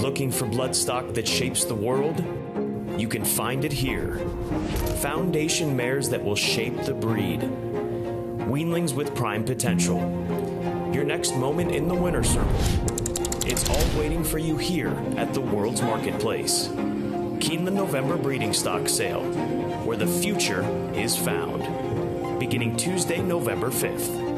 Looking for bloodstock that shapes the world? You can find it here. Foundation mares that will shape the breed. Weanlings with prime potential. Your next moment in the winner's circle. It's all waiting for you here at the world's marketplace. Keeneland November Breeding Stock Sale, where the future is found. Beginning Tuesday, November 5th.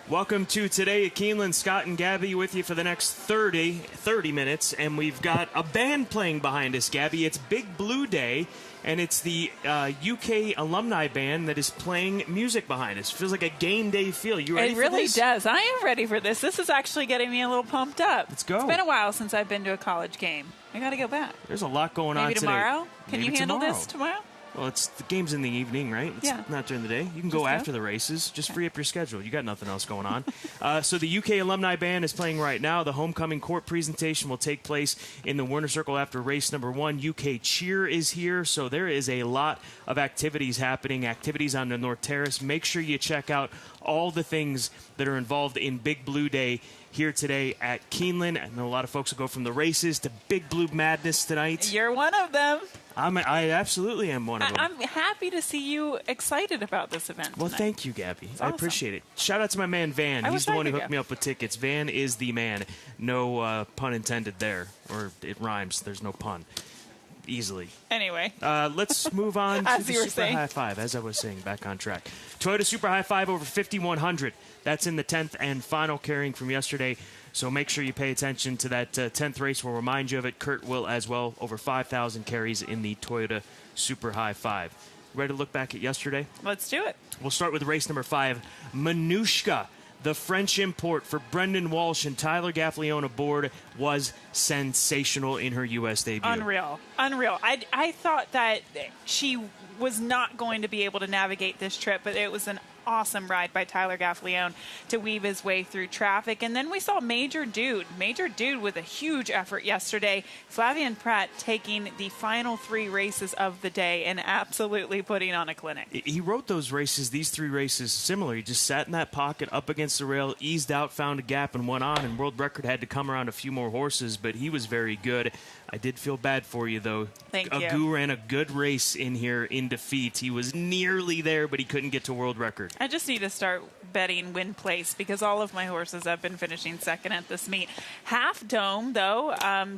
Welcome to Today at Keeneland. Scott and Gabby with you for the next 30 minutes, and we've got a band playing behind us, Gabby. It's Big Blue Day, and it's the UK alumni band that is playing music behind us. Feels like a game day feel. You ready for this? It really does. I am ready for this. This is actually getting me a little pumped up. Let's go. It's been a while since I've been to a college game. I got to go back. There's a lot going on today. Maybe tomorrow? Can you handle this tomorrow? Well, the game's in the evening, right? It's not during the day. You can go after the races. Just free up your schedule. You got nothing else going on. So the UK Alumni Band is playing right now. The homecoming court presentation will take place in the Werner Circle after race number 1. UK Cheer is here, so there is a lot of activities happening, activities on the North Terrace. Make sure you check out all the things that are involved in Big Blue Day here today at Keeneland. I know a lot of folks will go from the races to Big Blue Madness tonight. You're one of them. I absolutely am one of them. I'm happy to see you excited about this event tonight. Well, thank you, Gabby. It's I awesome. appreciate it. Shout out to my man, Van. He's the one who hooked me up with tickets. Van is the man. No pun intended there. Or it rhymes. There's no pun. Easily. Anyway. Let's move on to the Super saying. High Five. As I was saying, back on track. Toyota Super High Five over 5,100. That's in the 10th and final, carrying from yesterday. So make sure you pay attention to that 10th race. We'll remind you of it. Kurt will as well. Over 5,000 carries in the Toyota Super High Five. Ready to look back at yesterday? Let's do it. We'll start with race number 5. Manushka, the French import for Brendan Walsh and Tyler Gaffalione aboard, was sensational in her U.S. debut. Unreal. I thought that she was not going to be able to navigate this trip, but it was an awesome ride by Tyler Gaffalione to weave his way through traffic. And then we saw Major Dude with a huge effort yesterday. Flavien Prat taking the final 3 races of the day and absolutely putting on a clinic. He wrote those races, these 3 races, similar. He just sat in that pocket up against the rail, eased out, found a gap, and went on. And World Record had to come around a few more horses, but he was very good. I did feel bad for you, though. Thank you. Agu ran a good race in here in defeat. He was nearly there, but he couldn't get to World Record. I just need to start betting win place because all of my horses have been finishing second at this meet. Half Dome, though,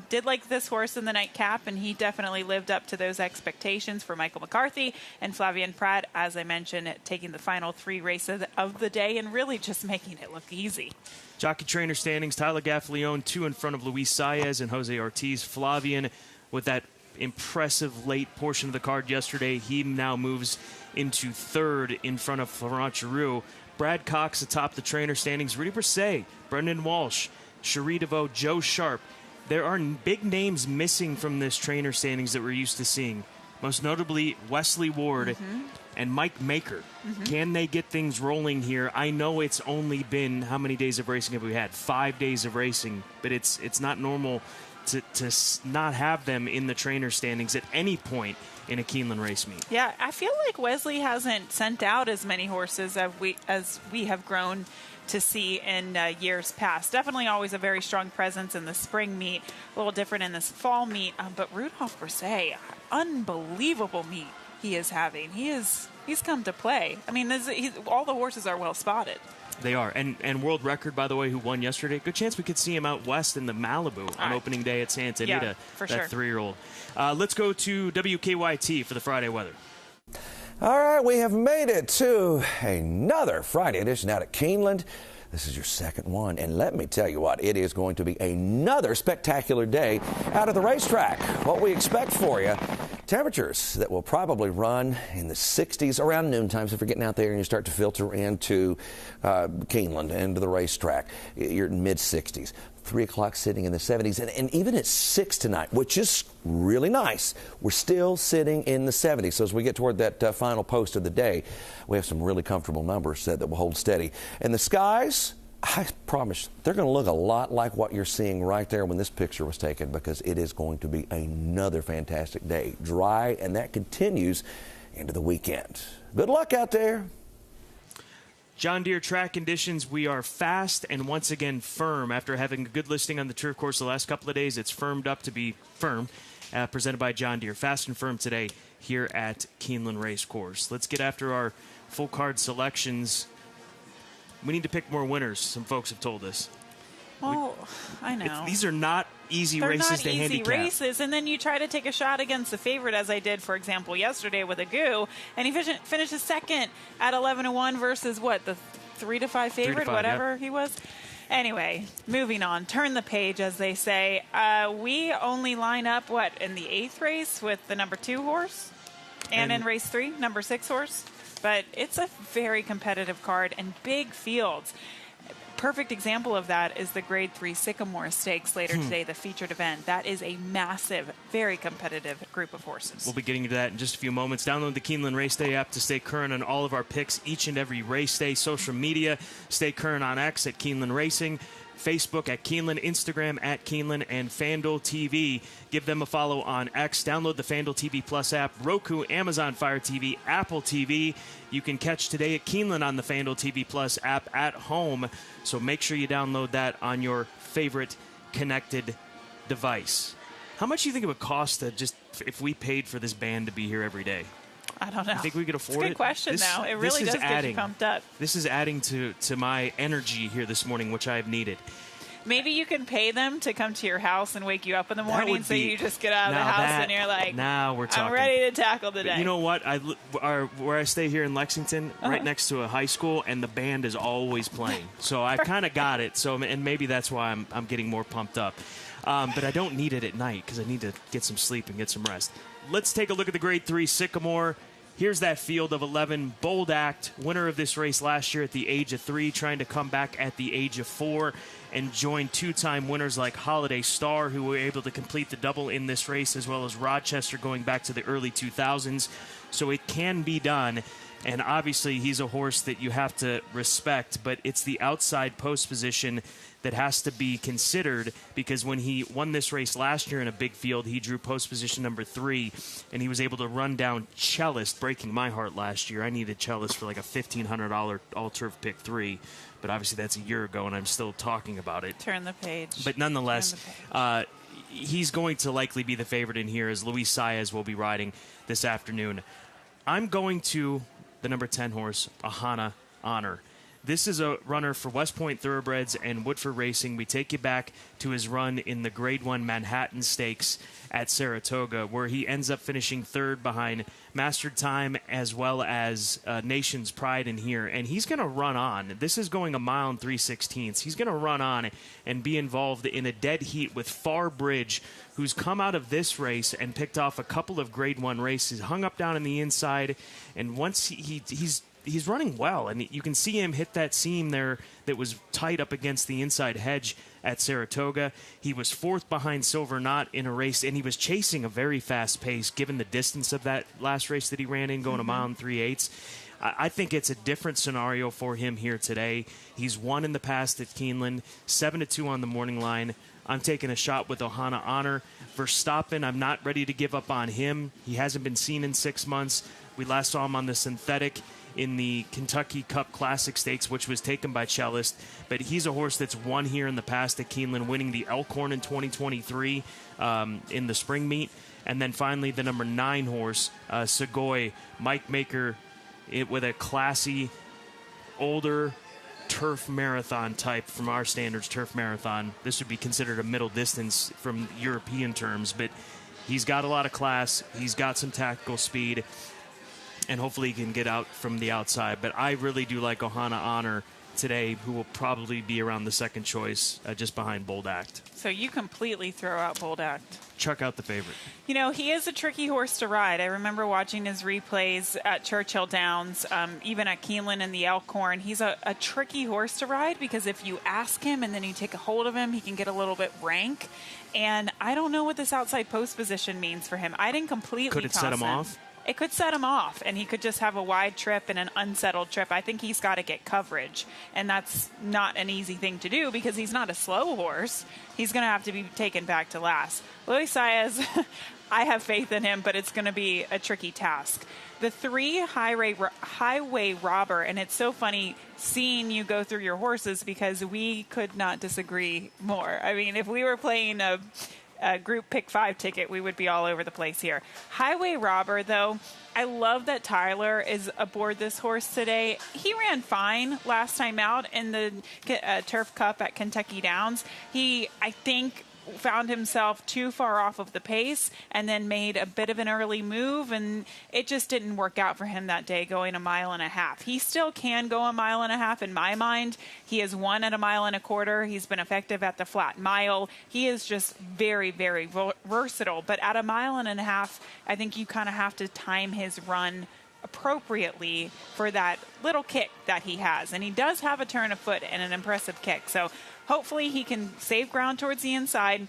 did like this horse in the nightcap, and he definitely lived up to those expectations for Michael McCarthy. And Flavien Prat, as I mentioned, taking the final 3 races of the day and really just making it look easy. Jockey trainer standings, Tyler Gaffalione 2 in front of Luis Saez and Jose Ortiz. Flavien, with that impressive late portion of the card yesterday, he now moves into 3rd in front of Florent Giroux. Brad Cox atop the trainer standings. Rudy Brisset, Brendan Walsh, Cherie DeVoe, Joe Sharp. There are big names missing from this trainer standings that we're used to seeing. Most notably, Wesley Ward and Mike Maker. Can they get things rolling here? I know it's only been, how many days of racing have we had? 5 days of racing, but it's not normal to not have them in the trainer standings at any point in a Keeneland race meet. Yeah, I feel like Wesley hasn't sent out as many horses as we have grown to see in years past. Definitely always a very strong presence in the spring meet, a little different in this fall meet, but Rudolph Brisset, unbelievable meet he is having. He's come to play. I mean, all the horses are well spotted. They are. And World Record, by the way, who won yesterday, good chance we could see him out west in the Malibu on opening day at Santa Anita, yeah, for that sure. 3-year-old. Let's go to WKYT for the Friday weather. All right, we have made it to another Friday edition out at Keeneland. This is your second one, and let me tell you what, it is going to be another spectacular day out at the racetrack. What we expect for you, temperatures that will probably run in the 60s around noontime. So if you're getting out there and you start to filter into Keeneland, into the racetrack, you're in mid-60s. 3 o'clock sitting in the 70s, and even at 6 tonight, which is really nice, we're still sitting in the 70s. So as we get toward that final post of the day, we have some really comfortable numbers that will hold steady. And the skies, I promise, they're going to look a lot like what you're seeing right there when this picture was taken, because it is going to be another fantastic day. Dry, and that continues into the weekend. Good luck out there. John Deere track conditions, we are fast and once again firm. After having a good listing on the turf course the last couple of days, it's firmed up to be firm. Presented by John Deere. Fast and firm today here at Keeneland Racecourse. Let's get after our full card selections. We need to pick more winners, some folks have told us. Well, I know. These are not easy races to handicap. They're not easy races, and then you try to take a shot against the favorite, as I did, for example, yesterday with Agu, and he finishes second at 11-1 versus, what, the 3 to 5 favorite, 3 to 5, whatever yep. he was. Anyway, moving on. Turn the page, as they say. We only line up, in the 8th race with the number 2 horse? And in race 3, number 6 horse? But it's a very competitive card and big fields. Perfect example of that is the Grade 3 Sycamore Stakes later today, the featured event. That is a massive, very competitive group of horses. We'll be getting into that in just a few moments. Download the Keeneland Race Day app to stay current on all of our picks each and every race day. Social media, stay current on X at Keeneland Racing, Facebook at Keeneland, Instagram at Keeneland, and FanDuel TV. Give them a follow on X. Download the FanDuel TV Plus app, Roku, Amazon Fire TV, Apple TV. You can catch Today at Keeneland on the FanDuel TV Plus app at home. So make sure you download that on your favorite connected device. How much do you think it would cost to just, if we paid for this band to be here every day? I don't know. I think we could afford it. It's a good question, though. It really does get you pumped up. This is adding to my energy here this morning, which I have needed. Maybe you can pay them to come to your house and wake you up in the morning, so you just get out of the house and you're like, now we're talking. I'm ready to tackle the day. But you know what? Where I stay here in Lexington, right next to a high school, and the band is always playing. So I kind of got it. So, and maybe that's why I'm getting more pumped up. But I don't need it at night because I need to get some sleep and get some rest. Let's take a look at the Grade 3 Sycamore. Here's that field of 11. Bold Act, winner of this race last year at the age of 3, trying to come back at the age of 4 and join two-time winners like Holiday Star, who were able to complete the double in this race, as well as Rochester going back to the early 2000s. So it can be done. And obviously he's a horse that you have to respect, but it's the outside post position that has to be considered, because when he won this race last year in a big field, he drew post position number 3, and he was able to run down Cellist, breaking my heart last year. I needed Cellist for like a $1,500 all-turf pick 3, but obviously that's a year ago, and I'm still talking about it. Turn the page. But nonetheless, he's going to likely be the favorite in here, as Luis Saez will be riding this afternoon. I'm going to the number 10 horse, Ahana Honor. This is a runner for West Point Thoroughbreds and Woodford Racing. We take you back to his run in the Grade 1 Manhattan Stakes at Saratoga, where he ends up finishing 3rd behind Mastered Time as well as Nation's Pride in here. And he's going to run on. This is going a mile and 3/16. He's going to run on and be involved in a dead heat with Far Bridge, who's come out of this race and picked off a couple of Grade 1 races, hung up down on the inside, and once he's running well, and you can see him hit that seam there that was tight up against the inside hedge at Saratoga. He was 4th behind Silver Knot in a race, and he was chasing a very fast pace given the distance of that last race that he ran in, going a mile and 3/8. I think it's a different scenario for him here today. He's won in the past at Keeneland, 7-2 on the morning line. I'm taking a shot with Ahana Honor. Verstappen, I'm not ready to give up on him. He hasn't been seen in 6 months. We last saw him on the synthetic in the Kentucky Cup Classic Stakes, which was taken by Cellist. But he's a horse that's won here in the past at Keeneland, winning the Elkhorn in 2023 in the spring meet. And then finally, the number 9 horse, Segoy, Mike Maker, with a classy, older turf marathon type, from our standards, turf marathon. This would be considered a middle distance from European terms, but he's got a lot of class. He's got some tactical speed, and hopefully he can get out from the outside. But I really do like Ahana Honor today, who will probably be around the second choice, just behind Bold Act. So you completely throw out Bold Act. Chuck out the favorite. You know, he is a tricky horse to ride. I remember watching his replays at Churchill Downs, even at Keeneland and the Elkhorn. He's a tricky horse to ride, because if you ask him and then you take a hold of him, he can get a little bit rank. And I don't know what this outside post position means for him. I didn't completely Could it toss set him off? It could set him off, and he could just have a wide trip and an unsettled trip. I think he's got to get coverage, and that's not an easy thing to do because he's not a slow horse. He's going to have to be taken back to last. Luis Saez, I have faith in him, but it's going to be a tricky task. The 3 Highway Robber, and it's so funny seeing you go through your horses because we could not disagree more. I mean, if we were playing a group pick 5 ticket, we would be all over the place here. Highway Robber, though, I love that Tyler is aboard this horse today. He ran fine last time out in the Turf Cup at Kentucky Downs. He, I think, found himself too far off of the pace and then made a bit of an early move, and it just didn't work out for him that day going 1.5 miles. He still can go 1.5 miles in my mind. He has won at 1.25 miles. He's been effective at the flat mile. He is just very, very versatile. But at 1.5 miles, I think you kind of have to time his run appropriately for that little kick that he has. And he does have a turn of foot and an impressive kick. So hopefully he can save ground towards the inside,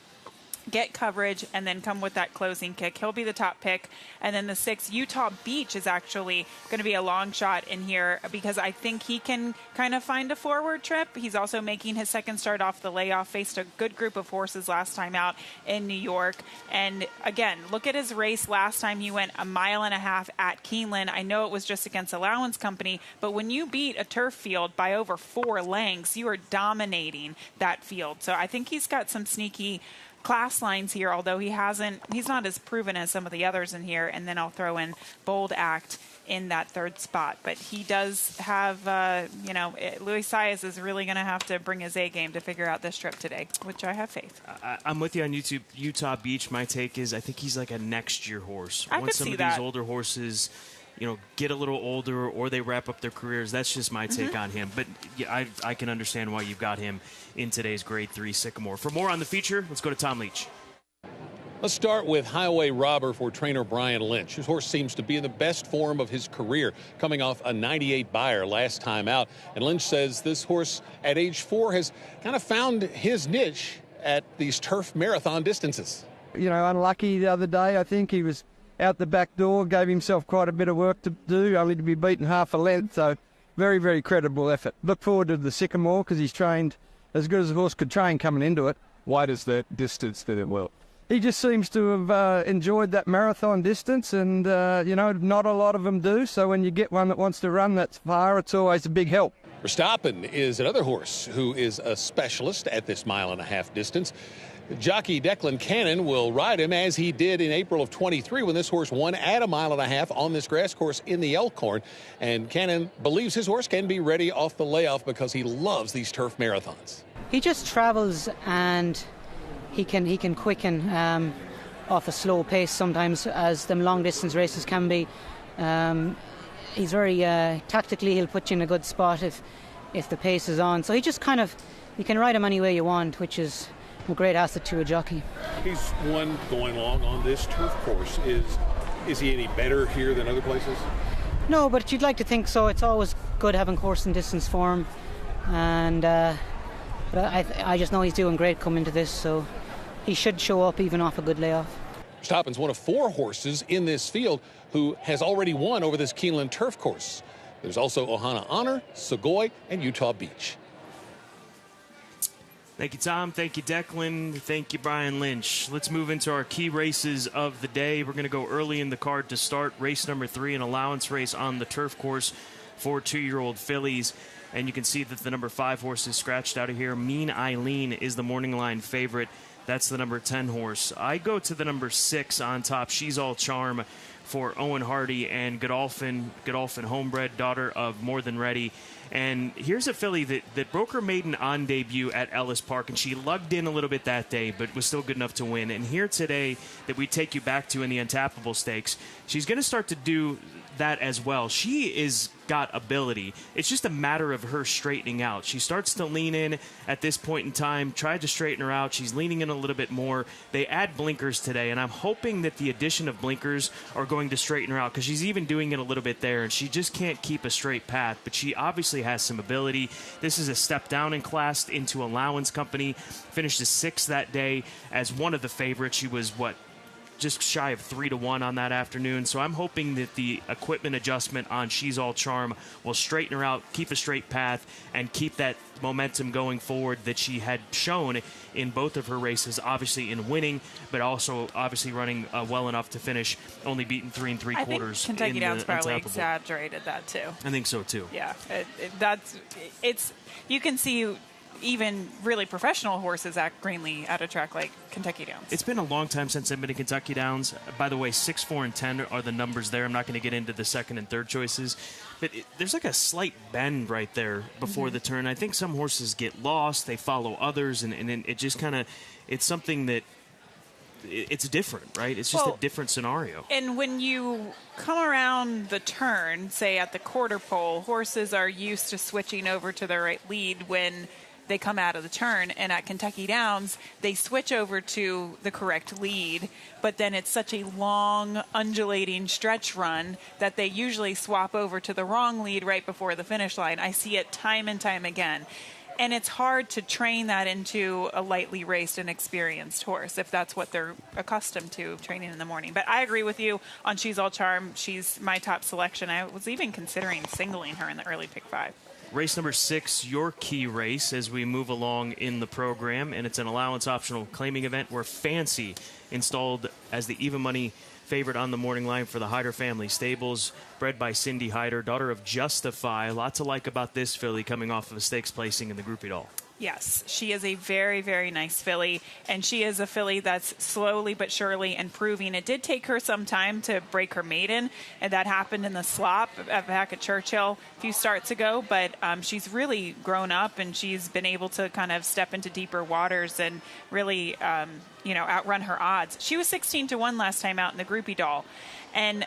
get coverage, and then come with that closing kick. He'll be the top pick. And then the 6, Utah Beach, is actually going to be a long shot in here because I think he can kind of find a forward trip. He's also making his second start off the layoff, faced a good group of horses last time out in New York. And again, look at his race last time. He went 1.5 miles at Keeneland. I know it was just against Allowance Company, but when you beat a turf field by over 4 lengths, you are dominating that field. So I think he's got some sneaky class lines here, although he's not as proven as some of the others in here. And then I'll throw in Bold Act in that 3rd spot. But he does have, Luis Saez is really going to have to bring his A game to figure out this trip today, which I have faith. I'm with you on YouTube. Utah Beach, my take is I think he's like a next year horse. I Once could some see of that. these older horses, get a little older or they wrap up their careers, that's just my take on him. But yeah, I can understand why you've got him in today's Grade 3 Sycamore. For more on the feature, let's go to Tom Leach. Let's start with Highway Robber for trainer Brian Lynch. His horse seems to be in the best form of his career, coming off a 98 Beyer last time out. And Lynch says this horse at age 4 has kind of found his niche at these turf marathon distances. Unlucky the other day. I think he was out the back door, gave himself quite a bit of work to do, only to be beaten half a length. So very, very credible effort. Look forward to the Sycamore because he's trained as good as a horse could train coming into it. Why does that distance fit him well? He just seems to have enjoyed that marathon distance, and, not a lot of them do. So when you get one that wants to run that far, it's always a big help. Verstappen is another horse who is a specialist at this 1.5 mile distance. Jockey Declan Cannon will ride him as he did in April of 23 when this horse won at 1.5 miles on this grass course in the Elkhorn. And Cannon believes his horse can be ready off the layoff because he loves these turf marathons. He just travels and he can quicken off a slow pace sometimes, as them long distance races can be. He's very tactically, he'll put you in a good spot if the pace is on. So he just you can ride him any way you want, which is a great asset to a jockey. He's one going along on this turf course. Is he any better here than other places? No, but you'd like to think so. It's always good having course and distance form, and but I just know he's doing great coming to this, so he should show up even off a good layoff. Verstappen's one of 4 horses in this field who has already won over this Keeneland turf course. There's also Ohana Honor, Segoy, and Utah Beach. Thank you, Tom. Thank you, Declan. Thank you, Brian Lynch. Let's move into our key races of the day. We're going to go early in the card to start. Race number 3, an allowance race on the turf course for 2-year-old fillies. And you can see that the number 5 horse is scratched out of here. Mean Eileen is the morning line favorite. That's the number 10 horse. I go to the number 6 on top. She's All Charm for Owen Hardy and Godolphin homebred, daughter of More Than Ready. And here's a filly that broke her maiden on debut at Ellis Park, and she lugged in a little bit that day, but was still good enough to win. And here today, that we take you back to in the Untappable Stakes, she's going to start to do that as well. She is got ability. It's just a matter of her straightening out. She starts to lean in at this point in time, tried to straighten her out. She's leaning in a little bit more. They add blinkers today, and I'm hoping that the addition of blinkers are going to straighten her out, because she's even doing it a little bit there, and she just can't keep a straight path, but she obviously has some ability. This is a step down in class into Allowance Company. Finished the 6th that day as one of the favorites. She was, just shy of 3-1 on that afternoon. So I'm hoping that the equipment adjustment on She's All Charm will straighten her out, keep a straight path, and keep that momentum going forward that she had shown in both of her races, obviously in winning, but also obviously running well enough to finish, only beaten 3 3/4. I think Kentucky Downs probably exaggerated that too. I think so too. Yeah, you can see even really professional horses at Greenlee at a track like Kentucky Downs. It's been a long time since I've been to Kentucky Downs. By the way, 6, 4, and 10 are the numbers there. I'm not going to get into the second and third choices. But there's like a slight bend right there before the turn. I think some horses get lost. They follow others, and it just kind of – it's something that it's different, right? It's just a different scenario. And when you come around the turn, say at the quarter pole, horses are used to switching over to the right lead when – they come out of the turn, and at Kentucky Downs, they switch over to the correct lead, but then it's such a long, undulating stretch run that they usually swap over to the wrong lead right before the finish line. I see it time and time again. And it's hard to train that into a lightly raced and experienced horse if that's what they're accustomed to training in the morning. But I agree with you on She's All Charm. She's my top selection. I was even considering singling her in the early pick 5. Race number 6, your key race as we move along in the program, and it's an allowance-optional claiming event where Fancy, installed as the even money favorite on the morning line for the Hyder family stables, bred by Cindy Hyder, daughter of Justify. A lot to like about this filly coming off of a stakes placing in the Groupie Doll. Yes, she is a very, very nice filly, and she is a filly that's slowly but surely improving. It did take her some time to break her maiden, and that happened in the slop back at Churchill a few starts ago, but she's really grown up, and she's been able to kind of step into deeper waters and really, outrun her odds. She was 16-1 last time out in the Groupie Doll, and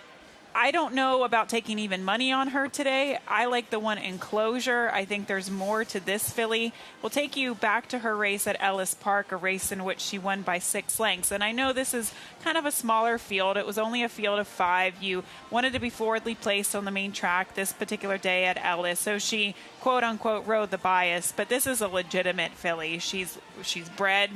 I don't know about taking even money on her today. I like the one Enclosure. I think there's more to this filly. We'll take you back to her race at Ellis Park, a race in which she won by 6 lengths. And I know this is kind of a smaller field. It was only a field of 5. You wanted to be forwardly placed on the main track this particular day at Ellis. So she, quote unquote, rode the bias. But this is a legitimate filly. She's bred,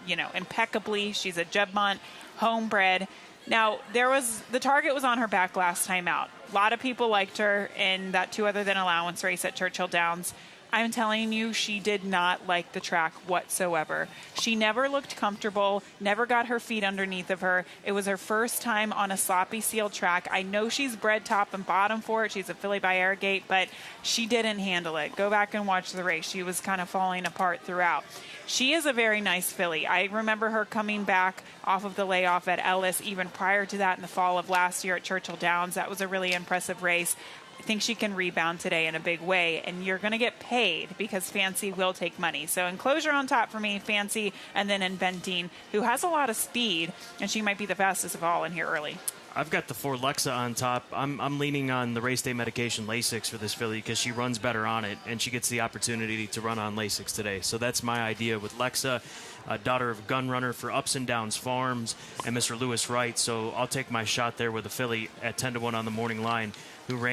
impeccably. She's a Jebmont homebred. Now, the target was on her back last time out. A lot of people liked her in that 2 other than allowance race at Churchill Downs. I'm telling you, she did not like the track whatsoever. She never looked comfortable, never got her feet underneath of her. It was her first time on a sloppy sealed track. I know she's bred top and bottom for it. She's a filly by Arrogate, but she didn't handle it. Go back and watch the race. She was kind of falling apart throughout. She is a very nice filly. I remember her coming back off of the layoff at Ellis even prior to that in the fall of last year at Churchill Downs. That was a really impressive race. I think she can rebound today in a big way, and you're going to get paid because Fancy will take money. So Enclosure on top for me, Fancy, and then Inventing, who has a lot of speed, and she might be the fastest of all in here early. I've got the 4 Lexa on top. I'm leaning on the race day medication Lasix for this filly because she runs better on it, and she gets the opportunity to run on Lasix today. So that's my idea with Lexa, daughter of Gunrunner for Ups and Downs Farms and Mr. Lewis Wright. So I'll take my shot there with a filly at 10-1 on the morning line who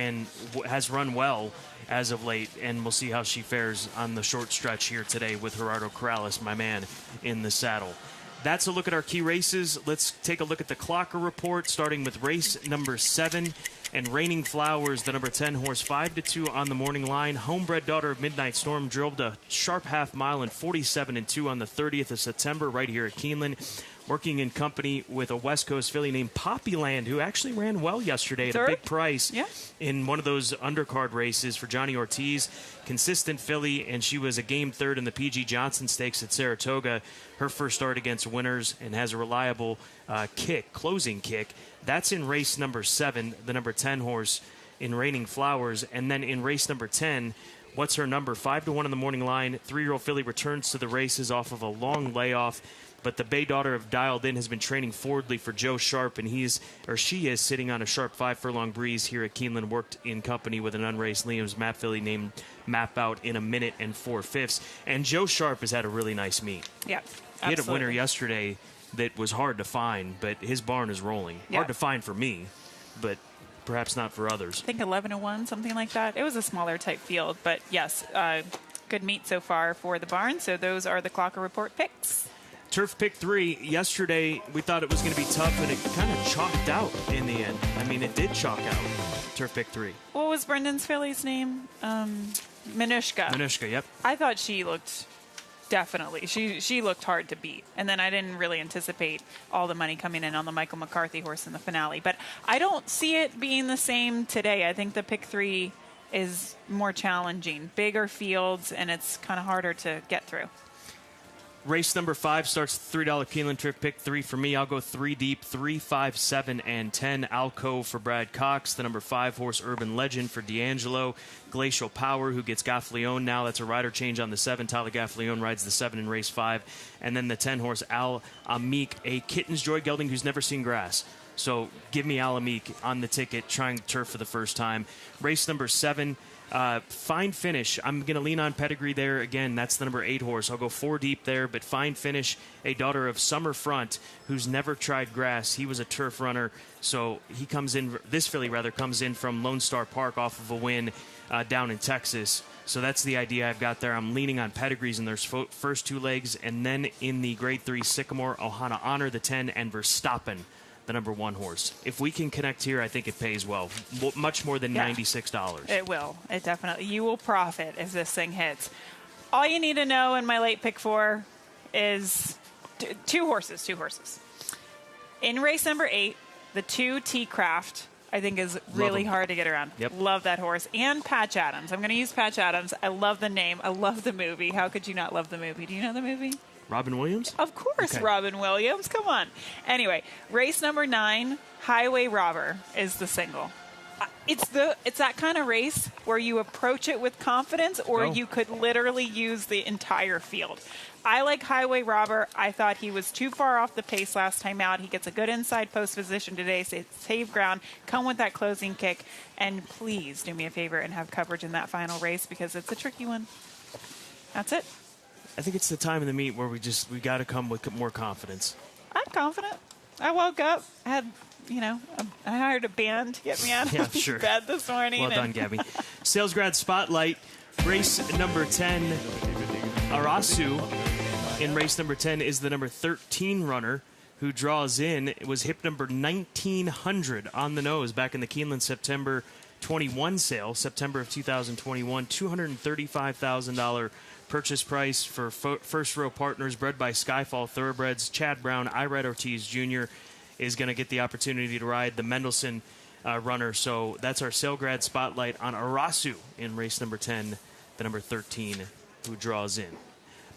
has run well as of late, and we'll see how she fares on the short stretch here today with Gerardo Corrales, my man, in the saddle. That's a look at our key races. Let's take a look at the Clocker report, starting with race number 7 and Raining Flowers, the number 10 horse, 5-2 on the morning line. Homebred daughter of Midnight Storm drove a sharp half mile in 47-2 on the 30th of September right here at Keeneland, working in company with a West Coast filly named Poppyland, who actually ran well yesterday at a big price in one of those undercard races for Johnny Ortiz. Consistent filly, and she was a game 3rd in the P.G. Johnson Stakes at Saratoga. Her first start against winners, and has a reliable closing kick. That's in race number 7, the number 10 horse in Raining Flowers. And then in race number 10, what's her number? 5-1 in the morning line. 3-year-old filly returns to the races off of a long layoff. But the Bay daughter of Dialed In has been training forwardly for Joe Sharp, and she is sitting on a sharp 5-furlong breeze here at Keeneland, worked in company with an unraced Liam's Map filly named Map Out in 1 minute and 4/5. And Joe Sharp has had a really nice meet. Yeah, he had a winner yesterday that was hard to find, but his barn is rolling. Hard to find for me, but perhaps not for others. I think 11-1, something like that. It was a smaller type field, but yes, good meet so far for the barn. So those are the Clocker Report picks. Turf pick 3. Yesterday, we thought it was going to be tough, and it kind of chalked out in the end. I mean, it did chalk out. Turf pick 3. What was Brendan's filly's name? Minushka. Minushka, yep. I thought she looked definitely. She looked hard to beat. And then I didn't really anticipate all the money coming in on the Michael McCarthy horse in the finale. But I don't see it being the same today. I think the pick 3 is more challenging. Bigger fields, and it's kind of harder to get through. Race number 5 starts $3 Keeneland trip. Pick 3 for me. I'll go 3 deep, 3, 5, 7, and 10. Alcove for Brad Cox. The number 5 horse, Urban Legend, for D'Angelo. Glacial Power, who gets Gaffleone now. That's a rider change on the 7. Tyler Gaffleone rides the 7 in race 5. And then the 10 horse, Al Amique, a Kitten's Joy gelding who's never seen grass. So give me Al Amique on the ticket, trying turf for the first time. Race number 7. Fine Finish. I'm going to lean on pedigree there. Again, that's the number 8 horse. I'll go 4 deep there, but Fine Finish, a daughter of Summer Front, who's never tried grass. He was a turf runner, so he comes in, this filly rather, comes in from Lone Star Park off of a win down in Texas. So that's the idea I've got there. I'm leaning on pedigrees in their first 2 legs, and then in the grade 3, Sycamore, Ohana Honor, the 10, and Verstappen, the number 1 horse. If we can connect here, I think it pays well. Much more than $96. It will. It definitely. You will profit if this thing hits. All you need to know in my late pick 4 is 2 horses. In race number 8, the 2 T-Craft, I think, is really hard to get around. Yep. Love that horse. And Patch Adams. I'm going to use Patch Adams. I love the name. I love the movie. How could you not love the movie? Do you know the movie? Robin Williams? Of course, Okay. Robin Williams. Come on. Anyway, race number 9, Highway Robber, is the single. It's that kind of race where you approach it with confidence, or you could literally use the entire field. I like Highway Robber. I thought he was too far off the pace last time out. He gets a good inside post position today, save ground, come with that closing kick, and please do me a favor and have coverage in that final race because it's a tricky one. That's it. I think it's the time of the meet where we got to come with more confidence. I'm confident. I woke up, I hired a band to get me out of bed this morning. Well done, Gabby. Sales Grad Spotlight, race number 10, Arasu. In race number 10 is the number 13 runner who draws in. It was hip number 1900 on the nose back in the Keeneland September 21 sale, September of 2021, $235,000 purchase price for first row partners, bred by Skyfall Thoroughbreds. Chad Brown, Irad Ortiz Jr. is going to get the opportunity to ride the Mendelssohn runner. So that's our Sailgrad Spotlight on Arasu in race number 10, the number 13 who draws in.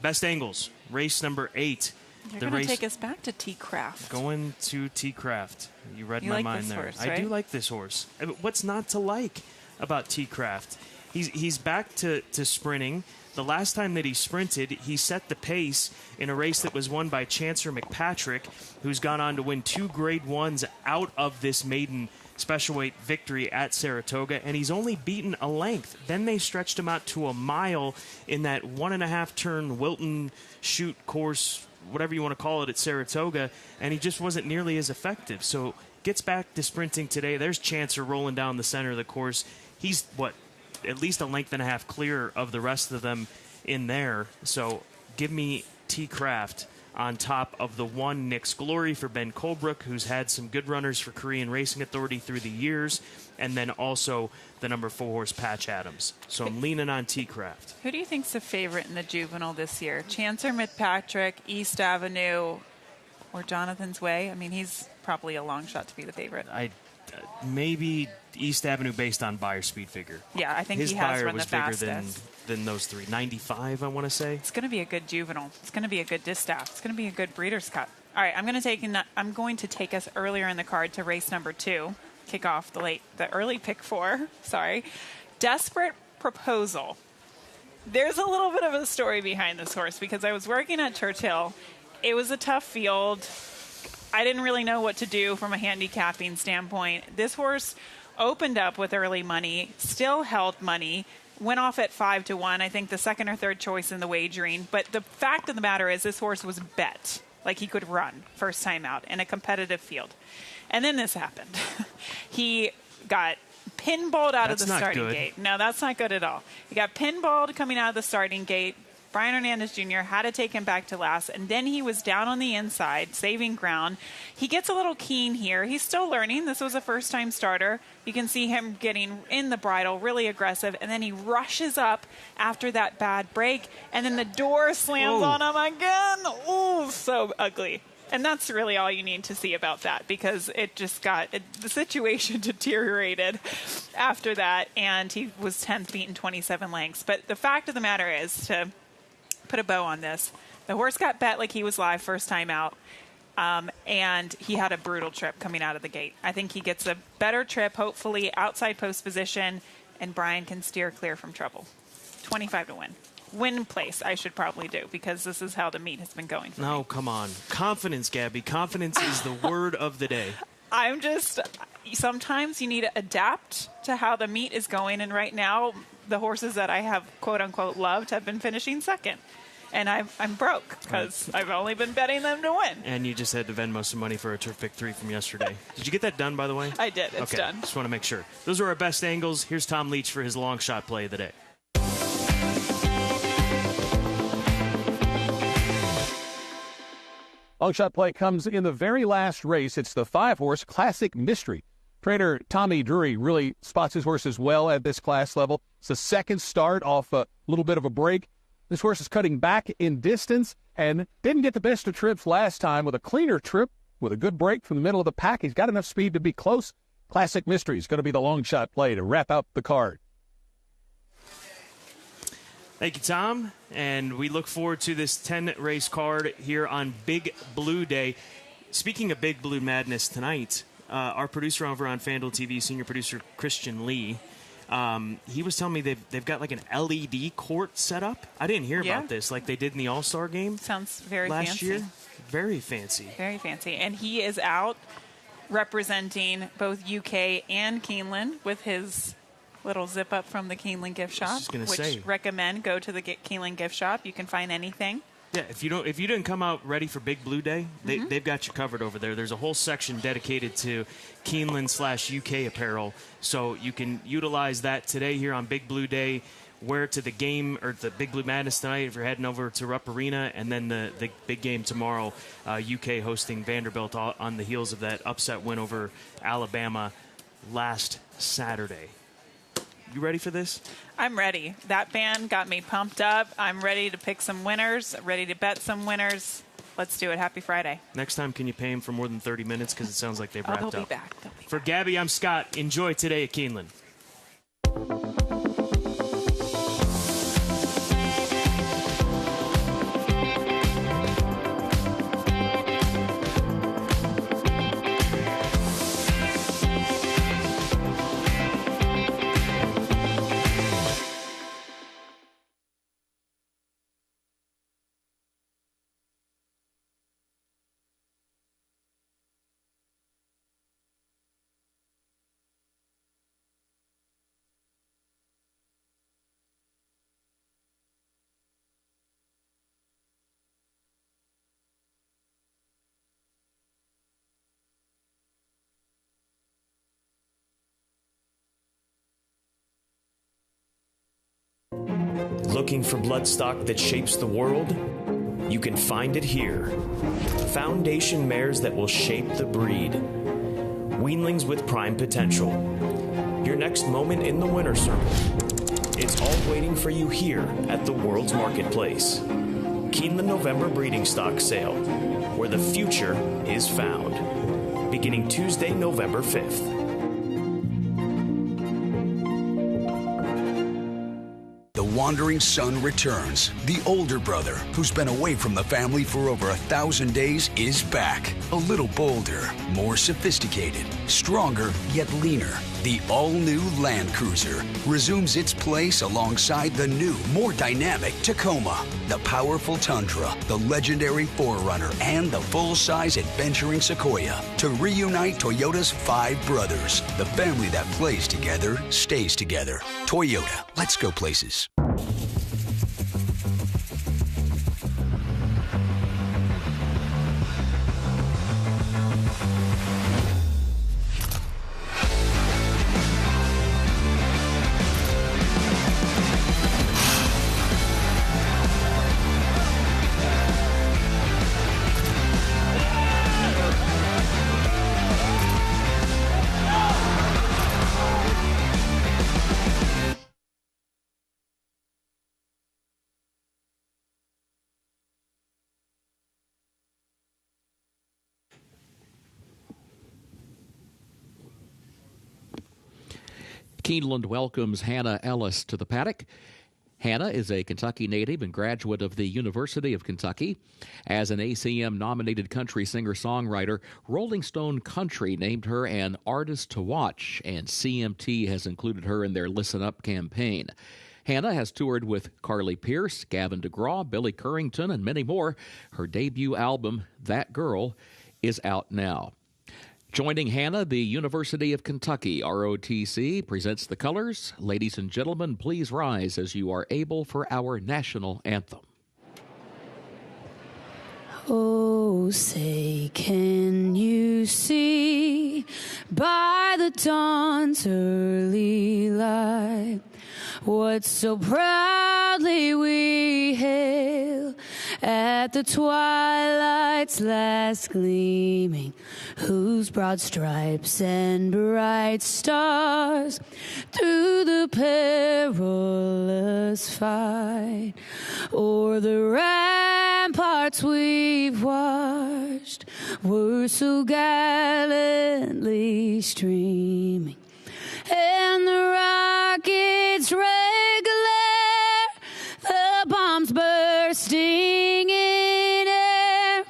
Best angles, race number 8. You're going to take us back to T-Craft. Going to T-Craft. You read you my like mind this there. Horse, I right? do like this horse. What's not to like about T-Craft? He's back to sprinting. The last time that he sprinted, he set the pace in a race that was won by Chancer McPatrick, who's gone on to win 2 Grade 1s out of this maiden special weight victory at Saratoga, and he's only beaten a length. Then they stretched him out to a mile in that 1.5 turn Wilton shoot course, whatever you want to call it, at Saratoga, and he just wasn't nearly as effective. So gets back to sprinting today. There's Chancer rolling down the center of the course. He's, at least a length and a half clear of the rest of them in there. So give me T-Craft on top of the 1 Nick's Glory for Ben Colebrook, who's had some good runners for Korean Racing Authority through the years, and then also the number 4 horse Patch Adams. So I'm leaning on T-Craft. Who do you think's the favorite in the juvenile this year? Chancer McPatrick, East Avenue, or Jonathan's Way? I mean, he's probably a long shot to be the favorite. Maybe East Avenue based on buyer speed figure. Yeah, I think his he has buyer run was the bigger fastest. than those 3. 95, I want to say. It's going to be a good juvenile. It's going to be a good distaff. It's going to be a good Breeders' Cup. All right, I'm going to take us earlier in the card to race number 2. Kick off the early pick 4. Sorry, Desperate Proposal. There's a little bit of a story behind this horse because I was working at Churchill. It was a tough field. I didn't really know what to do from a handicapping standpoint. This horse opened up with early money, still held money, went off at 5-1. I think the second or third choice in the wagering. But the fact of the matter is this horse was bet. Like he could run first time out in a competitive field. And then this happened. He got pinballed out of the starting gate. No, that's not good at all. He got pinballed coming out of the starting gate. Brian Hernandez Jr. had to take him back to last, and then he was down on the inside, saving ground. He gets a little keen here. He's still learning. This was a first-time starter. You can see him getting in the bridle, really aggressive, and then he rushes up after that bad break, and then the door slams on him again. Ooh, so ugly. And that's really all you need to see about that, because it just the situation deteriorated after that, and he was 10th beaten 27 lengths. But the fact of the matter is, to put a bow on this, the horse got bet like he was live first time out, and he had a brutal trip coming out of the gate. I think he gets a better trip, hopefully outside post position, and Brian can steer clear from trouble. 25 to win. Win place, I should probably do, because this is how the meet has been going for me. Come on. Confidence, Gabby. Confidence is the word of the day. Sometimes you need to adapt to how the meet is going, and right now, the horses that I have, quote-unquote, loved have been finishing second. And I'm broke, because I've only been betting them to win. And you just had to Venmo some money for a turf pick 3 from yesterday. Did you get that done, by the way? I did. It's done. Just want to make sure. Those are our best angles. Here's Tom Leach for his long shot play of the day. Longshot play comes in the very last race. It's the 5-horse Classic Mystery. Trainer Tommy Drury really spots his horses well at this class level. It's the second start off a little bit of a break. This horse is cutting back in distance and didn't get the best of trips last time. With a cleaner trip, with a good break from the middle of the pack, he's got enough speed to be close. Classic Mystery is going to be the long shot play to wrap up the card. Thank you, Tom. And we look forward to this 10-race card here on Big Blue Day. Speaking of Big Blue Madness tonight, our producer over on FanDuel TV, senior producer Christian Lee, he was telling me they've got like an LED court set up. I didn't hear about this like they did in the All-Star game. Sounds very last fancy. year. Very fancy. Very fancy. And he is out representing both UK and Keeneland with his little zip up from the Keeneland gift shop, recommend go to the Keeneland gift shop. You can find anything. Yeah, if you didn't come out ready for Big Blue Day, they've got you covered over there. There's a whole section dedicated to Keeneland/UK apparel, so you can utilize that today here on Big Blue Day. Wear it to the game or the Big Blue Madness tonight if you're heading over to Rupp Arena, and then the big game tomorrow, UK hosting Vanderbilt on the heels of that upset win over Alabama last Saturday. You ready for this? I'm ready. That band got me pumped up. I'm ready to pick some winners, ready to bet some winners. Let's do it. Happy Friday. Next time, can you pay him for more than 30 minutes? Because it sounds like they've wrapped up. They'll be back. For Gabby, I'm Scott. Enjoy today at Keeneland. Looking for bloodstock that shapes the world? You can find it here. Foundation mares that will shape the breed. Weanlings with prime potential. Your next moment in the winner's circle. It's all waiting for you here at the world's marketplace. Keeneland November Breeding Stock Sale, where the future is found. Beginning Tuesday, November 5th. Wandering son returns. The older brother, who's been away from the family for over 1,000 days, is back. A little bolder, more sophisticated, stronger yet leaner. The all-new Land Cruiser resumes its place alongside the new, more dynamic Tacoma, the powerful Tundra, the legendary 4Runner, and the full-size adventuring Sequoia to reunite Toyota's 5 brothers. The family that plays together stays together. Toyota, let's go places. Keeneland welcomes Hannah Ellis to the paddock. Hannah is a Kentucky native and graduate of the University of Kentucky. As an ACM-nominated country singer-songwriter, Rolling Stone Country named her an artist to watch, and CMT has included her in their Listen Up campaign. Hannah has toured with Carly Pearce, Gavin DeGraw, Billy Currington, and many more. Her debut album, That Girl, is out now. Joining Hannah, the University of Kentucky, ROTC, presents the colors. Ladies and gentlemen, please rise as you are able for our national anthem. Oh, say, can you see by the dawn's early light what so proudly we hail at the twilight's last gleaming, whose broad stripes and bright stars through the perilous fight o'er the ramparts we've watched were so gallantly streaming, and the rockets' red glare, the bombs bursting in air,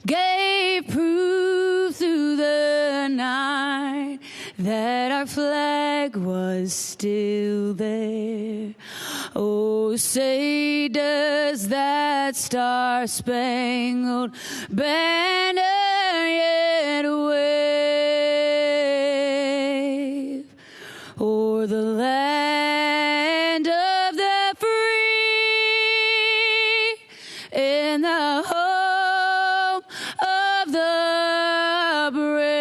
gave proof through the night that our flag was still there. Oh, say, does that star-spangled banner yet wave o'er the land of the free and the home of the brave?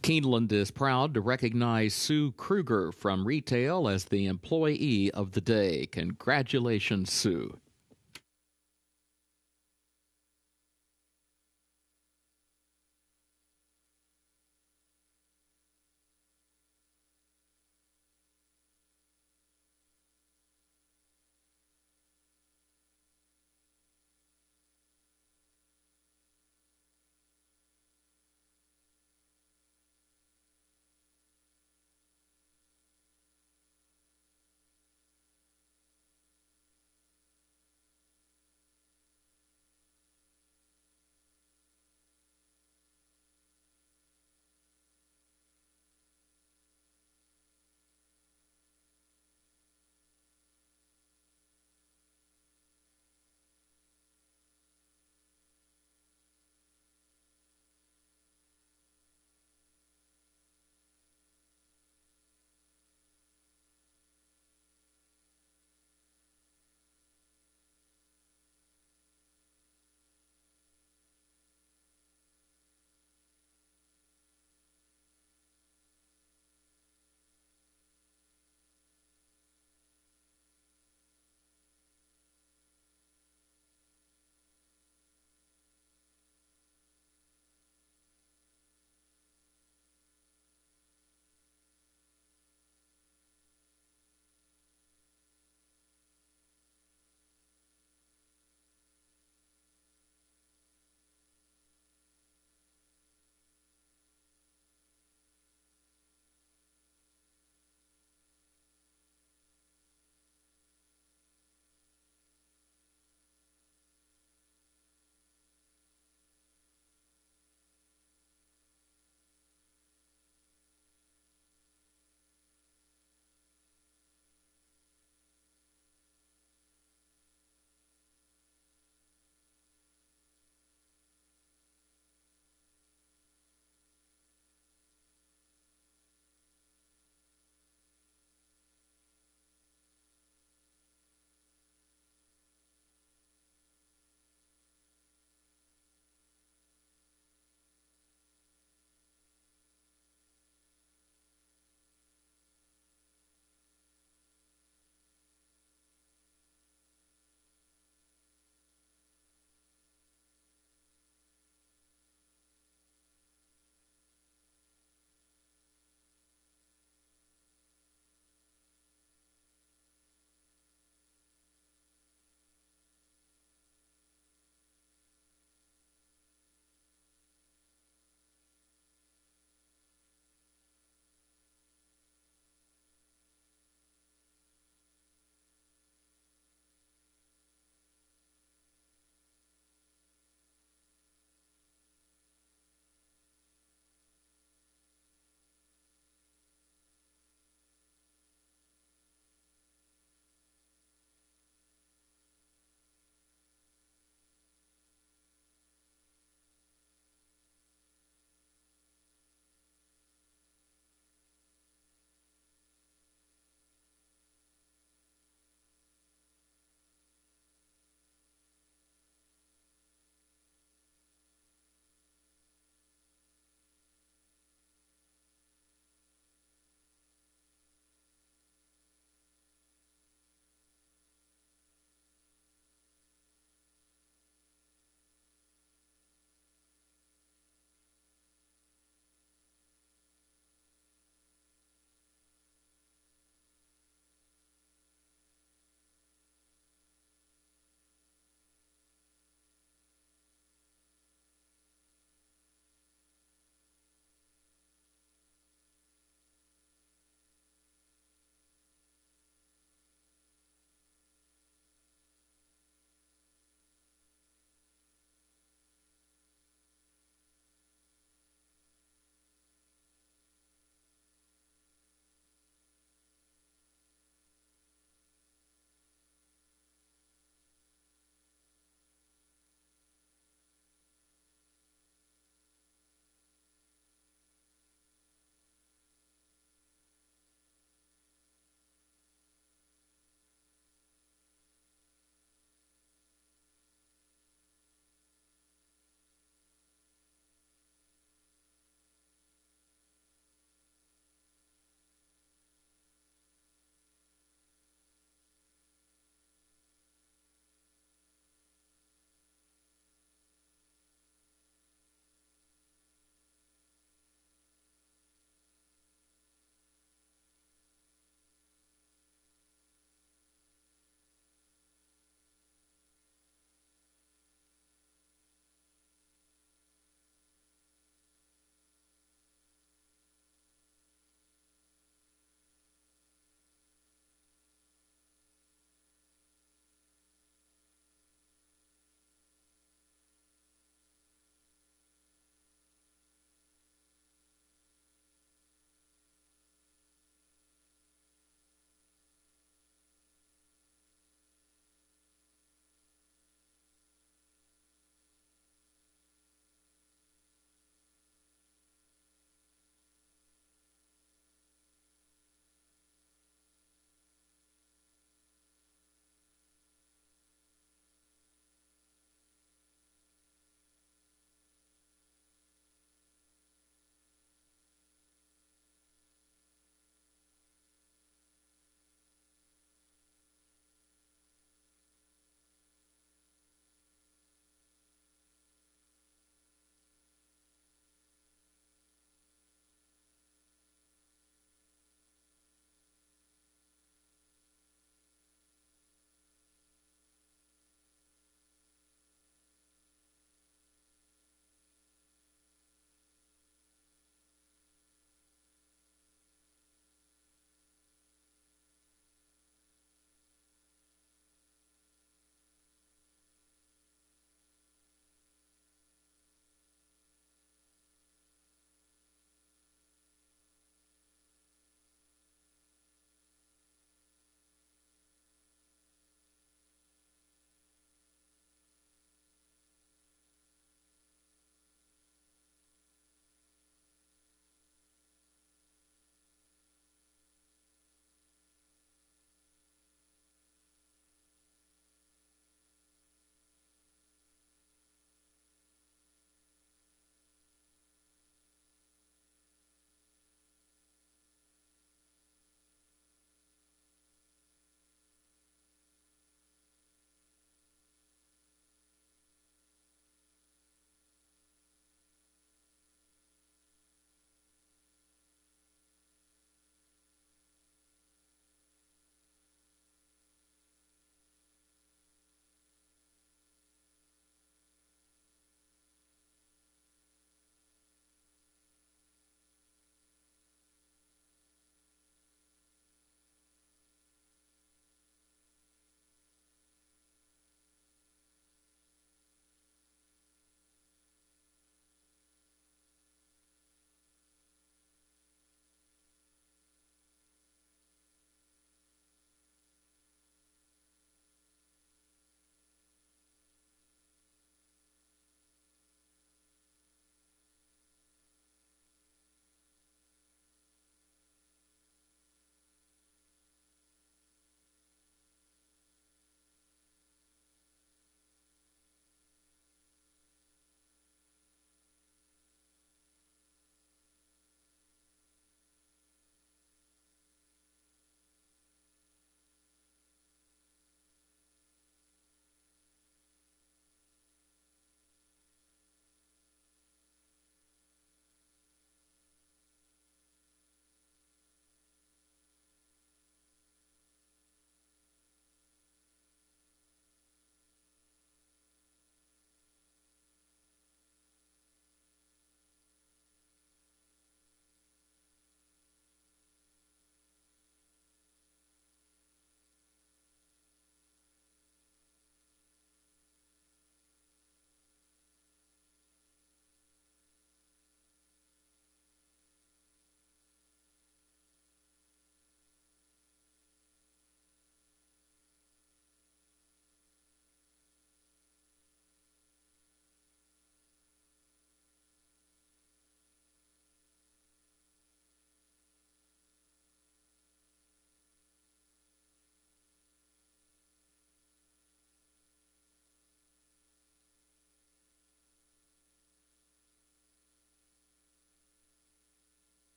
Keeneland is proud to recognize Sue Kruger from retail as the Employee of the Day. Congratulations, Sue.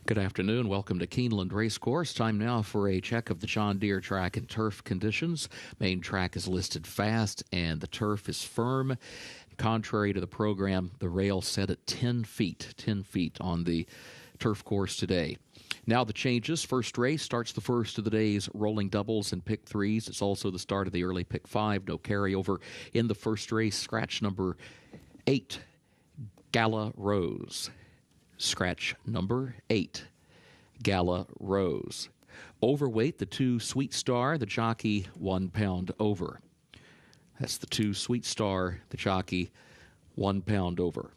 Good afternoon. Welcome to Keeneland Racecourse. Time now for a check of the John Deere track and turf conditions. Main track is listed fast and the turf is firm. Contrary to the program, the rail set at 10 feet on the turf course today. Now the changes. First race starts the first of the day's rolling doubles and pick threes. It's also the start of the early pick five. No carryover in the first race. Scratch number 8, Gala Rose. Scratch number 8, Gala Rose. Overweight, the 2 Sweet Star, the jockey 1 pound over. That's the 2 Sweet Star, the jockey 1 pound over.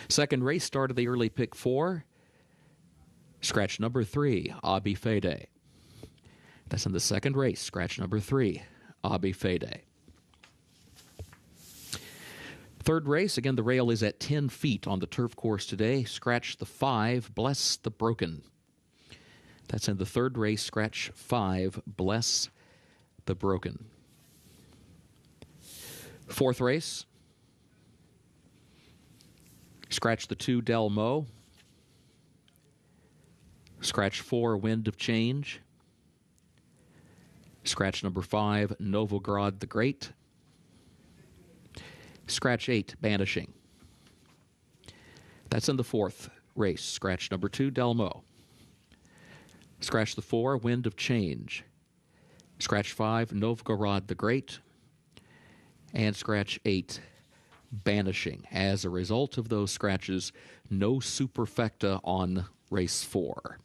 Second race, start of the early pick 4. Scratch number 3, Abi Fede. That's in the second race. Scratch number 3, Abi Fede. Third race, again, the rail is at 10 feet on the turf course today. Scratch the 5, Bless the Broken. That's in the third race. Scratch 5, Bless the Broken. Fourth race, scratch the 2, Del Mo. Scratch 4, Wind of Change. Scratch number 5, Novograd the Great. Scratch 8, Banishing. That's in the fourth race. Scratch number 2, Del Mo. Scratch the 4, Wind of Change. Scratch 5, Novgorod the Great. And scratch 8, Banishing. As a result of those scratches, no superfecta on race 4.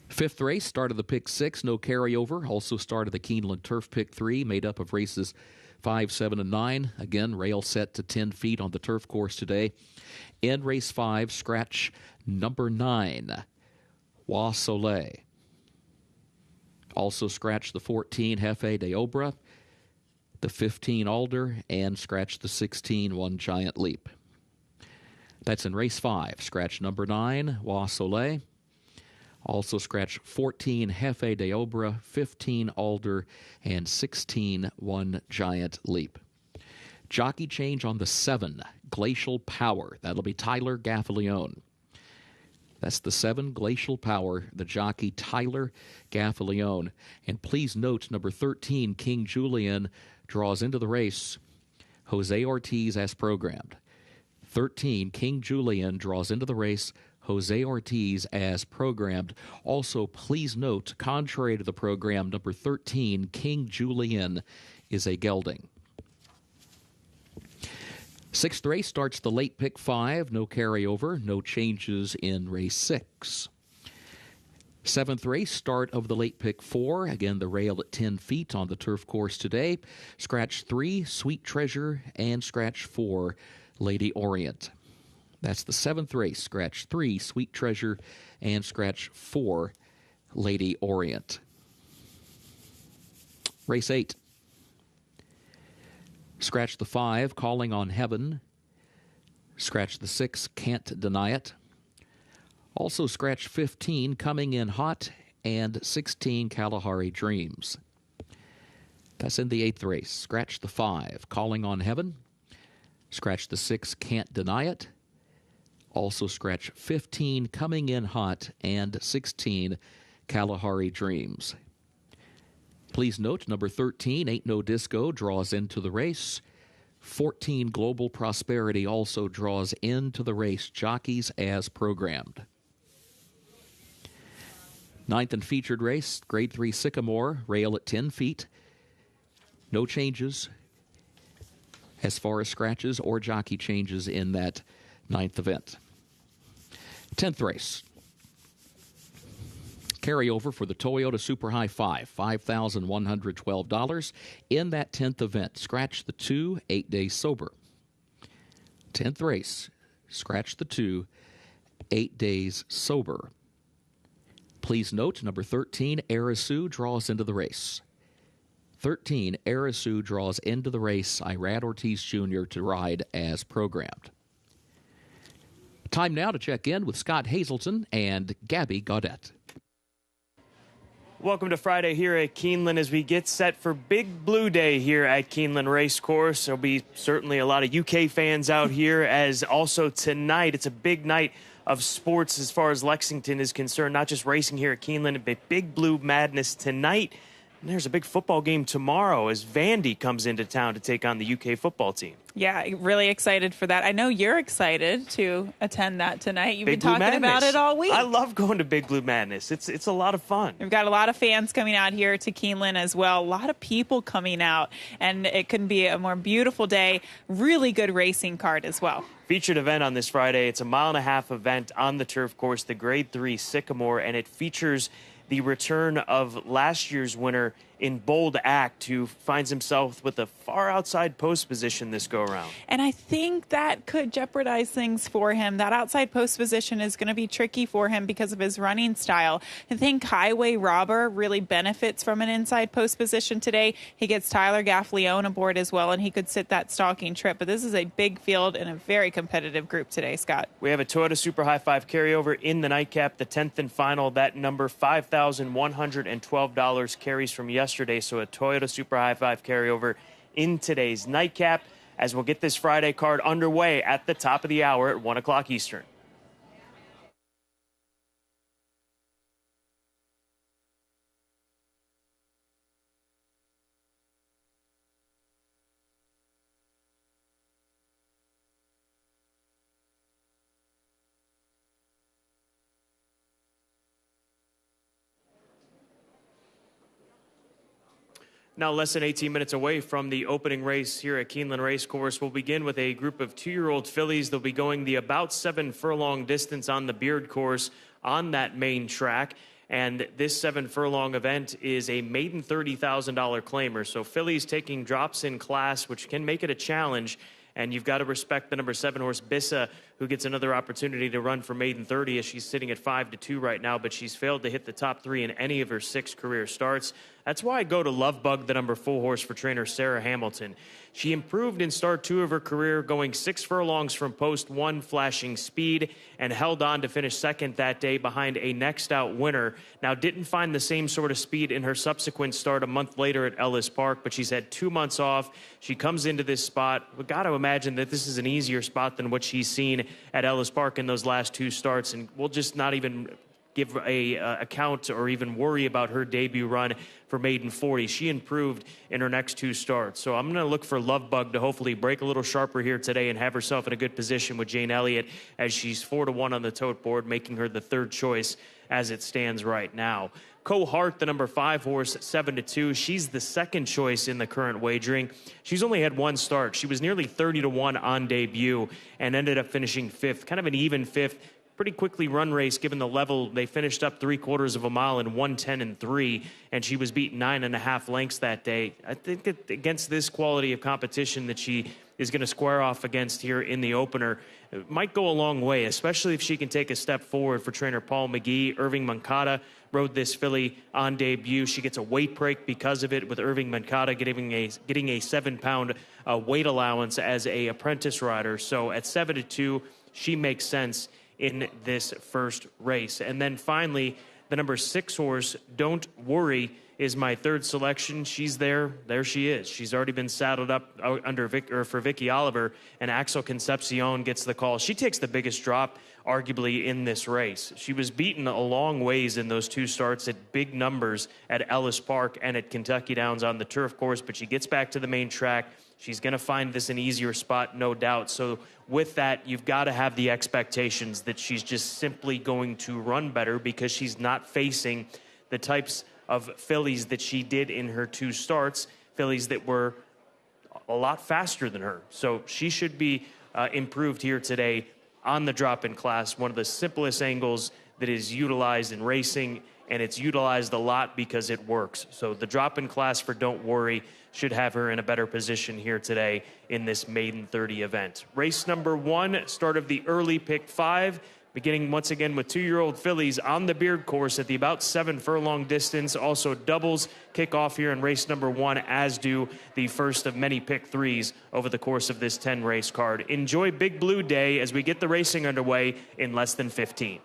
Fifth race, start of the pick 6, no carryover. Also start of the Keeneland Turf pick 3, made up of races 5, 7, and 9. Again, rail set to 10 feet on the turf course today. In race 5, scratch number 9, Wa Soleil. Also scratch the 14, Jefe de Obra, the 15, Alder, and scratch the 16, One Giant Leap. That's in race 5. Scratch number 9, Wa Soleil. Also scratch 14, Jefe de Obra, 15, Alder, and 16, One Giant Leap. Jockey change on the 7, Glacial Power. That'll be Tyler Gaffalione. That's the 7, Glacial Power, the jockey Tyler Gaffalione. And please note, number 13, King Julian, draws into the race. Jose Ortiz as programmed. 13, King Julian, draws into the race. Jose Ortiz as programmed. Also, please note, contrary to the program, number 13, King Julian, is a gelding. Sixth race starts the late pick 5, no carryover, no changes in race 6. Seventh race, start of the late pick 4, again the rail at 10 feet on the turf course today. Scratch 3, Sweet Treasure, and scratch 4, Lady Orient. That's the 7th race. Scratch 3, Sweet Treasure, and scratch 4, Lady Orient. Race 8. Scratch the 5, Calling on Heaven. Scratch the 6, Can't Deny It. Also scratch 15, Coming in Hot, and 16, Kalahari Dreams. That's in the 8th race. Scratch the 5, Calling on Heaven. Scratch the 6, Can't Deny It. Also scratch 15, Coming in Hot, and 16, Kalahari Dreams. Please note, number 13, Ain't No Disco, draws into the race. 14, Global Prosperity, also draws into the race. Jockeys as programmed. 9th and featured race, Grade 3 Sycamore, rail at 10 feet. No changes as far as scratches or jockey changes in that 9th event. 10th race. Carryover for the Toyota Super High 5, $5,112. In that 10th event, scratch the 2, 8 days sober. 10th race, scratch the 2, 8 days sober. Please note, number 13, Arisu, draws into the race. 13, Arisu draws into the race. Irad Ortiz Jr. to ride as programmed. Time now to check in with Scott Hazelton and Gabby Gaudette. Welcome to Friday here at Keeneland as we get set for Big Blue Day here at Keeneland Racecourse. There'll be certainly a lot of UK fans out here, as also tonight it's a big night of sports as far as Lexington is concerned, not just racing here at Keeneland, but Big Blue Madness tonight. And there's a big football game tomorrow as Vandy comes into town to take on the UK football team. Yeah, really excited for that. I know you're excited to attend that tonight. You've been talking about it all week. I love going to Big Blue Madness. It's a lot of fun. We've got a lot of fans coming out here to Keeneland as well. A lot of people coming out, and it couldn't be a more beautiful day. Really good racing card as well. Featured event on this Friday. It's a 1.5-mile event on the turf course, the Grade 3 Sycamore, and it features the return of last year's winner in Bold Act, who finds himself with a far outside post position this go-around. And I think that could jeopardize things for him. That outside post position is going to be tricky for him because of his running style. I think Highway Robber really benefits from an inside post position today. He gets Tyler Gaffleone aboard as well, and he could sit that stalking trip. But this is a big field and a very competitive group today, Scott. We have a Toyota Super High 5 carryover in the nightcap, the 10th and final. That number, $5,112, carries from yesterday. So a Toyota Super High 5 carryover in today's nightcap, as we'll get this Friday card underway at the top of the hour at 1 o'clock Eastern. Now less than 18 minutes away from the opening race here at Keeneland Racecourse. We'll begin with a group of 2-year-old fillies. They'll be going the about 7 furlong distance on the Beard course on that main track. And this 7 furlong event is a maiden $30,000 claimer. So fillies taking drops in class, which can make it a challenge. And you've got to respect the number 7 horse Bissa, who gets another opportunity to run for maiden 30 as she's sitting at 5-2 right now, but she's failed to hit the top 3 in any of her 6 career starts. That's why I go to Lovebug, the number 4 horse for trainer Sarah Hamilton. She improved in start 2 of her career, going 6 furlongs from post 1, flashing speed, and held on to finish second that day behind a next out winner. Now, didn't find the same sort of speed in her subsequent start a month later at Ellis Park, but she's had 2 months off. She comes into this spot. We've got to imagine that this is an easier spot than what she's seen at Ellis Park in those last 2 starts, and we'll just not even give a account or even worry about her debut run for maiden 40. She improved in her next 2 starts. So I'm going to look for Lovebug to hopefully break a little sharper here today and have herself in a good position with Jane Elliott, as she's 4-1 on the tote board, making her the 3rd choice as it stands right now. Cohart, the number 5 horse, 7-2. She's the 2nd choice in the current wagering. She's only had 1 start. She was nearly 30-1 on debut and ended up finishing 5th, kind of an even 5th. Pretty quickly run race given the level. They finished up 3/4 of a mile in 1:10.3, and she was beaten 9.5 lengths that day. I think that against this quality of competition that she is going to square off against here in the opener, it might go a long way, especially if she can take a step forward for trainer Paul McGee. Irving Mancata rode this filly on debut. She gets a weight break because of it, with Irving Mancata getting a 7-pound weight allowance as a apprentice rider. So at 7-2, she makes sense in this first race. And then finally, the number 6 horse, Don't Worry, is my 3rd selection. She's there. There she is. She's already been saddled up for Vicky Oliver, and Axel Concepcion gets the call. She takes the biggest drop, arguably, in this race. She was beaten a long ways in those 2 starts at big numbers at Ellis Park and at Kentucky Downs on the turf course, but she gets back to the main track. She's going to find this an easier spot, no doubt. So with that, you've got to have the expectations that she's just simply going to run better, because she's not facing the types of fillies that she did in her 2 starts, fillies that were a lot faster than her. So she should be improved here today on the drop-in class, one of the simplest angles that is utilized in racing, and it's utilized a lot because it works. So the drop-in class for Don't Worry should have her in a better position here today in this maiden 30 event. Race number 1, start of the early pick 5, beginning once again with 2-year-old fillies on the Beard course at the about 7 furlong distance. Also doubles kick off here in race number 1, as do the first of many pick 3s over the course of this 10 race card. Enjoy Big Blue Day as we get the racing underway in less than 15.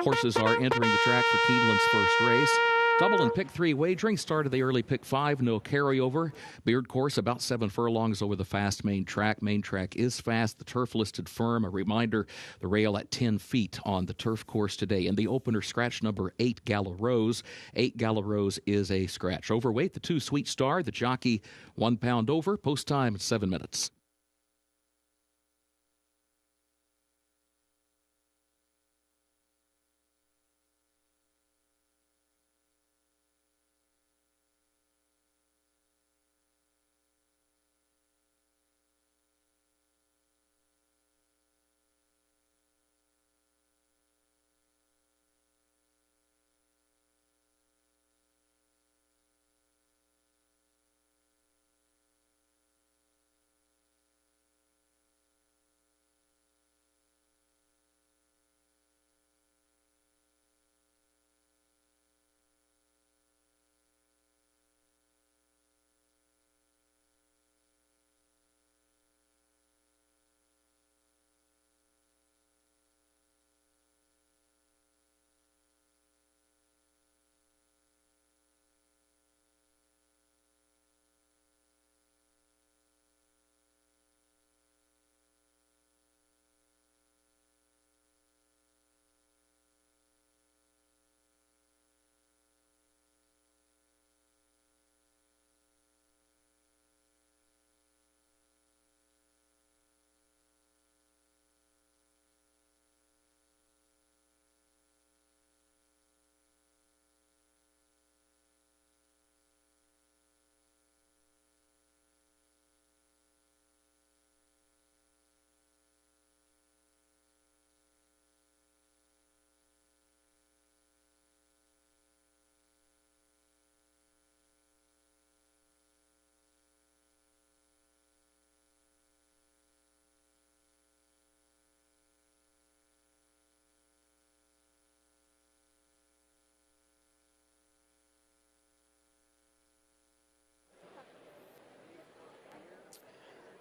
Horses are entering the track for Keeneland's first race. Double and pick 3 wagering started the early pick 5, no carryover. Beard course about 7 furlongs over the fast main track. Main track is fast. The turf listed firm. A reminder, the rail at 10 feet on the turf course today. In the opener, scratch number 8, Gala Rose. 8 Gala Rose is a scratch. Overweight, the 2 Sweet Star. The jockey 1 pound over. Post time 7 minutes.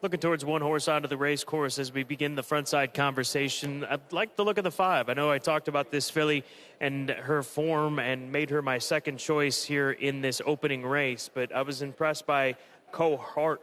Looking towards one horse onto the race course as we begin the frontside conversation. I'd like the look of the 5. I know I talked about this filly and her form and made her my second choice here in this opening race, but I was impressed by Cohart,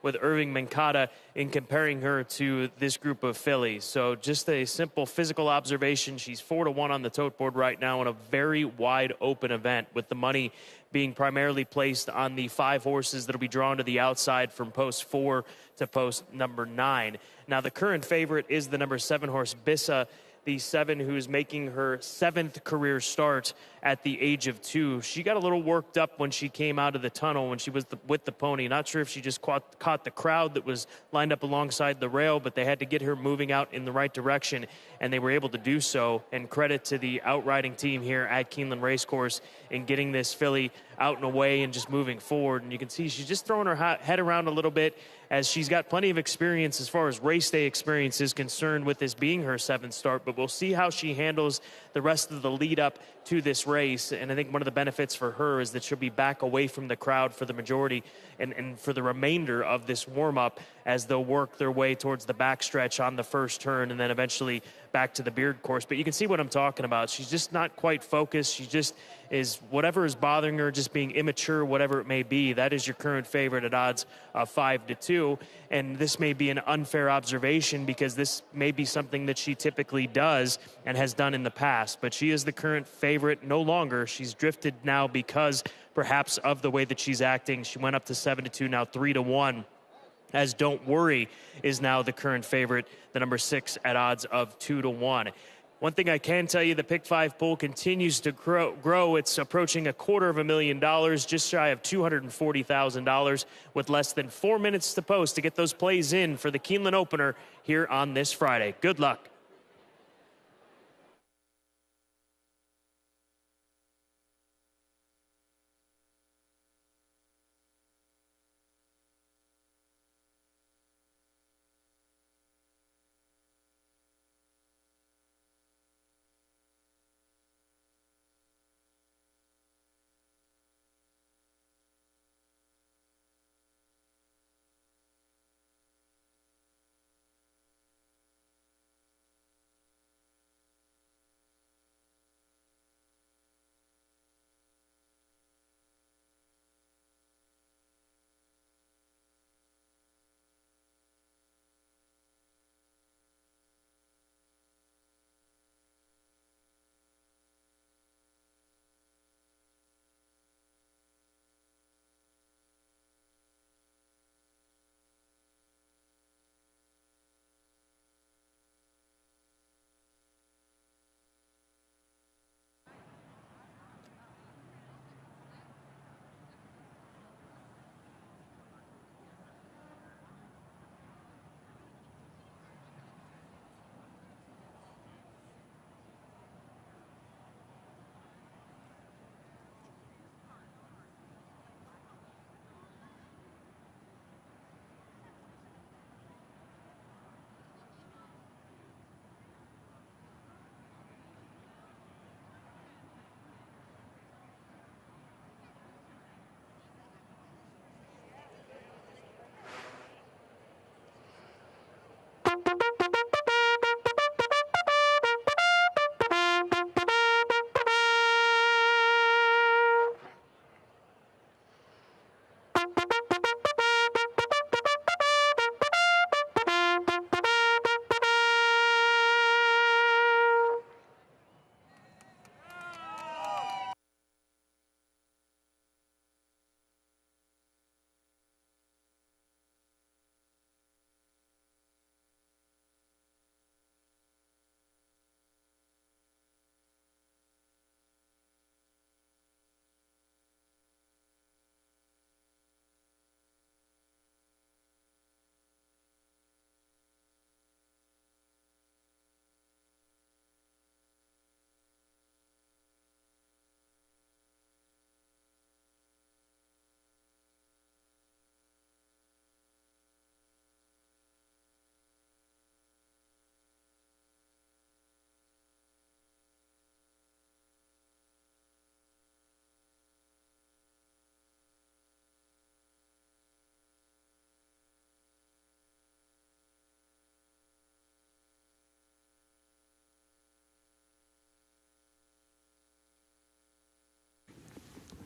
with Irving Mankata in comparing her to this group of fillies. So just a simple physical observation. She's 4-1 on the tote board right now in a very wide open event, with the money being primarily placed on the 5 horses that will be drawn to the outside from post 4 to post number 9. Now, the current favorite is the number 7 horse, Bissa, the 7 who's making her 7th career start at the age of 2. She got a little worked up when she came out of the tunnel when she was with the pony. Not sure if she just caught the crowd that was lined up alongside the rail, but they had to get her moving out in the right direction, and they were able to do so. And credit to the outriding team here at Keeneland Racecourse in getting this filly out and away and just moving forward. And you can see she's just throwing her head around a little bit, as she's got plenty of experience as far as race day experience is concerned, with this being her 7th start. But we'll see how she handles the rest of the lead up to this race. And I think one of the benefits for her is that she'll be back away from the crowd for the majority and for the remainder of this warm-up, as they'll work their way towards the backstretch on the first turn and then eventually back to the Beard course. But you can see what I'm talking about. She's just not quite focused. She just is, whatever is bothering her, just being immature, whatever it may be. That is your current favorite at odds of 5-2. And this may be an unfair observation, because this may be something that she typically does and has done in the past. But she is the current favorite no longer. She's drifted now because perhaps of the way that she's acting. She went up to 7-2, now 3-1. As Don't Worry is now the current favorite, the number 6 at odds of 2-1. One thing I can tell you, the Pick 5 pool continues to grow. It's approaching $250,000, just shy of $240,000, with less than 4 minutes to post to get those plays in for the Keeneland opener here on this Friday. Good luck.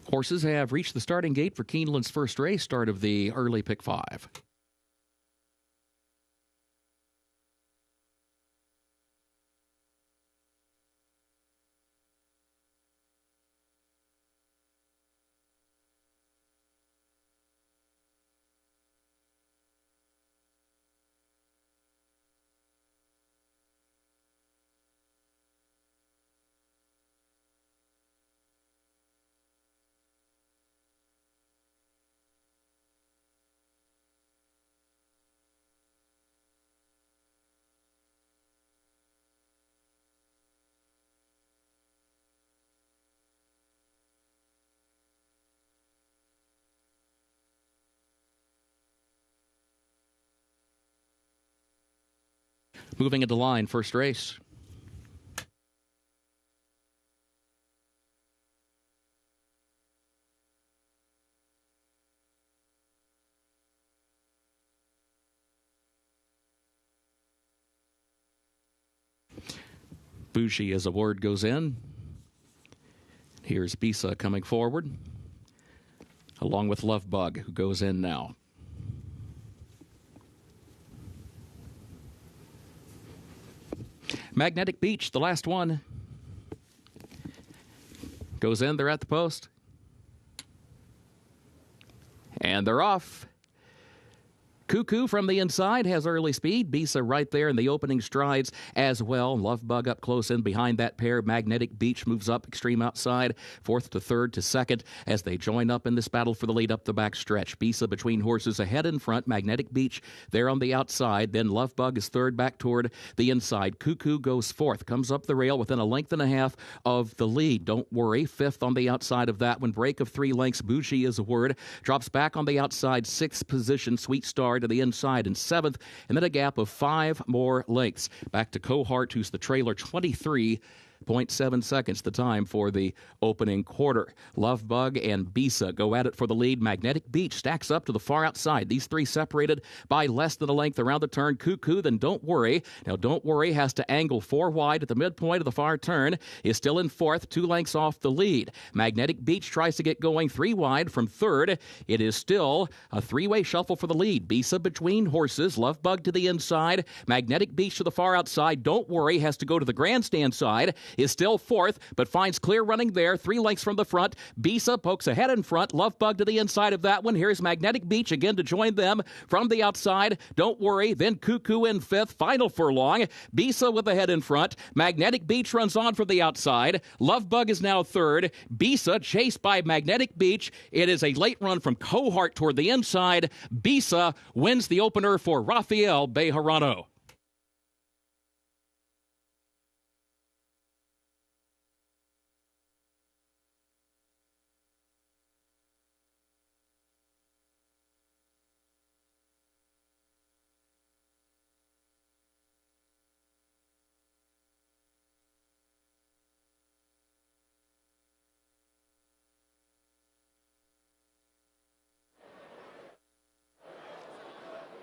Horses have reached the starting gate for Keeneland's first race, start of the early pick 5. Moving into line, first race. Bougie as a word goes in. Here's Bisa coming forward, along with Lovebug, who goes in now. Magnetic Beach, the last one. Goes in, they're at the post. And they're off. Cuckoo from the inside has early speed. Bisa right there in the opening strides as well. Lovebug up close in behind that pair. Magnetic Beach moves up extreme outside, 4th to 3rd to 2nd as they join up in this battle for the lead up the back stretch. Bisa between horses ahead in front. Magnetic Beach there on the outside. Then Lovebug is 3rd back toward the inside. Cuckoo goes 4th, comes up the rail within a length and a half of the lead. Don't worry, 5th on the outside of that one. Break of 3 lengths. Bougie is a word. Drops back on the outside, 6th position. Sweet Star to the inside in 7th, and then a gap of 5 more lengths. Back to Cohart, who's the trailer, 23.7 seconds the time for the opening quarter. Lovebug and Bisa go at it for the lead. Magnetic Beach stacks up to the far outside. These three separated by less than a length around the turn. Cuckoo, then Don't Worry. Now, Don't Worry has to angle 4 wide at the midpoint of the far turn. Is still in 4th, 2 lengths off the lead. Magnetic Beach tries to get going 3 wide from 3rd. It is still a 3-way shuffle for the lead. Bisa between horses. Lovebug to the inside. Magnetic Beach to the far outside. Don't Worry has to go to the grandstand side. Is still 4th, but finds clear running there. 3 lengths from the front. Bisa pokes ahead in front. Lovebug to the inside of that one. Here's Magnetic Beach again to join them from the outside. Don't Worry. Then Cuckoo in 5th. Final furlong. Bisa with the head in front. Magnetic Beach runs on from the outside. Lovebug is now 3rd. Bisa chased by Magnetic Beach. It is a late run from Cohart toward the inside. Bisa wins the opener for Rafael Bejarano.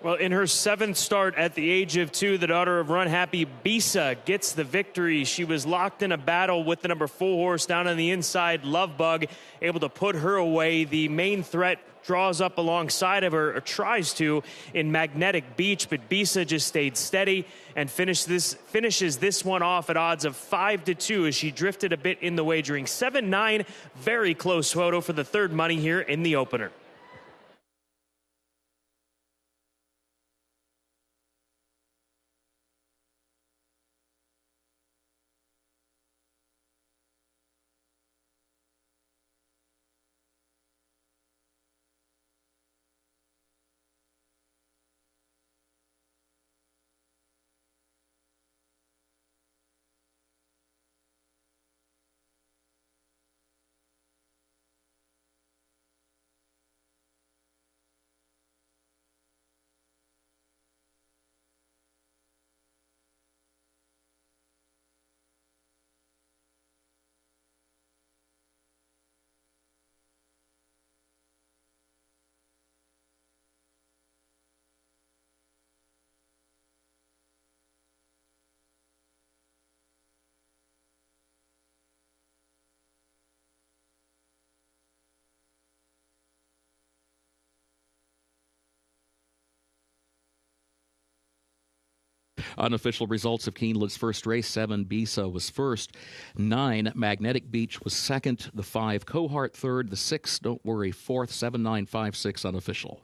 Well, in her 7th start at the age of 2, the daughter of Run Happy, Bisa, gets the victory. She was locked in a battle with the number 4 horse down on the inside, Lovebug, able to put her away. The main threat draws up alongside of her, or tries to, in Magnetic Beach, but Bisa just stayed steady and finishes this one off at odds of 5-2 as she drifted a bit in the wagering. 7-9, very close photo for the 3rd money here in the opener. Unofficial results of Keeneland's first race: 7, Bisa was first. 9, Magnetic Beach was second. The 5, Cohart third. The 6, Don't Worry, fourth. 7, 9, 5, 6 unofficial.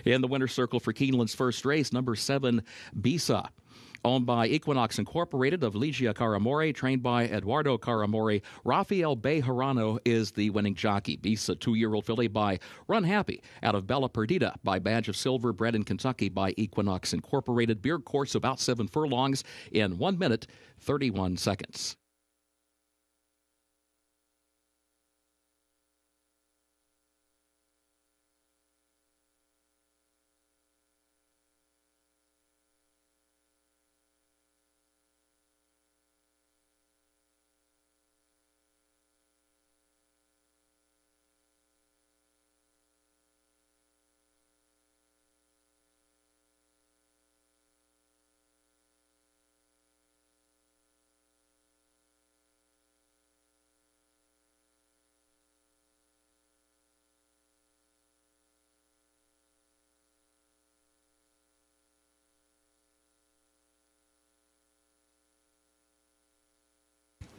In the winner's circle for Keeneland's first race, number 7, Bisa. Owned by Equinox Incorporated of Ligia Caramore, trained by Eduardo Caramore, Rafael Bejarano is the winning jockey. Bisa, 2-year-old filly by Run Happy out of Bella Perdita by Badge of Silver, bred in Kentucky by Equinox Incorporated. Beard course about 7 furlongs in 1 minute, 31 seconds.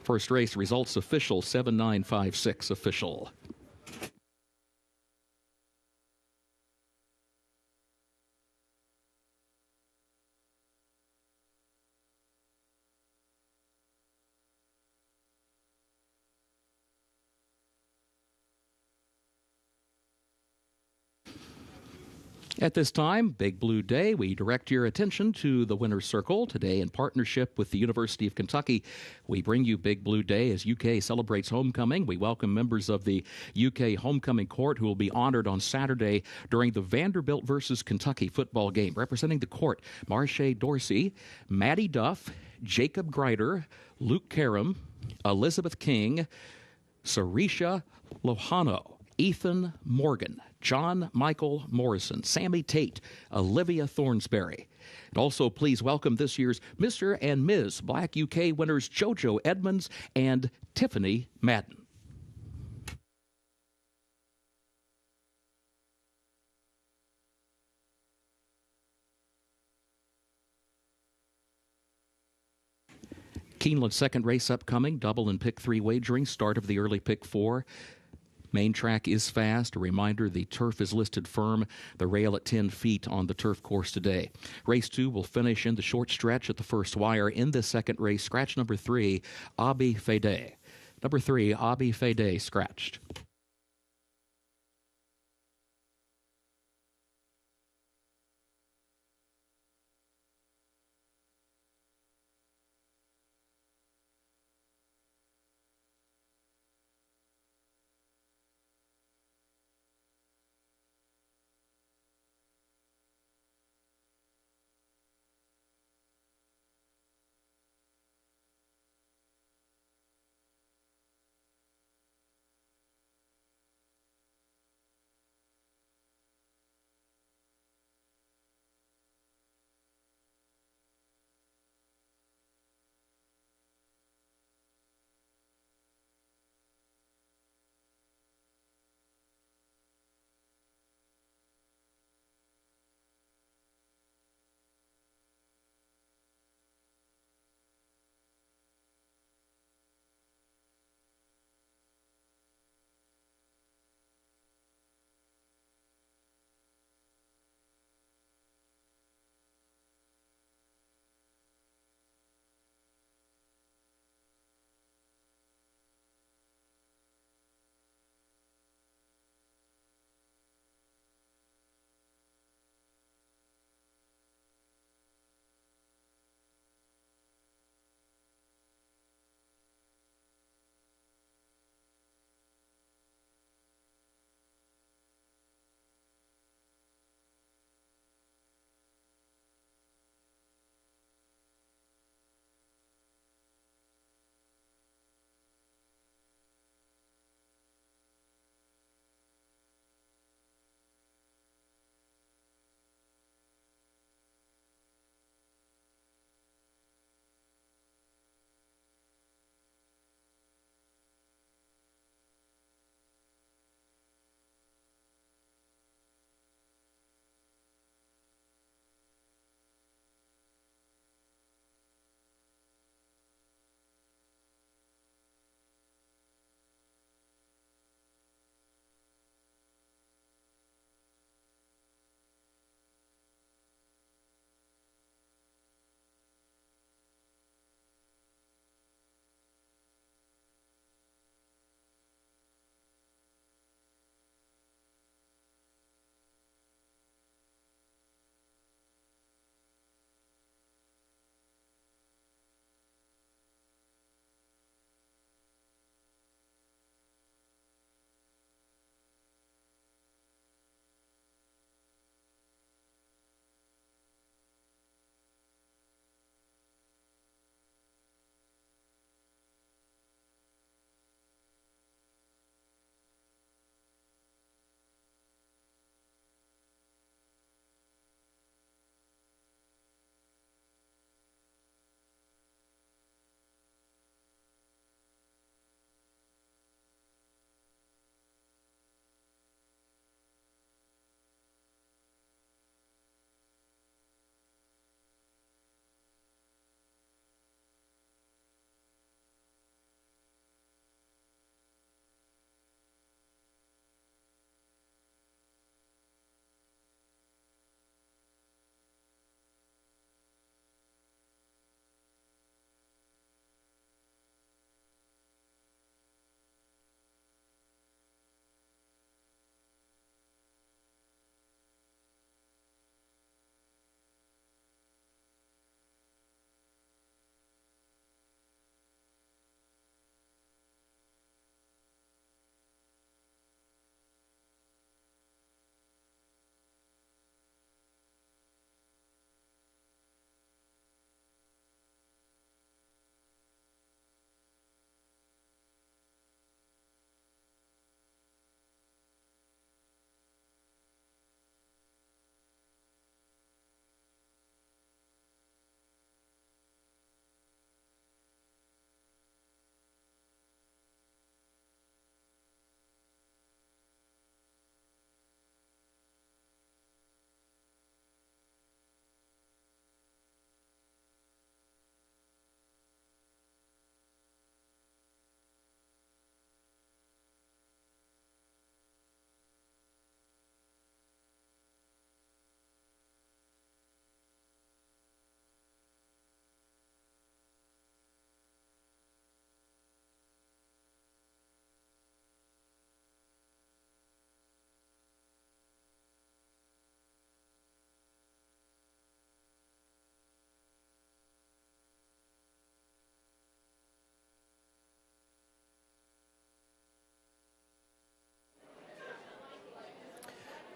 First race results official, 7-9-5-6 official. At this time, Big Blue Day, we direct your attention to the winner's circle. Today, in partnership with the University of Kentucky, we bring you Big Blue Day as UK celebrates homecoming. We welcome members of the UK Homecoming Court who will be honored on Saturday during the Vanderbilt versus Kentucky football game. Representing the court, Marche Dorsey, Maddie Duff, Jacob Greider, Luke Karam, Elizabeth King, Sarisha Lohano, Ethan Morgan, John Michael Morrison, Sammy Tate, Olivia Thornsberry. And also, please welcome this year's Mr. and Ms. Black UK winners JoJo Edmonds and Tiffany Madden. Keeneland's second race upcoming, double and pick 3 wagering, start of the early pick 4. Main track is fast. A reminder, the turf is listed firm. The rail at 10 feet on the turf course today. Race 2 will finish in the short stretch at the first wire. In this second race, scratch number 3, Abi Fede. Number 3, Abi Fede, scratched.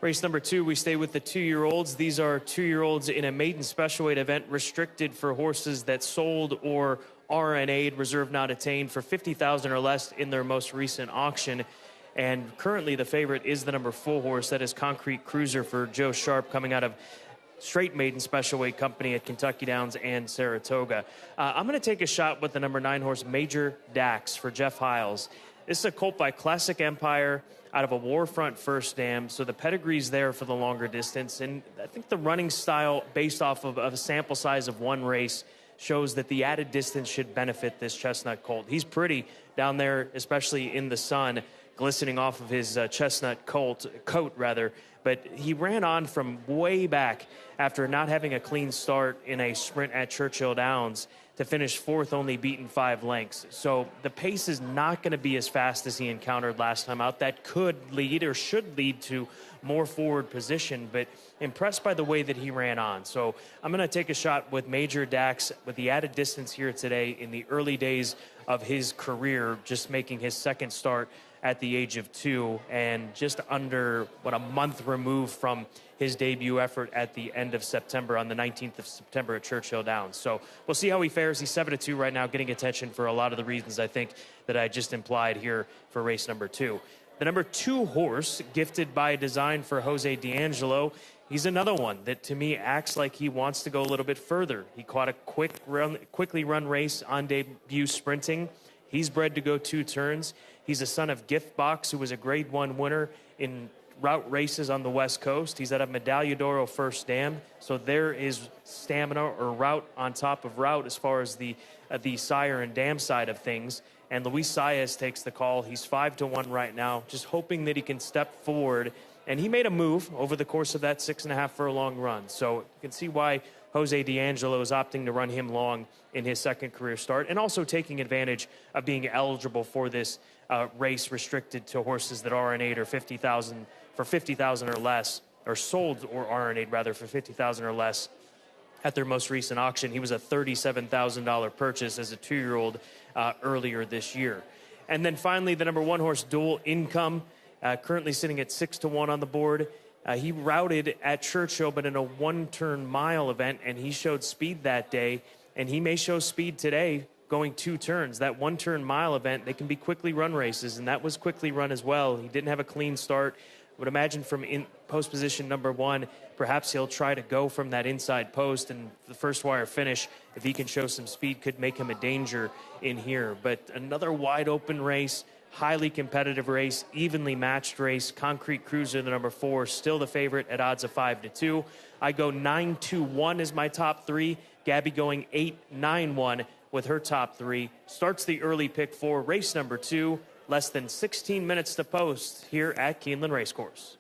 Race number 2, we stay with the 2-year-olds. These are 2-year-olds in a maiden special weight event restricted for horses that sold or RNA'd, reserve not attained, for $50,000 or less in their most recent auction. And currently the favorite is the number 4 horse. That is Concrete Cruiser for Joe Sharp, coming out of straight maiden special weight company at Kentucky Downs and Saratoga. I'm going to take a shot with the number 9 horse, Major Dax, for Jeff Hiles. This is a colt by Classic Empire out of a Warfront first dam, so the pedigree's there for the longer distance. And I think the running style, based off of a sample size of one race, shows that the added distance should benefit this chestnut colt. He's pretty down there, especially in the sun, glistening off of his chestnut coat, but he ran on from way back after not having a clean start in a sprint at Churchill Downs to finish 4th, only beaten 5 lengths. So the pace is not going to be as fast as he encountered last time out. That could lead or should lead to more forward position, but impressed by the way that he ran on. So I'm going to take a shot with Major Dax with the added distance here today in the early days of his career, just making his second start at the age of 2 and just under, a month removed from his debut effort at the end of September, on the 19th of September at Churchill Downs. So we'll see how he fares. He's 7-2 right now, getting attention for a lot of the reasons I think that I just implied here for race number 2. The number 2 horse, gifted by design for Jose D'Angelo, he's another one that to me acts like he wants to go a little bit further. He caught a quickly run race on debut sprinting. He's bred to go 2 turns. He's a son of Gift Box, who was a Grade 1 winner in route races on the West Coast. He's out of Medaglia d'Oro first dam, so there is stamina or route on top of route as far as the sire and dam side of things. And Luis Saez takes the call. He's 5-1 right now, just hoping that he can step forward. And he made a move over the course of that 6.5 furlong run. So you can see why Jose D'Angelo is opting to run him long in his second career start, and also taking advantage of being eligible for this race restricted to horses that RNA'd or $50,000 or less, or sold or RNA'd rather for $50,000 or less at their most recent auction. He was a $37,000 purchase as a 2-year-old earlier this year. And then finally, the number 1 horse, Dual Income, currently sitting at 6-1 on the board. He routed at Churchill, but in a 1-turn mile event, and he showed speed that day, and he may show speed today going 2 turns. That 1-turn mile event, they can be quickly run races, and that was quickly run as well. He didn't have a clean start. I would imagine from in post position number 1, perhaps he'll try to go from that inside post, and the first wire finish, if he can show some speed, could make him a danger in here. But another wide open race, highly competitive race, evenly matched race. Concrete Cruiser, the number 4, still the favorite at odds of 5-2. I go 9-1 as my top 3. Gabby going 8-9-1 with her top 3. Starts the early pick for race number 2. Less than 16 minutes to post here at Keeneland Racecourse.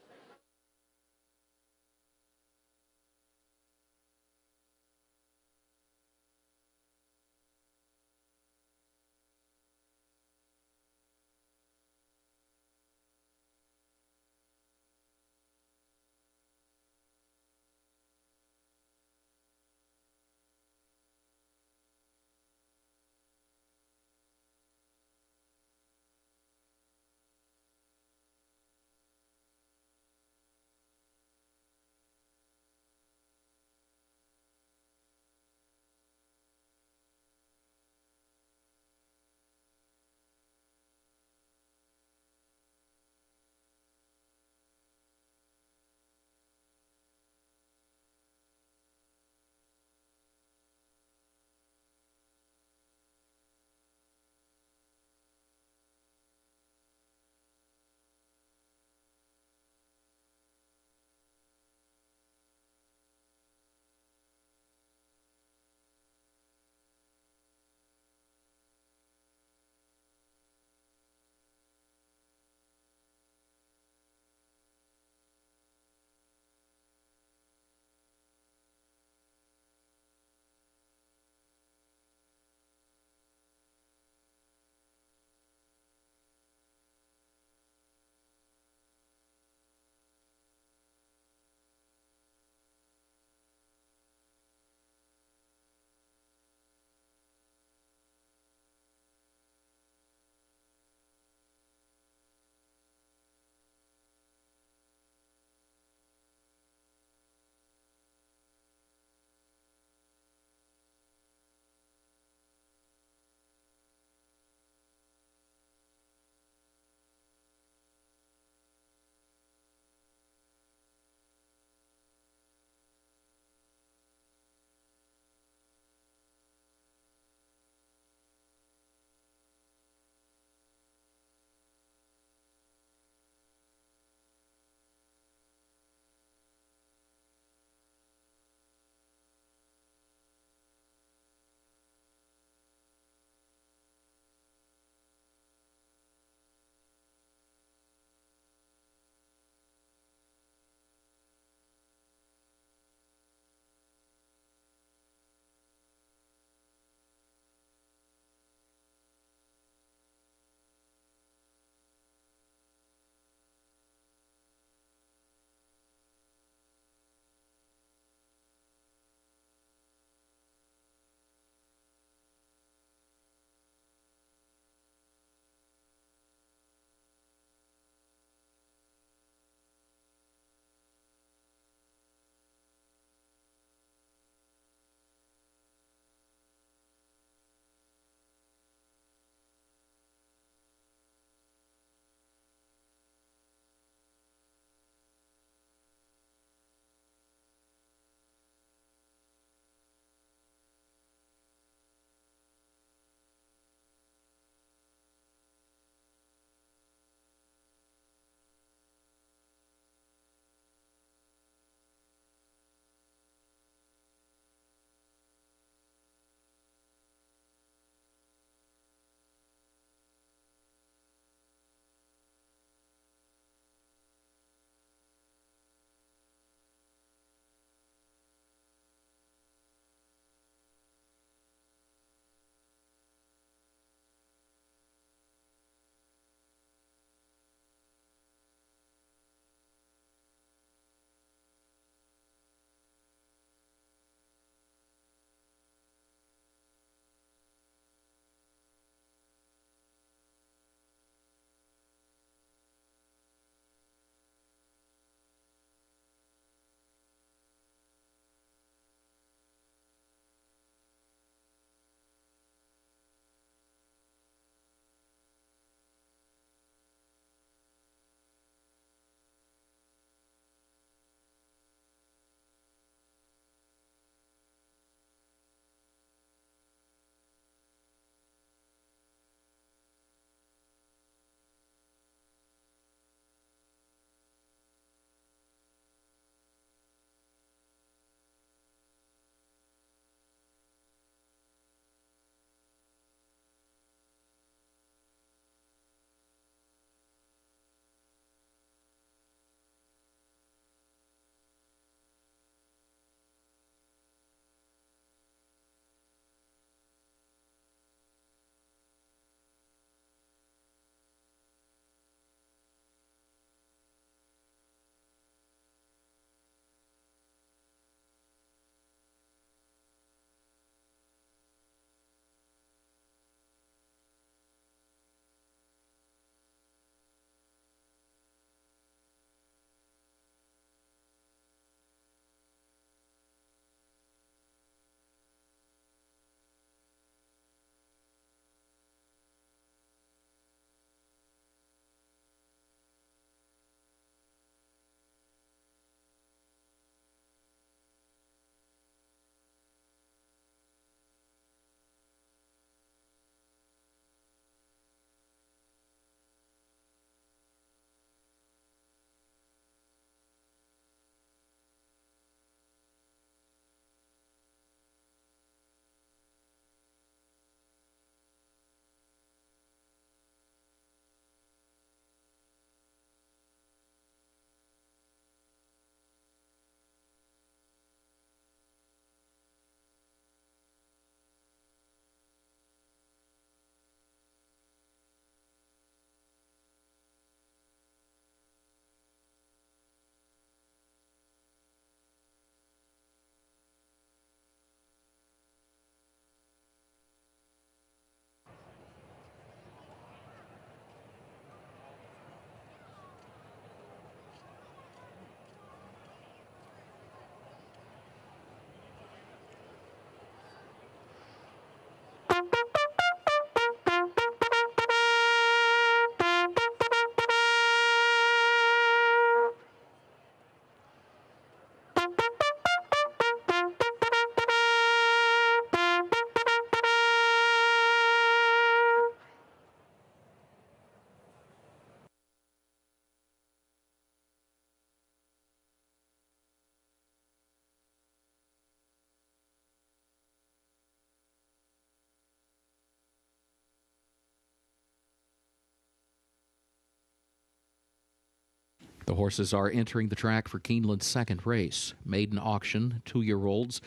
The horses are entering the track for Keeneland's second race. Maiden auction, 2-year-olds,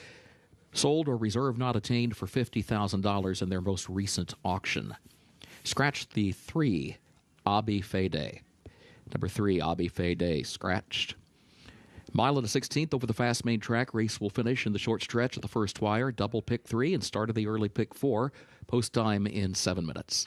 sold or reserve not attained for $50,000 in their most recent auction. Scratched the 3, Abi Fede. Number 3, Abi Fede, scratched. Mile and a 16th over the fast main track. Race will finish in the short stretch of the first wire. Double pick 3 and start of the early pick 4. Post time in 7 minutes.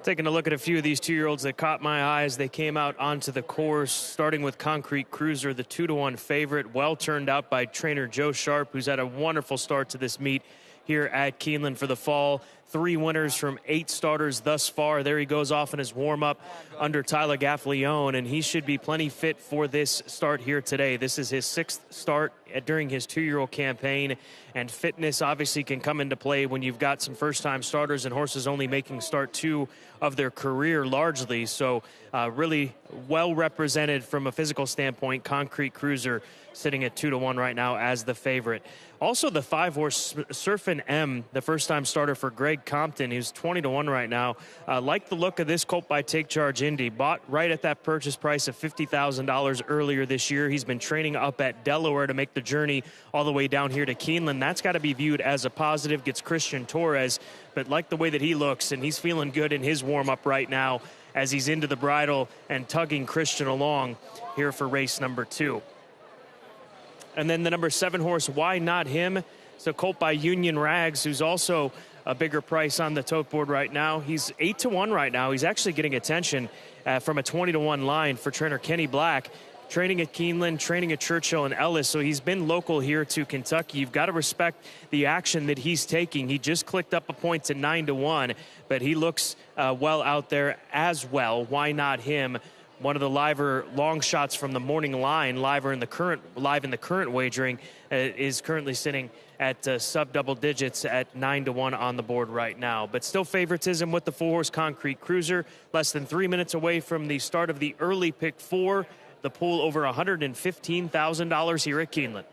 Taking a look at a few of these 2-year-olds that caught my eye as they came out onto the course, starting with Concrete Cruiser, the 2-1 favorite, well turned out by trainer Joe Sharp, who's had a wonderful start to this meet here at Keeneland for the fall. 3 winners from 8 starters thus far. There he goes off in his warm-up under Tyler Gaffalione, and he should be plenty fit for this start here today. This is his 6th start during his 2-year-old campaign, and fitness obviously can come into play when you've got some first-time starters and horses only making start 2 of their career largely. So really well represented from a physical standpoint. Concrete Cruiser sitting at 2-1 right now as the favorite. Also the 5-horse Surfin' M, the first-time starter for Greg Compton, who's 20-1 right now. Like the look of this colt by Take Charge Indy. Bought right at that purchase price of $50,000 earlier this year. He's been training up at Delaware to make the journey all the way down here to Keeneland. That's got to be viewed as a positive. Gets Christian Torres, but like the way that he looks, and he's feeling good in his warm-up right now as he's into the bridle and tugging Christian along here for race number 2. And then the number 7 horse, Why Not Him? It's a colt by Union Rags, who's also a bigger price on the tote board right now. He's 8-1 right now. He's actually getting attention from a 20-1 line for trainer Kenny Black. Training at Keeneland, training at Churchill and Ellis, so he's been local here to Kentucky. You've got to respect the action that he's taking. He just clicked up a point to 9-1, but he looks well out there as well. Why Not Him? One of the liver long shots from the morning line, live in the current wagering, is currently sitting at sub-double digits at 9-1 on the board right now. But still favoritism with the 4-horse Concrete Cruiser. Less than 3 minutes away from the start of the early pick 4. The pool over $115,000 here at Keeneland.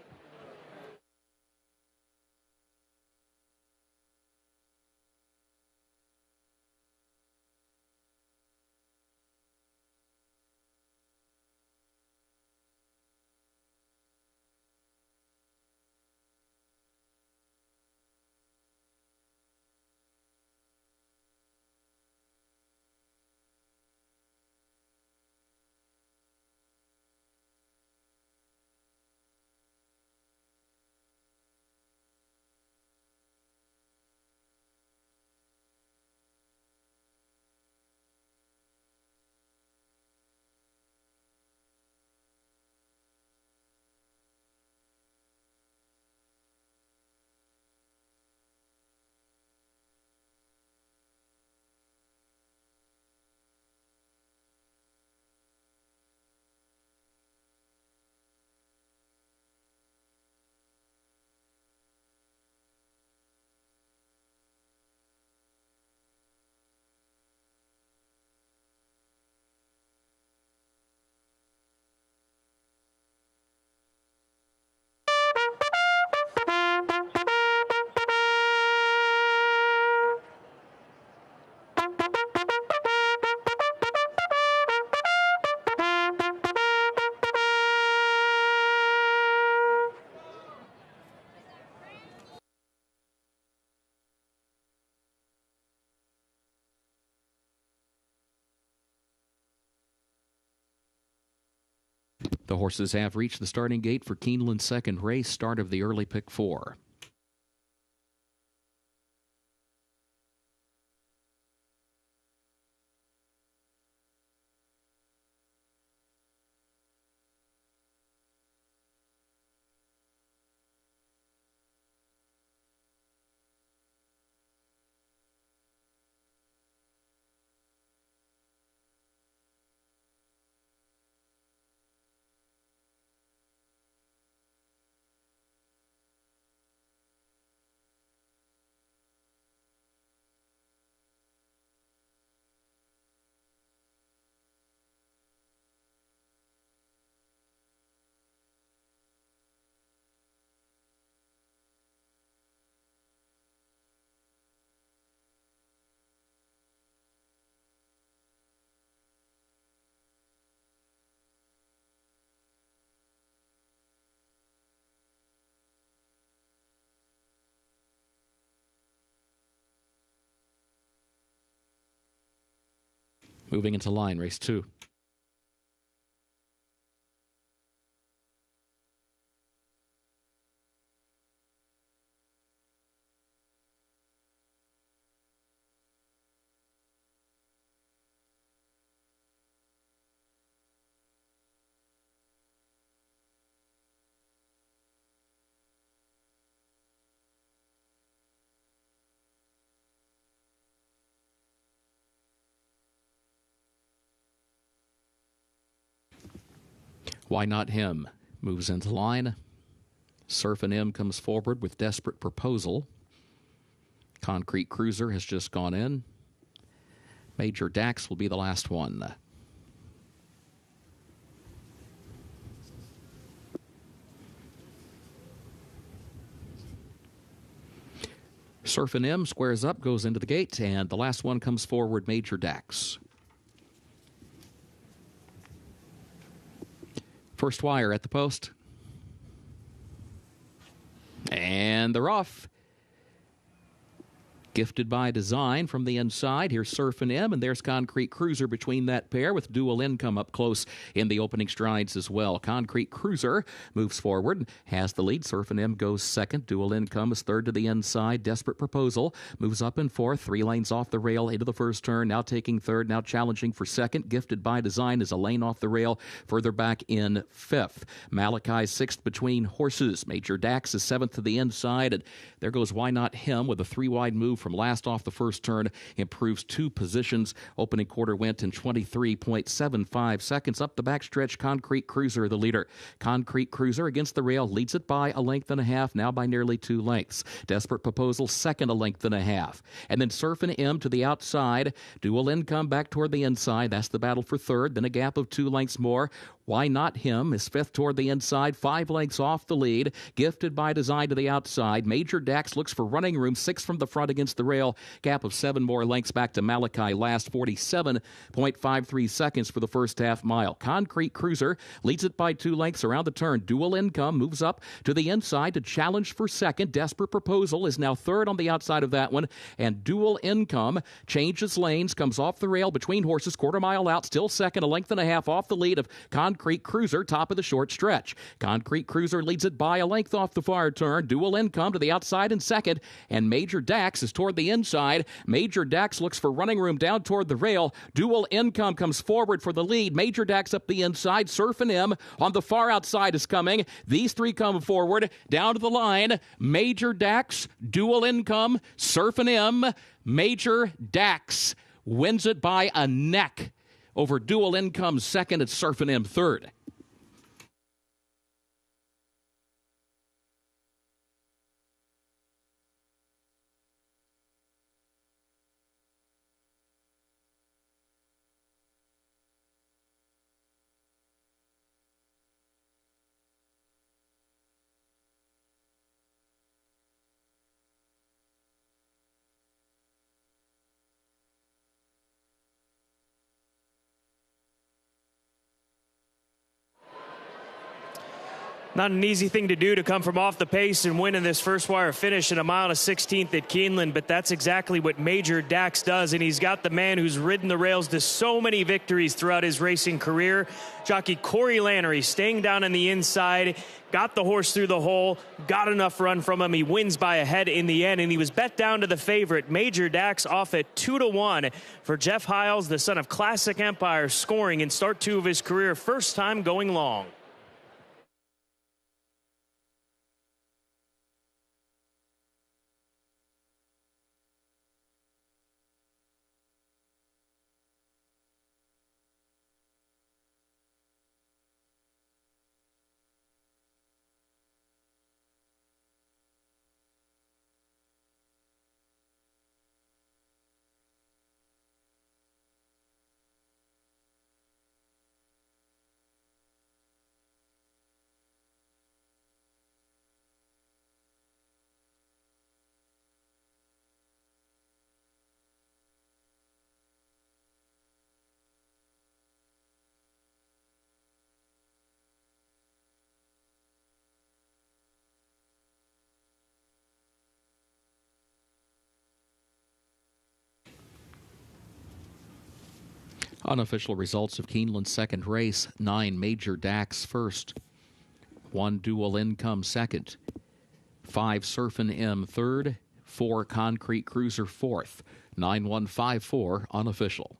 The horses have reached the starting gate for Keeneland's second race, start of the early pick 4. Moving into line, race 2. Why Not Him moves into line. Surf and M comes forward with Desperate Proposal. Concrete Cruiser has just gone in. Major Dax will be the last one. Surf and M squares up, goes into the gate, and the last one comes forward, Major Dax. First wire at the post. And they're off. Gifted by Design from the inside. Here's Surf and M, and there's Concrete Cruiser between that pair with Dual Income up close in the opening strides as well. Concrete Cruiser moves forward, has the lead. Surf and M goes second. Dual Income is third to the inside. Desperate Proposal moves up in fourth. 3 lanes off the rail into the first turn. Now taking third, now challenging for second. Gifted by Design is a lane off the rail, further back in fifth. Malachi sixth between horses. Major Dax is seventh to the inside, and there goes Why Not Him with a 3-wide move from last off the first turn, improves 2 positions. Opening quarter went in 23.75 seconds. Up the backstretch, Concrete Cruiser the leader. Concrete Cruiser against the rail leads it by a length and a half, now by nearly 2 lengths. Desperate Proposal second, a length and a half. And then Surf and M to the outside. Dual Income back toward the inside. That's the battle for third. Then a gap of 2 lengths more. Why Not Him is fifth toward the inside, 5 lengths off the lead. Gifted by Design to the outside. Major Dax looks for running room, 6 from the front against the rail. Gap of 7 more lengths back to Malachi. Last 47.53 seconds for the first half mile. Concrete Cruiser leads it by 2 lengths around the turn. Dual Income moves up to the inside to challenge for second. Desperate Proposal is now third on the outside of that one. And Dual Income changes lanes, comes off the rail between horses, quarter mile out, still second, a length and a half off the lead of Concrete Cruiser, top of the short stretch. Concrete Cruiser leads it by a length off the far turn. Dual Income to the outside in second, and Major Dax is toward the inside. Major Dax looks for running room down toward the rail. Dual Income comes forward for the lead. Major Dax up the inside. Surf and M on the far outside is coming. These 3 come forward down to the line. Major Dax, Dual Income, Surf and M. Major Dax wins it by a neck over Dual Income second and Surf and M third. Not an easy thing to do to come from off the pace and win in this first wire finish in a mile and 16th at Keeneland, but that's exactly what Major Dax does, and he's got the man who's ridden the rails to so many victories throughout his racing career. Jockey Corey Lannery staying down on the inside, got the horse through the hole, got enough run from him. He wins by a head in the end, and he was bet down to the favorite. Major Dax off at 2-1 for Jeff Hiles, the son of Classic Empire, scoring in start 2 of his career, first time going long. Unofficial results of Keeneland's second race: 9 Major Dax first, 1 Dual Income second, 5 Surfin' M third, 4 Concrete Cruiser fourth, 9154 unofficial.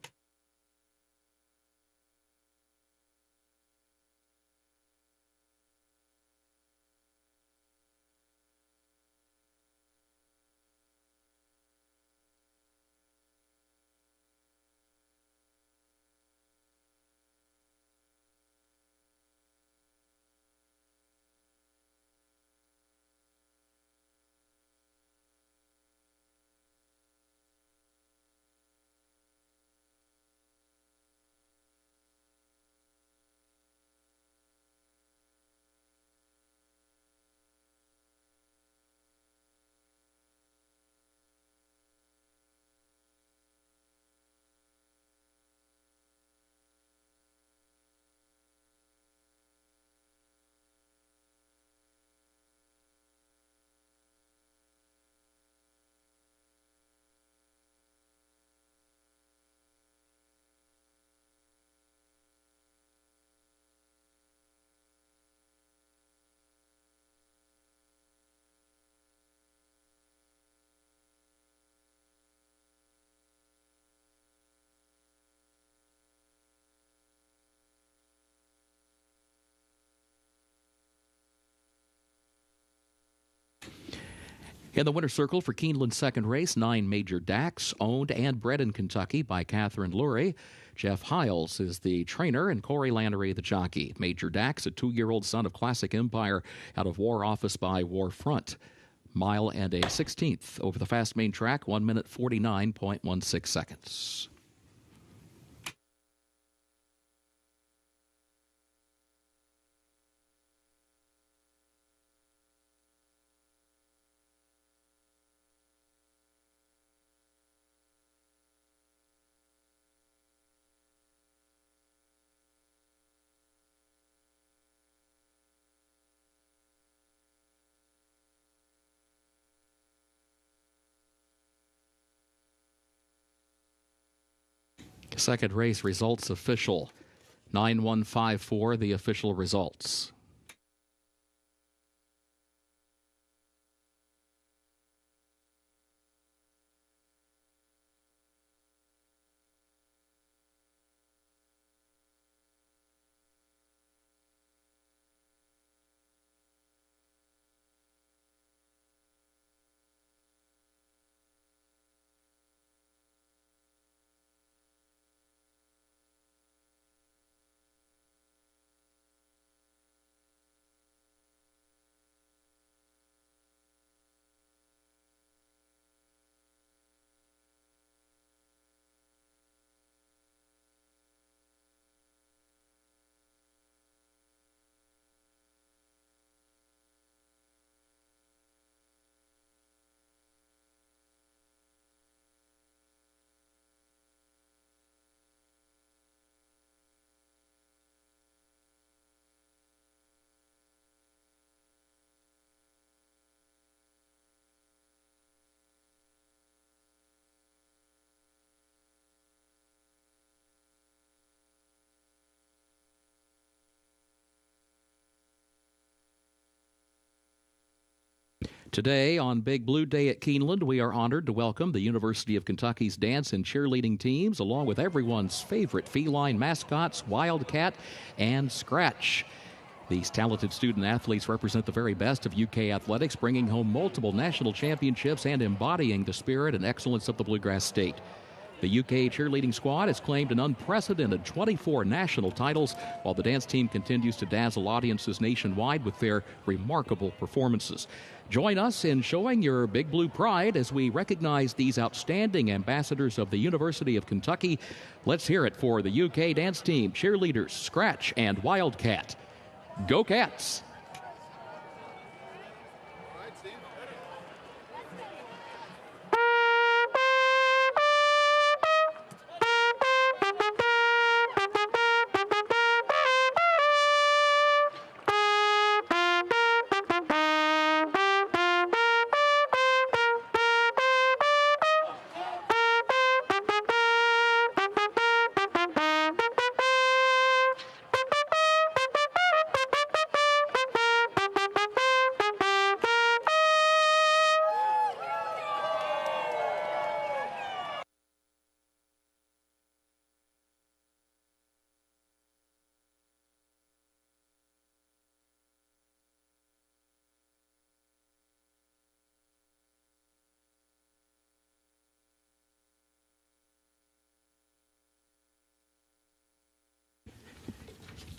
In the winner's circle for Keeneland's second race, 9 Major Dax, owned and bred in Kentucky by Catherine Lurie. Jeff Hiles is the trainer and Corey Lannery the jockey. Major Dax, a 2-year-old son of Classic Empire out of War Office by War Front. Mile and a 16th over the fast main track, 1 minute 49.16 seconds. Second race results official. 9154, the official results. Today on Big Blue Day at Keeneland, we are honored to welcome the University of Kentucky's dance and cheerleading teams, along with everyone's favorite feline mascots, Wildcat and Scratch. These talented student athletes represent the very best of UK athletics, bringing home multiple national championships and embodying the spirit and excellence of the Bluegrass State. The UK cheerleading squad has claimed an unprecedented 24 national titles, while the dance team continues to dazzle audiences nationwide with their remarkable performances. Join us in showing your Big Blue pride as we recognize these outstanding ambassadors of the University of Kentucky. Let's hear it for the UK dance team, cheerleaders Scratch and Wildcat. Go Cats!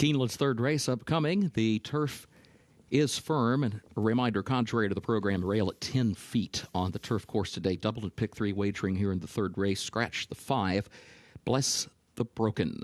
Keeneland's third race upcoming. The turf is firm, and a reminder, contrary to the program, rail at 10 feet on the turf course today. Double and pick 3 wagering here in the third race. Scratch the 5. Bless the broken.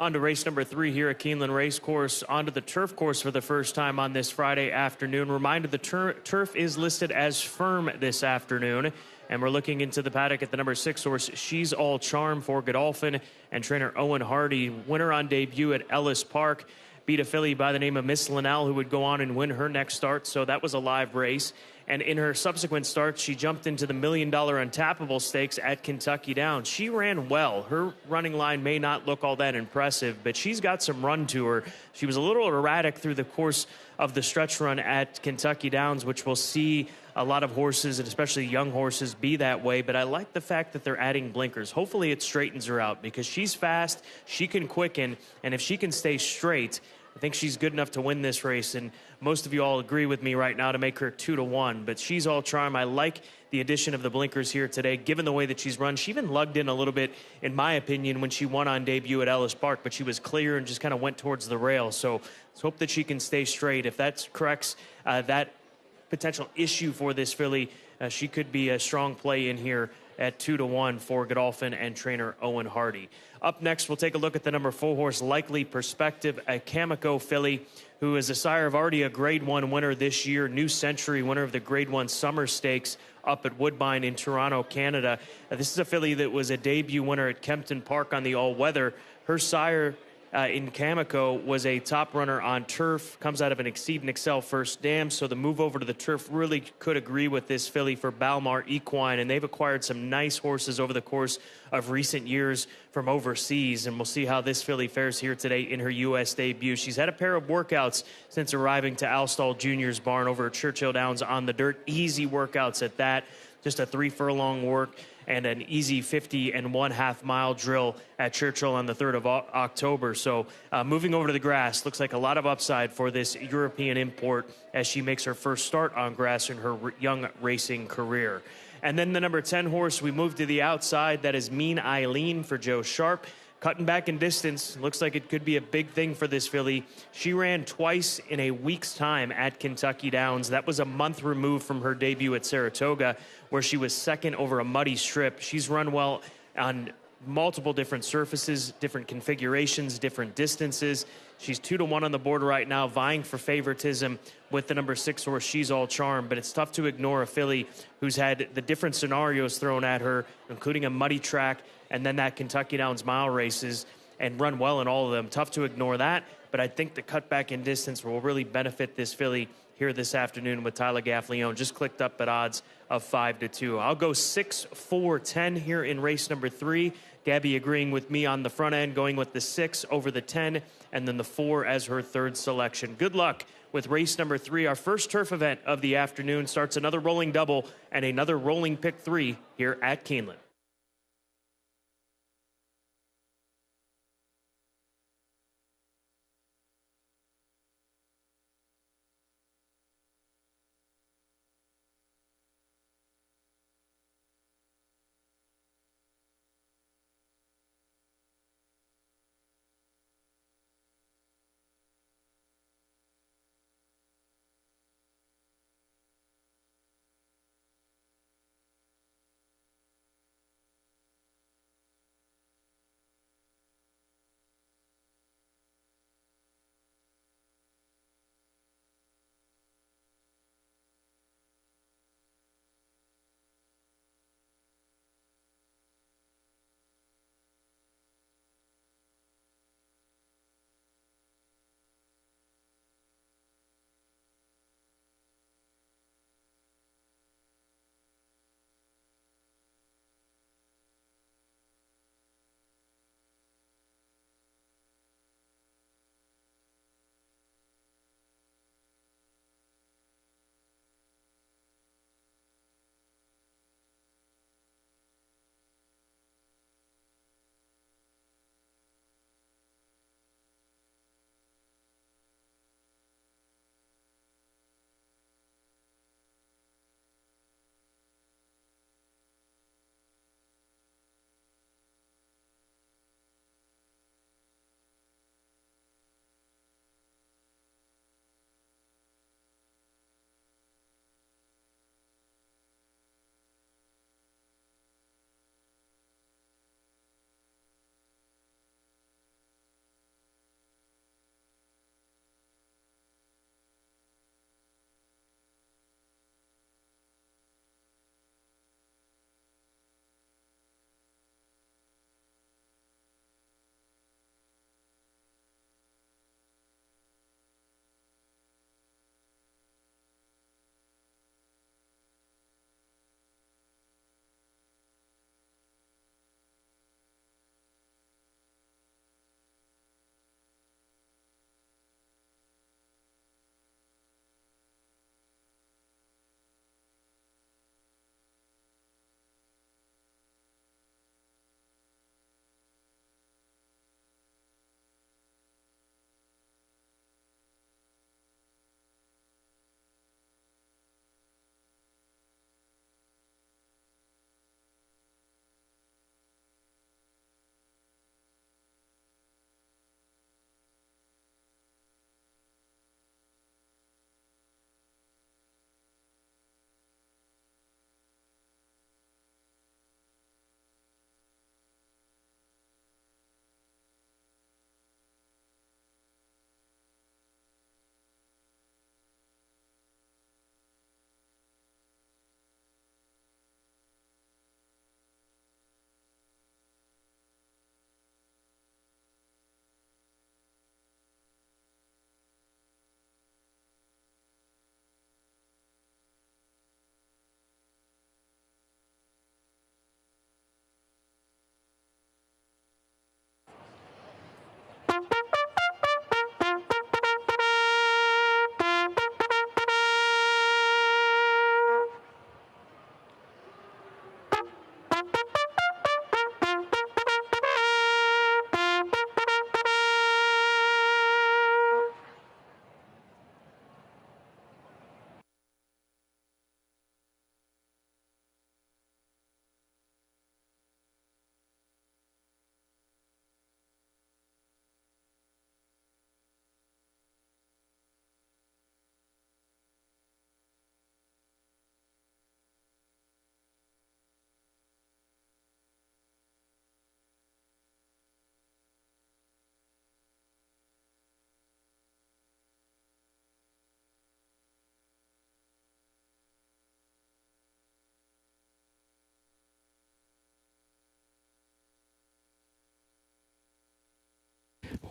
On to race number 3 here at Keeneland Racecourse, onto the turf course for the first time on this Friday afternoon. Reminder, the turf is listed as firm this afternoon. And we're looking into the paddock at the number 6 horse, She's All Charm for Godolphin and trainer Owen Hardy. Winner on debut at Ellis Park. Beat a filly by the name of Miss Linnell, who would go on and win her next start. So that was a live race. And in her subsequent starts, she jumped into the $1 Million Untappable Stakes at Kentucky Downs. She ran well. Her running line may not look all that impressive, but she's got some run to her. She was a little erratic through the course of the stretch run at Kentucky Downs, which we'll see a lot of horses, and especially young horses, be that way. But I like the fact that they're adding blinkers. Hopefully it straightens her out because she's fast, she can quicken, and if she can stay straight, I think she's good enough to win this race, and most of you all agree with me right now to make her 2-1. But She's All Charm. I like the addition of the blinkers here today, given the way that she's run. She even lugged in a little bit, in my opinion, when she won on debut at Ellis Park, but she was clear and just kind of went towards the rail. So let's hope that she can stay straight. If that corrects that potential issue for this filly, she could be a strong play in here at 2-1 for Godolphin and trainer Owen Hardy. Up next, we'll take a look at the number 4 horse, Likely Perspective, a Cameco filly who is a sire of already a Grade 1 winner this year, New Century winner of the Grade 1 Summer Stakes up at Woodbine in Toronto, Canada. This is a filly that was a debut winner at Kempton Park on the all-weather. Her sire in Cameco was a top runner on turf, comes out of an Exceed and Excel first dam, so the move over to the turf really could agree with this filly for Balmar Equine, and they've acquired some nice horses over the course of recent years from overseas, and we'll see how this filly fares here today in her U.S. debut. She's had a pair of workouts since arriving to Alstall Jr.'s barn over at Churchill Downs on the dirt. Easy workouts at that, just a 3-furlong work and an easy 50 1/2 mile drill at Churchill on the 3rd of October. So moving over to the grass, looks like a lot of upside for this European import as she makes her first start on grass in her young racing career. And then the number 10 horse, we move to the outside. That is Mean Eileen for Joe Sharp. Cutting back in distance, looks like it could be a big thing for this filly. She ran twice in a week's time at Kentucky Downs. That was a month removed from her debut at Saratoga, where she was second over a muddy strip. She's run well on multiple different surfaces, different configurations, different distances. She's 2-1 on the board right now, vying for favoritism with the number 6 horse, She's All Charm. But it's tough to ignore a filly who's had the different scenarios thrown at her, including a muddy track and then that Kentucky Downs mile races, and run well in all of them. Tough to ignore that, but I think the cutback in distance will really benefit this filly here this afternoon with Tyler Gaffleone. Just clicked up at odds of 5-2. I'll go 6-4-10 here in race number 3. Gabby agreeing with me on the front end, going with the 6 over the 10, and then the 4 as her third selection. Good luck with race number 3. Our first turf event of the afternoon starts another rolling double and another rolling pick 3 here at Keeneland.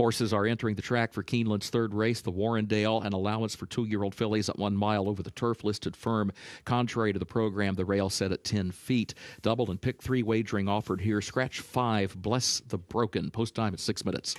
Horses are entering the track for Keeneland's third race, the Warrendale, an allowance for 2-year-old fillies at 1 mile over the turf listed firm. Contrary to the program, the rail set at 10 feet. Double and pick 3 wagering offered here. Scratch 5, Bless the Broken. Post time at 6 minutes.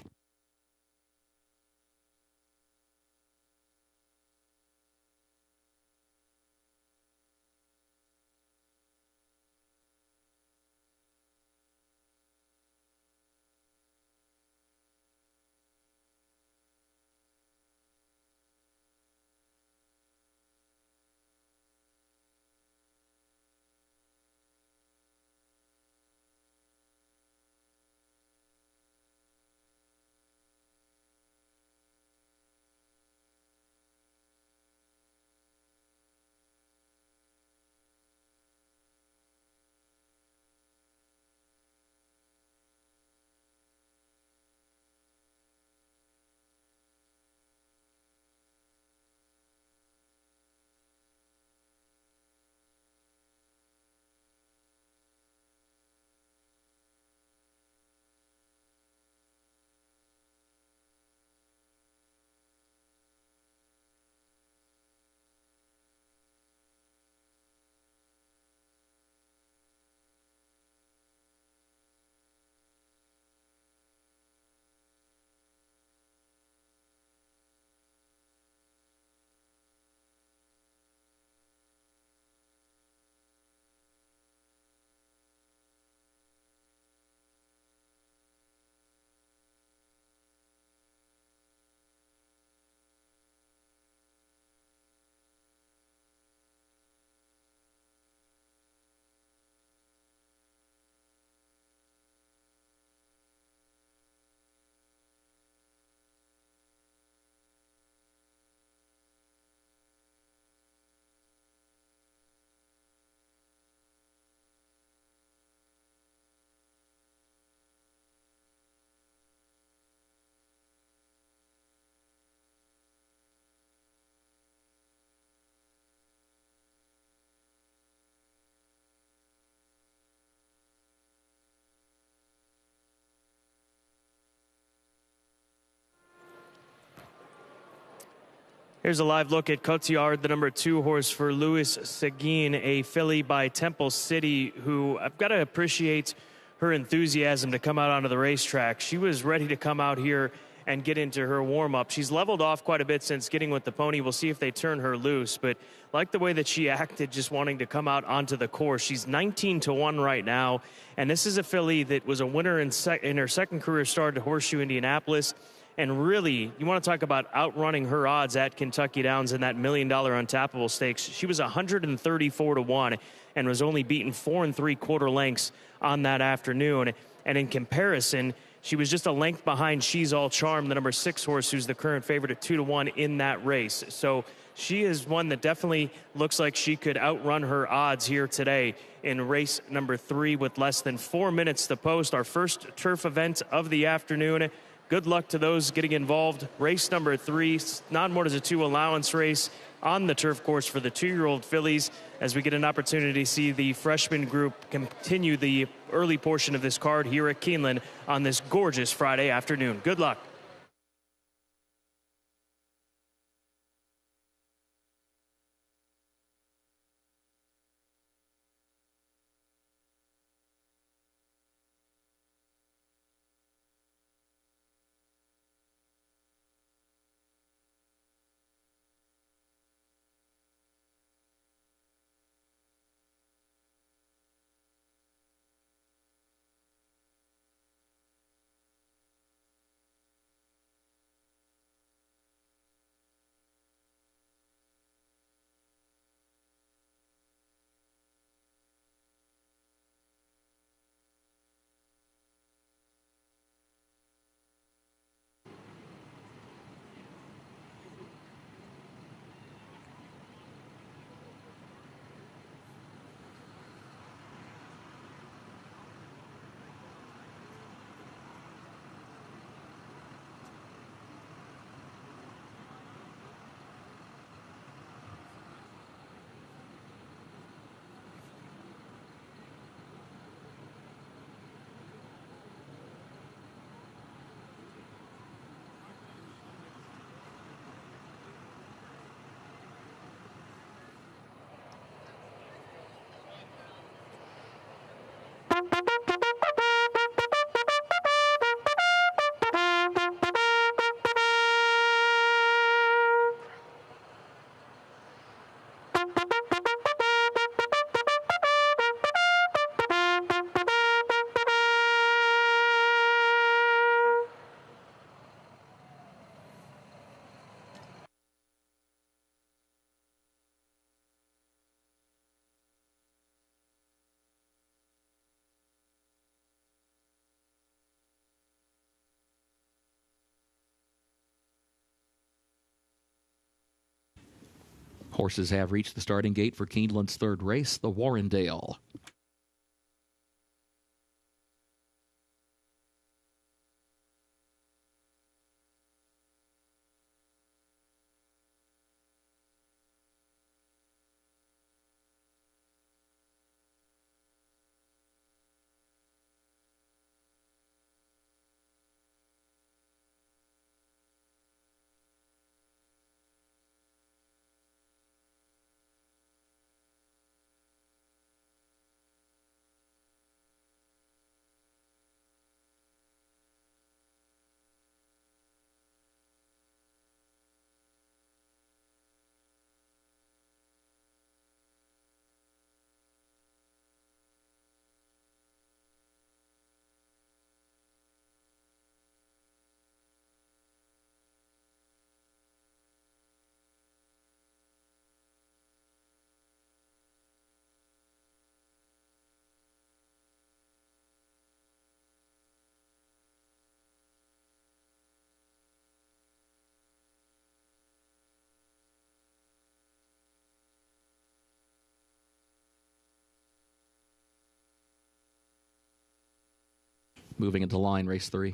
Here's a live look at Cotillard, the number 2 horse for Louis Seguin, a filly by Temple City, who I've got to appreciate her enthusiasm to come out onto the racetrack. She was ready to come out here and get into her warm-up. She's leveled off quite a bit since getting with the pony. We'll see if they turn her loose, but like the way that she acted just wanting to come out onto the course. She's 19-1 right now, and this is a filly that was a winner in her second career start at Horseshoe Indianapolis. And really, you want to talk about outrunning her odds at Kentucky Downs in that $1 million untappable stakes. She was 134-1 and was only beaten 4 3/4 lengths on that afternoon. And in comparison, she was just a length behind She's All Charm, the number 6 horse, who's the current favorite at 2-1 in that race. So she is one that definitely looks like she could outrun her odds here today in race number 3 with less than 4 minutes to post. Our first turf event of the afternoon. Good luck to those getting involved. Race number 3, not more than a 2 allowance race on the turf course for the 2-year-old fillies, as we get an opportunity to see the freshman group continue the early portion of this card here at Keeneland on this gorgeous Friday afternoon. Good luck. Horses have reached the starting gate for Keeneland's third race, the Warrendale. Moving into line, race 3.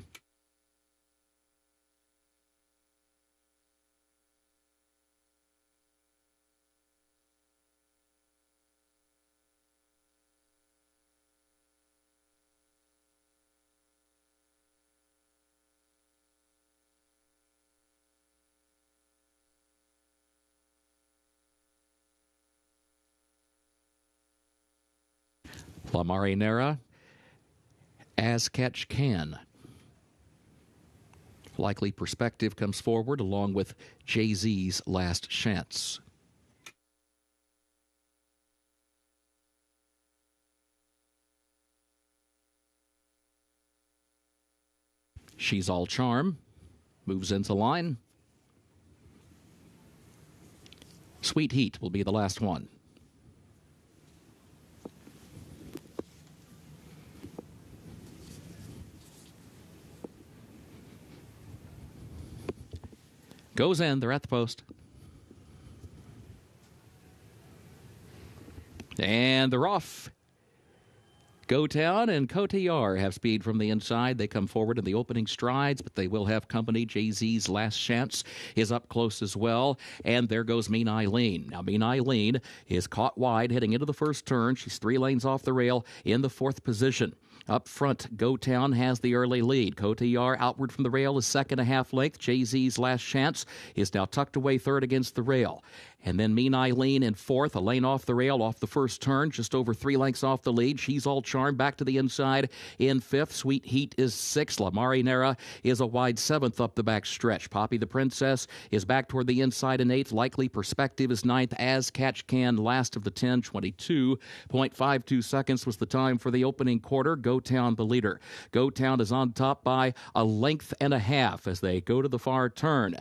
La Marinera, As Catch Can. Likely Perspective comes forward along with Jay-Z's Last Chance. She's All Charm moves into line. Sweet Heat will be the last one. Goes in. They're at the post. And they're off. Go Town and Cotillard have speed from the inside. They come forward in the opening strides, but they will have company. Jay-Z's Last Chance is up close as well. And there goes Mean Eileen. Now, Mean Eileen is caught wide heading into the first turn. She's 3 lanes off the rail in the 4th position. Up front, Go Town has the early lead. Cotillard outward from the rail is 2.5 length. Jay-Z's Last Chance is now tucked away 3rd against the rail. And then Mean Eileen in 4th, a lane off the rail off the first turn, just over 3 lengths off the lead. She's All Charm back to the inside in 5th. Sweet Heat is 6th. La Marinera is a wide 7th up the back stretch. Poppy the Princess is back toward the inside in 8th. Likely Perspective is 9th. As Catch Can, last of the 10, 22.52 seconds was the time for the opening quarter. Go Town the leader. Go Town is on top by 1.5 lengths as they go to the far turn.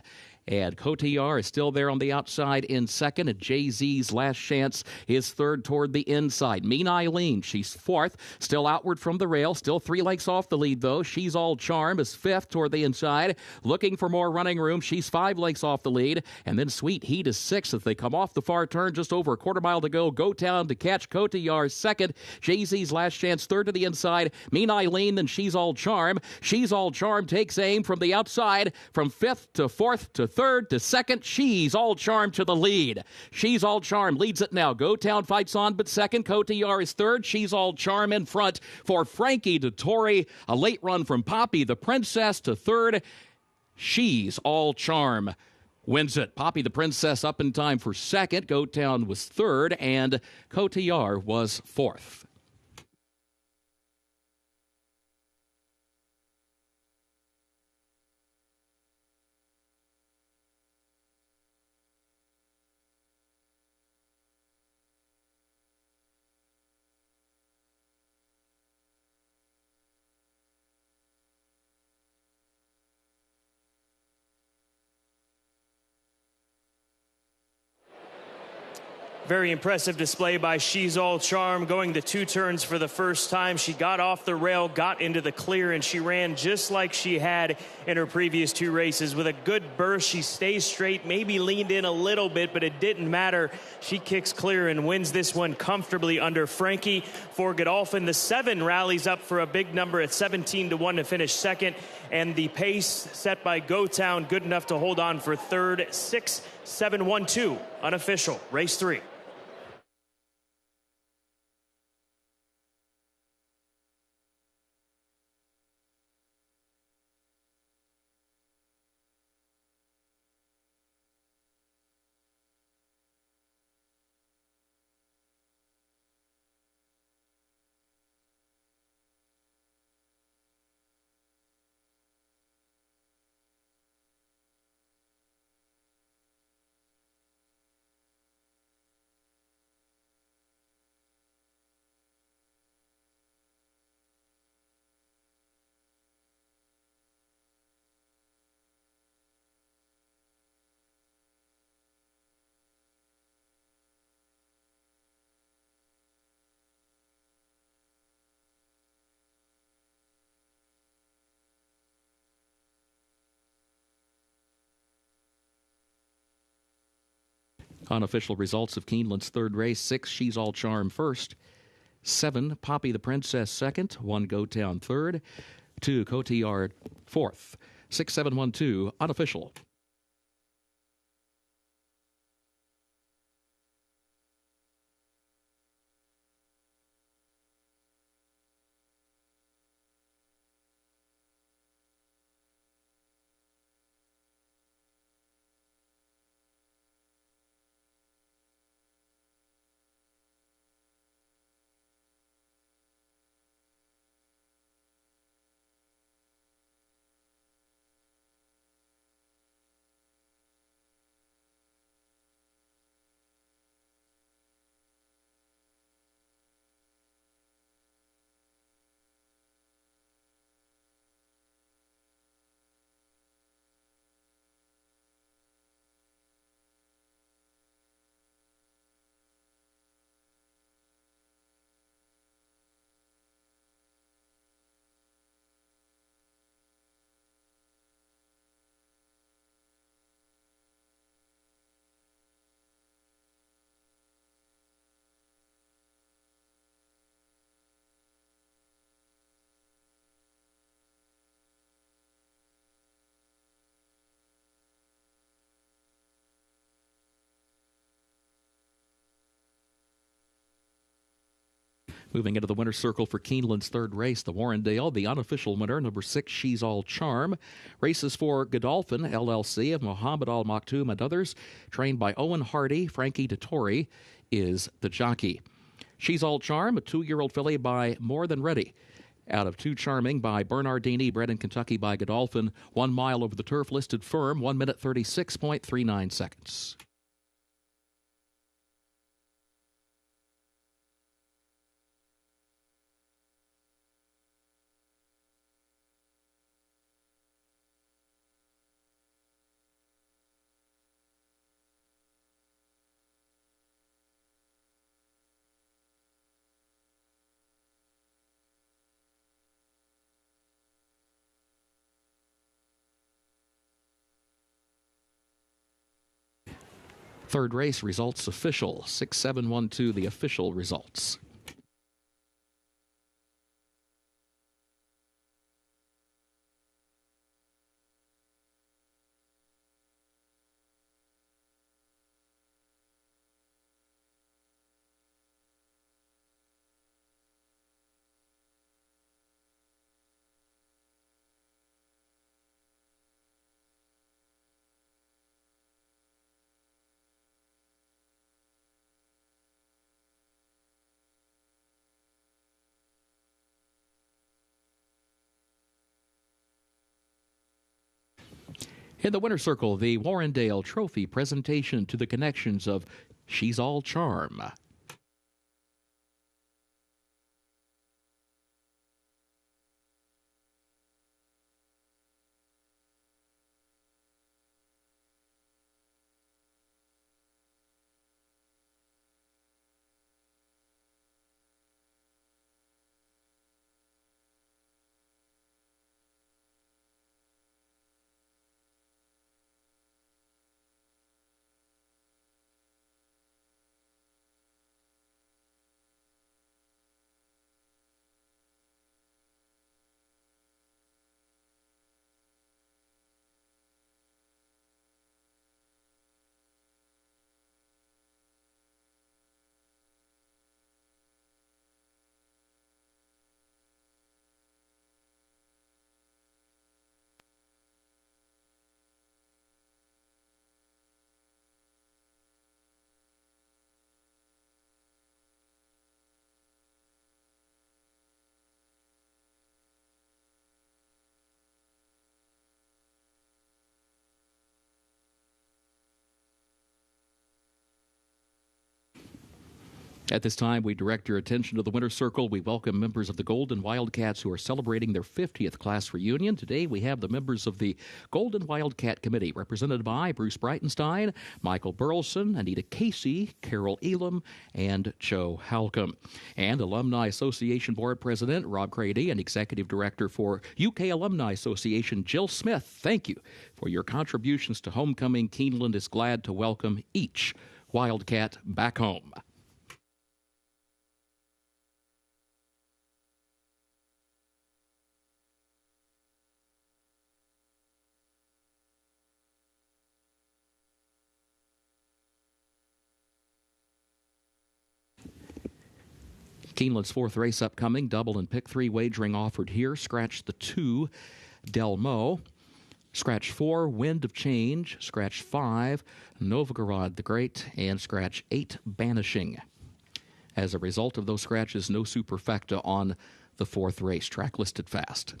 And Cotillard is still there on the outside in 2nd, and Jay-Z's Last Chance is 3rd toward the inside. Mean Eileen, she's 4th, still outward from the rail, still 3 lengths off the lead, though. She's All Charm is 5th toward the inside, looking for more running room. She's 5 lengths off the lead, and then Sweet Heat is 6th as they come off the far turn, just over a quarter mile to go. Go Town to catch Cotillard 2nd, Jay-Z's Last Chance 3rd to the inside. Mean Eileen, then She's All Charm. She's All Charm takes aim from the outside, from 5th to 4th to 3rd to 2nd. She's All Charm to the lead. She's All Charm leads it now. Go Town fights on, but 2nd. Cotillard is 3rd. She's All Charm in front for Frankie Dettori. A late run from Poppy the Princess to 3rd. She's All Charm wins it. Poppy the Princess up in time for 2nd. Go Town was 3rd, and Cotillard was 4th. Very impressive display by She's All Charm, going the 2 turns for the first time. She got off the rail, got into the clear, and she ran just like she had in her previous 2 races. With a good burst, she stays straight, maybe leaned in a little bit, but it didn't matter. She kicks clear and wins this one comfortably under Frankie. For Godolphin, the 7 rallies up for a big number at 17-1 to finish second, and the pace set by Go Town good enough to hold on for third. 6-7-1-2, unofficial, race 3. Unofficial results of Keeneland's third race: 6, She's All Charm first, 7, Poppy the Princess second, 1, Go Town third, 2, Cotillard fourth. 6-7-1-2, unofficial. Moving into the winner's circle for Keeneland's third race, the Warrendale, the unofficial winner, number 6, She's All Charm. Races for Godolphin, LLC, of Mohammed Al Maktoum and others, trained by Owen Hardy. Frankie Dettori is the jockey. She's All Charm, a 2-year-old filly by More Than Ready. Out of 2 Charming by Bernardini, bred in Kentucky by Godolphin. 1 mile over the turf, listed firm, 1 minute 36.39 seconds. Third race results official. 6-7-1-2, the official results. In the winner's circle, the Warrendale Trophy presentation to the connections of She's All Charm. At this time, we direct your attention to the Winter Circle. We welcome members of the Golden Wildcats who are celebrating their 50th class reunion. Today, we have the members of the Golden Wildcat Committee, represented by Bruce Breitenstein, Michael Burleson, Anita Casey, Carol Elam, and Joe Halcomb. And Alumni Association Board President Rob Crady and Executive Director for UK Alumni Association Jill Smith, thank you for your contributions to homecoming. Keeneland is glad to welcome each Wildcat back home. Keeneland's fourth race upcoming, double and pick 3 wagering offered here. Scratch the 2, Del Mo. Scratch 4, Wind of Change. Scratch 5, Novgorod the Great. And scratch 8, Banishing. As a result of those scratches, no superfecta on the fourth race. Track listed fast.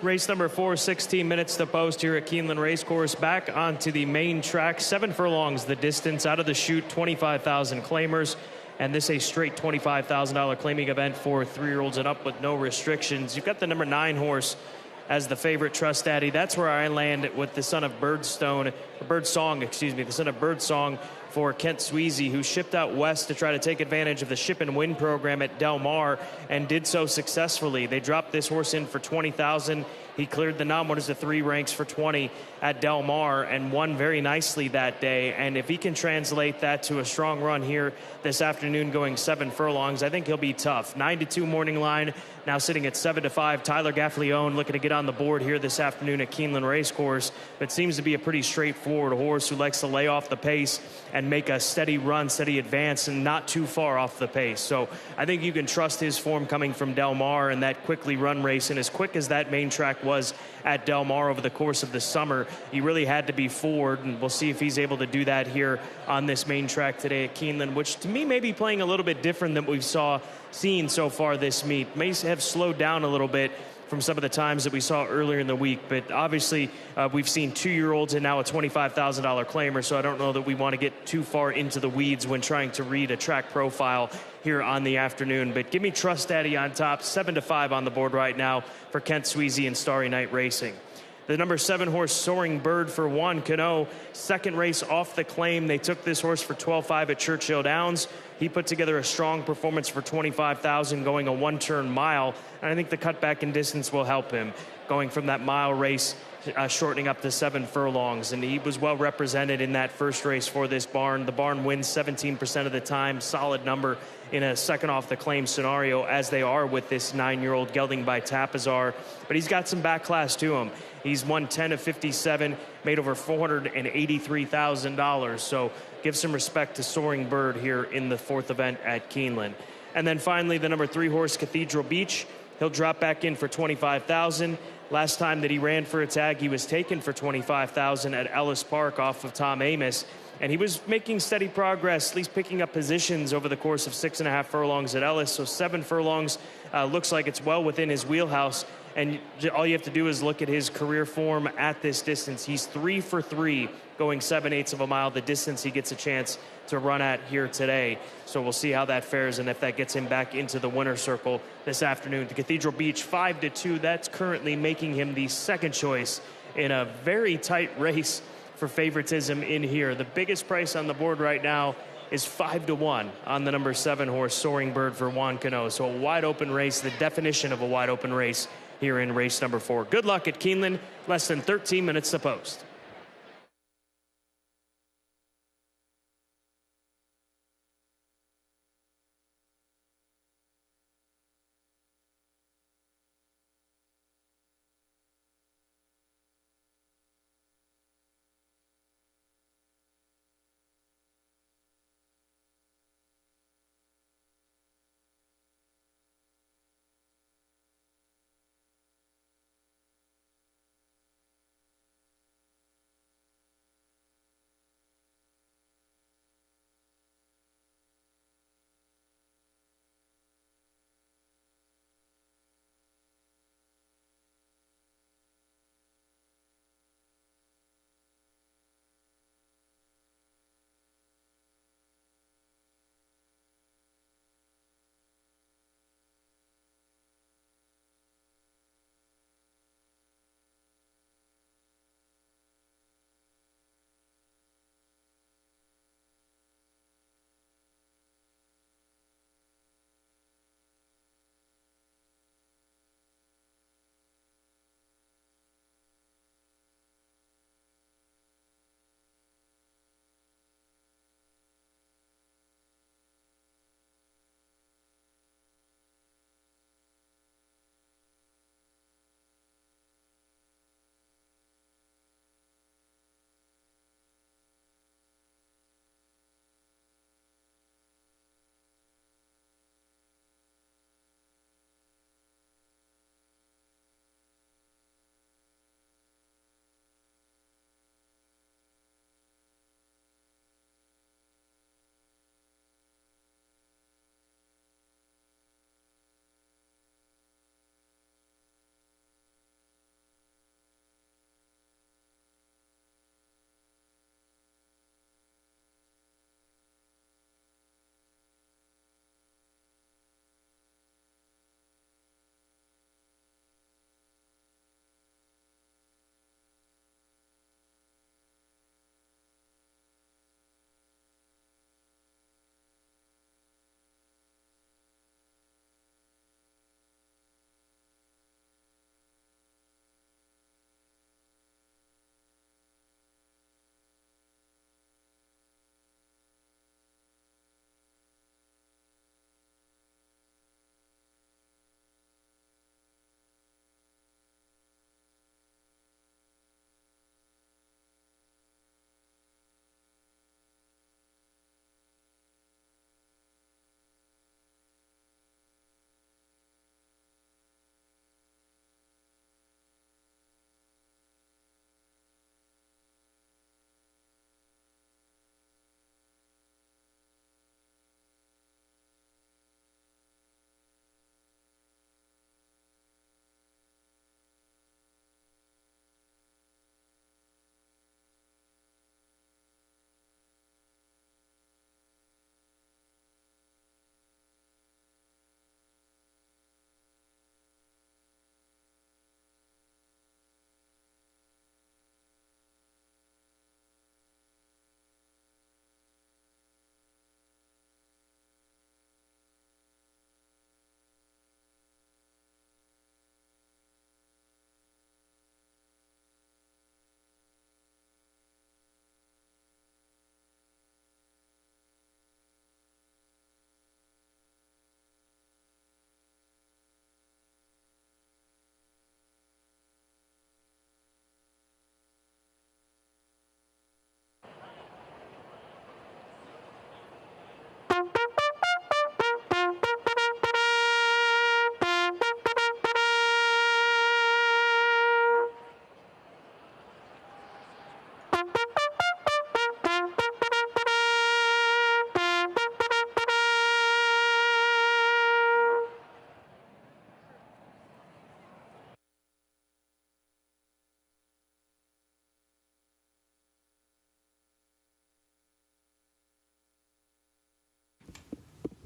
Race number 4, 16 minutes to post here at Keeneland Racecourse. Back onto the main track. 7 furlongs the distance. Out of the chute, 25,000 claimers. And this is a straight $25,000 claiming event for 3-year-olds and up with no restrictions. You've got the number 9 horse as the favorite, Trust Daddy. That's where I land with the son of Birdsong, the son of Birdsong for Kent Sweezy, who shipped out west to try to take advantage of the Ship and Win program at Del Mar and did so successfully. They dropped this horse in for $20,000. He cleared the non-winners of 3 ranks for 20 at Del Mar and won very nicely that day. And if he can translate that to a strong run here this afternoon going 7 furlongs, I think he'll be tough. 9-2 morning line, now sitting at 7-5. Tyler Gaffleone looking to get on the board here this afternoon at Keeneland Racecourse. But seems to be a pretty straightforward horse who likes to lay off the pace and make a steady run, steady advance, and not too far off the pace. So I think you can trust his form coming from Del Mar and that quickly run race. And as quick as that main track was at Del Mar over the course of the summer, he really had to be forward, and we'll see if he's able to do that here on this main track today at Keeneland, which to me may be playing a little bit different than we've seen so far this meet. May have slowed down a little bit from some of the times that we saw earlier in the week. But obviously, we've seen 2-year-olds and now a $25,000 claimer, so I don't know that we want to get too far into the weeds when trying to read a track profile here on the afternoon. But give me Trust Daddy on top, 7-5 on the board right now for Kent Sweezy and Starry Night Racing. The number 7 horse, Soaring Bird for Juan Cano, second race off the claim. They took this horse for 12-5 at Churchill Downs. He put together a strong performance for $25,000 going a 1-turn mile. And I think the cutback in distance will help him going from that mile race, shortening up to 7 furlongs. And he was well represented in that first race for this barn. The barn wins 17% of the time, solid number in a second off the claim scenario, as they are with this 9-year-old gelding by Tapazar. But he's got some back class to him. He's won 10 of 57, made over $483,000. So give some respect to Soaring Bird here in the 4th event at Keeneland. And then finally, the number 3 horse, Cathedral Beach. He'll drop back in for $25,000. Last time that he ran for a tag, he was taken for $25,000 at Ellis Park off of Tom Amos. And he was making steady progress, at least picking up positions over the course of 6.5 furlongs at Ellis. So 7 furlongs looks like it's well within his wheelhouse. And all you have to do is look at his career form at this distance. He's 3 for 3 going 7/8 of a mile, the distance he gets a chance to run at here today. So we'll see how that fares and if that gets him back into the winner's circle this afternoon. The Cathedral Beach 5-2. That's currently making him the second choice in a very tight race for favoritism in here. The biggest price on the board right now is 5-1 on the number 7 horse, Soaring Bird for Juan Cano. So a wide open race, the definition of a wide open race here in race number 4. Good luck at Keeneland. Less than 13 minutes to post.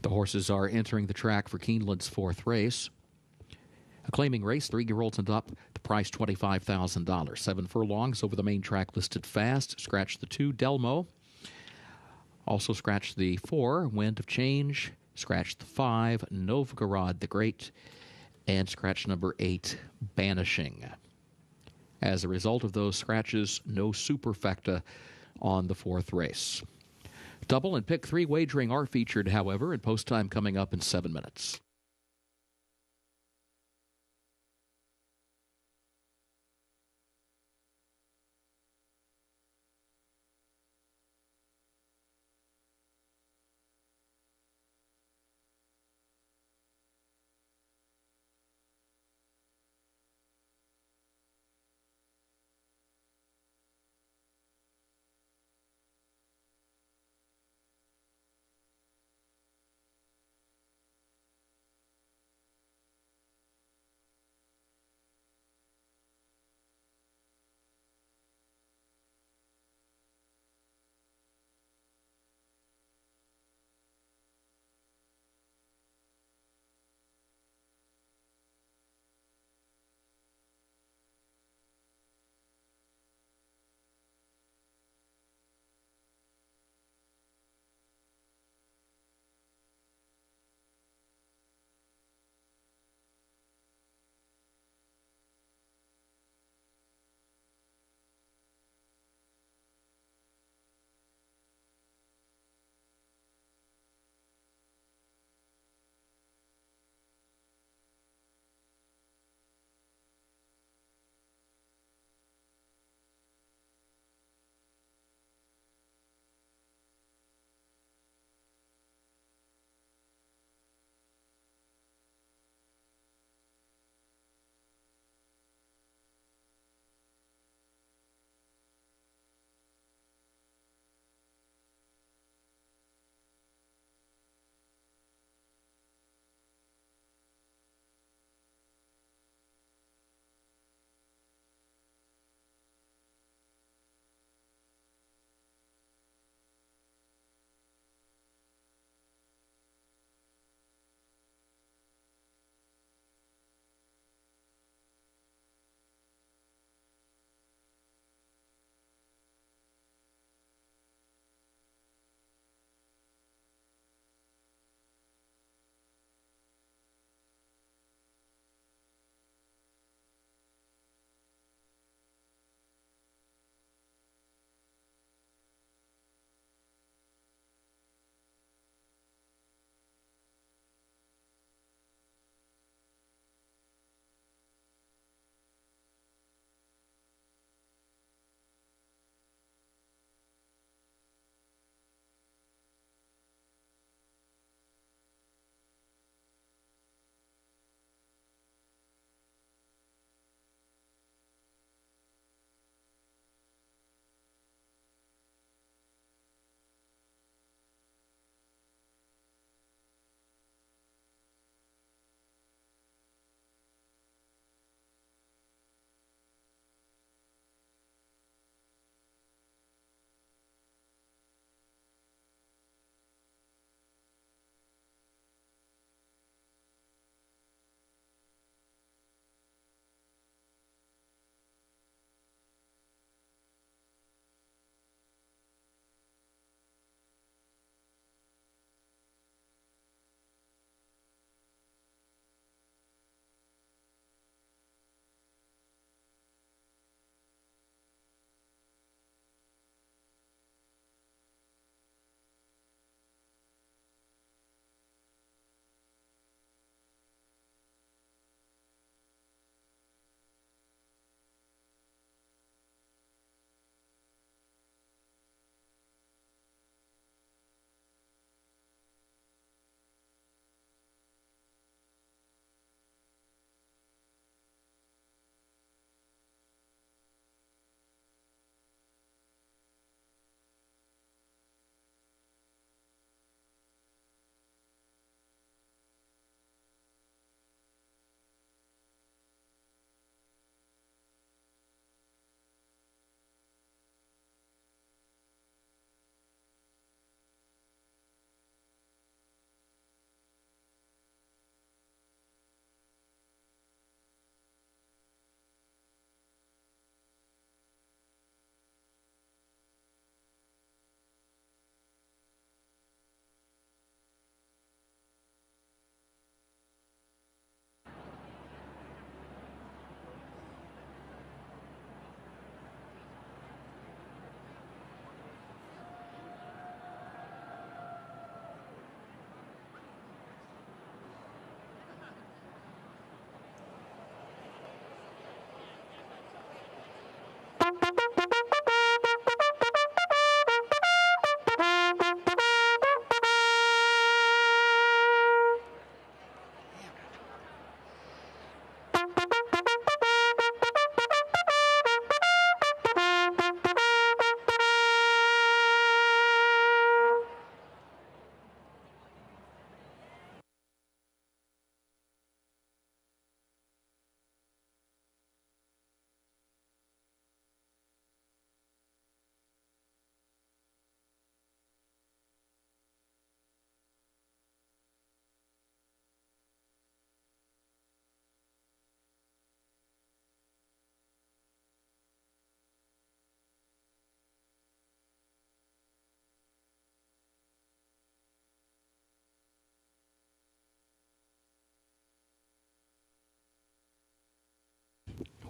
The horses are entering the track for Keeneland's fourth race. A claiming race, 3-year-olds and up, the price $25,000. 7 furlongs over the main track listed fast. Scratch the 2, Delmo. Also scratch the 4, Wind of Change. Scratch the 5, Novgorod the Great. And scratch number 8, Banishing. As a result of those scratches, no superfecta on the fourth race. Double and pick 3 wagering are featured, however, and post time coming up in 7 minutes.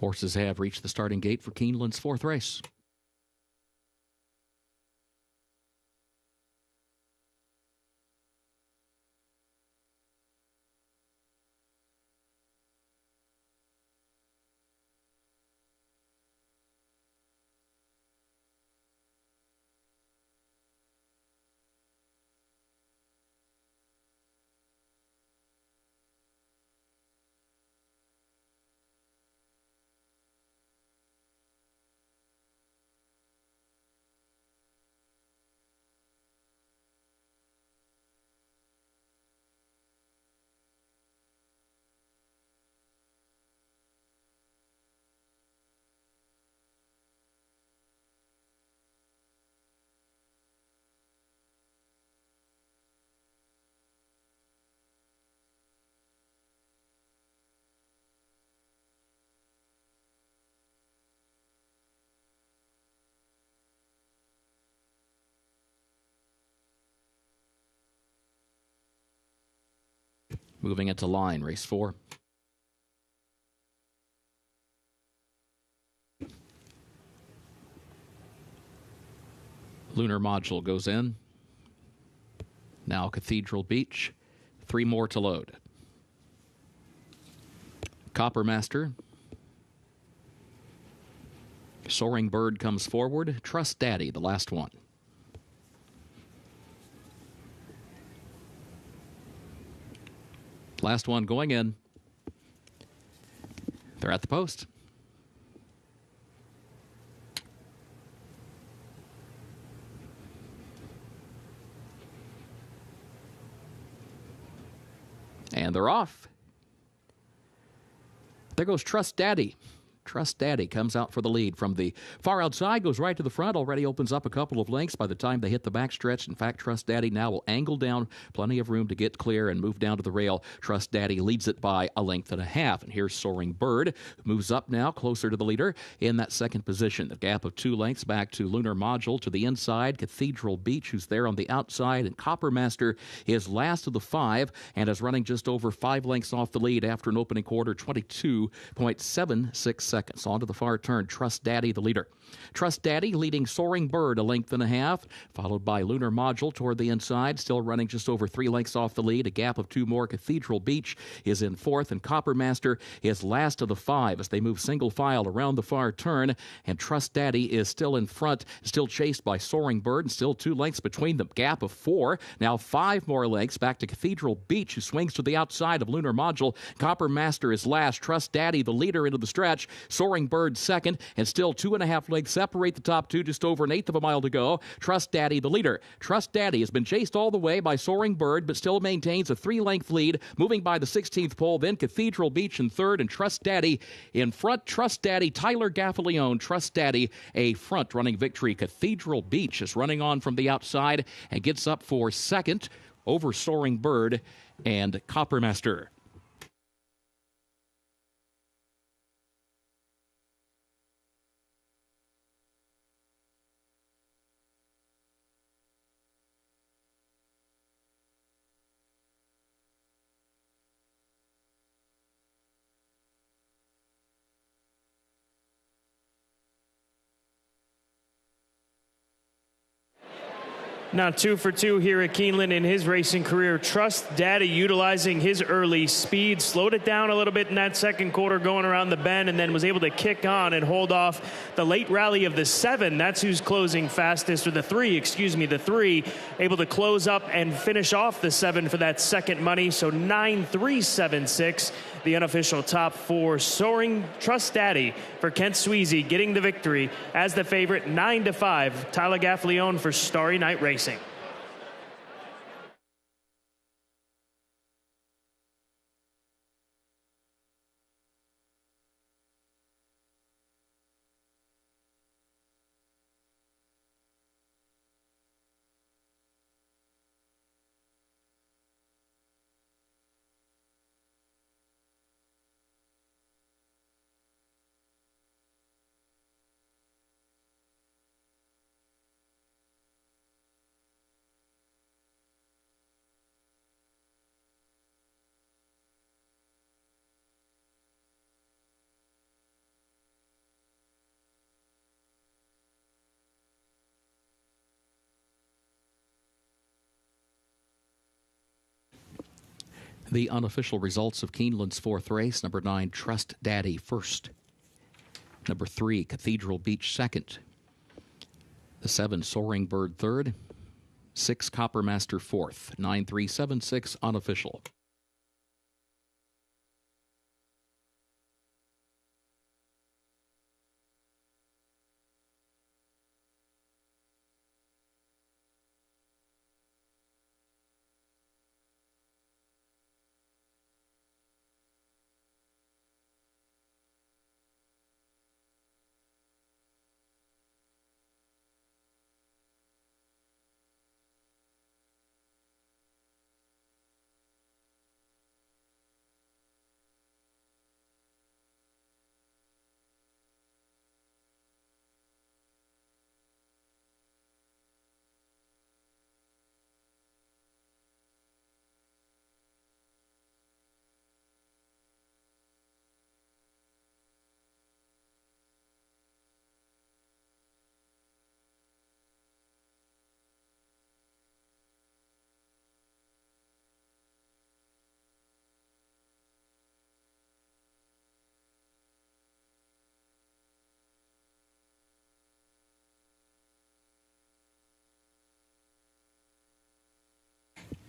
Horses have reached the starting gate for Keeneland's 4th race. Moving into line, race 4. Lunar Module goes in. Now Cathedral Beach. 3 more to load. Copper Master. Soaring Bird comes forward. Trust Daddy, the last one. Last one going in. They're at the post. And they're off. There goes Trust Daddy. Trust Daddy comes out for the lead from the far outside, goes right to the front, already opens up a couple of lengths by the time they hit the backstretch. In fact, Trust Daddy now will angle down, plenty of room to get clear and move down to the rail. Trust Daddy leads it by a length and a half. And here's Soaring Bird, who moves up now closer to the leader in that second position. The gap of 2 lengths back to Lunar Module to the inside. Cathedral Beach, who's there on the outside, and Copper Master is last of the 5 and is running just over 5 lengths off the lead after an opening quarter, 22.76 seconds. On to the far turn, Trust Daddy, the leader. Trust Daddy leading Soaring Bird a length and a half, followed by Lunar Module toward the inside, still running just over 3 lengths off the lead. A gap of 2 more. Cathedral Beach is in 4th, and Copper Master is last of the 5 as they move single file around the far turn. And Trust Daddy is still in front, still chased by Soaring Bird, and still 2 lengths between them. Gap of 4. Now 5 more lengths back to Cathedral Beach, who swings to the outside of Lunar Module. Copper Master is last. Trust Daddy, the leader, into the stretch. Soaring Bird second, and still 2.5 lengths separate the top 2, just over 1/8 of a mile to go. Trust Daddy, the leader. Trust Daddy has been chased all the way by Soaring Bird, but still maintains a 3-length lead, moving by the 16th pole. Then Cathedral Beach in 3rd, and Trust Daddy in front. Trust Daddy, Tyler Gaffalione. Trust Daddy, a front-running victory. Cathedral Beach is running on from the outside and gets up for 2nd over Soaring Bird and Copper Master. Now 2 for 2 here at Keeneland in his racing career. Trust Daddy utilizing his early speed, slowed it down a little bit in that second quarter going around the bend, and then was able to kick on and hold off the late rally of the 7. That's who's closing fastest, or the 3, the 3, able to close up and finish off the 7 for that second money. So 9.376, the unofficial top 4. Soaring Trust Daddy for Kent Sweezy getting the victory as the favorite, 9-5. Tyler Gaffalione for Starry Night Racing. The unofficial results of Keeneland's fourth race: number 9, Trust Daddy, first. Number 3, Cathedral Beach, second. The 7, Soaring Bird, third. 6, Coppermaster, fourth. 9376, unofficial.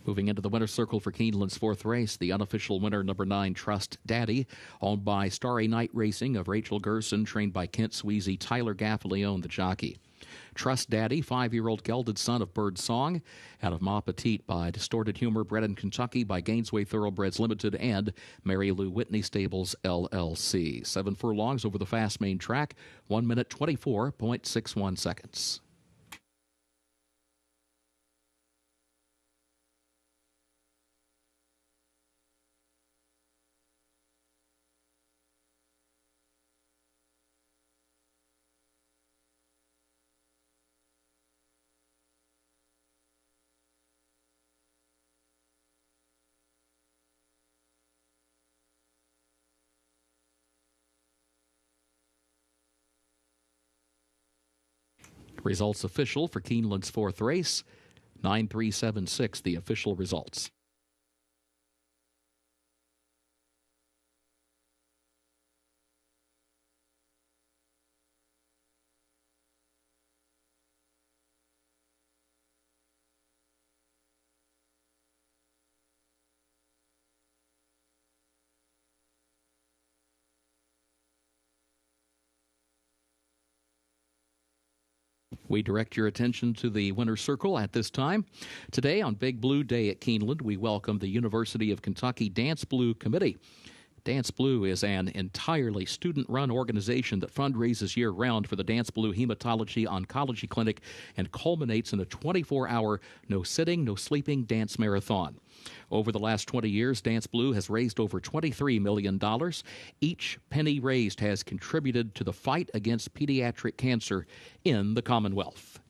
Moving into the winner's circle for Keeneland's fourth race, the unofficial winner, number 9, Trust Daddy, owned by Starry Night Racing of Rachel Gerson, trained by Kent Sweezy, Tyler Gaffalione, the jockey. Trust Daddy, 5-year-old gelded son of Bird Song, out of Ma Petite by Distorted Humor, bred in Kentucky by Gainesway Thoroughbreds Limited and Mary Lou Whitney Stables, LLC. 7 furlongs over the fast main track, 1 minute 24.61 seconds. Results official for Keeneland's fourth race, 9376, the official results. We direct your attention to the winner's circle at this time. Today, on Big Blue Day at Keeneland, we welcome the University of Kentucky DanceBlue Committee. DanceBlue is an entirely student-run organization that fundraises year-round for the DanceBlue Hematology Oncology Clinic and culminates in a 24-hour, no-sitting, no-sleeping dance marathon. Over the last 20 years, DanceBlue has raised over $23 million. Each penny raised has contributed to the fight against pediatric cancer in the Commonwealth.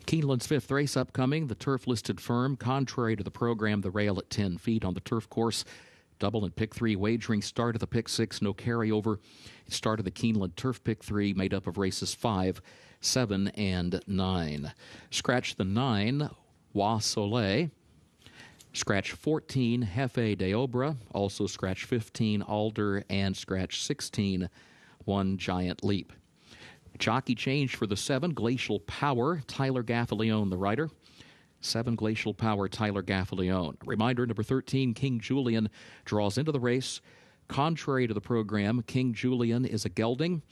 Keeneland's fifth race upcoming, the turf-listed firm. Contrary to the program, the rail at 10 feet on the turf course. Double and pick 3 wagering start of the pick 6, no carryover. It started the Keeneland Turf Pick 3, made up of races 5, 7, and 9. Scratch the 9, Wa Soleil. Scratch 14, Jefe de Obra. Also scratch 15, Alder. And scratch 16, One Giant Leap. Jockey change for the 7, Glacial Power, Tyler Gaffalione, the rider. 7, Glacial Power, Tyler Gaffalione. Reminder, number 13, King Julian, draws into the race. Contrary to the program, King Julian is a gelding.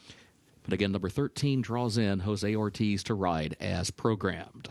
But again, number 13 draws in Jose Ortiz to ride as programmed.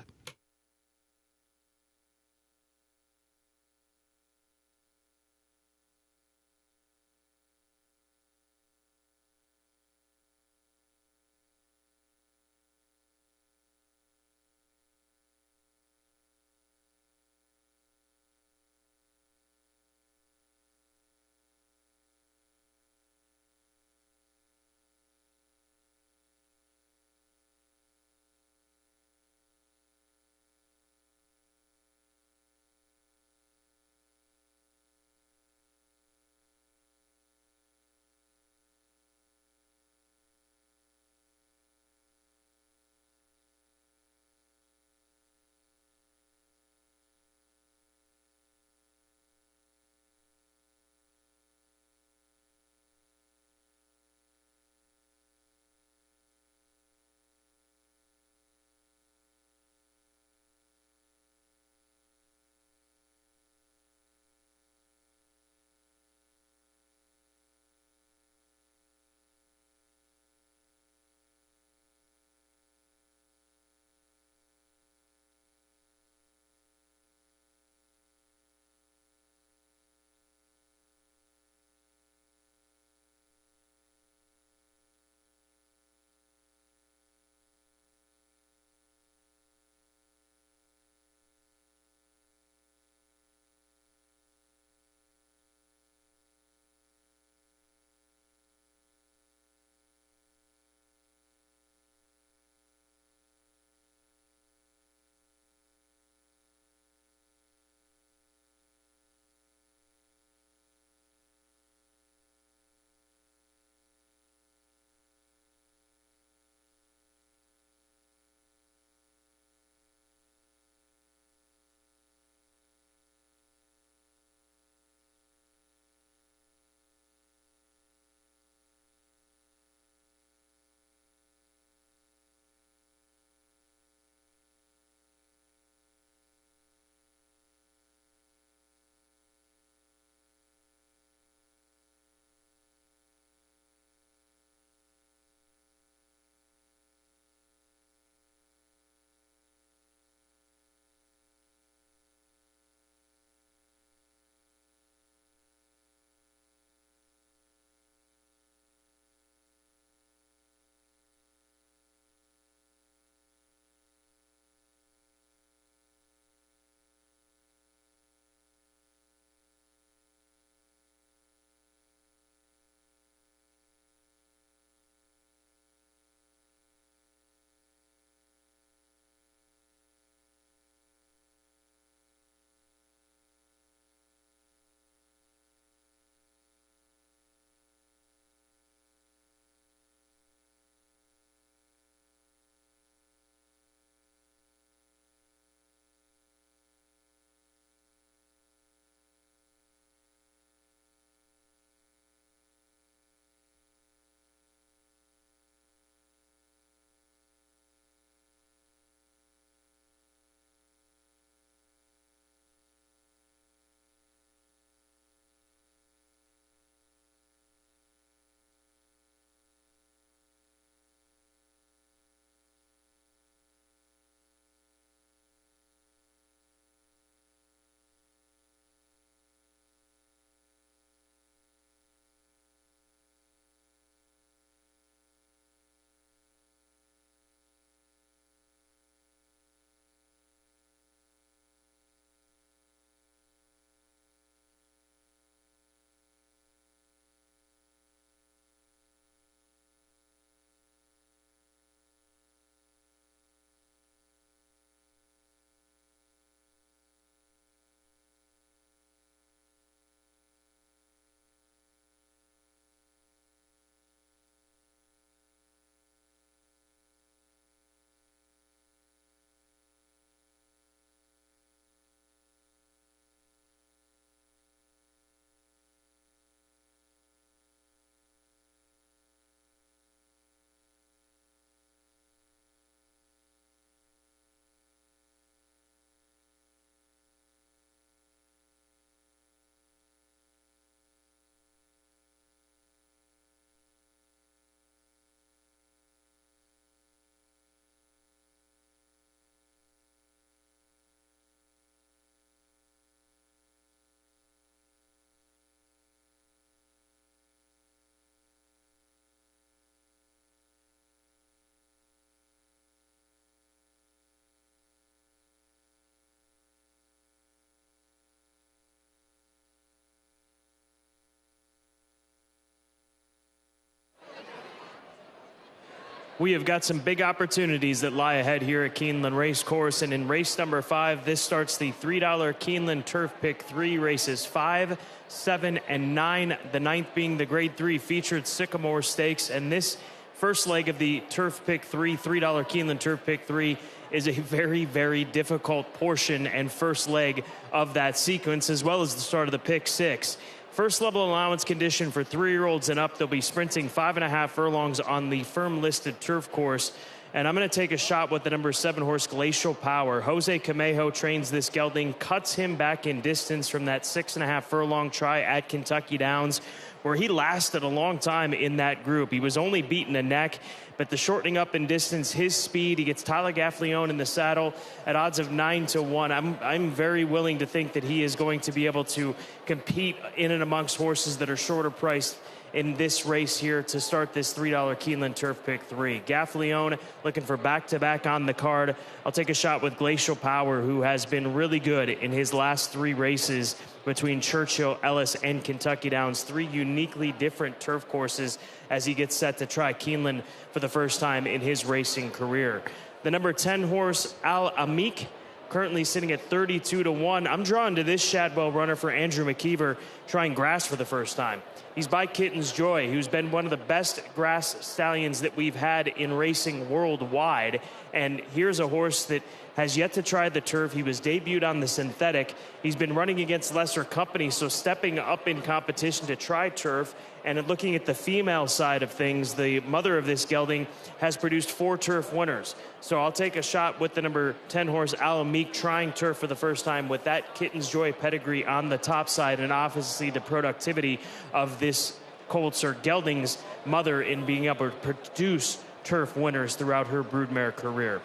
We have got some big opportunities that lie ahead here at Keeneland Racecourse. And in race number 5, this starts the $3 Keeneland Turf Pick 3, races 5, 7, and 9. The 9th being the Grade 3 featured Sycamore Stakes. And this first leg of the Turf Pick 3, $3 Keeneland Turf Pick 3, is a very, very difficult portion and first leg of that sequence, as well as the start of the Pick 6. First level allowance condition for 3-year-olds and up. They'll be sprinting 5.5 furlongs on the firm listed turf course. And I'm going to take a shot with the number 7 horse, Glacial Power. Jose Camejo trains this gelding, cuts him back in distance from that 6.5 furlong try at Kentucky Downs, where he lasted a long time in that group. He was only beaten a neck, but the shortening up in distance, his speed, he gets Tyler Gaffleone in the saddle at odds of 9-1. I'm very willing to think that he is going to be able to compete in and amongst horses that are shorter priced in this race here to start this $3 Keeneland Turf Pick 3. Gaffleone looking for back-to-back on the card. I'll take a shot with Glacial Power, who has been really good in his last 3 races between Churchill, Ellis, and Kentucky Downs. 3 uniquely different turf courses as he gets set to try Keeneland for the first time in his racing career. The number 10 horse, Al Amik, currently sitting at 32-1. I'm drawn to this Shadwell runner for Andrew McKeever, trying grass for the first time. He's by Kitten's Joy, who's been one of the best grass stallions that we've had in racing worldwide. And here's a horse that has yet to try the turf. He was debuted on the synthetic. He's been running against lesser companies, so stepping up in competition to try turf. And looking at the female side of things, the mother of this gelding has produced 4 turf winners. So I'll take a shot with the number 10 horse, Alamik, trying turf for the first time with that Kitten's Joy pedigree on the top side, and obviously the productivity of this Coltzer gelding's mother in being able to produce turf winners throughout her broodmare career.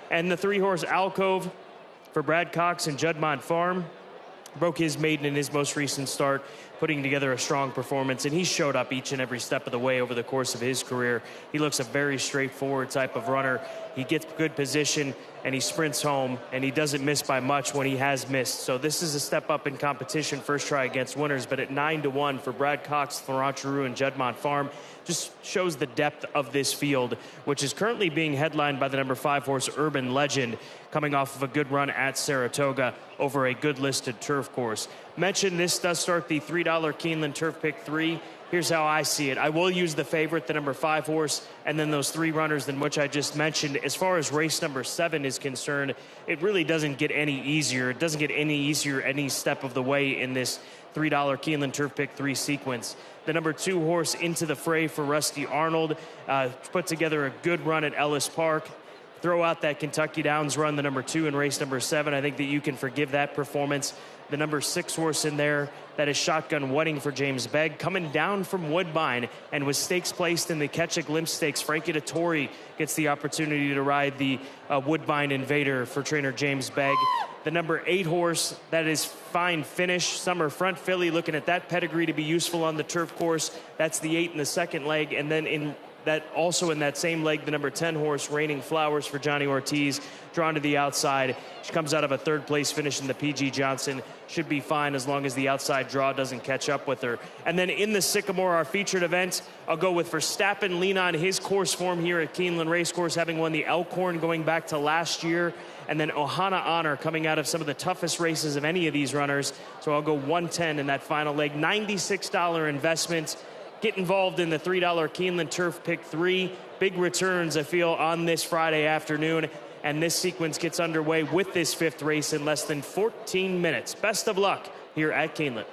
And the 3 horse, Alcove, for Brad Cox and Juddmonte Farm, broke his maiden in his most recent start, putting together a strong performance, and he showed up each and every step of the way over the course of his career. He looks a very straightforward type of runner. He gets good position, and he sprints home, and he doesn't miss by much when he has missed. So this is a step up in competition, first try against winners, but at 9-1 for Brad Cox, Florent Giroux, and Juddmonte Farm, just shows the depth of this field, which is currently being headlined by the number 5 horse, Urban Legend, coming off of a good run at Saratoga over a good listed turf course. Mentioned this does start the $3 Keeneland Turf Pick 3. Here's how I see it. I will use the favorite, the number 5 horse, and then those 3 runners in which I just mentioned. As far as race number 7 is concerned, it really doesn't get any easier. It doesn't get any easier any step of the way in this $3 Keeneland Turf Pick 3 sequence. The number 2 horse, Into the Fray for Rusty Arnold, put together a good run at Ellis Park. Throw out that Kentucky Downs run, the number 2 in race number 7. I think that you can forgive that performance. The number 6 horse in there, that is Shotgun Wedding for James Begg, coming down from Woodbine and with stakes placed in the Catch a Glimpse Stakes. Frankie Dettori gets the opportunity to ride the Woodbine Invader for trainer James Begg. The number 8 horse, that is Fine Finish, Summer Front Filly, looking at that pedigree to be useful on the turf course. That's the 8 in the second leg. And then in that same leg, the number 10 horse, Raining Flowers for Johnny Ortiz, drawn to the outside. She comes out of a 3rd place finish in the PG Johnson. Should be fine as long as the outside draw doesn't catch up with her. And then in the Sycamore, our featured event, I'll go with Verstappen, lean on his course form here at Keeneland Racecourse, having won the Elkhorn going back to last year. And then Ohana Honor coming out of some of the toughest races of any of these runners. So I'll go 110 in that final leg. $96 investment. Get involved in the $3 Keeneland Turf Pick 3. Big returns, I feel, on this Friday afternoon. And this sequence gets underway with this 5th race in less than 14 minutes. Best of luck here at Keeneland.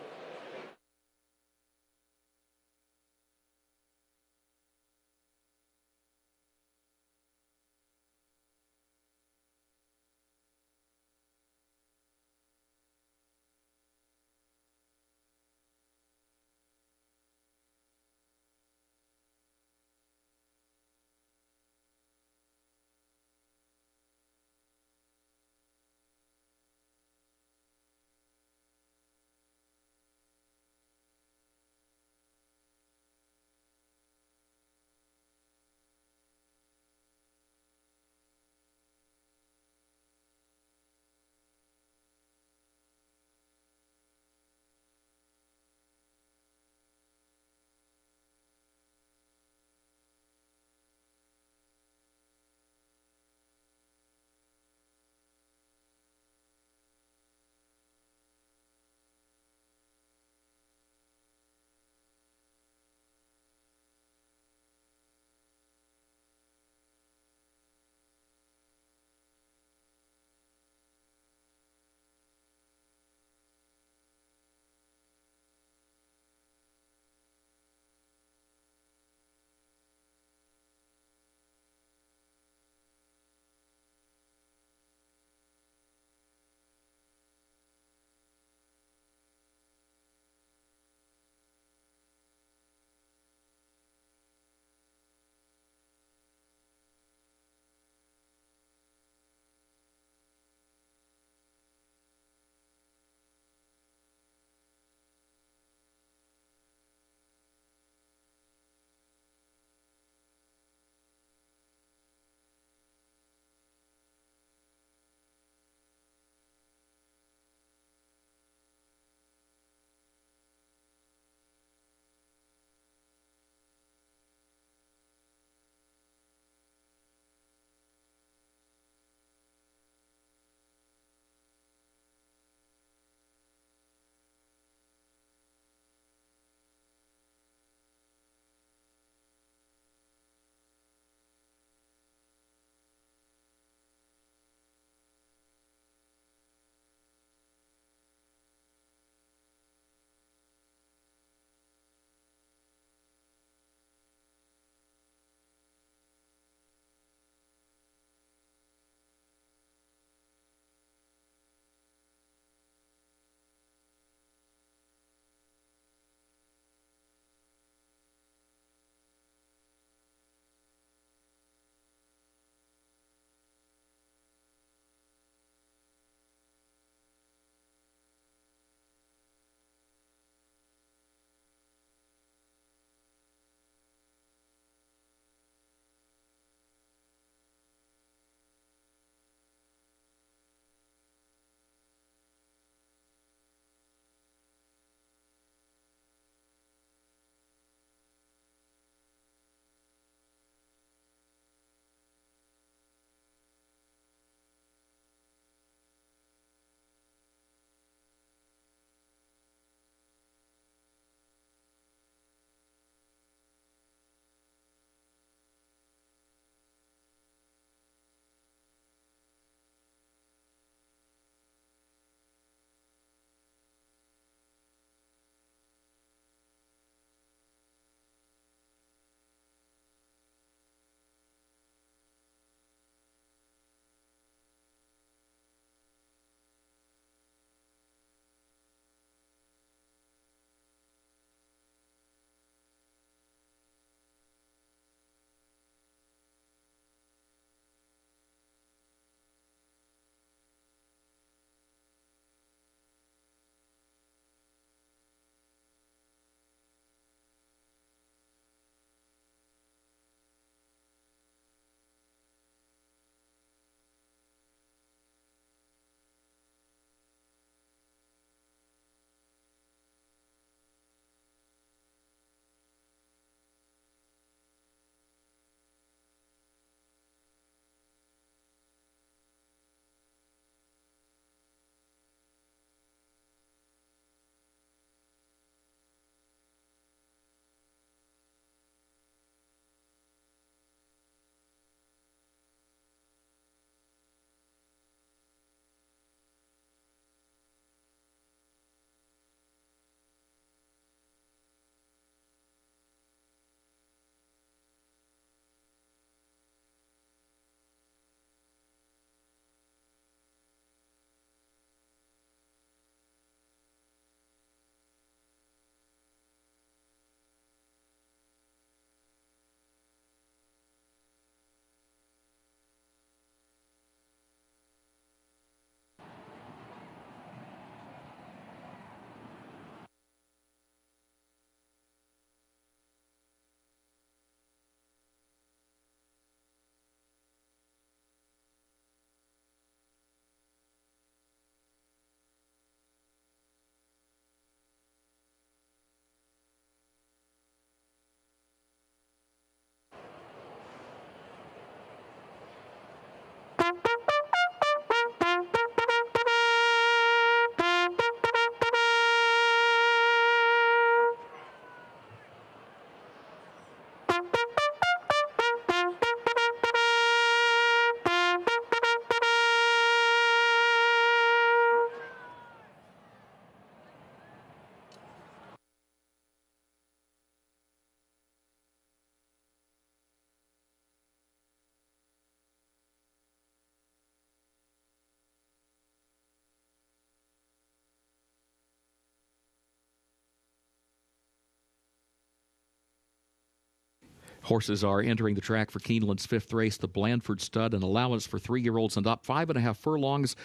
Horses are entering the track for Keeneland's 5th race, the Blandford Stud, an allowance for 3-year-olds and up, 5.5 furlongs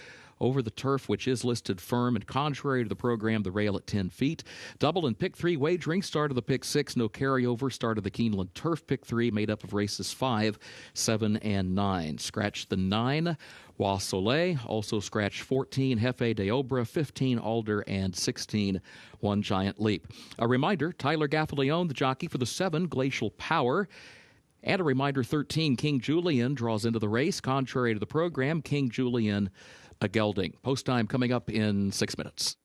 over the turf, which is listed firm, and contrary to the program, the rail at 10 feet. Double and pick 3 wagering, start of the pick 6, no carryover, start of the Keeneland turf pick 3, made up of races 5, 7, and 9. Scratch the 9, Wa Soleil, also scratch 14, Hefe de Obra, 15, Alder, and 16, One Giant Leap. A reminder, Tyler Gaffalione, the jockey for the 7, Glacial Power. And a reminder, 13, King Julian draws into the race. Contrary to the program, King Julian a gelding. Post time coming up in 6 minutes.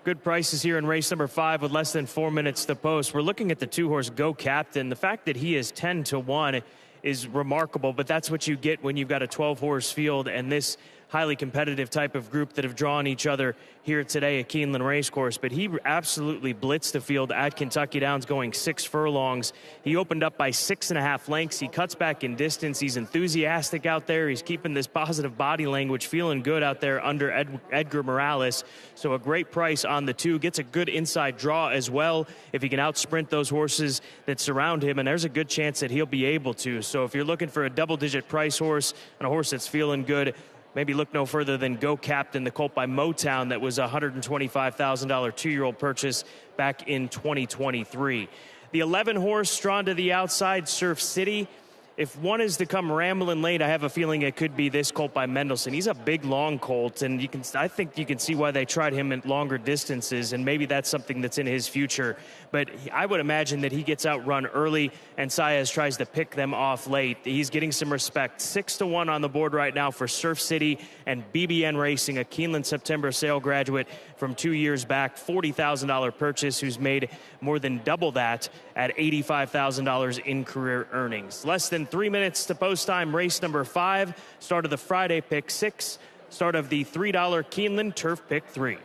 Good prices here in race number 5 with less than 4 minutes to post. We're looking at the 2-horse Go Captain. The fact that he is 10-1 is remarkable, but that's what you get when you've got a 12-horse field and this highly competitive type of group that have drawn each other here today at Keeneland Racecourse. But he absolutely blitzed the field at Kentucky Downs, going 6 furlongs. He opened up by 6.5 lengths. He cuts back in distance. He's enthusiastic out there. He's keeping this positive body language, feeling good out there under Edgar Morales. So a great price on the 2. Gets a good inside draw as well if he can outsprint those horses that surround him, and there's a good chance that he'll be able to. So if you're looking for a double-digit price horse and a horse that's feeling good, maybe look no further than Go Captain, the colt by Motown that was a $125,000 2-year-old purchase back in 2023. The 11-horse drawn to the outside, Surf City. If one is to come rambling late, I have a feeling it could be this colt by Mendelssohn. He's a big, long colt, and I think you can see why they tried him at longer distances, and maybe that's something that's in his future. But I would imagine that he gets outrun early, and Saez tries to pick them off late. He's getting some respect. 6-1 on the board right now for Surf City and BBN Racing, a Keeneland September sale graduate from 2 years back, $40,000 purchase, who's made more than double that at $85,000 in career earnings. Less than 3 minutes to post time, race number 5, start of the Friday pick 6, start of the $3 Keeneland Turf pick 3.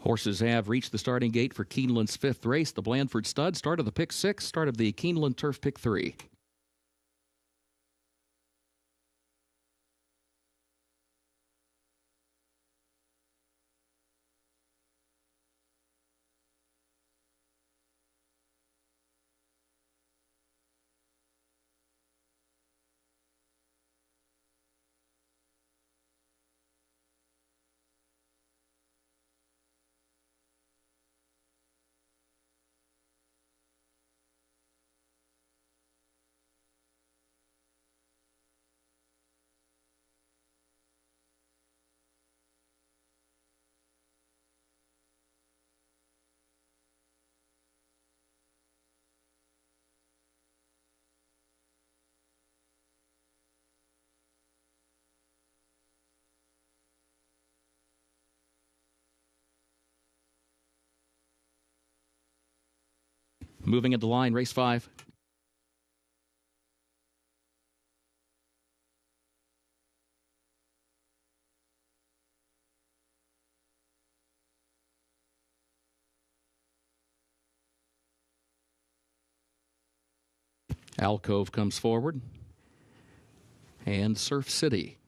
Horses have reached the starting gate for Keeneland's 5th race. The Blandford Stud, start of the pick 6, start of the Keeneland Turf pick 3. Moving into line, race 5. Alcove comes forward, and Surf City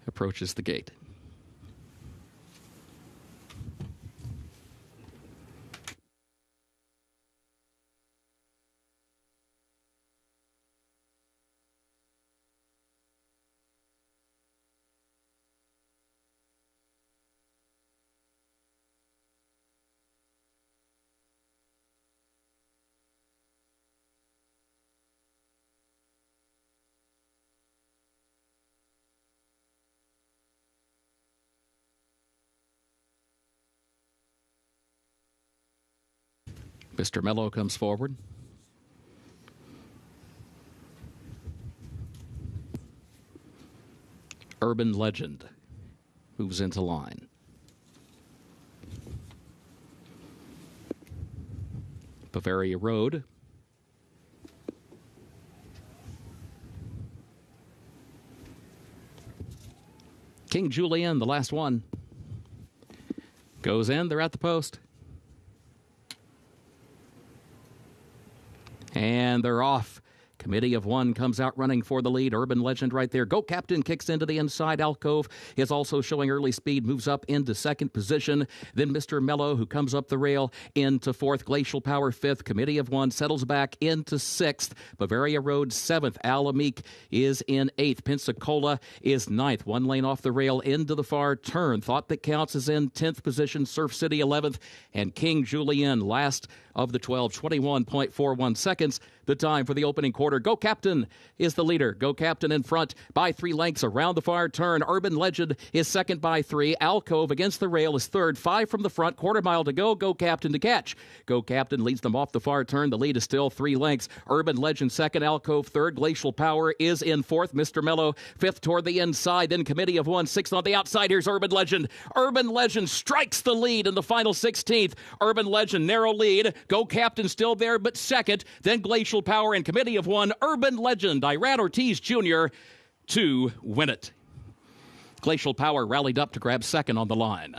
approaches the gate. Mr. Mello comes forward. Urban Legend moves into line. Bavaria Road. King Julian, the last one. Goes in, they're at the post. And they're off. Committee of 1 comes out running for the lead. Urban Legend right there. Go Captain kicks into the inside. Alcove is also showing early speed, moves up into 2nd position. Then Mr. Mello, who comes up the rail, into 4th. Glacial Power 5th. Committee of 1 settles back into 6th. Bavaria Road 7th. Alamik is in 8th. Pensacola is 9th. 1 lane off the rail into the far turn. Thought That Counts is in 10th position. Surf City 11th. And King Julian last of the 12, 21.41 seconds. The time for the opening quarter. Go Captain is the leader. Go Captain in front by 3 lengths around the far turn. Urban Legend is second by 3. Alcove against the rail is third. 5 from the front. Quarter mile to go. Go Captain to catch. Go Captain leads them off the far turn. The lead is still 3 lengths. Urban Legend second. Alcove third. Glacial Power is in 4th. Mr. Mello 5th toward the inside. Then Committee of 1 6th on the outside. Here's Urban Legend. Urban Legend strikes the lead in the final 16th. Urban Legend narrow lead. Go Captain still there, but second. Then Glacial Power and Committee of 1. Urban Legend, Iran Ortiz Jr. to win it. Glacial Power rallied up to grab second on the line.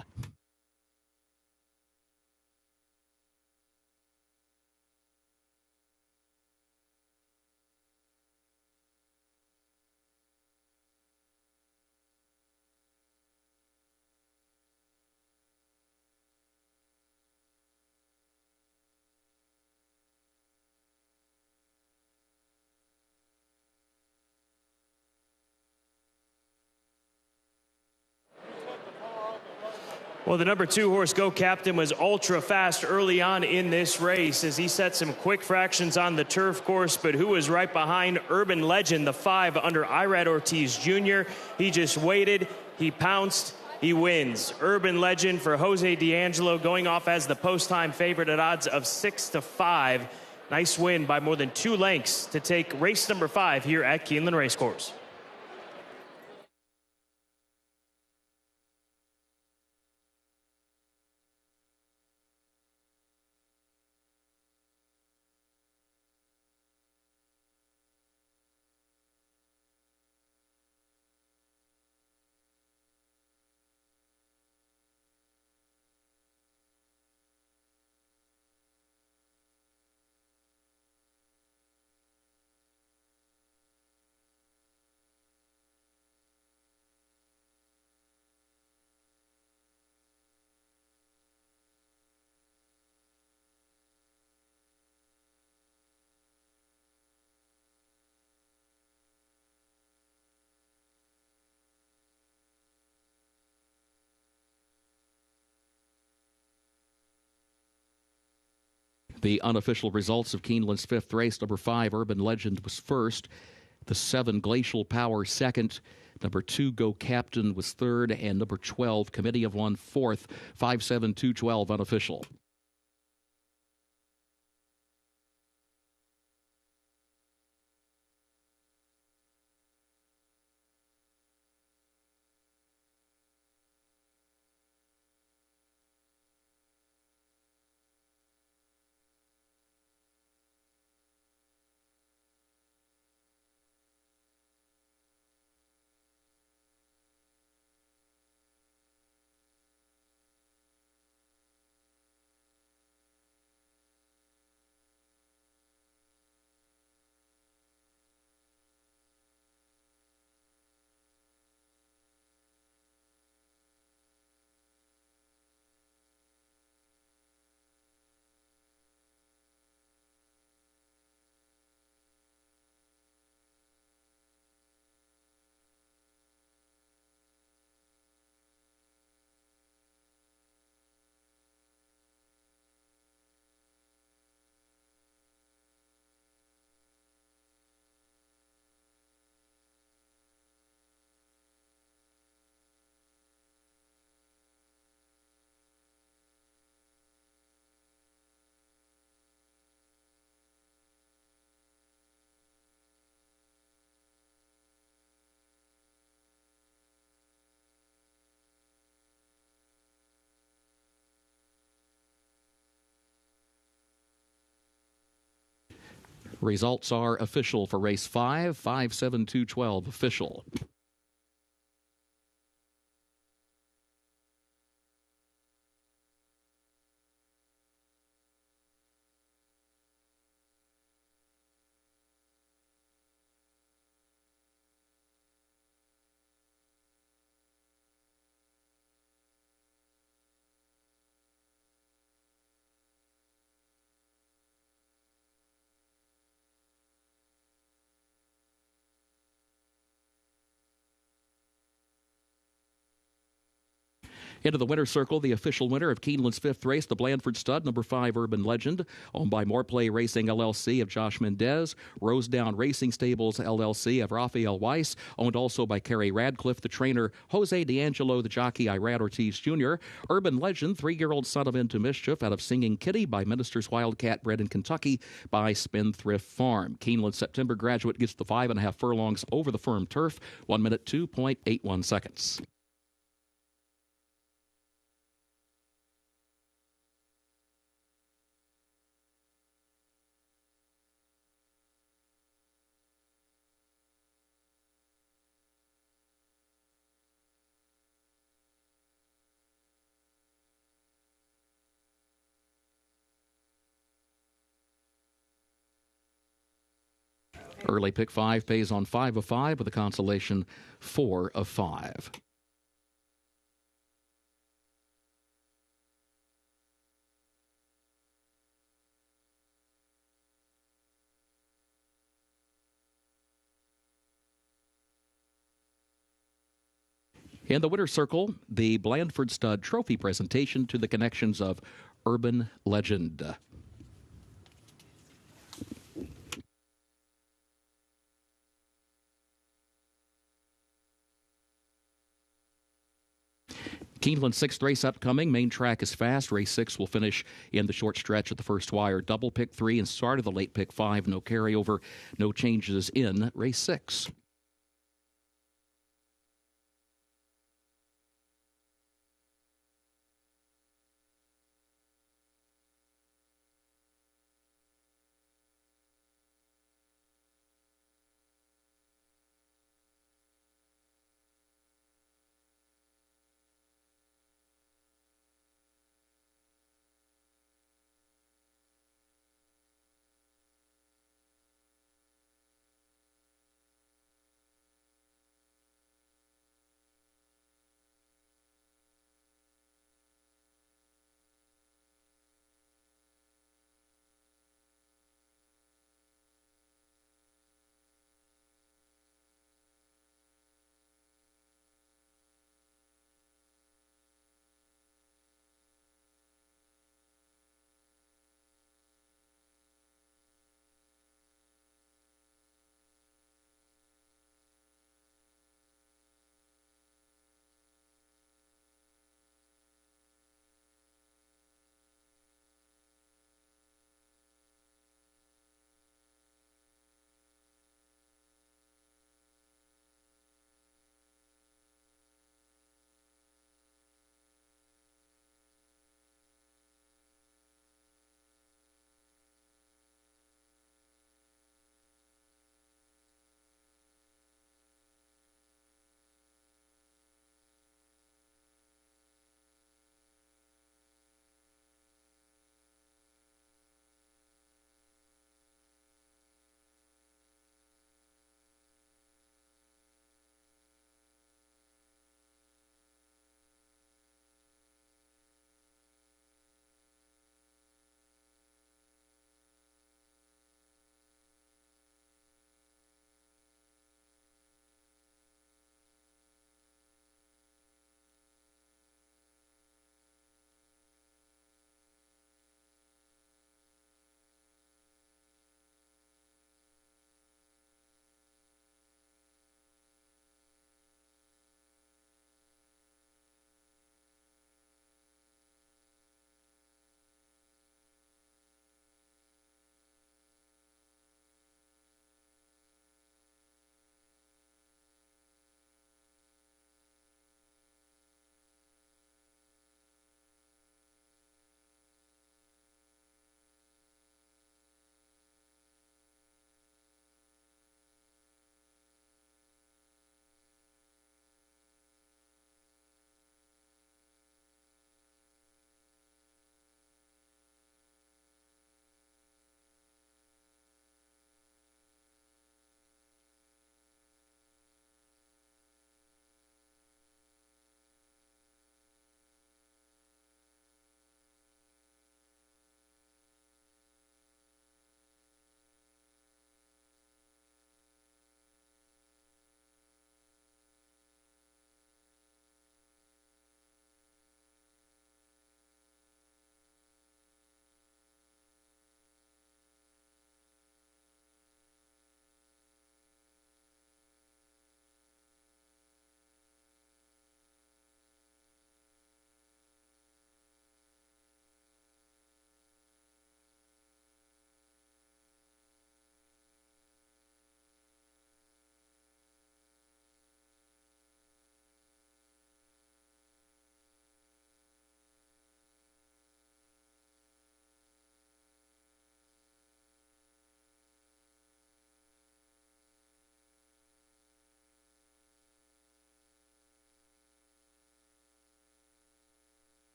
Well, the number 2 horse, Go Captain, was ultra fast early on in this race as he set some quick fractions on the turf course, but who was right behind? Urban Legend, the 5 under Irad Ortiz Jr. He just waited, he pounced, he wins. Urban Legend for Jose D'Angelo going off as the post-time favorite at odds of 6-5. Nice win by more than 2 lengths to take race number 5 here at Keeneland Racecourse. The unofficial results of Keeneland's fifth race: number 5, Urban Legend, was first. The 7, Glacial Power, second. Number 2, Go Captain, was third. And number 12, Committee of One, fourth. 5-7-2-12 unofficial. Results are official for race 5, 5-7-2-12 official. Into the winner's circle, the official winner of Keeneland's fifth race, the Blandford Stud, number 5, Urban Legend, owned by Moreplay Racing LLC of Josh Mendez, Rosedown Racing Stables LLC of Rafael Weiss, owned also by Kerry Radcliffe, the trainer Jose D'Angelo, the jockey Irad Ortiz Jr., Urban Legend, 3-year-old son of Into Mischief, out of Singing Kitty by Minister's Wildcat, bred in Kentucky by Spendthrift Farm. Keeneland September graduate gets the 5.5 furlongs over the firm turf, 1 minute 2.81 seconds. Early pick 5 pays on 5 of 5 with a consolation 4 of 5. In the winner's circle, the Blandford Stud Trophy presentation to the connections of Urban Legend. Keeneland's sixth race upcoming. Main track is fast. Race 6 will finish in the short stretch at the first wire. Double pick 3 and start of the late pick 5. No carryover, no changes in race 6.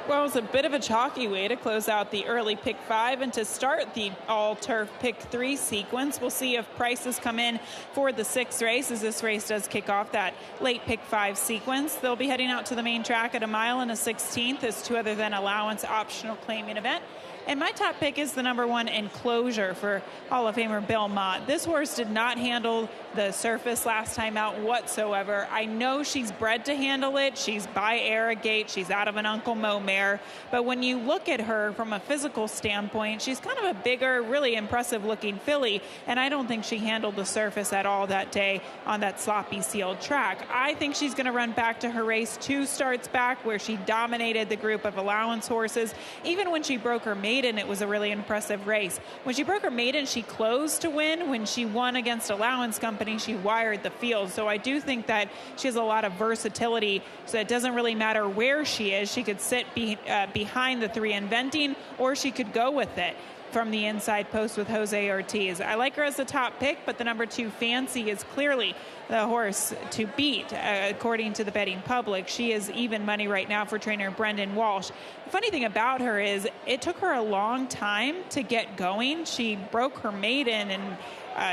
Well, it was a bit of a chalky way to close out the early pick 5 and to start the all-turf pick 3 sequence. We'll see if prices come in for the 6th race, as this race does kick off that late pick 5 sequence. They'll be heading out to the main track at 1 mile and a 16th as 2 other than allowance optional claiming event. And my top pick is the number 1 Enclosure for Hall of Famer Bill Mott. This horse did not handle the surface last time out whatsoever. I know she's bred to handle it. She's by Arrogate. She's out of an Uncle Mo mare. But when you look at her from a physical standpoint, she's kind of a bigger, really impressive looking filly. And I don't think she handled the surface at all that day on that sloppy sealed track. I think she's going to run back to her race 2 starts back where she dominated the group of allowance horses. Even when she broke her maiden, it was a really impressive race. When she broke her maiden, she closed to win. When she won against Allowance Company, she wired the field. So I do think that she has a lot of versatility. So it doesn't really matter where she is. She could sit behind the 3 Inventing, or she could go with it from the inside post with Jose Ortiz. I like her as the top pick, but the number 2 Fancy is clearly the horse to beat, according to the betting public. She is even money right now for trainer Brendan Walsh. The funny thing about her is it took her a long time to get going. She broke her maiden, and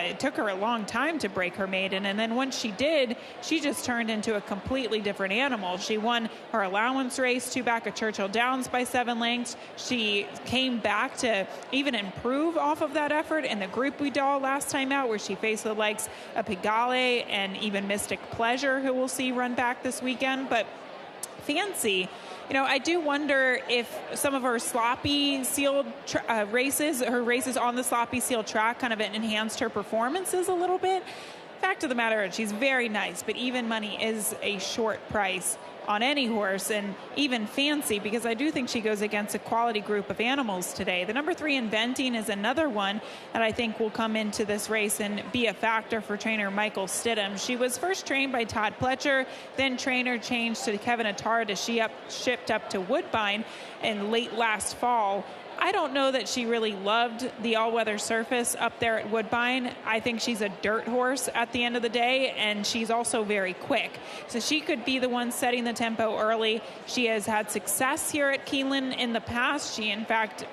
it took her a long time to break her maiden, and then once she did, she just turned into a completely different animal. She won her allowance race 2 back at Churchill Downs by 7 lengths. She came back to even improve off of that effort in the Group We Doll last time out, where she faced the likes of Pigale and even Mystic Pleasure, who we'll see run back this weekend. But Fancy, you know, I do wonder if some of her sloppy sealed races, her races on the sloppy sealed track, kind of enhanced her performances a little bit. Fact of the matter is, she's very nice, but even money is a short price on any horse, and even Fancy, because I do think she goes against a quality group of animals today. The number 3 Inventing is another one that I think will come into this race and be a factor for trainer Michael Stidham. She was first trained by Todd Pletcher, then trainer changed to Kevin Attard as she shipped up to Woodbine in late last fall. I don't know that she really loved the all-weather surface up there at Woodbine. I think she's a dirt horse at the end of the day, and she's also very quick. So she could be the one setting the tempo early. She has had success here at Keeneland in the past. She, in fact,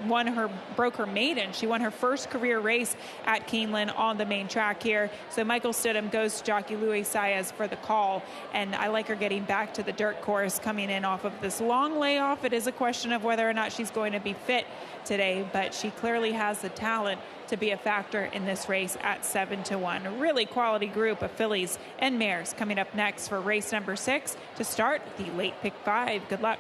broke her maiden. She won her first career race at Keeneland on the main track here. So Michael Stidham goes to jockey Louis Saez for the call, and I like her getting back to the dirt course coming in off of this long layoff. It is a question of whether or not she's going to be fit today, but she clearly has the talent to be a factor in this race at 7-1. A really quality group of fillies and mares coming up next for race number 6 to start the late pick 5. Good luck.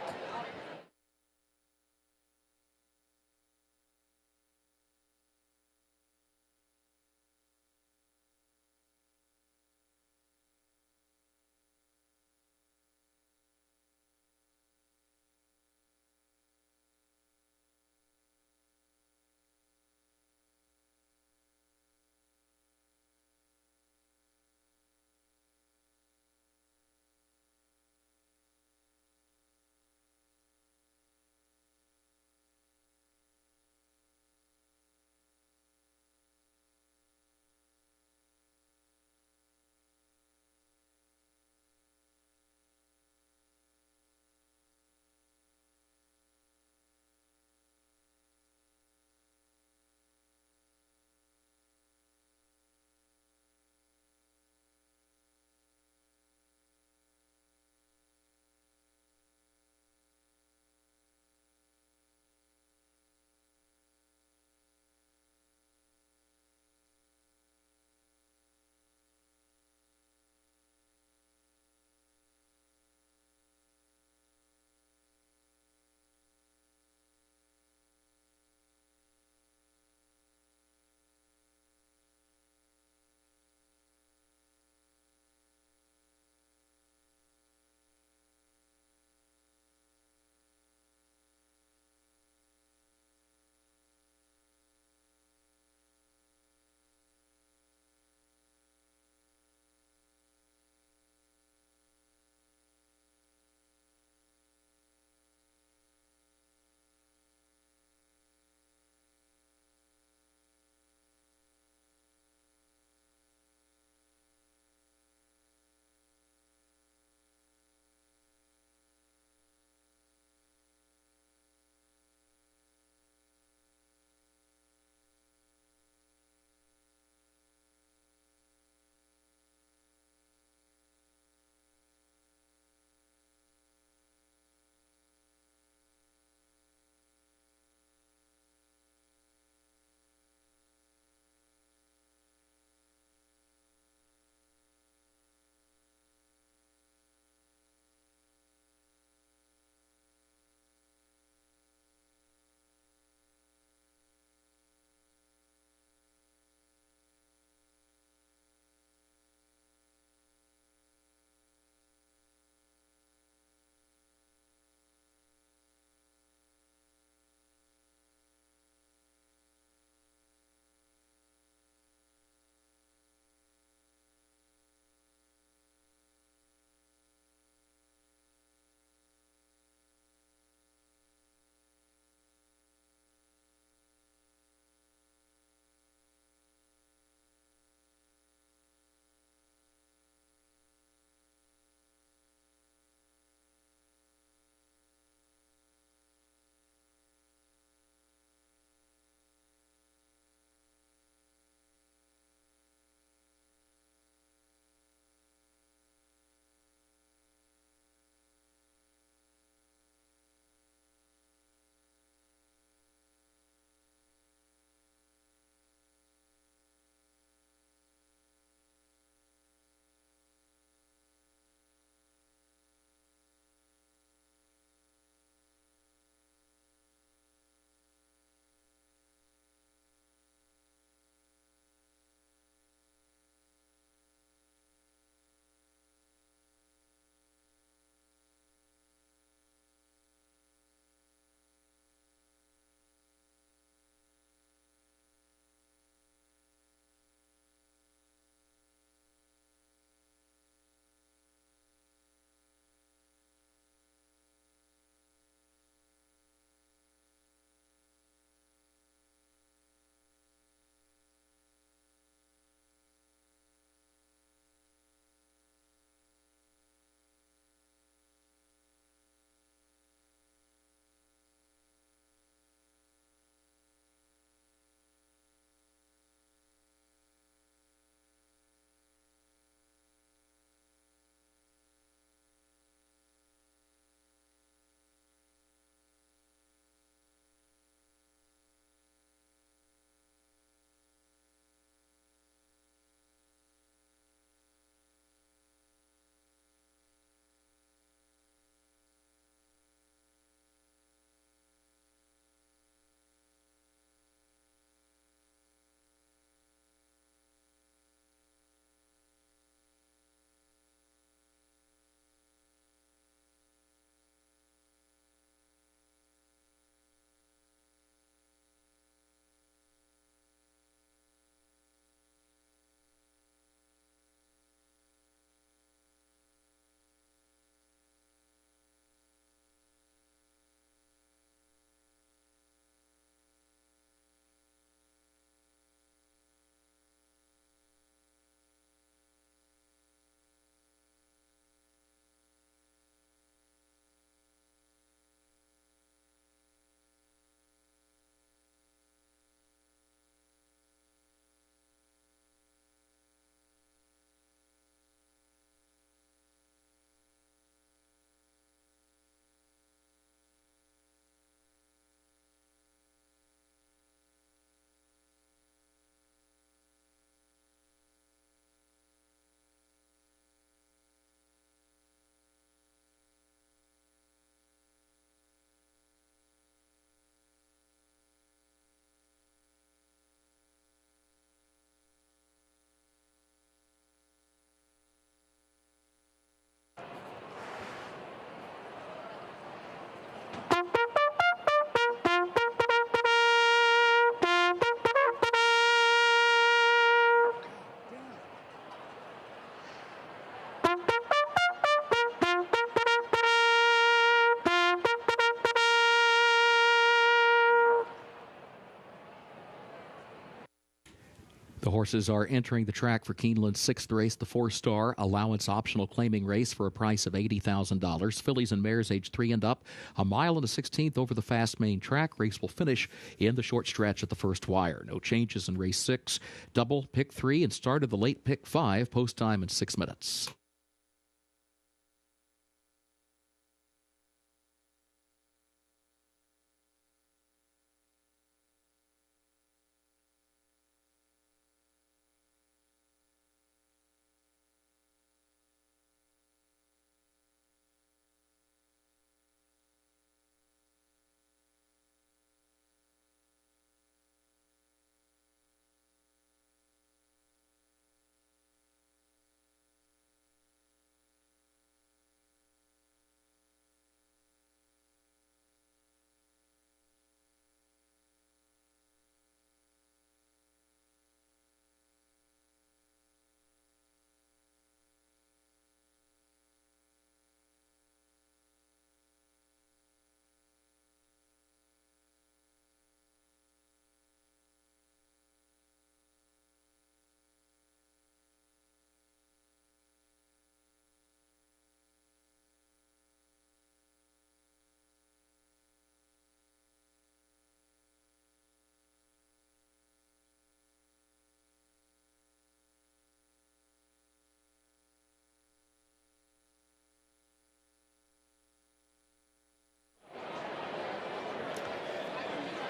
The horses are entering the track for Keeneland's 6th race, the 4-star allowance optional claiming race for a price of $80,000. Fillies and mares age 3 and up, a mile and a 16th over the fast main track. Race will finish in the short stretch at the first wire. No changes in race 6. Double, pick 3, and started the late pick 5. Post time in 6 minutes.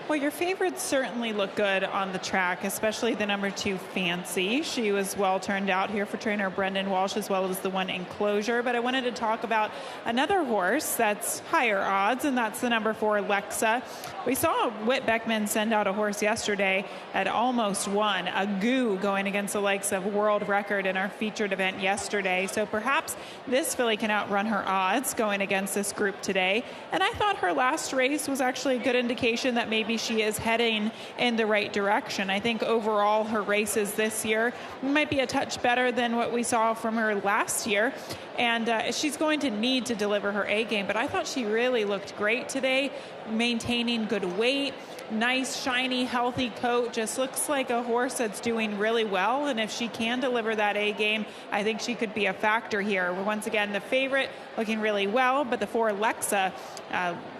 Well, your favorites certainly look good on the track, especially the number 2, Fancy. She was well turned out here for trainer Brendan Walsh, as well as the 1, Enclosure. But I wanted to talk about another horse that's higher odds, and that's the number 4, Lexa. We saw Whit Beckman send out a horse yesterday at almost won, a goo going against the likes of World Record in our featured event yesterday. So perhaps this filly can outrun her odds going against this group today. And I thought her last race was actually a good indication that maybe she is heading in the right direction. I think overall her races this year might be a touch better than what we saw from her last year. And she's going to need to deliver her A game. But I thought she really looked great today, maintaining good weight. Nice, shiny, healthy coat. Just looks like a horse that's doing really well. And if she can deliver that A game, I think she could be a factor here. Once again, the favorite looking really well, but the 4, Lexa,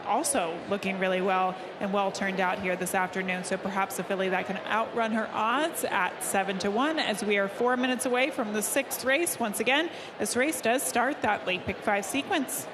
also looking really well and well turned out here this afternoon. So perhaps a filly that can outrun her odds at 7-1 as we are 4 minutes away from the 6th race. Once again, this race does start that late pick 5 sequence.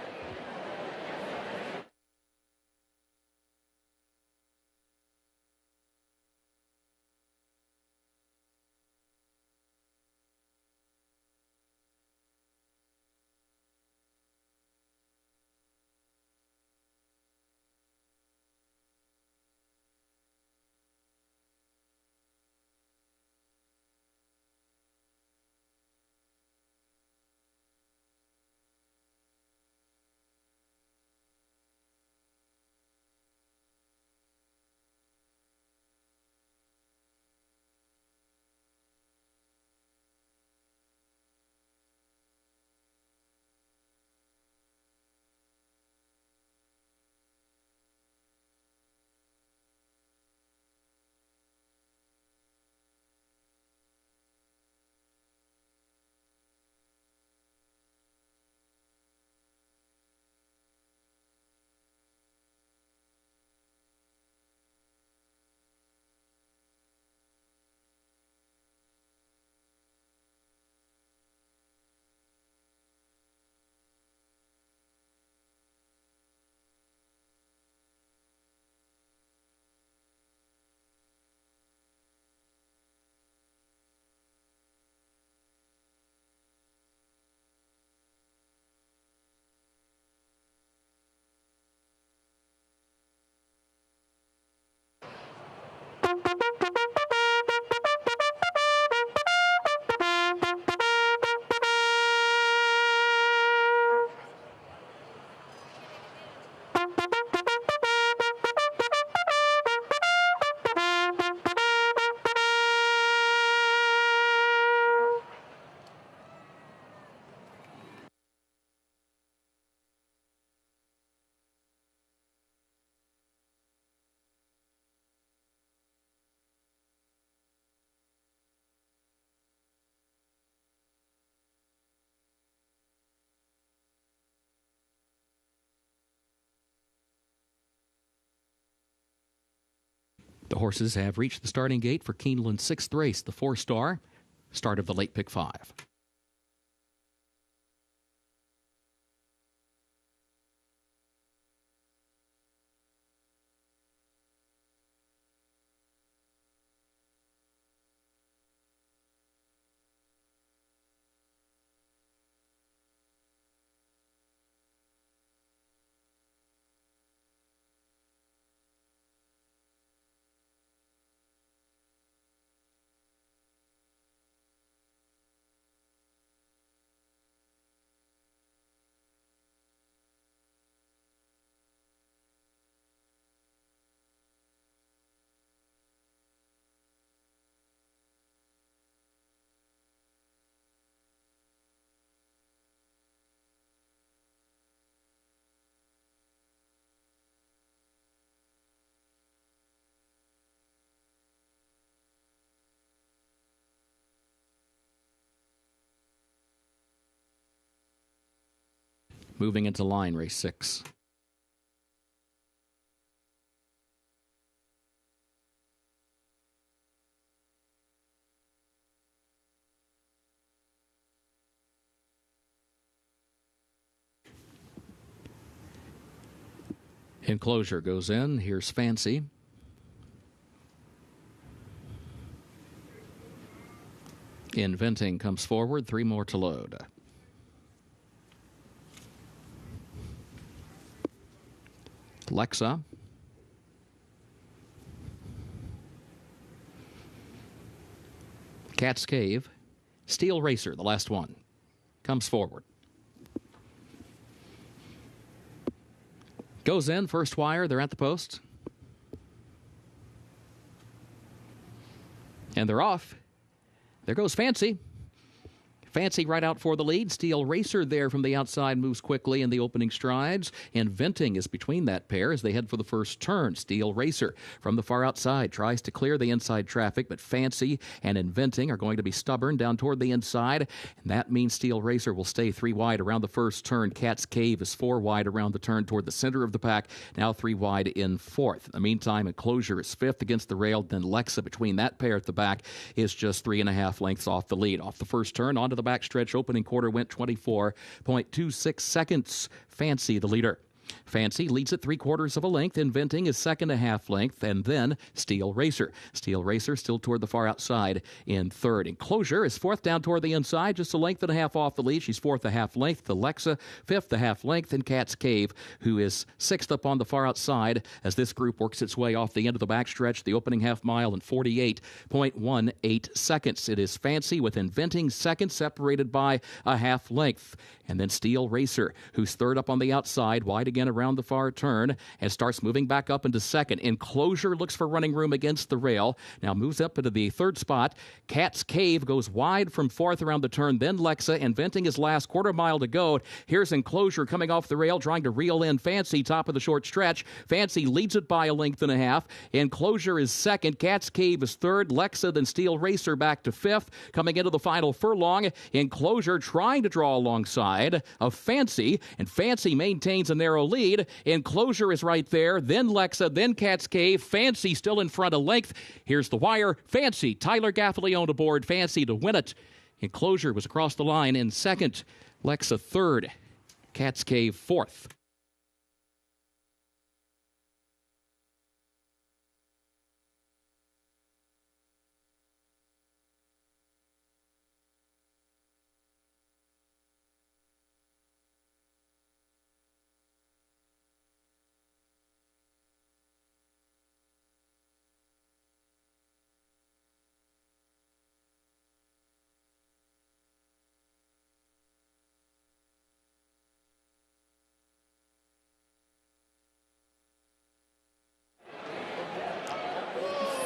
The horses have reached the starting gate for Keeneland's 6th race, the 4-star, start of the late pick 5. Moving into line, race 6. Enclosure goes in. Here's Fancy. Inventing comes forward. 3 more to load. Lexa. Cat's Cave. Steel Racer, the last one, comes forward. Goes in, first wire, they're at the post. And they're off. There goes Fancy. Fancy right out for the lead. Steel Racer there from the outside moves quickly in the opening strides. Inventing is between that pair as they head for the first turn. Steel Racer from the far outside tries to clear the inside traffic, but Fancy and Inventing are going to be stubborn down toward the inside, and that means Steel Racer will stay 3 wide around the first turn. Cat's Cave is 4 wide around the turn toward the center of the pack, now 3 wide in 4th. In the meantime, Enclosure is 5th against the rail, then Lexa between that pair at the back is just 3.5 lengths off the lead. Off the first turn, onto the backstretch. Opening quarter went 24.26 seconds. Fancy the leader. Fancy leads at 3/4 of a length. Inventing is 2.5 length, and then Steel Racer. Steel Racer still toward the far outside in 3rd. Enclosure is 4th down toward the inside, just 1.5 off the lead. She's 4th 1/2 length. The Lexa 5th 1/2 length, and Cat's Cave, who is 6th up on the far outside as this group works its way off the end of the backstretch. The opening half mile in 48.18 seconds. It is Fancy with Inventing 2nd, separated by 1/2 length. And then Steel Racer, who's 3rd up on the outside, wide again around the far turn, and starts moving back up into 2nd. Enclosure looks for running room against the rail. Now moves up into the 3rd spot. Cat's Cave goes wide from 4th around the turn. Then Lexa, Inventing his last 1/4 mile to go. Here's Enclosure coming off the rail, trying to reel in Fancy, top of the short stretch. Fancy leads it by 1.5 lengths. Enclosure is 2nd. Cat's Cave is 3rd. Lexa, then Steel Racer back to 5th. Coming into the final furlong, Enclosure trying to draw alongside of Fancy, and Fancy maintains a narrow lead. Enclosure is right there, then Lexa, then Cat's Cave. Fancy still in front a length. Here's the wire. Fancy, Tyler Gaffalione aboard. Fancy to win it. Enclosure was across the line in 2nd. Lexa 3rd. Cat's Cave 4th.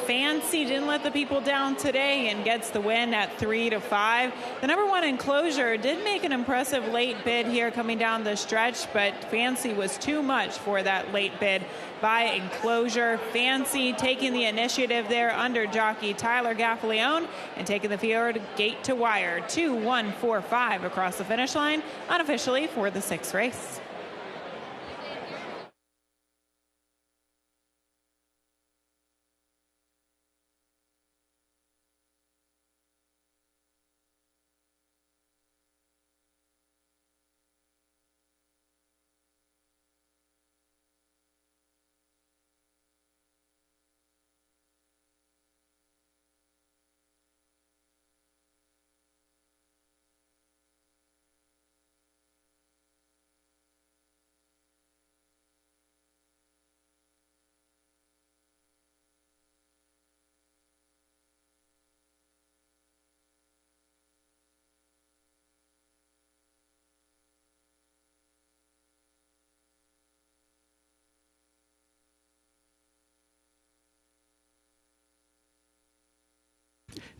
Fancy didn't let the people down today and gets the win at 3-5. The number 1 Enclosure did make an impressive late bid here coming down the stretch, but Fancy was too much for that late bid by Enclosure. Fancy taking the initiative there under jockey Tyler Gaffalione and taking the field gate to wire. 2-1-4-5 across the finish line unofficially for the 6th race.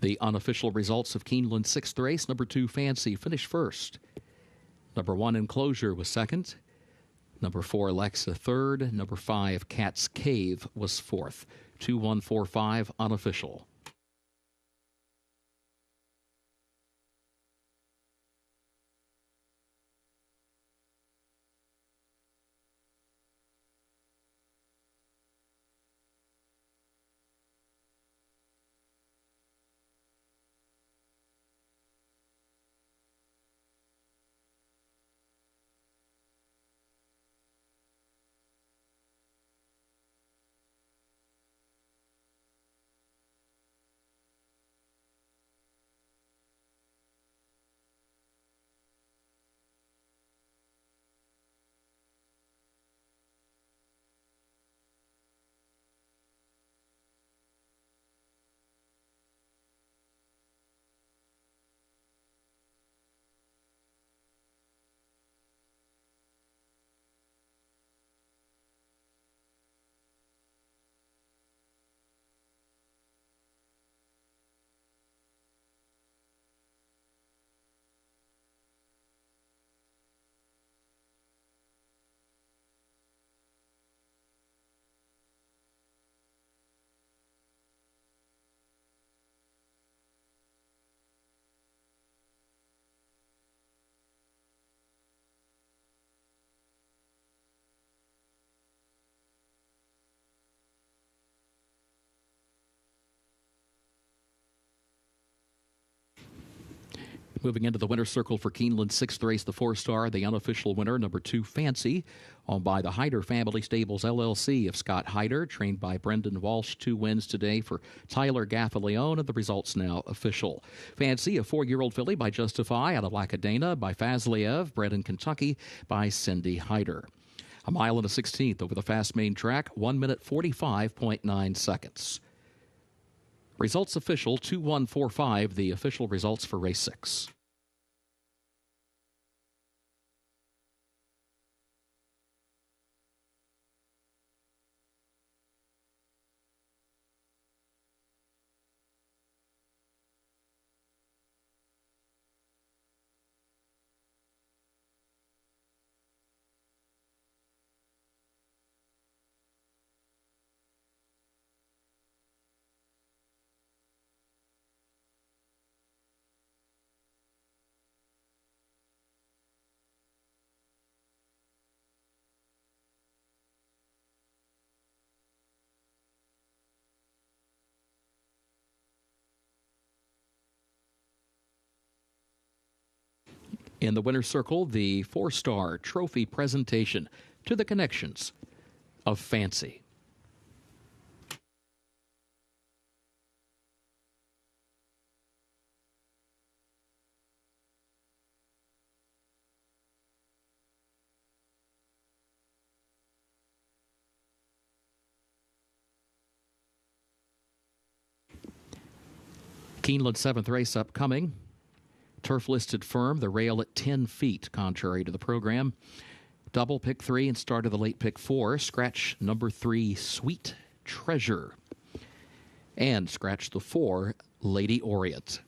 The unofficial results of Keeneland's 6th race, number 2, Fancy, finished first. Number 1, Enclosure, was second. Number 4, Alexa, third. Number 5, Cat's Cave, was fourth. 2-1-4-5, unofficial. Moving into the winner's circle for Keeneland's 6th race, the 4-star, the unofficial winner, number 2, Fancy, owned by the Hyder Family Stables, LLC of Scott Hyder, trained by Brendan Walsh. 2 wins today for Tyler Gaffaleone, and the results now official. Fancy, a 4-year-old filly by Justify out of Lacadena, by Fazliev, bred in Kentucky by Cindy Hyder. A mile and a 16th over the fast main track, 1 minute 45.9 seconds. Results official, 2-1-4-5, the official results for race 6. In the winner's circle, the 4-star trophy presentation to the connections of Fancy. Keeneland's 7th race upcoming. Turf listed firm, the rail at 10 feet, contrary to the program. Double pick 3 and start of the late pick 4. Scratch number 3, Sweet Treasure. And scratch the 4, Lady Orient.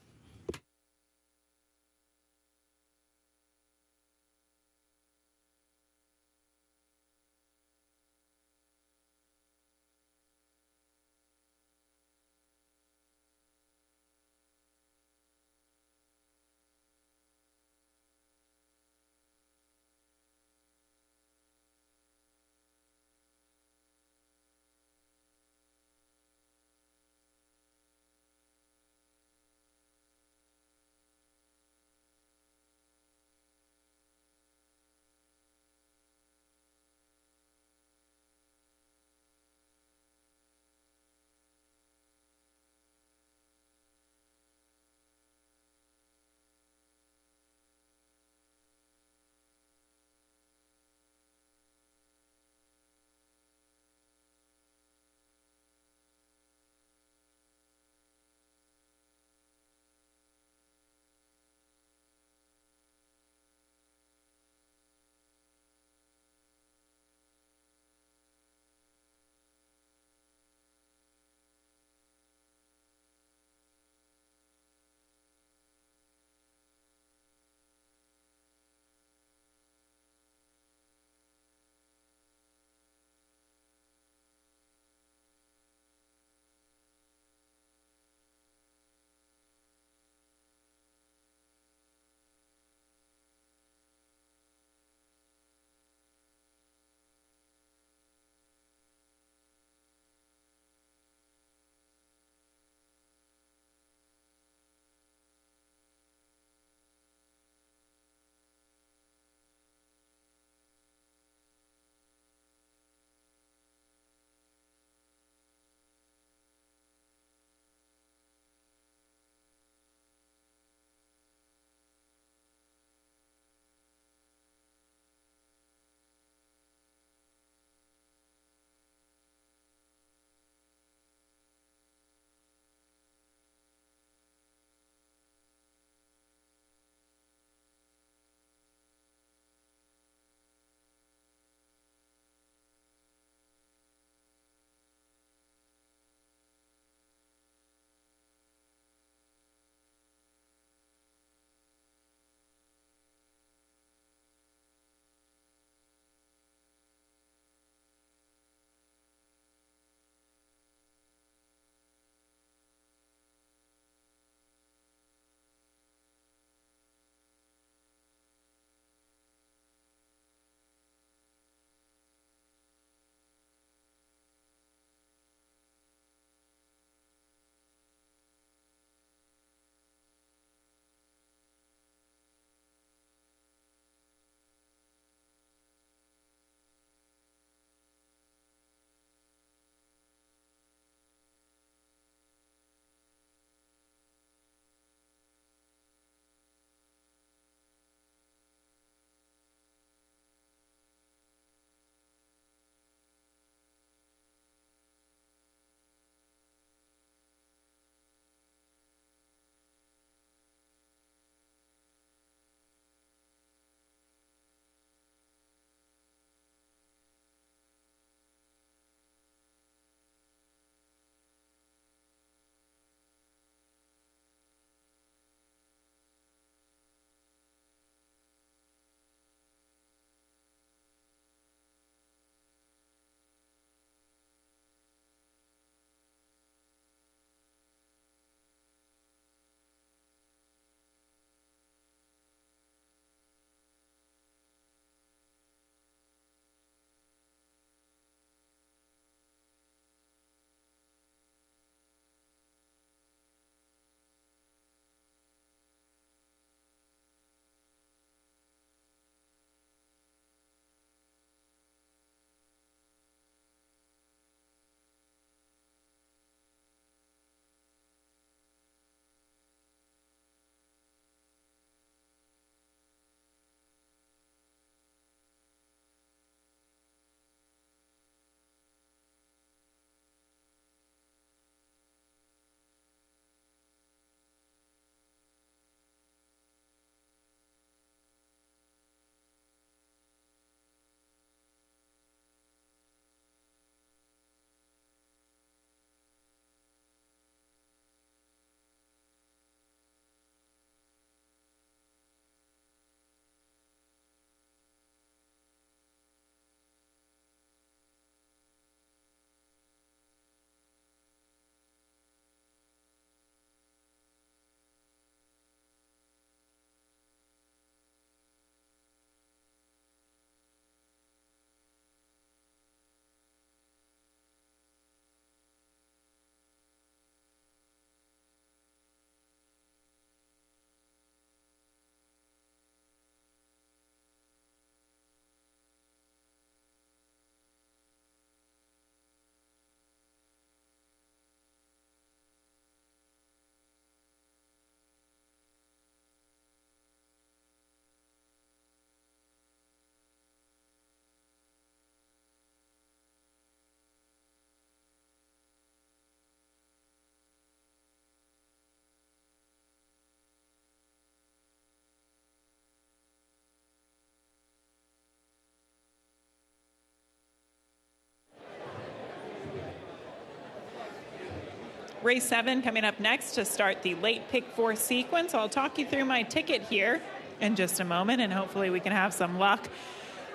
race 7 coming up next to start the late pick 4 sequence. I'll talk you through my ticket here in just a moment, and hopefully we can have some luck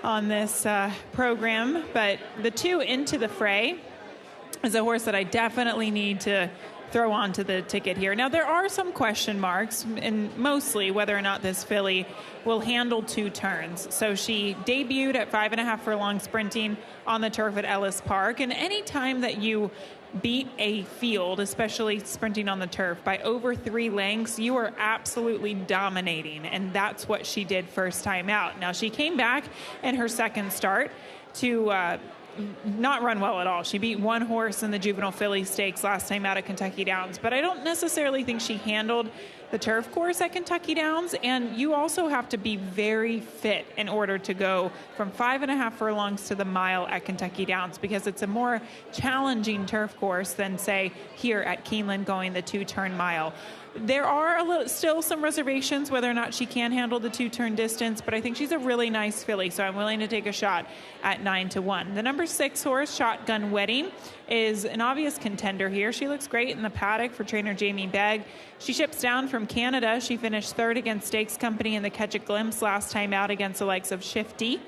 on this program. But the 2 Into the Fray is a horse that I definitely need to throw onto the ticket here. Now, there are some question marks, and mostly whether or not this filly will handle 2 turns. So she debuted at 5.5 furlong sprinting on the turf at Ellis Park, and any time that you beat a field, especially sprinting on the turf, by over 3 lengths, you are absolutely dominating, and that's what she did first time out. Now, she came back in her second start to not run well at all. She beat 1 horse in the Juvenile Filly Stakes last time out at Kentucky Downs, but I don't necessarily think she handled the turf course at Kentucky Downs, and you also have to be very fit in order to go from 5.5 furlongs to the mile at Kentucky Downs, because it's a more challenging turf course than, say, here at Keeneland going the 2-turn mile. There are still some reservations whether or not she can handle the 2-turn distance, but I think she's a really nice filly, so I'm willing to take a shot at 9-1. The number 6 horse, Shotgun Wedding, is an obvious contender here. She looks great in the paddock for trainer Jamie Begg. She ships down from Canada. She finished 3rd against Stakes Company in the Catch a Glimpse last time out against the likes of Shifty.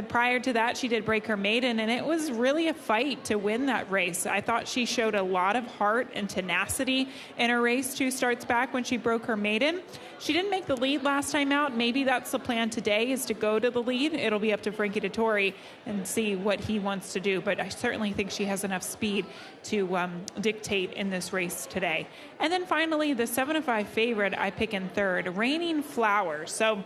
Prior to that, she did break her maiden, and it was really a fight to win that race. I thought she showed a lot of heart and tenacity in her race 2 starts back when she broke her maiden. She didn't make the lead last time out. Maybe that's the plan today, is to go to the lead. It'll be up to Frankie Dettori and see what he wants to do, but I certainly think she has enough speed to dictate in this race today. And then finally, the 7-5 favorite I pick in 3rd, Raining Flowers. So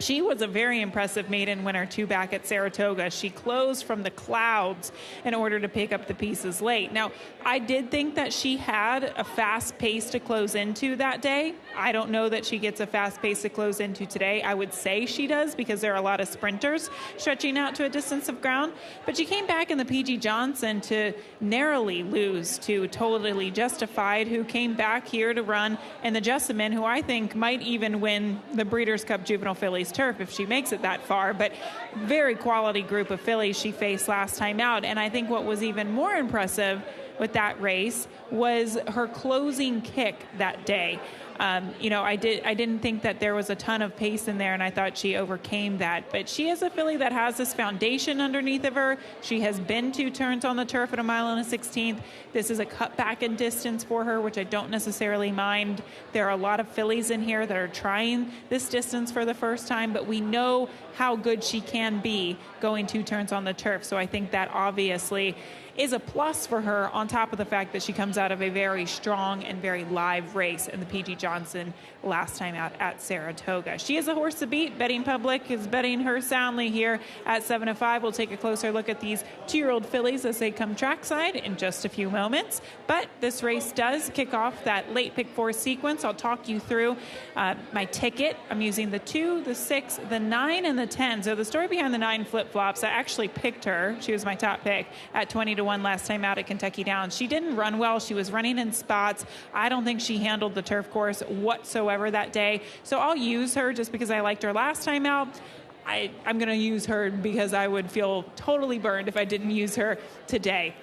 she was a very impressive maiden winner 2 back at Saratoga. She closed from the clouds in order to pick up the pieces late. Now, I did think that she had a fast pace to close into that day. I don't know that she gets a fast pace to close into today. I would say she does, because there are a lot of sprinters stretching out to a distance of ground. But she came back in the P.G. Johnson to narrowly lose to Totally Justified, who came back here to run in the Jessamine, who I think might even win the Breeders' Cup Juvenile Fillies turf if she makes it that far. But very quality group of fillies she faced last time out. And I think what was even more impressive with that race was her closing kick that day. I didn't think that there was a ton of pace in there, and I thought she overcame that. But she is a filly that has this foundation underneath of her. She has been 2 turns on the turf at 1 1/16. This is a cutback in distance for her, which I don't necessarily mind. There are a lot of fillies in here that are trying this distance for the first time, but we know how good she can be going 2 turns on the turf. So I think that obviously is a plus for her, on top of the fact that she comes out of a very strong and very live race in the P.G. Johnson last time out at Saratoga. She is a horse to beat. Betting public is betting her soundly here at 7-5. We'll take a closer look at these 2-year-old fillies as they come trackside in just a few moments. But this race does kick off that late pick 4 sequence. I'll talk you through my ticket. I'm using the 2, the 6, the 9, and the 10. So the story behind the 9 flip-flops, I actually picked her. She was my top pick at 20-1 last time out at Kentucky Downs. She didn't run well. She was running in spots. I don't think she handled the turf course whatsoever that day. So I'll use her just because I liked her last time out. I'm going to use her because I would feel totally burned if I didn't use her today.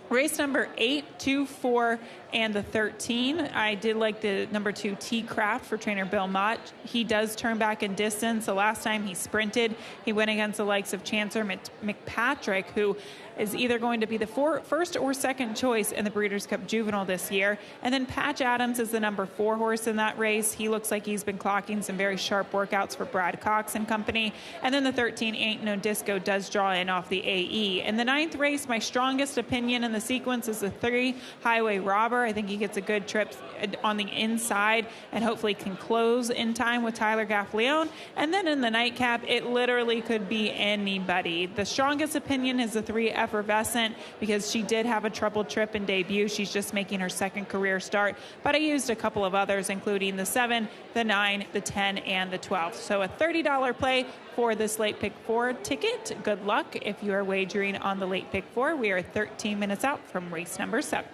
Race number 8, 2, 4, and the 13. I did like the number 2 T-Craft for trainer Bill Mott. He does turn back in distance. The last time he sprinted, he went against the likes of Chancer McPatrick, who is either going to be the first or second choice in the Breeders' Cup Juvenile this year. And then Patch Adams is the number 4 horse in that race. He looks like he's been clocking some very sharp workouts for Brad Cox and company. And then the 13 Ain't No Disco does draw in off the AE. In the 9th race, my strongest opinion in the sequence is the 3 Highway Robber. I think he gets a good trip on the inside and hopefully can close in time with Tyler Gaffleone. And then in the nightcap, it literally could be anybody. The strongest opinion is the 3 Effervescent, because she did have a troubled trip in debut. She's just making her second career start. But I used a couple of others, including the 7, the 9, the 10, and the 12. So a $30 play for this late pick 4 ticket. Good luck if you are wagering on the late pick 4. We are 13 minutes out from race number 7.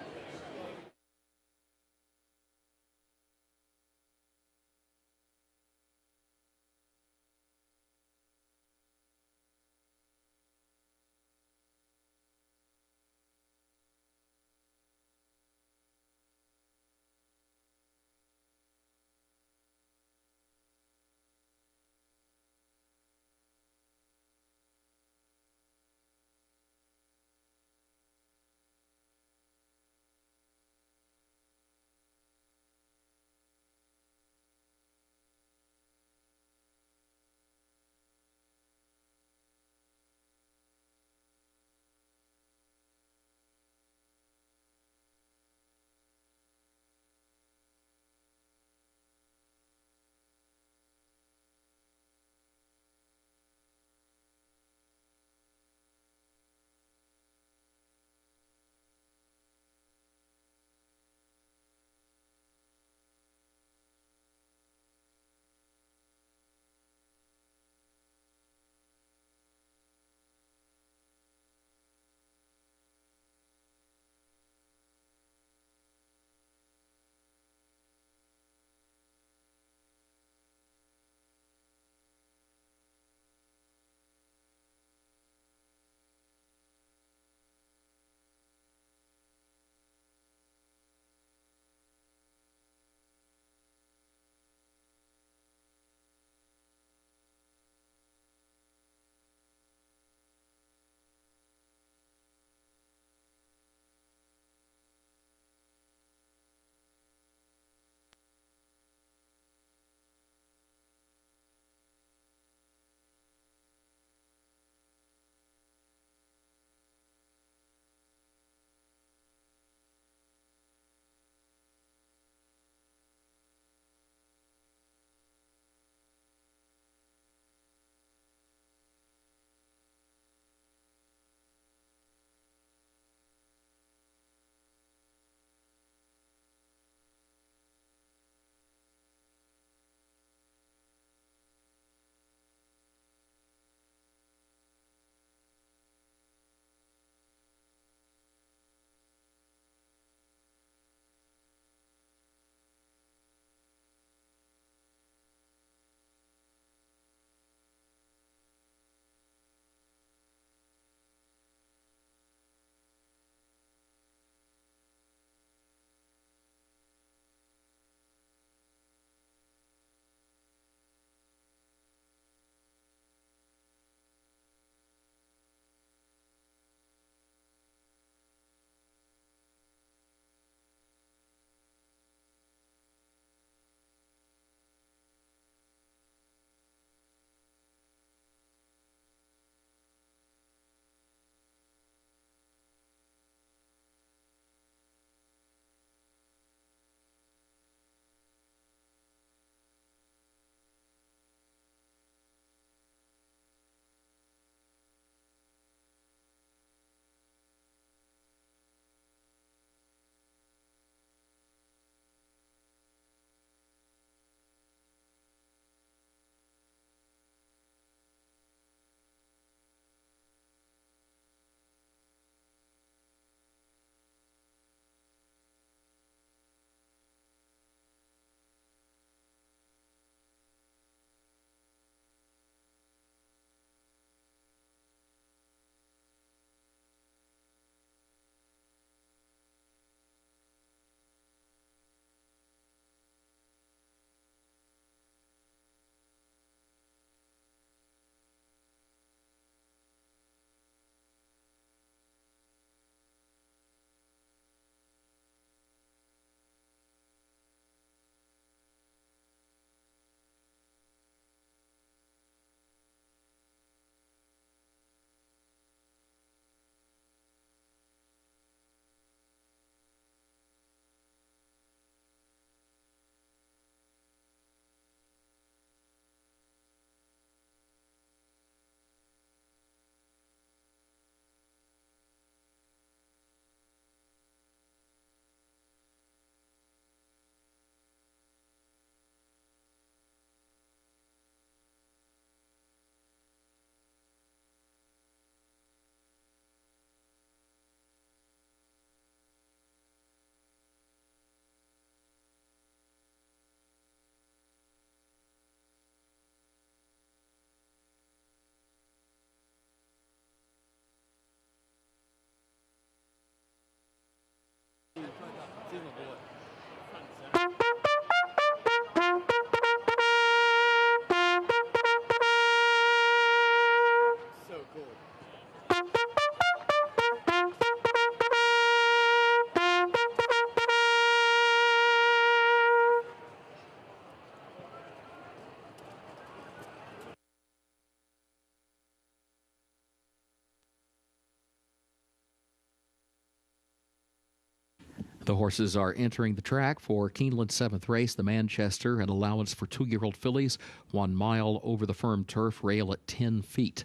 The horses are entering the track for Keeneland's 7th race, the Manchester, an allowance for 2-year-old fillies, 1 mile over the firm turf, rail at 10 feet.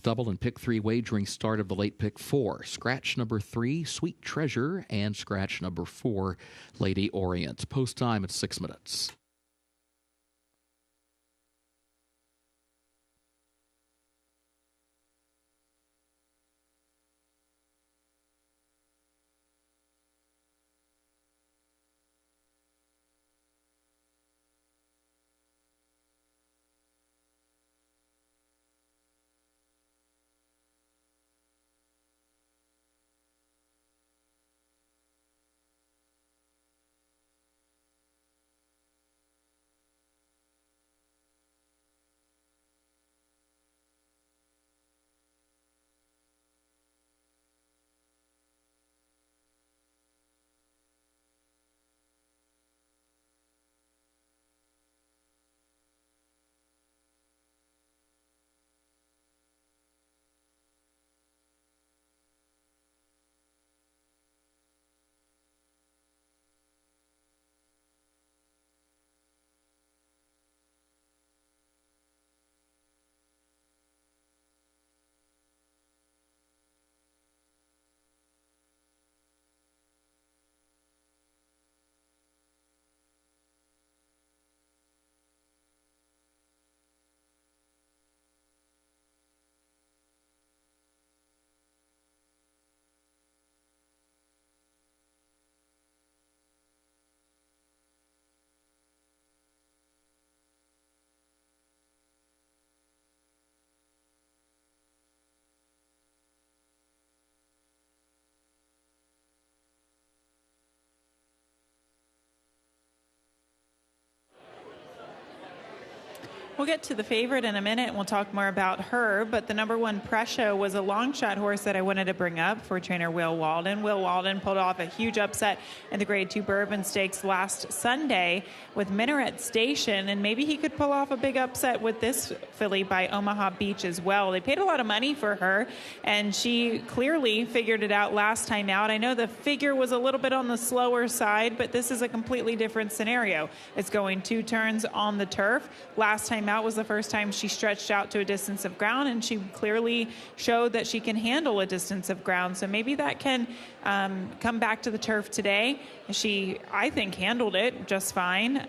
Double and pick 3 wagering start of the late pick 4. Scratch number 3, Sweet Treasure, and scratch number 4, Lady Orient. Post time at 6 minutes. We'll get to the favorite in a minute, and we'll talk more about her. But the number 1 Pressure was a Longshot horse that I wanted to bring up for trainer Will Walden. Will Walden pulled off a huge upset in the Grade 2 Bourbon Stakes last Sunday with Minaret Station, and maybe he could pull off a big upset with this filly by Omaha Beach as well. They paid a lot of money for her, and she clearly figured it out last time out. I know the figure was a little bit on the slower side, but this is a completely different scenario. It's going 2 turns on the turf. Last time out was the first time she stretched out to a distance of ground, and she clearly showed that she can handle a distance of ground. So maybe that can come back to the turf today. She, I think, handled it just fine.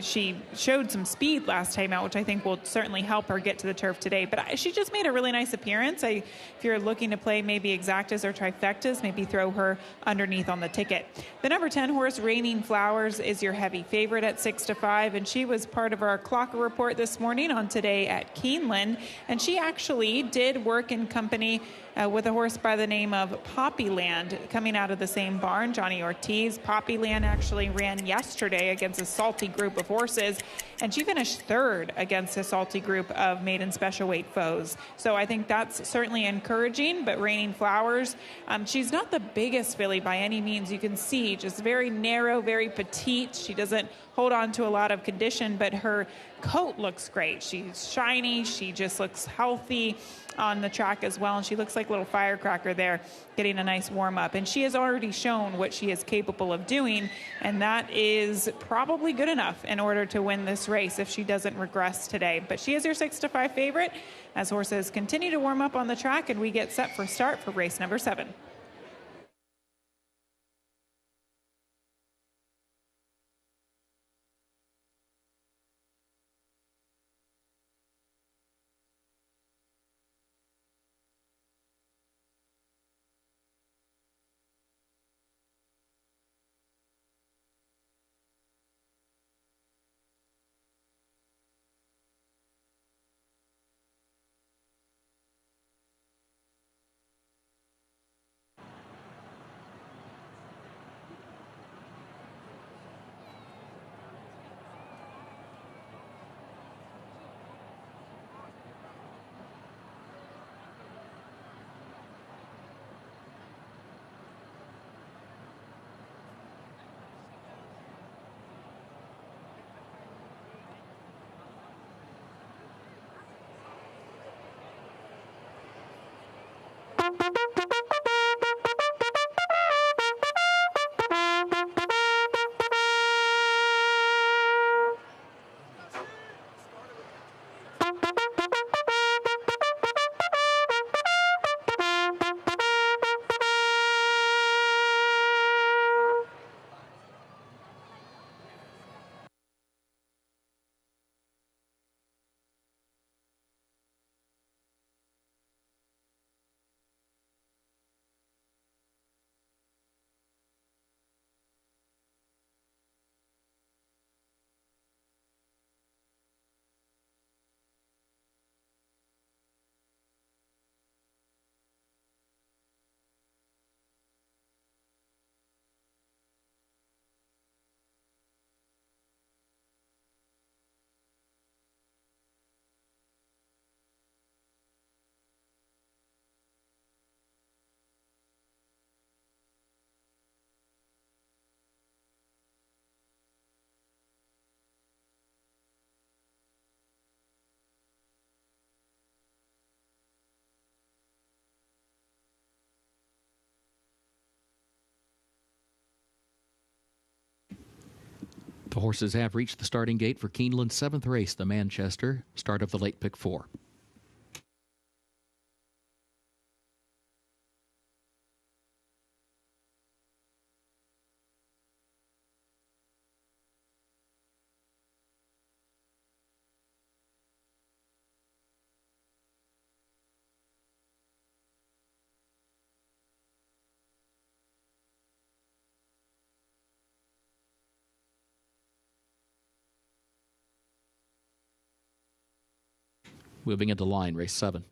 She showed some speed last time out, which I think will certainly help her get to the turf today. But she just made a really nice appearance. If you're looking to play maybe exactas or trifectas, maybe throw her underneath on the ticket. The number 10 horse, Raining Flowers, is your heavy favorite at 6-5, and she was part of our Clocker report this morning on Today at Keeneland, and she actually did work in company with a horse by the name of Poppyland coming out of the same barn, Johnny Ortiz. Poppyland actually ran yesterday against a salty group of horses, and she finished 3rd against a salty group of maiden special weight foes. So I think that's certainly encouraging, but Raining Flowers, she's not the biggest filly by any means. You can see just very narrow, very petite. She doesn't hold on to a lot of condition, but her coat looks great. She's shiny. She just looks healthy on the track as well, and she looks like a little firecracker there getting a nice warm-up. And she has already shown what she is capable of doing, and that is probably good enough in order to win this race if she doesn't regress today. But she is your 6-5 favorite as horses continue to warm up on the track, and we get set for start for race number 7. The horses have reached the starting gate for Keeneland's 7th race, the Manchester, start of the late pick 4. Moving into line, race 7.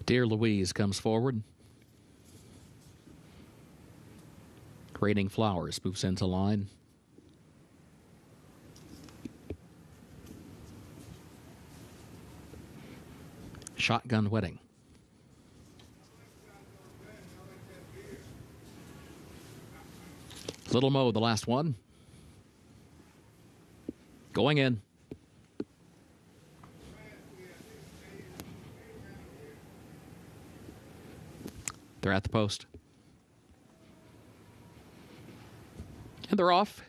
Dear Louise comes forward. Raining Flowers moves into line. Shotgun Wedding. Little Mo, the last one. Going in. They're at the post. And they're off.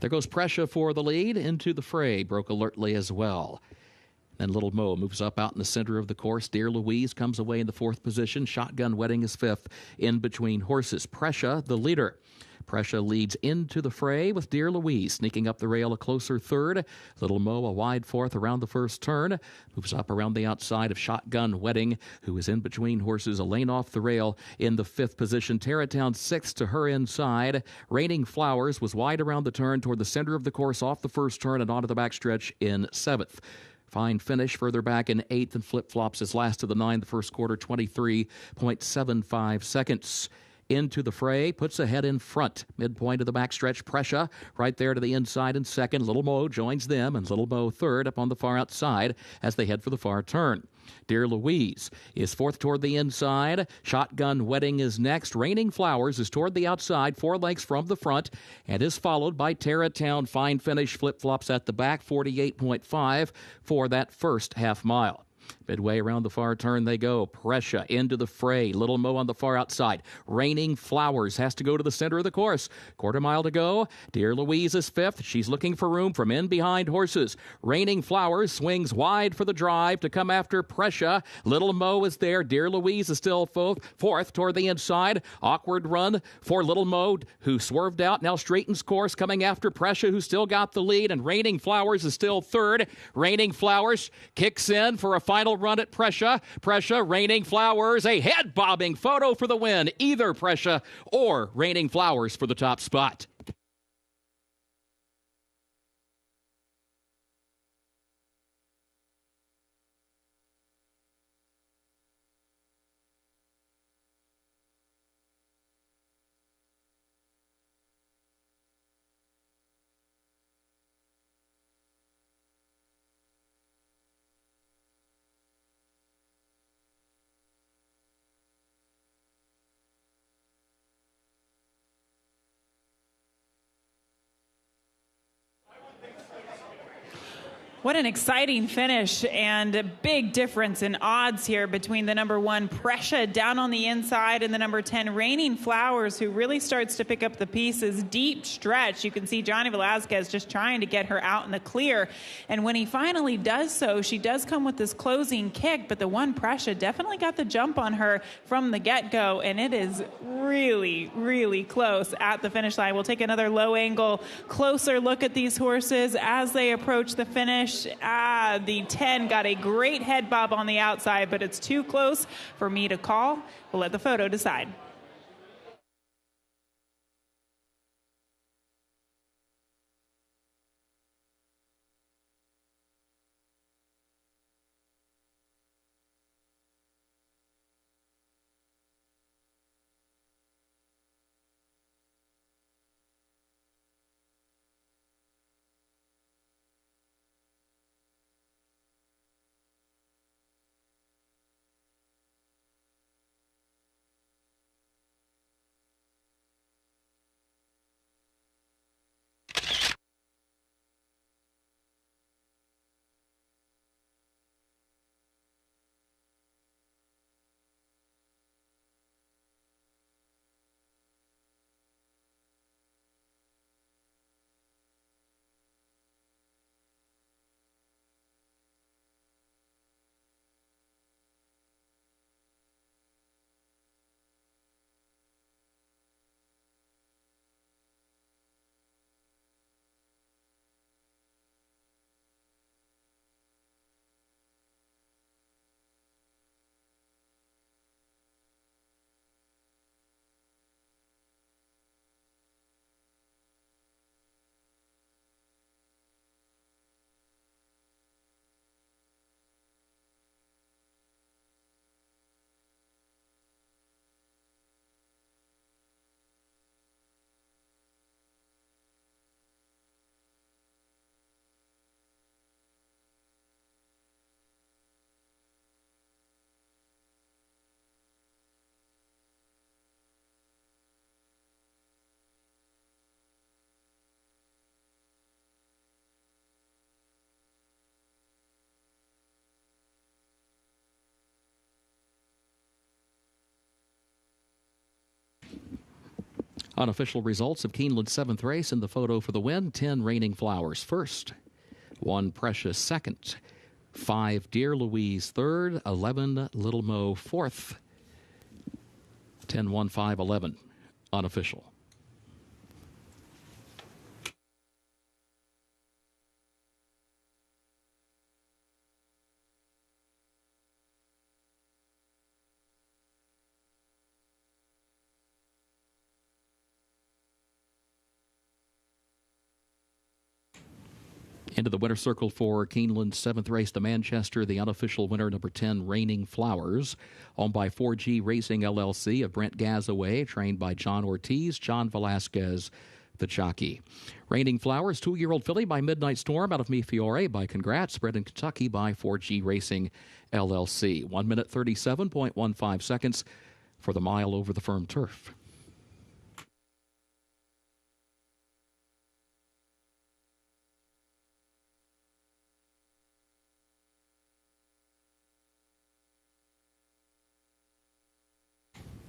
There goes Pressure for the lead. Into the fray. Broke alertly as well. Then Little Mo moves up out in the center of the course. Dear Louise comes away in the 4th position. Shotgun Wedding is 5th in between horses. Pressure, the leader. Pressure leads into the fray with Dear Louise sneaking up the rail a closer 3rd. Little Mo a wide 4th around the first turn. Moves up around the outside of Shotgun Wedding, who is in between horses, a lane off the rail in the 5th position. Terratown 6th to her inside. Raining Flowers was wide around the turn toward the center of the course off the first turn and onto the backstretch in 7th. Fine finish further back in 8th and flip-flops his last of the 9, the first quarter, 23.75 seconds. Into the fray, puts ahead in front. Midpoint of the backstretch, Pressure right there to the inside in 2nd. Little Mo joins them, and Little Mo 3rd up on the far outside as they head for the far turn. Dear Louise is 4th toward the inside. Shotgun Wedding is next. Raining Flowers is toward the outside, 4 lengths from the front, and is followed by Terratown. Fine finish, flip-flops at the back, 48.5 for that first half mile. Midway around the far turn they go. Pressure into the fray. Little Mo on the far outside. Raining Flowers has to go to the center of the course. Quarter mile to go. Dear Louise is 5th. She's looking for room from in behind horses. Raining Flowers swings wide for the drive to come after Pressure. Little Mo is there. Dear Louise is still 4th toward the inside. Awkward run for Little Mo, who swerved out. Now straightens course coming after Pressure, who still got the lead. And Raining Flowers is still 3rd. Raining Flowers kicks in for a final run at Pressure. Pressure, Raining Flowers, a head-bobbing photo for the win. Either Pressure or Raining Flowers for the top spot. What an exciting finish, and a big difference in odds here between the number 1 Pressure down on the inside and the number 10 Raining Flowers, who really starts to pick up the pieces. Deep stretch. You can see Johnny Velazquez just trying to get her out in the clear, and when he finally does so, she does come with this closing kick, but the 1 Pressure definitely got the jump on her from the get-go, and it is really, really close at the finish line. We'll take another low angle, closer look at these horses as they approach the finish. finish. The 10 got a great head bob on the outside, but it's too close for me to call. We'll let the photo decide. Unofficial results of Keeneland's 7th race in the photo for the win. 10 Raining Flowers first, 1 Precious second, 5 Dear Louise third, 11 Little Mo fourth, 10, 1, 5, 11 unofficial. Into the winner's circle for Keeneland's 7th race, the Manchester, the unofficial winner, number 10, Raining Flowers, owned by 4G Racing LLC of Brent Gazaway, trained by John Ortiz, John Velasquez, the jockey. Raining Flowers, 2-year-old filly by Midnight Storm out of Mi Fiore by Congrats, bred in Kentucky by 4G Racing LLC. 1 minute 37.15 seconds for the mile over the firm turf.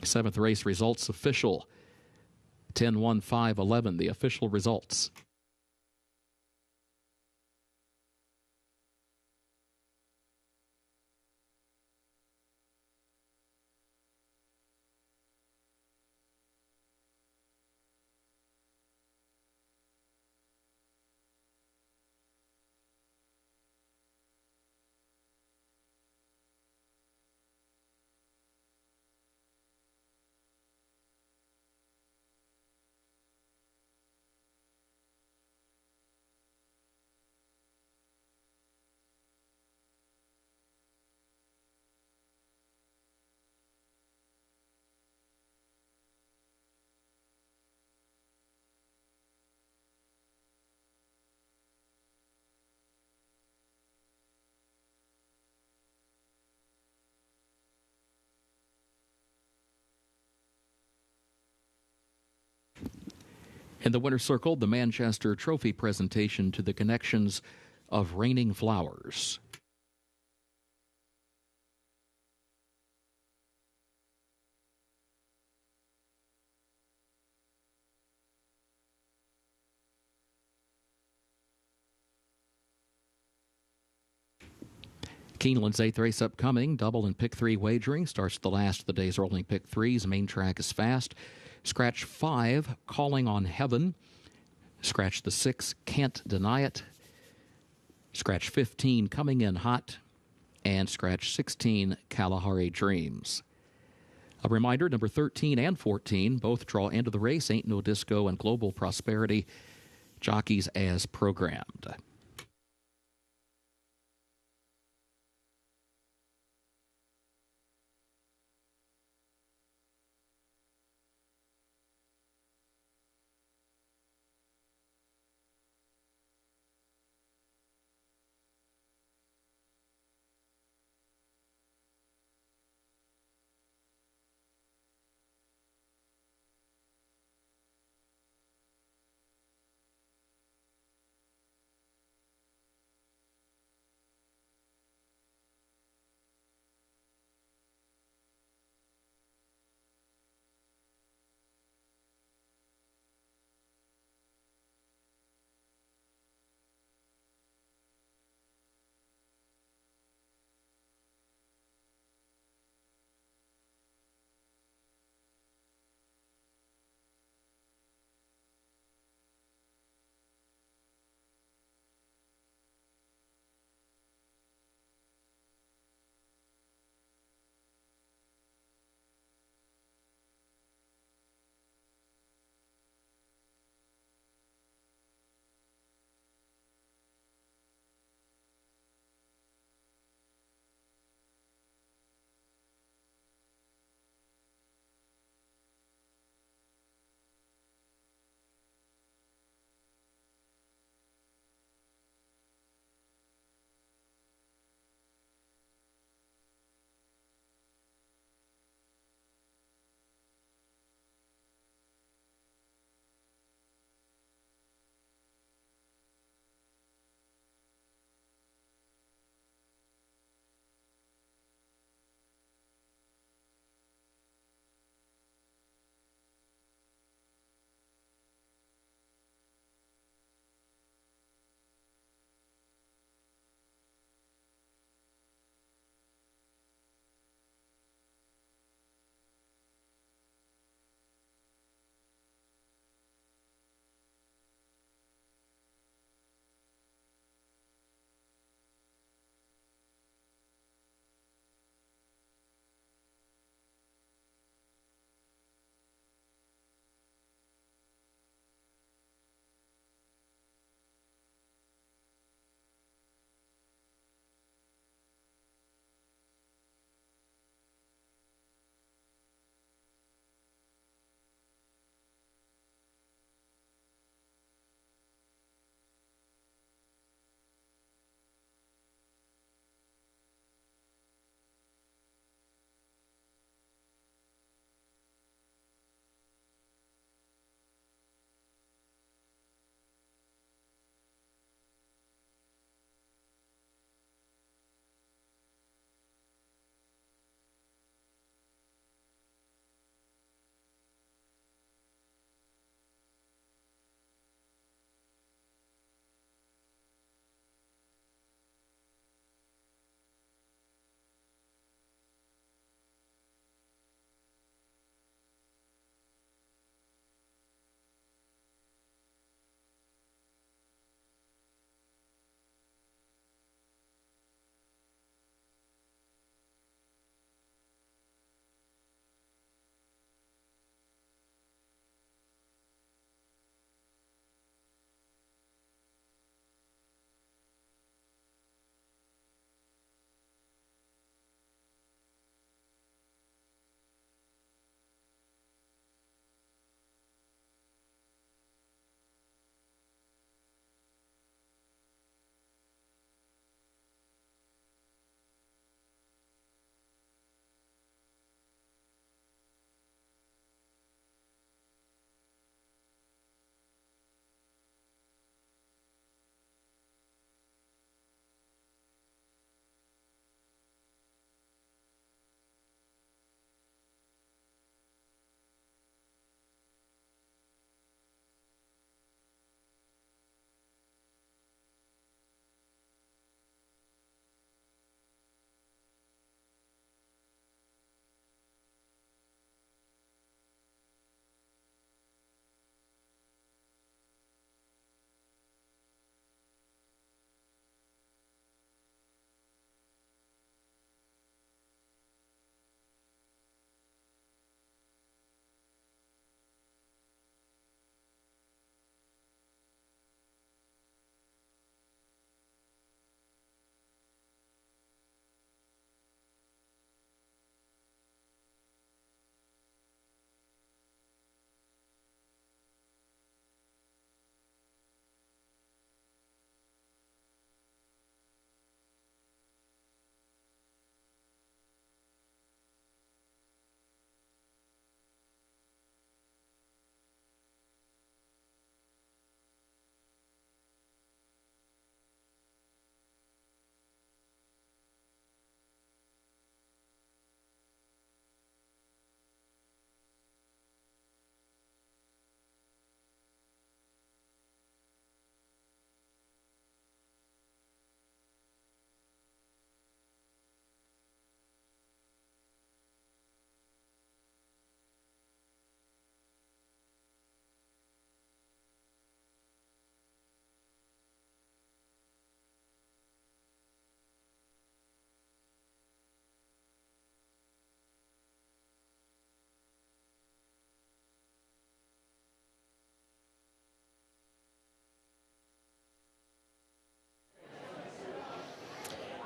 Seventh race results official. 10, 1, 5, 11, the official results. In the winner's circle, the Manchester Trophy presentation to the connections of Raining Flowers. Keeneland's 8th race upcoming. Double and pick 3 wagering starts the last of the day's rolling pick 3s. Main track is fast. Scratch 5, Calling on Heaven. Scratch the 6, Can't Deny It. Scratch 15, Coming In Hot, and scratch 16, Kalahari Dreams. A reminder, number 13 and 14 both draw into the race, Ain't No Disco and Global Prosperity, jockeys as programmed.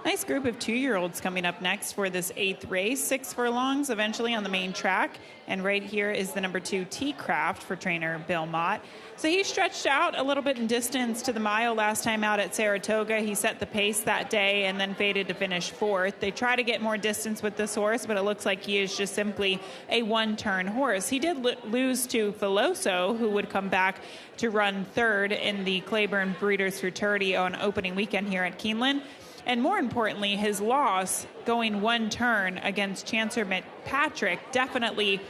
Nice group of 2-year-olds coming up next for this 8th race. 6 furlongs eventually on the main track. And right here is the number 2 T-Craft for trainer Bill Mott. So he stretched out a little bit in distance to the mile last time out at Saratoga. He set the pace that day and then faded to finish 4th. They try to get more distance with this horse, but it looks like he is just simply a one-turn horse. He did lose to Filoso, who would come back to run 3rd in the Claiborne Breeders' Futurity on opening weekend here at Keeneland. And more importantly, his loss going one turn against Chancer McPatrick definitely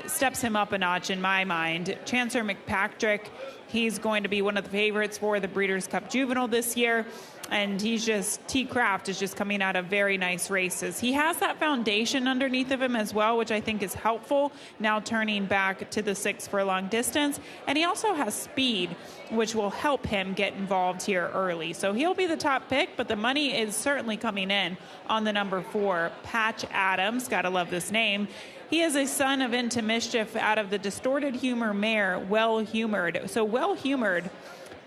steps him up a notch in my mind. Chancer McPatrick, he's going to be one of the favorites for the Breeders' Cup Juvenile this year. And T-Craft is just coming out of very nice races. He has that foundation underneath of him as well, which I think is helpful, now turning back to the 6 furlong distance. And he also has speed, which will help him get involved here early. So he'll be the top pick, but the money is certainly coming in on the number 4, Patch Adams. Gotta love this name. He is a son of Into Mischief out of the Distorted Humor mare, Well Humored. So Well Humored,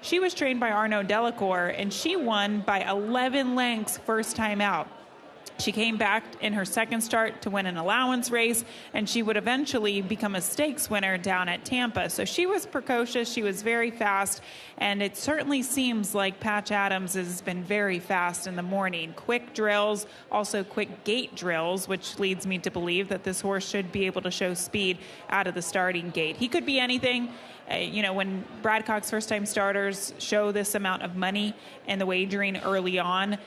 she was trained by Arnaud Delacour, and she won by 11 lengths first time out. She came back in her second start to win an allowance race, and she would eventually become a stakes winner down at Tampa. So she was precocious, she was very fast, and it certainly seems like Patch Adams has been very fast in the morning. Quick drills, also quick gate drills, which leads me to believe that this horse should be able to show speed out of the starting gate. He could be anything. When Bradcock's first-time starters show this amount of money in the wagering early on,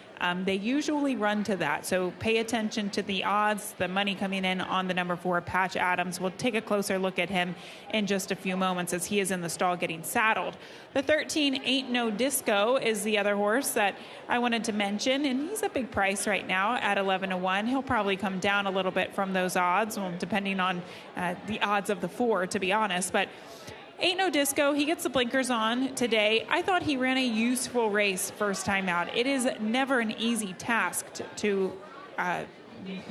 they usually run to that. So pay attention to the odds, the money coming in on the number 4, Patch Adams. We'll take a closer look at him in just a few moments as he is in the stall getting saddled. The 13, Ain't No Disco, is the other horse that I wanted to mention, and he's a big price right now at 11-1. He'll probably come down a little bit from those odds, well, depending on the odds of the 4, to be honest. But Ain't No Disco, he gets the blinkers on today. I thought he ran a useful race first time out. It is never an easy task to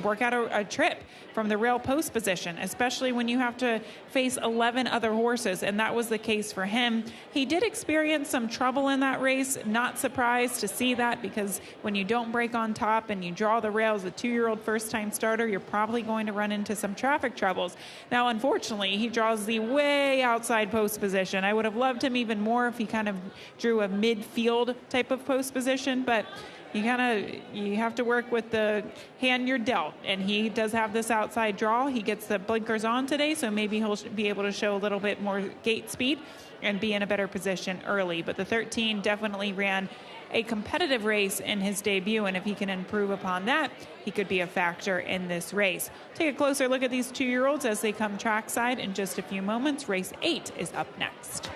work out a trip from the rail post position, especially when you have to face 11 other horses, and that was the case for him. He did experience some trouble in that race. Not surprised to see that, because when you don't break on top and you draw the rails, a 2-year-old first-time starter, you're probably going to run into some traffic troubles. Now, unfortunately, he draws the way outside post position. I would have loved him even more if he kind of drew a midfield type of post position, but you have to work with the hand you're dealt, and he does have this outside draw. He gets the blinkers on today, so maybe he'll be able to show a little bit more gate speed and be in a better position early. But the 13 definitely ran a competitive race in his debut, and if he can improve upon that, he could be a factor in this race. Take a closer look at these 2-year-olds as they come trackside in just a few moments. Race 8 is up next.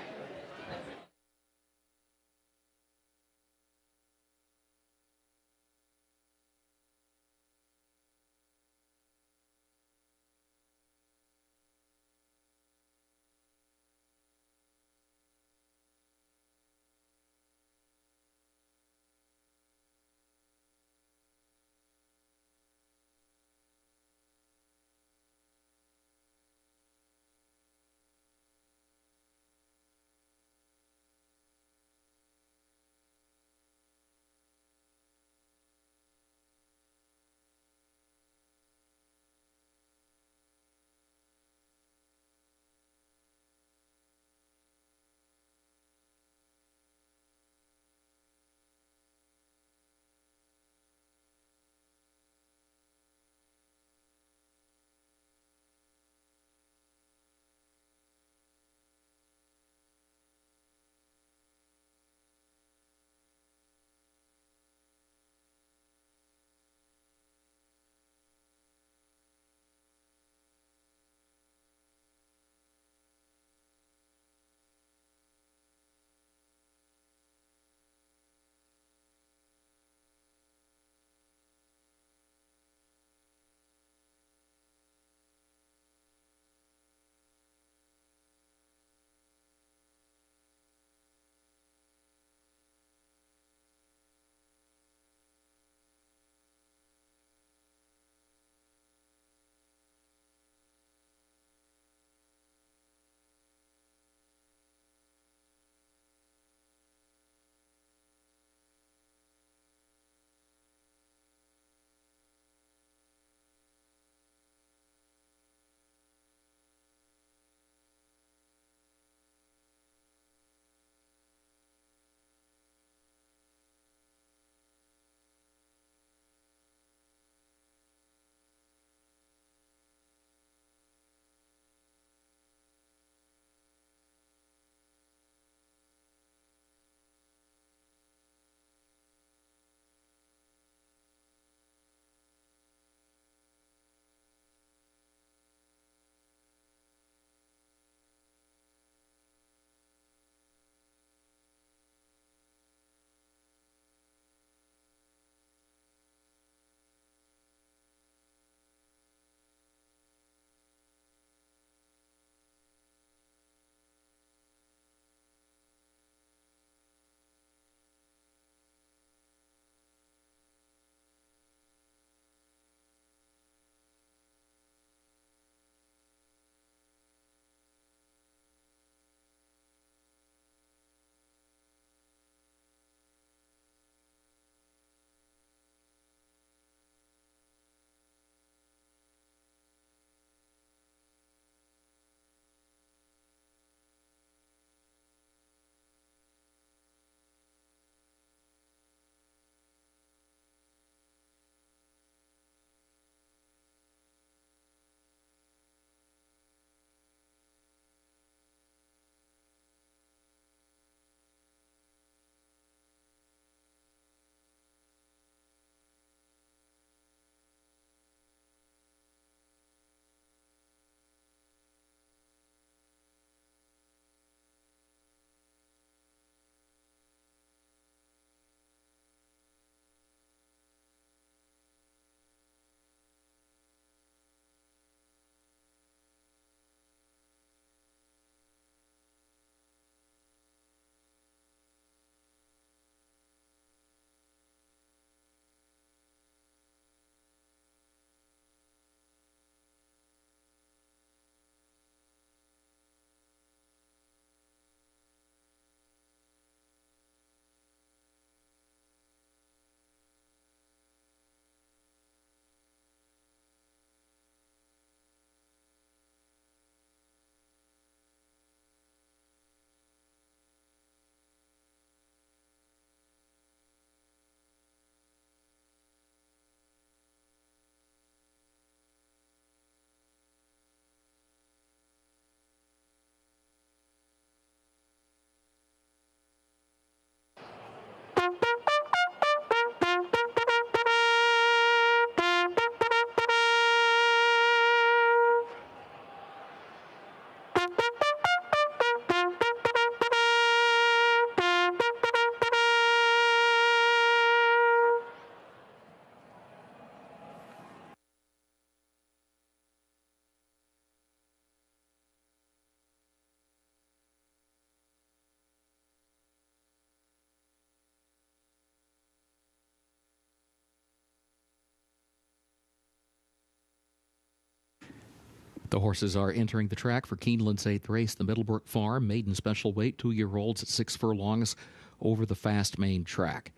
The horses are entering the track for Keeneland's 8th race, the Middlebrook Farm, maiden special weight, 2-year-olds at 6 furlongs over the fast main track.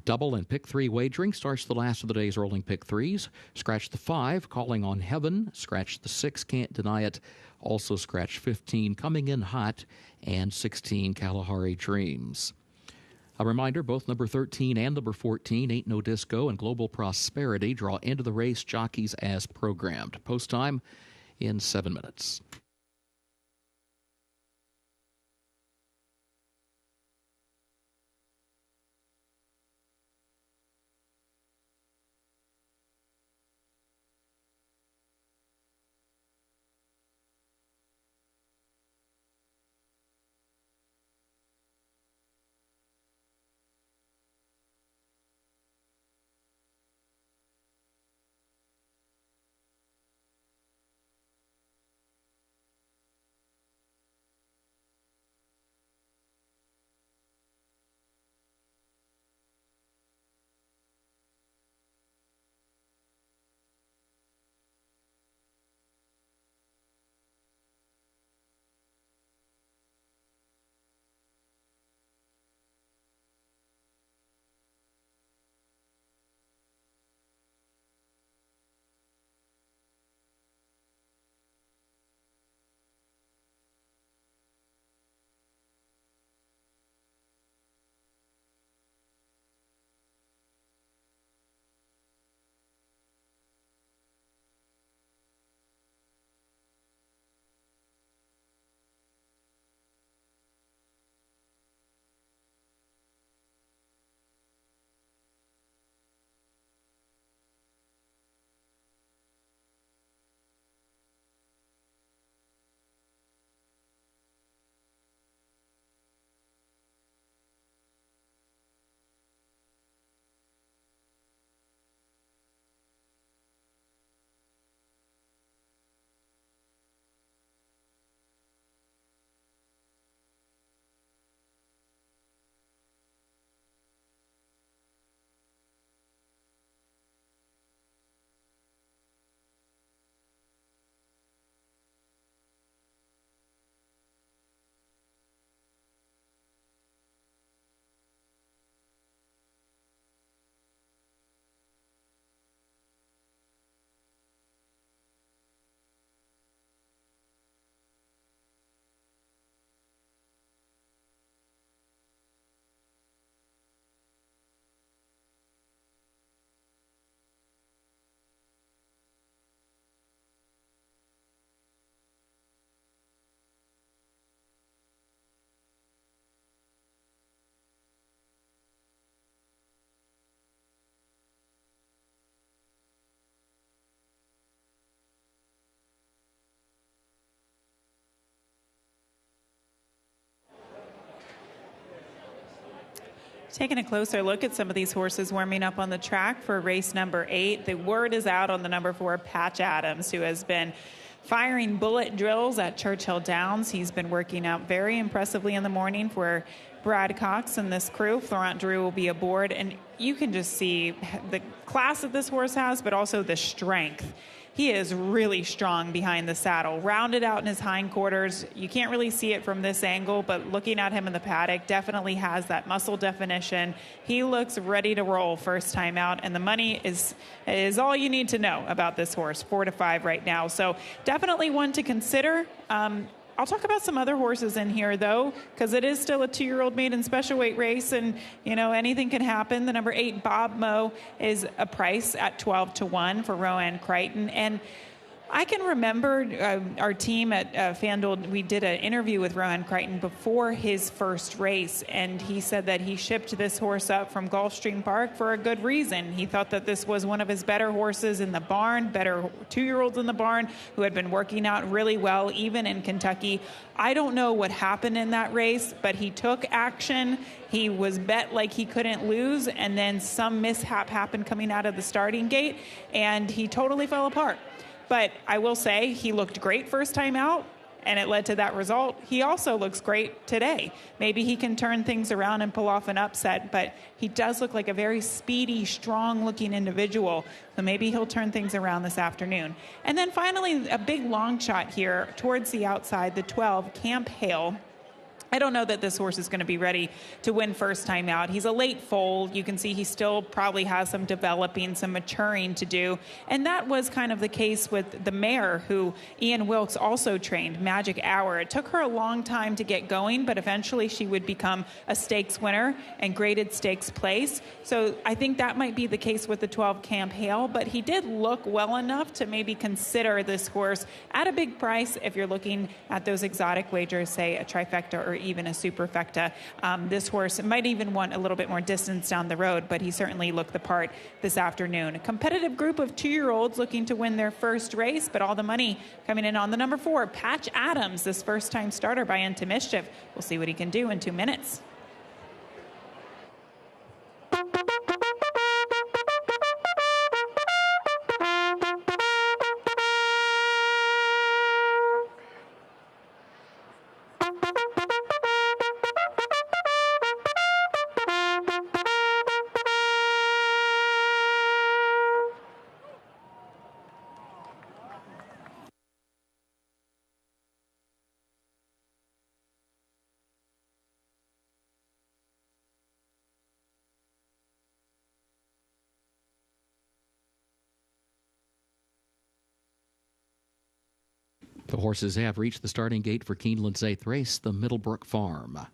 Double and pick 3 wagering starts the last of the day's rolling pick 3s. Scratch the 5, Calling on Heaven. Scratch the 6, Can't Deny It. Also scratch 15, Coming in Hot, and 16, Kalahari Dreams. A reminder, both number 13 and number 14, Ain't No Disco and Global Prosperity, draw into the race jockeys as programmed. Post time in 7 minutes. Taking a closer look at some of these horses warming up on the track for race number 8. The word is out on the number 4, Patch Adams, who has been firing bullet drills at Churchill Downs. He's been working out very impressively in the morning for Brad Cox and this crew. Florent Drew will be aboard, and you can just see the class that this horse has, but also the strength. He is really strong behind the saddle, rounded out in his hindquarters. You can't really see it from this angle, but looking at him in the paddock, definitely has that muscle definition. He looks ready to roll first time out, and the money is all you need to know about this horse, 4-5 right now. So definitely one to consider. I'll talk about some other horses in here, though, because it is still a 2-year-old maiden special weight race, and, you know, anything can happen. The number 8, Bob Moe, is a price at 12-1 for Rowan Crichton. And I can remember our team at FanDuel, we did an interview with Rowan Crichton before his first race, and he said that he shipped this horse up from Gulfstream Park for a good reason. He thought that this was one of his better horses in the barn, better 2-year-olds in the barn, who had been working out really well, even in Kentucky. I don't know what happened in that race, but he took action. He was bet like he couldn't lose, and then some mishap happened coming out of the starting gate, and he totally fell apart. But I will say he looked great first time out. and it led to that result. He also looks great today. Maybe he can turn things around and pull off an upset, but he does look like a very speedy, strong-looking individual. So maybe he'll turn things around this afternoon. And then finally, a big long shot here towards the outside, the 12, Camp Hale. I don't know that this horse is going to be ready to win first time out. He's a late foal. You can see he still probably has some developing, some maturing to do. And that was kind of the case with the mare who Ian Wilkes also trained, Magic Hour. It took her a long time to get going, but eventually she would become a stakes winner and graded stakes place. So I think that might be the case with the 12 Camp Hale, but he did look well enough to maybe consider this horse at a big price if you're looking at those exotic wagers, say a trifecta or even a superfecta. This horse might even want a little bit more distance down the road, but he certainly looked the part this afternoon. A competitive group of 2-year-olds looking to win their first race, but all the money coming in on the number 4, Patch Adams, this first-time starter by Into Mischief. We'll see what he can do in 2 minutes. The horses have reached the starting gate for Keeneland's 8th race, the Middlebrook Farm.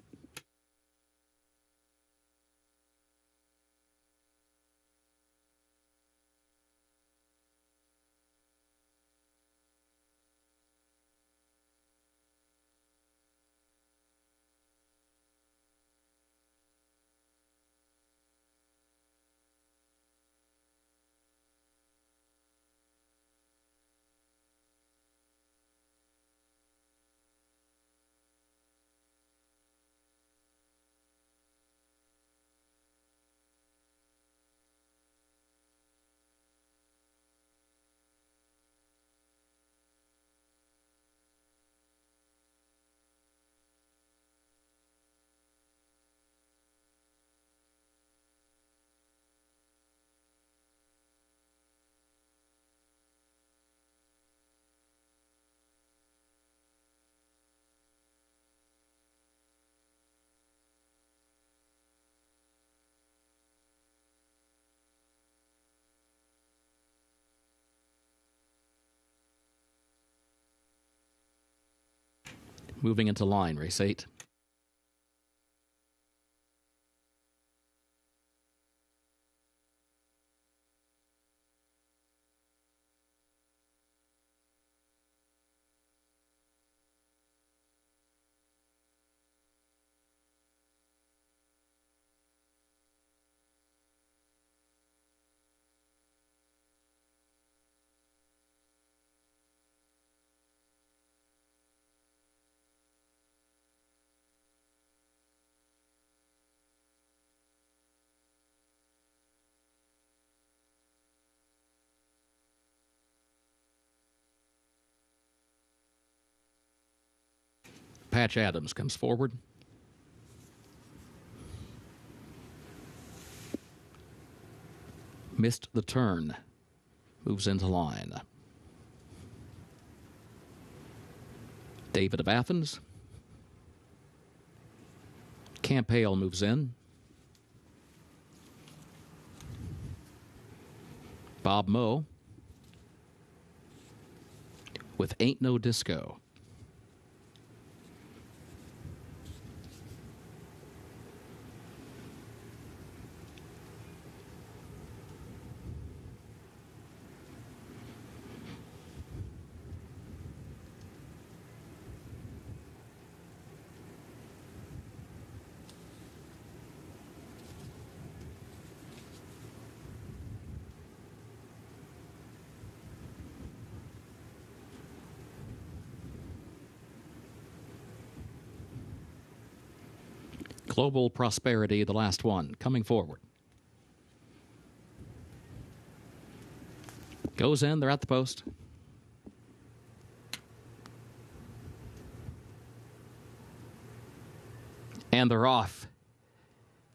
Moving into line, race 8. Patch Adams comes forward. Missed the turn. Moves into line. David of Athens. Camp Hale moves in. Bob Moe with Ain't No Disco. Global Prosperity, the last one, coming forward. Goes in, they're at the post. And they're off.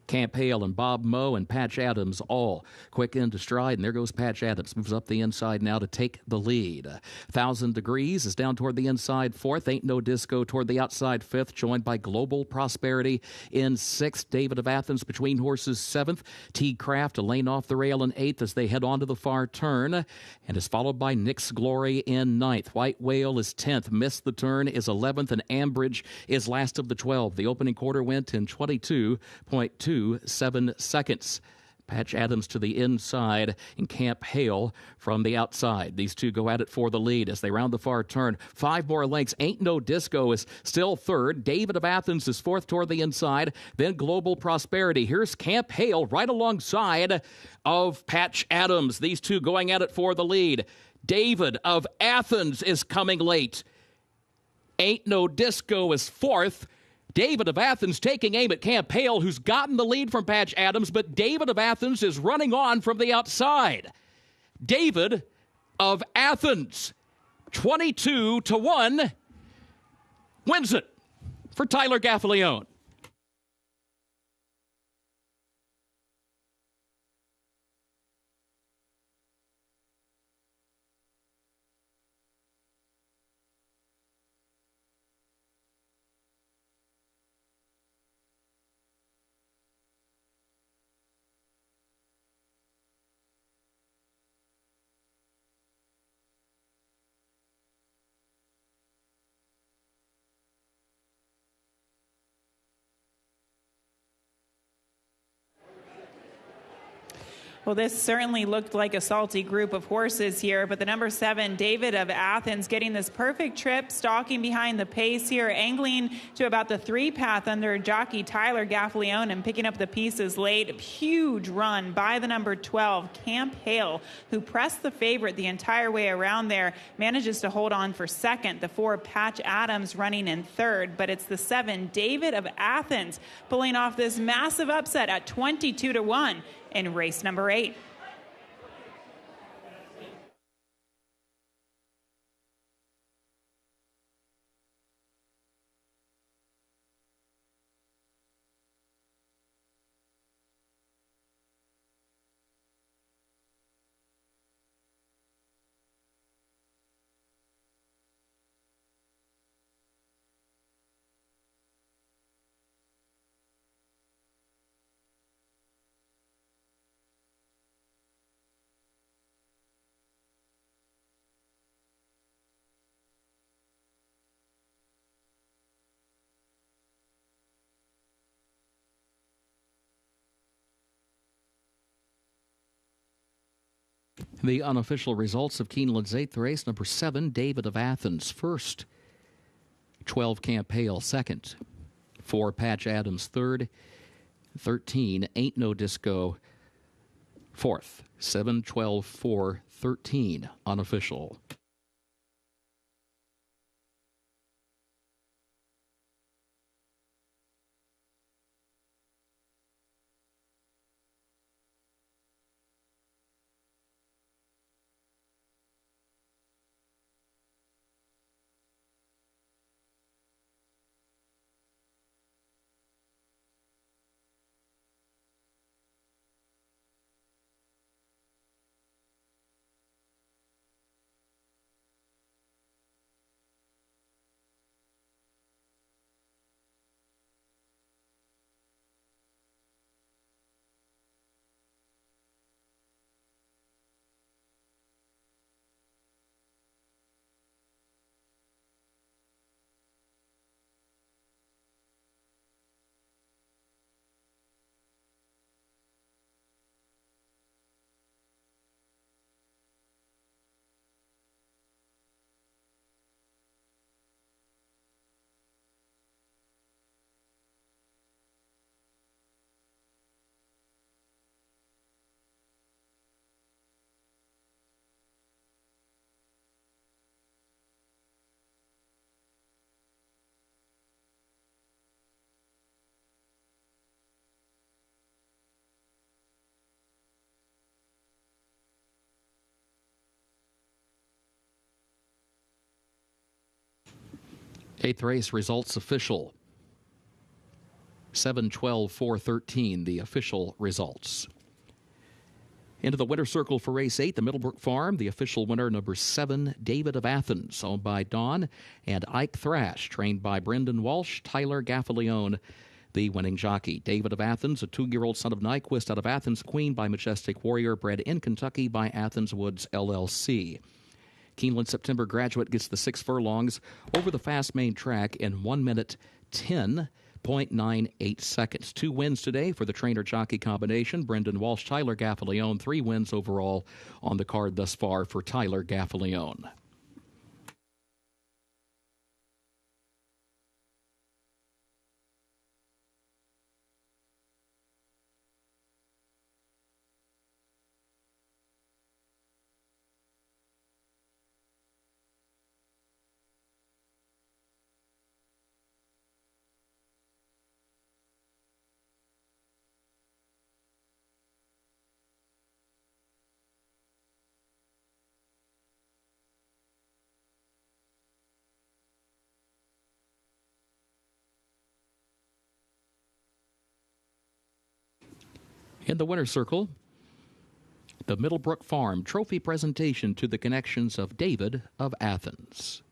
Camp Hale and Bob Moe and Patch Adams all quick into stride, and there goes Patch Adams. Moves up the inside now to take the lead. 1,000 Degrees is down toward the inside fourth. Ain't No Disco toward the outside fifth, joined by Global Prosperity in sixth. David of Athens between horses seventh. T. Craft a lane off the rail in eighth as they head on to the far turn, and is followed by Nick's Glory in ninth. White Whale is 10th. Missed the Turn is 11th, and Ambridge is last of the 12. The opening quarter went in 22.27 seconds. Patch Adams to the inside and Camp Hale from the outside. These two go at it for the lead as they round the far turn. 5 more lengths. Ain't No Disco is still third. David of Athens is fourth toward the inside. Then Global Prosperity. Here's Camp Hale right alongside of Patch Adams. These two going at it for the lead. David of Athens is coming late. Ain't No Disco is fourth. David of Athens taking aim at Camp Hale, who's gotten the lead from Patch Adams, but David of Athens is running on from the outside. David of Athens, 22-1, wins it for Tyler Gaffalione. Well, this certainly looked like a salty group of horses here, but the number 7, David of Athens, getting this perfect trip, stalking behind the pace here, angling to about the 3 path under jockey Tyler Gaffalione and picking up the pieces late. A huge run by the number 12, Camp Hale, who pressed the favorite the entire way around there, manages to hold on for second. The 4, Patch Adams, running in third, but it's the 7, David of Athens, pulling off this massive upset at 22-1. In race number 8. The unofficial results of Keeneland's 8th race, number 7, David of Athens, first. 12, Camp Hale, second. 4, Patch Adams, third. 13, Ain't No Disco, fourth. 7, 12, 4, 13, unofficial. Eighth race results official. 7:12, 4:13, the official results. Into the winner's circle for race 8, the Middlebrook Farm. The official winner, number 7, David of Athens, owned by Dawn and Ike Thrash, trained by Brendan Walsh, Tyler Gaffalione, the winning jockey. David of Athens, a 2-year-old son of Nyquist out of Athens, Queen by Majestic Warrior, bred in Kentucky by Athens Woods LLC. Keeneland September graduate gets the 6 furlongs over the fast main track in 1 minute 10.98 seconds. 2 wins today for the trainer-jockey combination. Brendan Walsh, Tyler Gaffalione. 3 wins overall on the card thus far for Tyler Gaffalione. In the winner's circle, the Middlebrook Farm trophy presentation to the connections of David of Athens.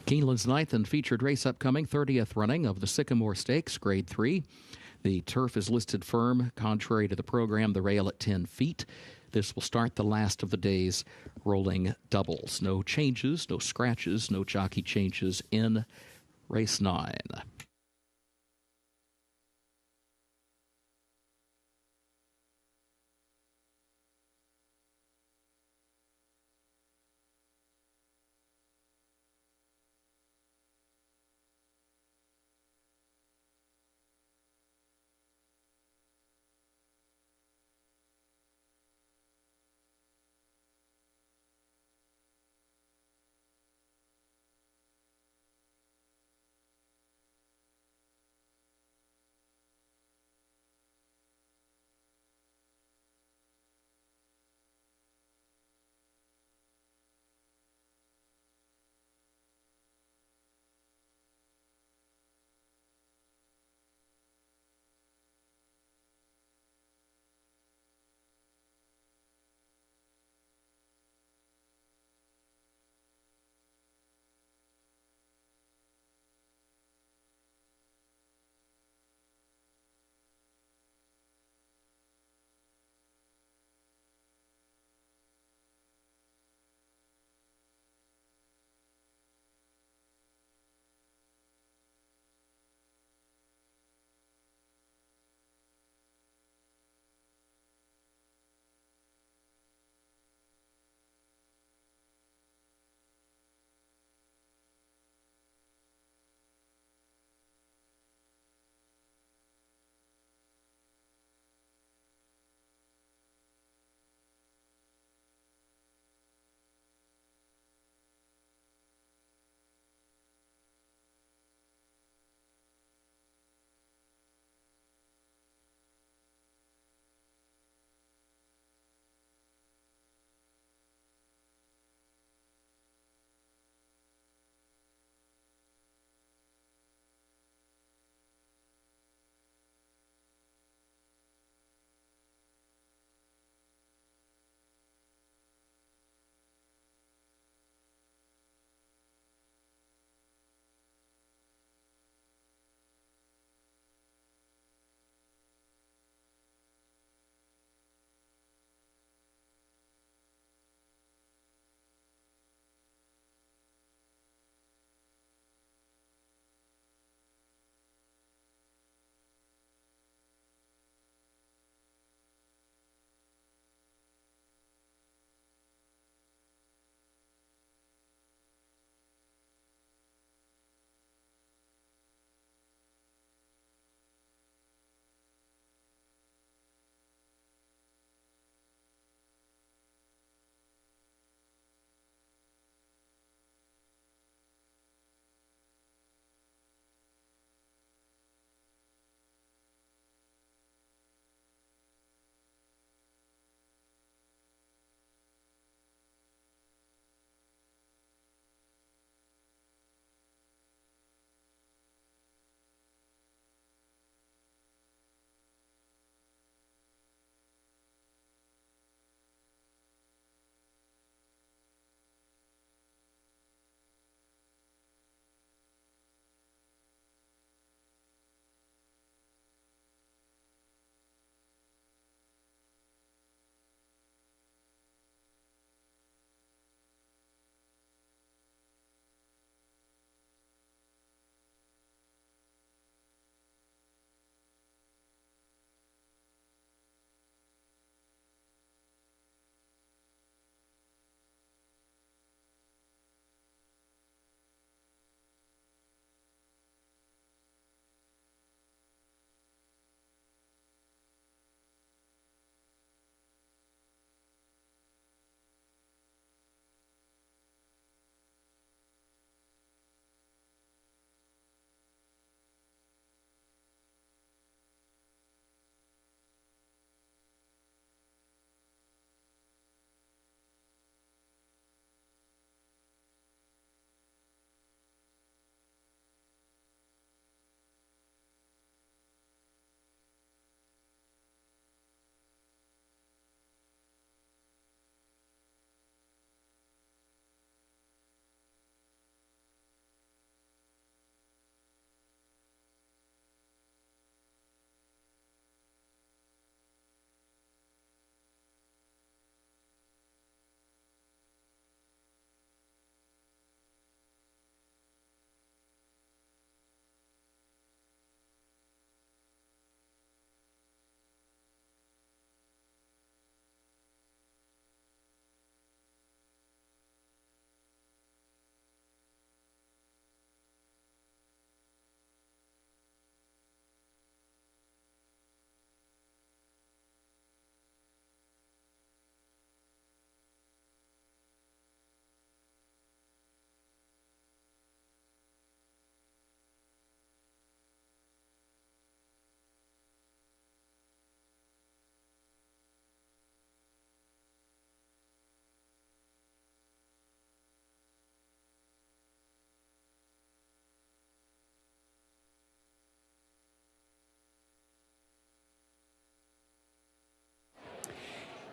Keeneland's 9th and featured race upcoming, 30th running of the Sycamore Stakes, Grade 3. The turf is listed firm. Contrary to the program, the rail at 10 feet. This will start the last of the day's rolling doubles. No changes, no scratches, no jockey changes in race 9.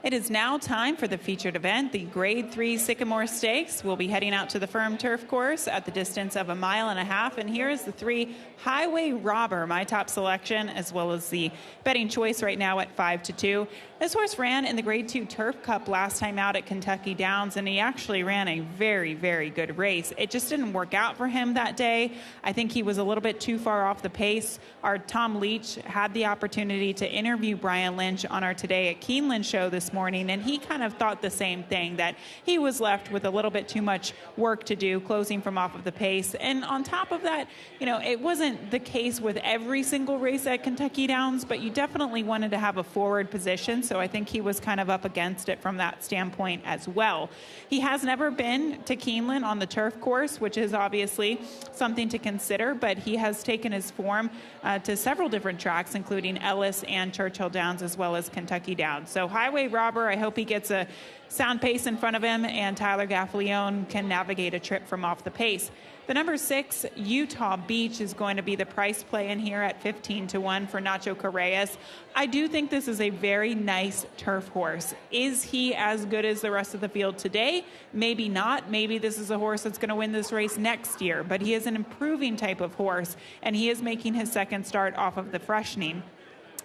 It is now time for the featured event, the Grade 3 Sycamore Stakes. We'll be heading out to the firm turf course at the distance of 1.5 miles. And here is the 3 Highway Robber, my top selection, as well as the betting choice right now at 5-2. This horse ran in the Grade 2 Turf Cup last time out at Kentucky Downs, and he actually ran a very, very good race. It just didn't work out for him that day. I think he was a little bit too far off the pace. Our Tom Leach had the opportunity to interview Brian Lynch on our Today at Keeneland show this morning, and he kind of thought the same thing, that he was left with a little bit too much work to do, closing from off of the pace. And on top of that, it wasn't the case with every single race at Kentucky Downs, but you definitely wanted to have a forward position, so I think he was kind of up against it from that standpoint as well. He has never been to Keeneland on the turf course, which is obviously something to consider, but he has taken his form to several different tracks, including Ellis and Churchill Downs, as well as Kentucky Downs. So Highway Robber, I hope he gets a sound pace in front of him, and Tyler Gaffalione can navigate a trip from off the pace. The number 6, Utah Beach, is going to be the price play in here at 15-1 for Nacho Correas. I do think this is a very nice turf horse. Is he as good as the rest of the field today? Maybe not. Maybe this is a horse that's going to win this race next year, but he is an improving type of horse, and he is making his second start off of the freshening.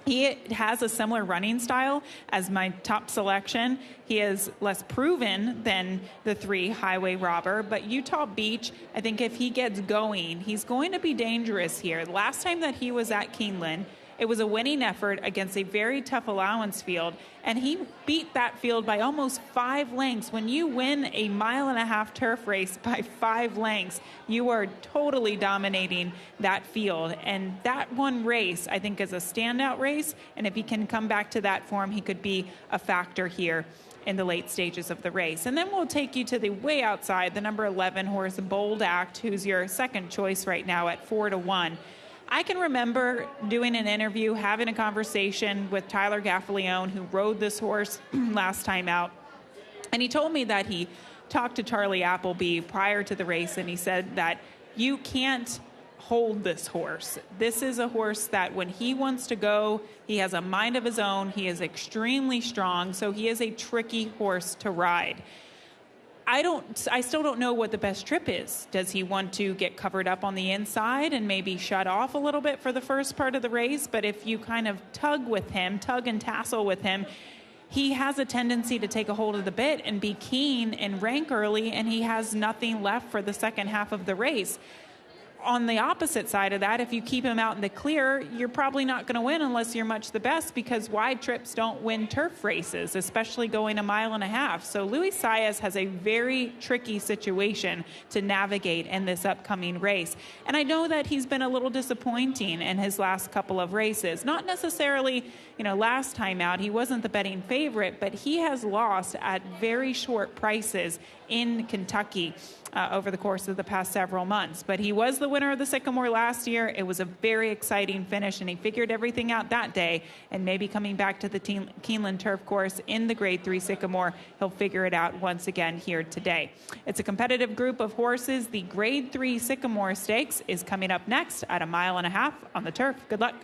He has a similar running style as my top selection. He is less proven than the 3 Highway Robber, but Utah Beach, I think if he gets going, he's going to be dangerous here. The last time that he was at Keeneland, it was a winning effort against a very tough allowance field, and he beat that field by almost 5 lengths. When you win a 1.5 mile turf race by 5 lengths, you are totally dominating that field. And that one race, I think, is a standout race, and if he can come back to that form, he could be a factor here in the late stages of the race. And then we'll take you to the way outside, the number 11 horse, Bold Act, who's your second choice right now at 4-1. I can remember doing an interview, having a conversation with Tyler Gaffalione, who rode this horse last time out. And he told me that he talked to Charlie Appleby prior to the race, and he said that you can't hold this horse. This is a horse that when he wants to go, he has a mind of his own. He is extremely strong, so he is a tricky horse to ride. I still don't know what the best trip is. Does he want to get covered up on the inside and maybe shut off a little bit for the first part of the race? But if you kind of tug and tassel with him, he has a tendency to take a hold of the bit and be keen and rank early, and he has nothing left for the second half of the race. On the opposite side of that, if you keep him out in the clear, you're probably not going to win unless you're much the best, because wide trips don't win turf races, especially going 1.5 miles. So Luis Saez has a very tricky situation to navigate in this upcoming race. And I know that he's been a little disappointing in his last couple of races. Not necessarily, last time out, he wasn't the betting favorite, but he has lost at very short prices in Kentucky over the course of the past several months. But he was the winner of the Sycamore last year. It was a very exciting finish, and he figured everything out that day. And maybe coming back to the Keeneland turf course in the Grade 3 Sycamore, he'll figure it out once again here today. It's a competitive group of horses. The Grade 3 Sycamore Stakes is coming up next at 1.5 miles on the turf. Good luck.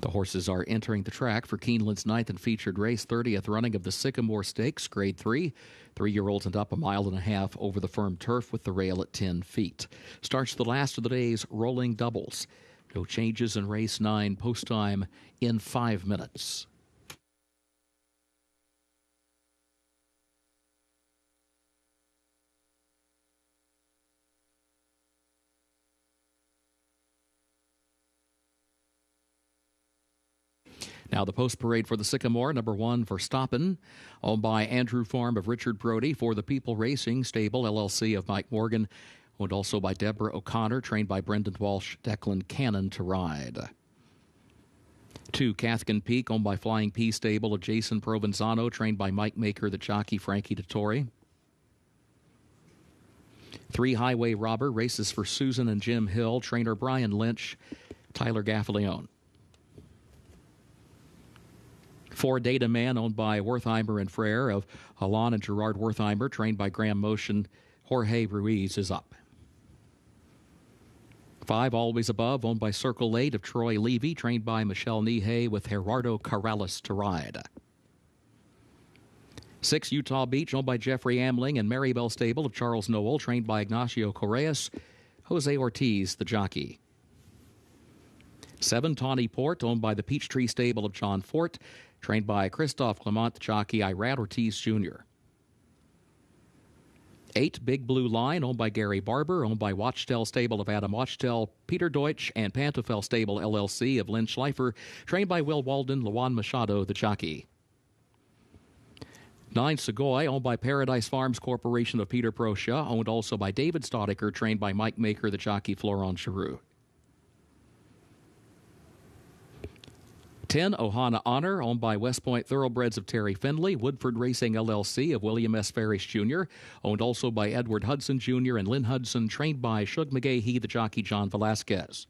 The horses are entering the track for Keeneland's 9th and featured race, 30th running of the Sycamore Stakes, Grade 3. 3-year-olds and up, 1.5 miles over the firm turf with the rail at 10 feet. Starts the last of the day's rolling doubles. No changes in race 9, post time in 5 minutes. Now the post parade for the Sycamore, number 1 Verstappen, owned by Andrew Farm of Richard Brody, for the People Racing Stable, LLC of Mike Morgan, owned also by Deborah O'Connor, trained by Brendan Walsh, Declan Cannon to ride. 2 Cathkin Peak, owned by Flying P Stable of Jason Provenzano, trained by Mike Maker, the jockey Frankie Dettori. 3 Highway Robber, races for Susan and Jim Hill, trainer Brian Lynch, Tyler Gaffalione. 4 Data Man, owned by Wertheimer and Frere of Alon and Gerard Wertheimer, trained by Graham Motion, Jorge Ruiz is up. 5 Always Above, owned by Circle 8 of Troy Levy, trained by Michelle Nihei with Gerardo Corrales to ride. 6 Utah Beach, owned by Jeffrey Amling and Marybell Stable of Charles Noel, trained by Ignacio Correas, Jose Ortiz, the jockey. 7 Tawny Port, owned by the Peachtree Stable of John Fort, trained by Christophe Clement, the jockey Irad Ortiz Jr. 8 Big Blue Line, owned by Gary Barber, owned by Watchtel Stable of Adam Watchtel, Peter Deutsch, and Pantofel Stable LLC of Lynn Schleifer, trained by Will Walden, Luan Machado, the jockey. 9 Segoy, owned by Paradise Farms Corporation of Peter Procha, owned also by David Staudiker, trained by Mike Maker, the jockey Florent Giroux. 10 Ohana Honor, owned by West Point Thoroughbreds of Terry Findlay, Woodford Racing LLC of William S. Ferris Jr., owned also by Edward Hudson Jr. and Lynn Hudson, trained by Shug McGahee, the jockey John Velasquez.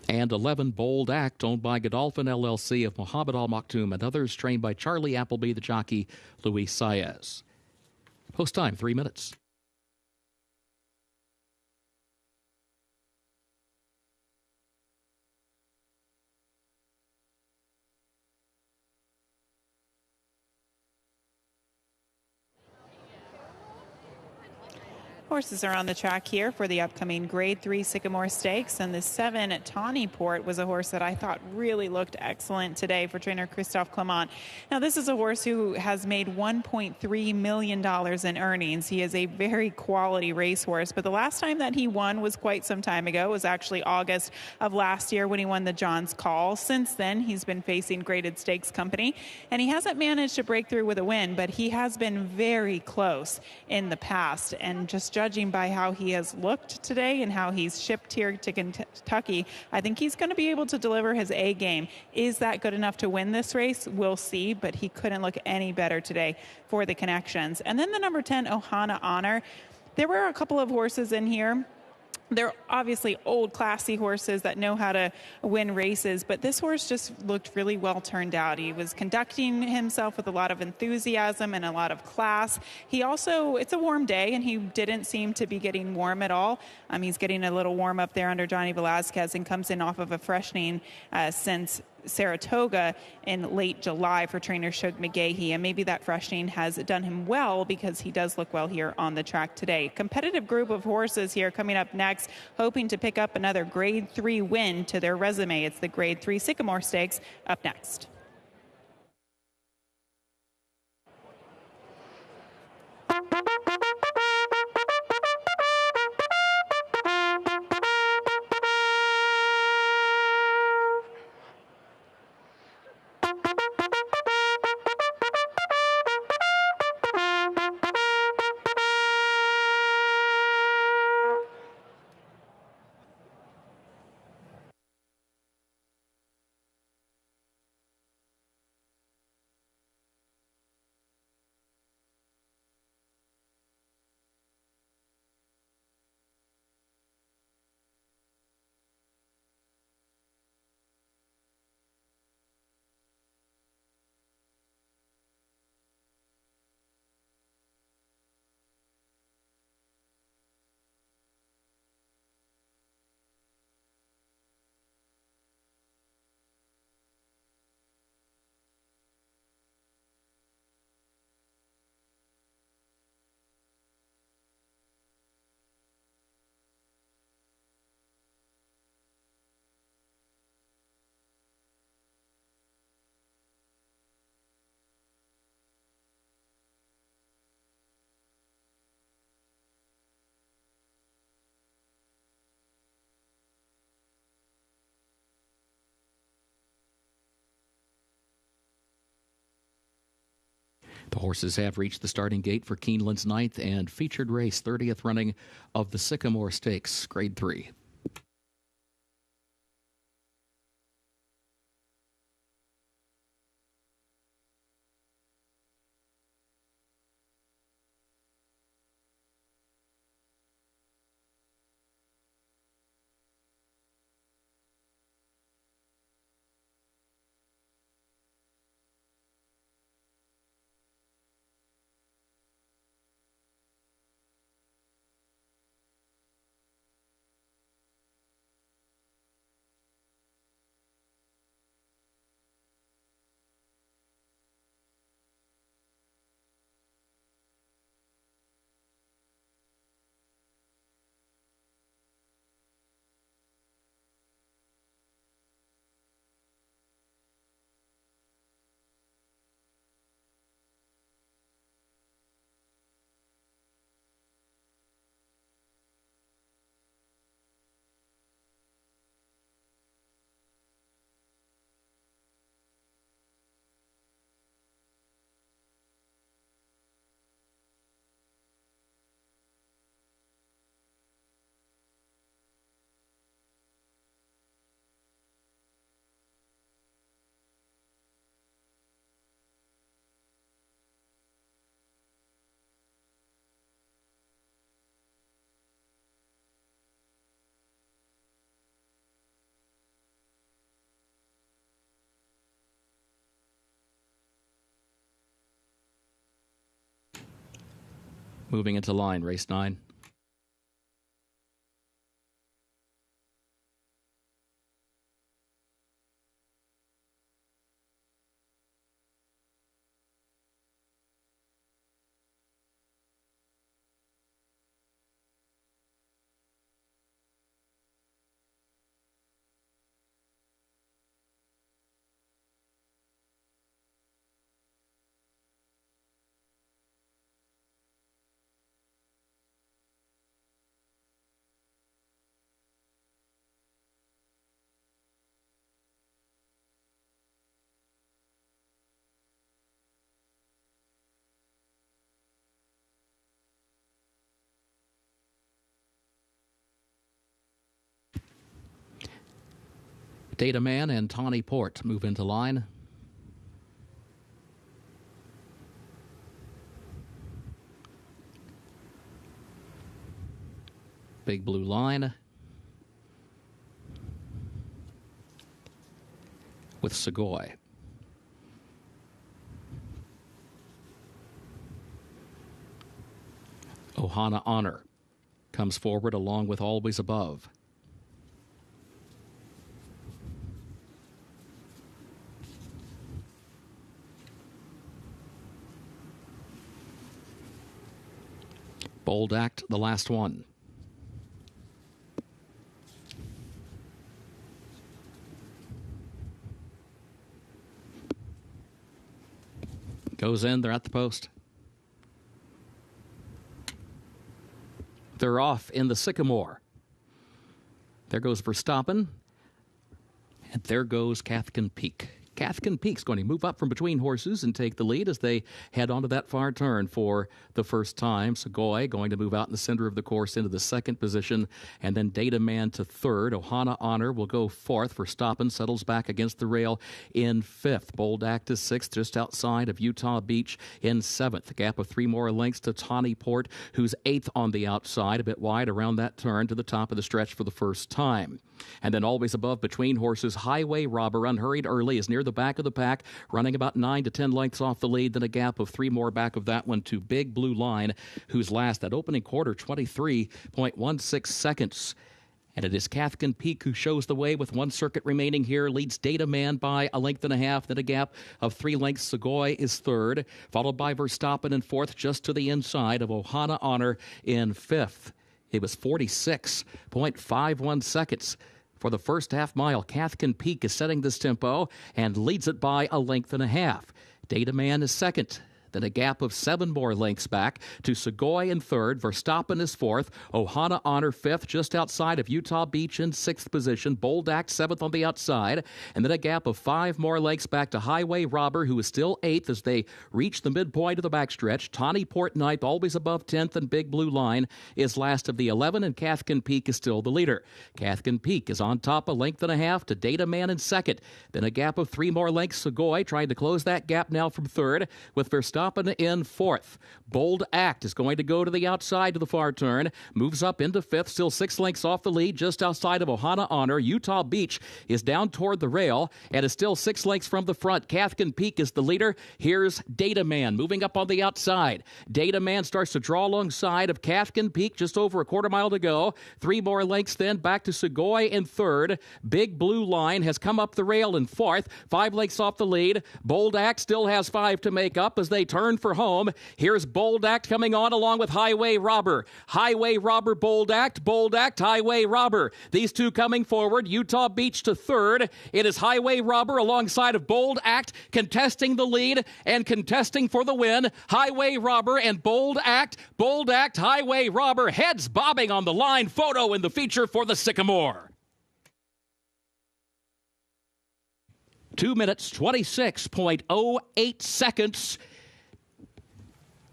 And 11 Bold Act, owned by Godolphin LLC of Mohammed Al Maktoum and others, trained by Charlie Appleby, the jockey Luis Saez. Post time, 3 minutes. Horses are on the track here for the upcoming Grade 3 Sycamore Stakes, and the 7 Tawny Port was a horse that I thought really looked excellent today for trainer Christophe Clement. Now, this is a horse who has made $1.3 million in earnings. He is a very quality racehorse, but the last time that he won was quite some time ago. It was actually August of last year when he won the John's Call. Since then, he's been facing Graded Stakes Company, and he hasn't managed to break through with a win, but he has been very close in the past, and just judging by how he has looked today and how he's shipped here to Kentucky, I think he's going to be able to deliver his A game. Is that good enough to win this race? We'll see, but he couldn't look any better today for the Connections. And then the number 10, Ohana Honor. There were a couple of horses in here. They're obviously old, classy horses that know how to win races, but this horse just looked really well turned out. He was conducting himself with a lot of enthusiasm and a lot of class. He also, it's a warm day, and he didn't seem to be getting warm at all. He's getting a little warm up there under Johnny Velazquez and comes in off of a freshening since Saratoga in late July for trainer Shug McGahee, and maybe that freshening has done him well because he does look well here on the track today. Competitive group of horses here coming up next, hoping to pick up another Grade 3 win to their resume. It's the Grade 3 Sycamore Stakes up next. The horses have reached the starting gate for Keeneland's 9th and featured race, 30th running of the Sycamore Stakes, Grade 3. Moving into line, race 9. Data Man and Tawny Port move into line. Big Blue line with Segoy. Ohana Honor comes forward along with Always Above. Bold Act, the last one. Goes in, they're at the post. They're off in the Sycamore. There goes Verstappen. And there goes Cathkin Peak. Cathkin Peak's going to move up from between horses and take the lead as they head onto that far turn for the first time. Segoy going to move out in the center of the course into the second position, and then Data Man to third. Ohana Honor will go fourth. Verstappen settles back against the rail in fifth. Bold Act is sixth, just outside of Utah Beach in seventh. A gap of 3 more lengths to Tawny Port, who's eighth on the outside, a bit wide around that turn to the top of the stretch for the first time. And then Always Above between horses. Highway Robber, unhurried early, is near the back of the pack, running about 9 to 10 lengths off the lead. Then a gap of 3 more back of that one to Big Blue Line, who's last. That opening quarter, 23.16 seconds. And it is Cathkin Peak who shows the way with 1 circuit remaining here. Leads Data Man by a length and a half. Then a gap of 3 lengths. Segoy is third, followed by Verstappen in fourth, just to the inside of Ohana Honor in fifth. It was 46.51 seconds for the first half mile. Cathkin Peak is setting this tempo and leads it by a length and a half. Data Man is second. Then a gap of 7 more lengths back to Segoy in third. Verstappen is fourth. Ohana Honor fifth, just outside of Utah Beach in sixth position. Bold Act seventh on the outside. And then a gap of 5 more lengths back to Highway Robber, who is still eighth as they reach the midpoint of the backstretch. Tawny Port ninth, always above 10th, and Big Blue Line is last of the 11, and Cathkin Peak is still the leader. Cathkin Peak is on top a length and a half to Data Man in second. Then a gap of 3 more lengths. Segoy trying to close that gap now from third, with Verstappen in fourth. Bold Act is going to go to the outside to the far turn, moves up into fifth, still 6 lengths off the lead, just outside of Ohana Honor. Utah Beach is down toward the rail and is still 6 lengths from the front. Cathkin Peak is the leader. Here's Data Man moving up on the outside. Data Man starts to draw alongside of Cathkin Peak, just over a quarter mile to go. 3 more lengths then back to Segoy in third. Big Blue Line has come up the rail in fourth, 5 lengths off the lead. Bold Act still has 5 to make up as they turn for home. Here's Bold Act coming on along with Highway Robber. Highway Robber, Bold Act, Highway Robber. These two coming forward. Utah Beach to third. It is Highway Robber alongside of Bold Act contesting the lead and contesting for the win. Highway Robber and Bold Act. Bold Act, Highway Robber, heads bobbing on the line. Photo in the feature for the Sycamore. 2 minutes, 26.08 seconds.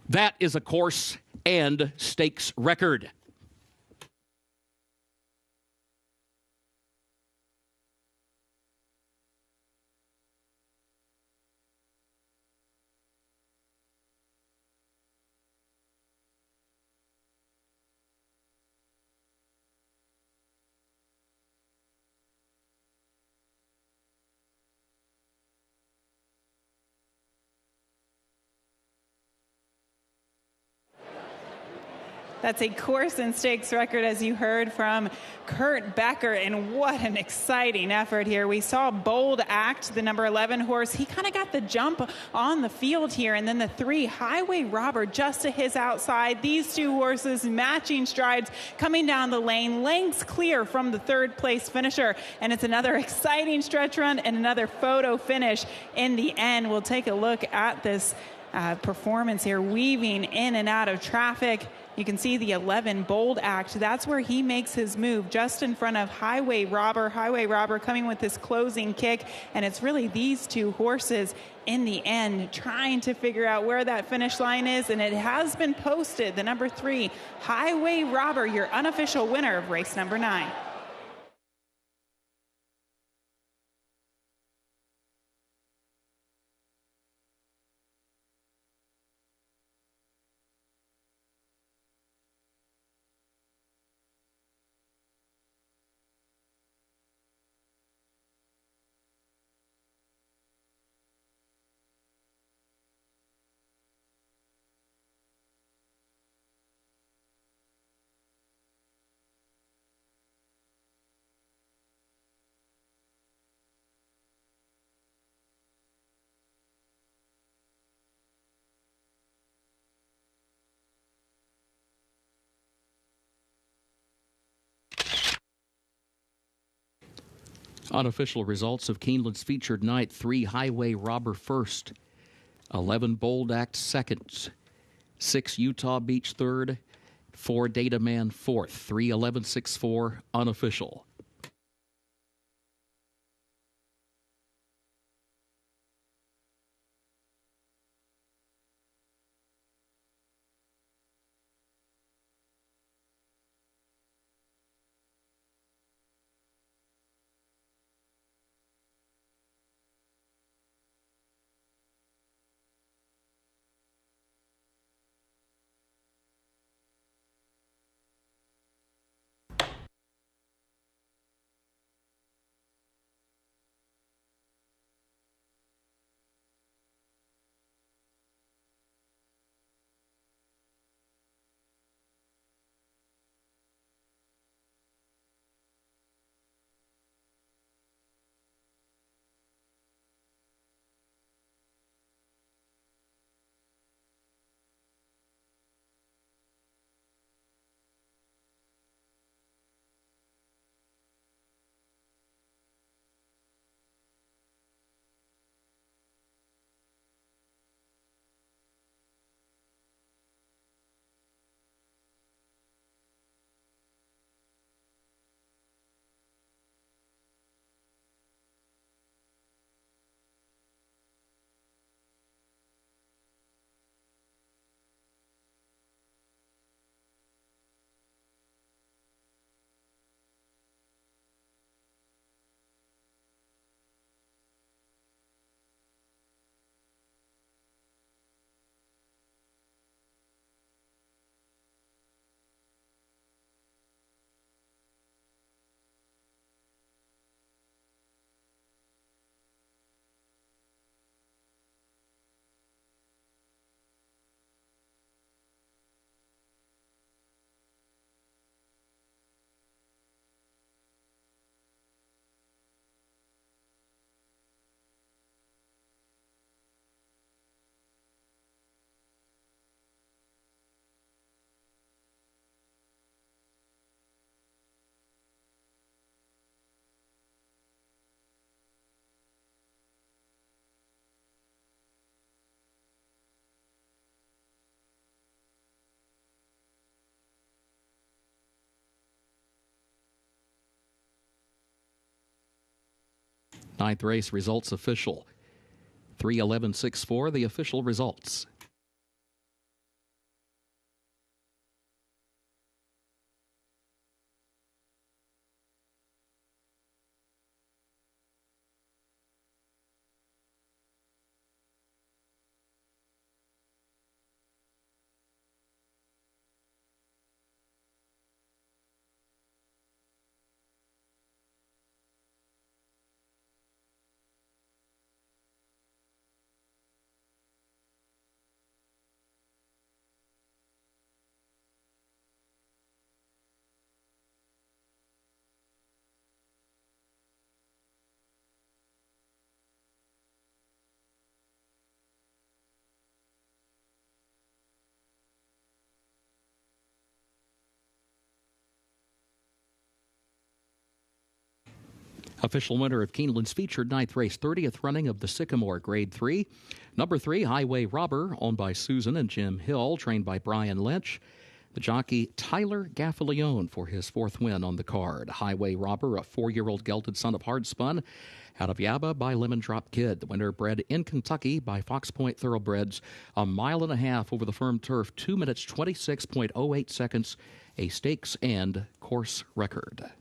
That is a course and stakes record. That's a course and stakes record, as you heard from Kurt Becker, and what an exciting effort here. We saw Bold Act, the number 11 horse. He kind of got the jump on the field here, and then the 3, Highway Robber, just to his outside. These 2 horses matching strides coming down the lane, lengths clear from the third place finisher, and it's another exciting stretch run and another photo finish in the end. We'll take a look at this performance here, weaving in and out of traffic. You can see the 11 Bold Act. That's where he makes his move, just in front of Highway Robber. Highway Robber coming with this closing kick, and it's really these 2 horses in the end trying to figure out where that finish line is, and it has been posted. The number 3, Highway Robber, your unofficial winner of race number 9. Unofficial results of Keeneland's featured night: 3 Highway Robber first, 11 Bold Act second, 6 Utah Beach third, 4 Data Man fourth, 3 11-6-4 unofficial. Ninth race results official. 3:11.64, the official results. Official winner of Keeneland's featured ninth race, 30th running of the Sycamore Grade 3. Number 3, Highway Robber, owned by Susan and Jim Hill, trained by Brian Lynch. The jockey Tyler Gaffalione for his 4th win on the card. Highway Robber, a 4-year-old gelded son of Hardspun, out of Yaba by Lemon Drop Kid. The winner bred in Kentucky by Fox Point Thoroughbreds, a 1.5 miles over the firm turf, 2 minutes 26.08 seconds, a stakes and course record.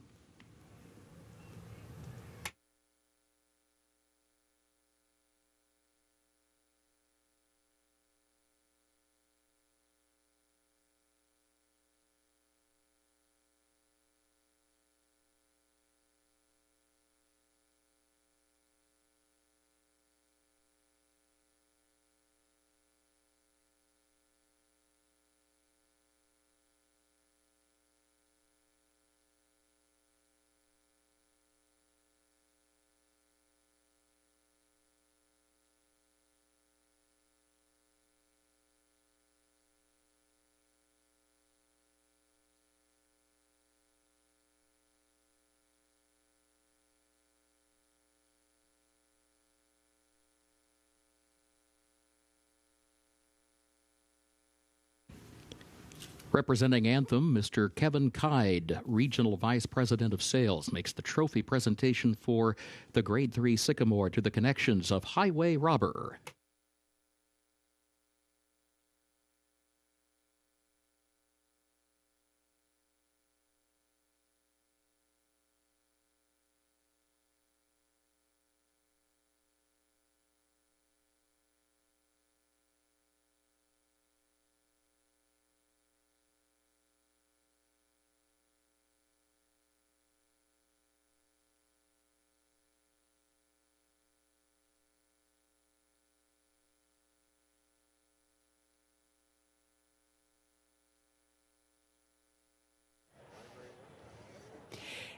Representing Anthem, Mr. Kevin Kide, Regional Vice President of Sales, makes the trophy presentation for the Grade 3 Sycamore to the connections of Highway Robber.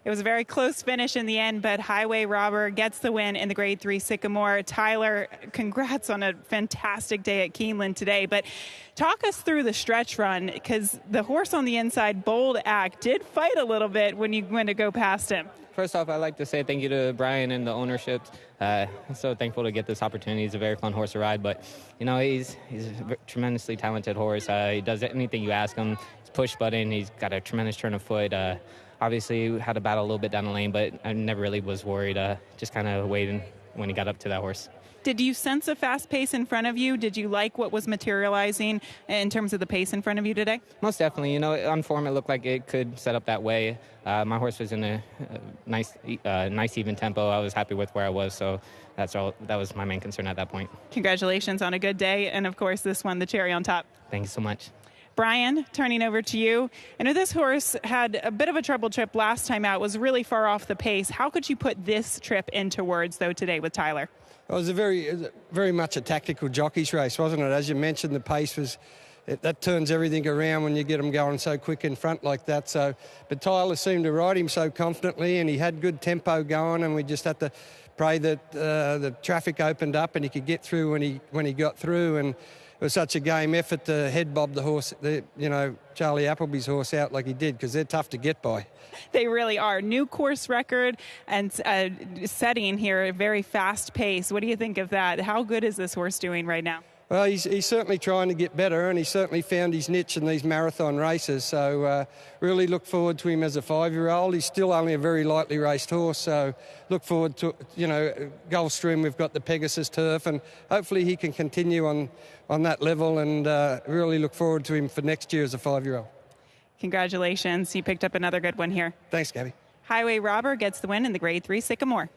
It was a very close finish in the end, but Highway Robber gets the win in the Grade 3 Sycamore. Tyler, congrats on a fantastic day at Keeneland today. But talk us through the stretch run, because the horse on the inside, Bold Act, did fight a little bit when you went to go past him. First off, I'd like to say thank you to Brian and the ownership. I'm so thankful to get this opportunity. He's a very fun horse to ride, but, you know, he's a tremendously talented horse. He does anything you ask him. He's push button. He's got a tremendous turn of foot. Obviously, we had to battle a little bit down the lane, but I never really was worried. Just kind of waiting when he got up to that horse. Did you sense a fast pace in front of you? Did you like what was materializing in terms of the pace in front of you today? Most definitely. You know, on form, it looked like it could set up that way. My horse was in a nice even tempo. I was happy with where I was, so that was my main concern at that point. Congratulations on a good day, and of course, this one, the cherry on top. Thank you so much. Brian, turning over to you. I know this horse had a bit of a trouble trip last time out, was really far off the pace. How could you put this trip into words, though, today with Tyler? It was very much a tactical jockey's race, wasn't it? As you mentioned, the pace was, that turns everything around when you get them going so quick in front like that. But Tyler seemed to ride him so confidently, and he had good tempo going, and we just had to pray that the traffic opened up and he could get through when he got through. And it was such a game effort to head bob the horse, Charlie Appleby's horse out like he did, because they're tough to get by. They really are. New course record and setting here, a very fast pace. What do you think of that? How good is this horse doing right now? Well, he's certainly trying to get better, and he's certainly found his niche in these marathon races. So really look forward to him as a 5-year-old. He's still only a very lightly raced horse, so look forward to, Gulfstream, we've got the Pegasus turf, and hopefully he can continue on that level, and really look forward to him for next year as a 5-year-old. Congratulations. You picked up another good one here. Thanks, Gabby. Highway Robber gets the win in the Grade 3 Sycamore.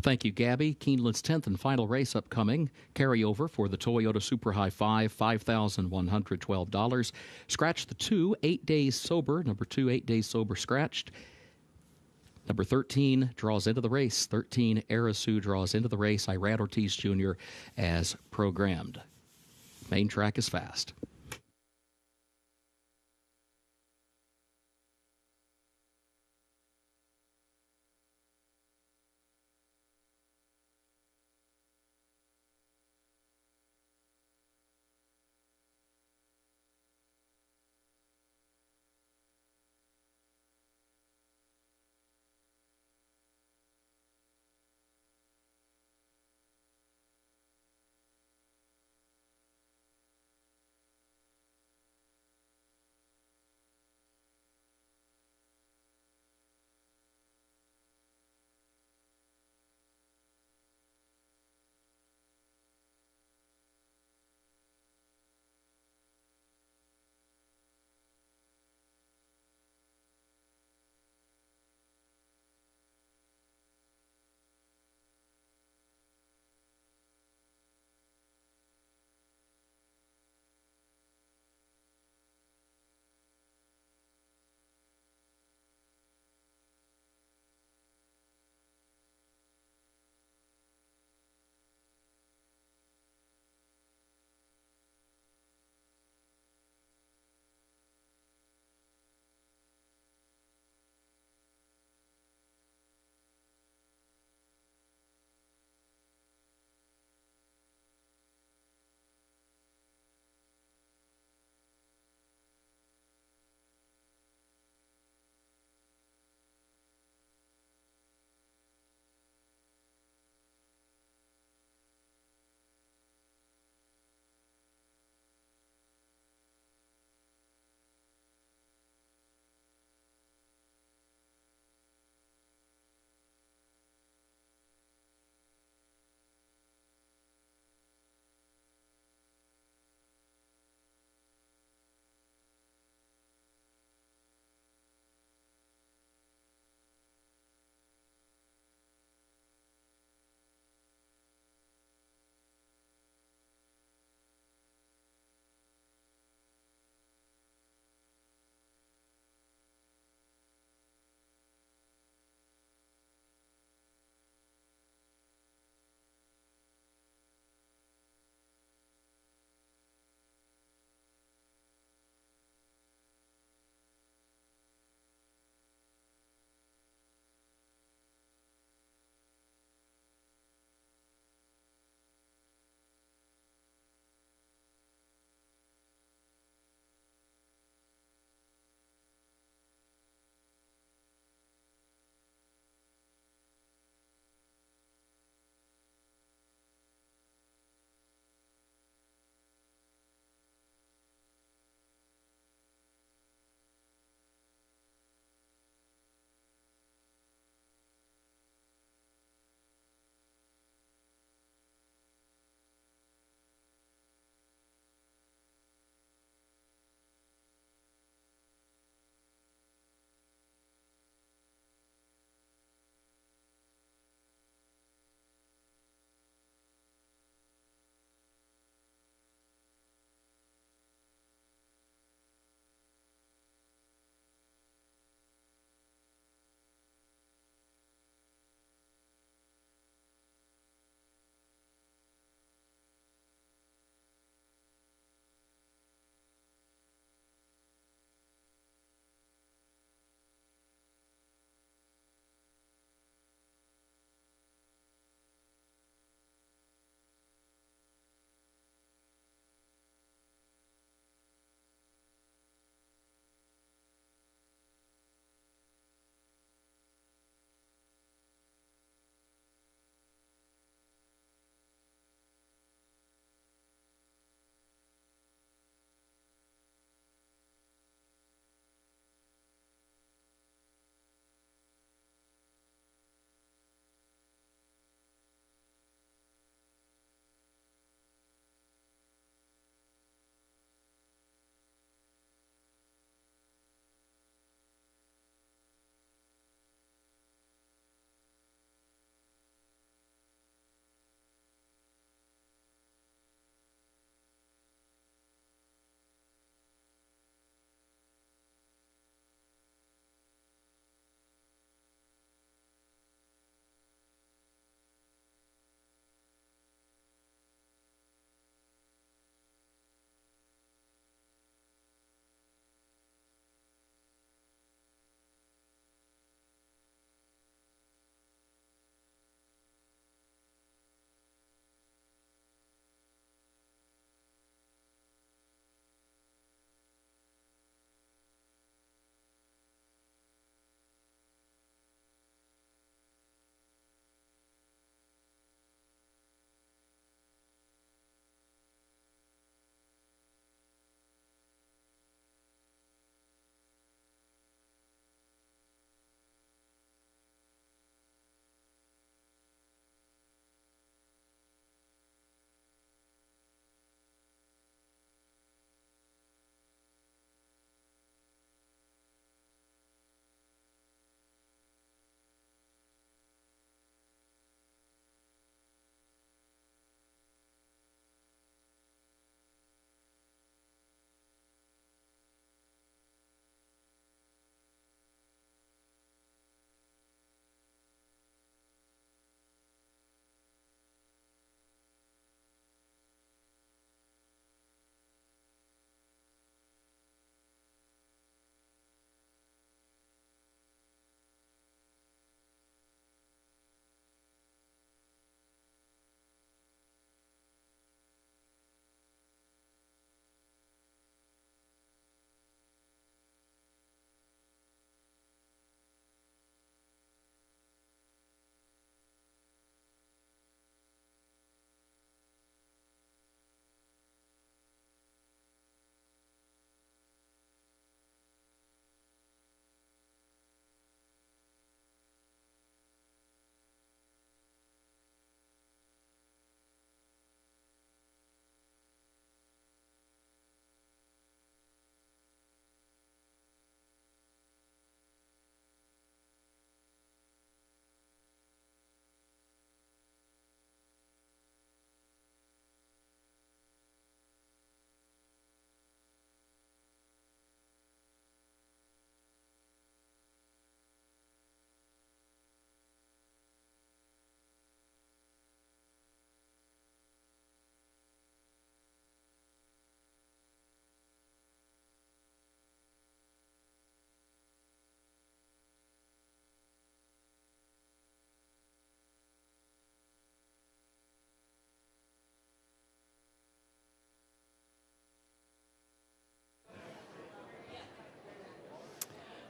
Thank you, Gabby. Keeneland's 10th and final race upcoming. Carryover for the Toyota Super High 5, $5,112. Scratch the 2, 8 days sober. Number 2, 8 days sober scratched. Number 13 draws into the race. 13, Arisu draws into the race. Irad Ortiz Jr. as programmed. Main track is fast.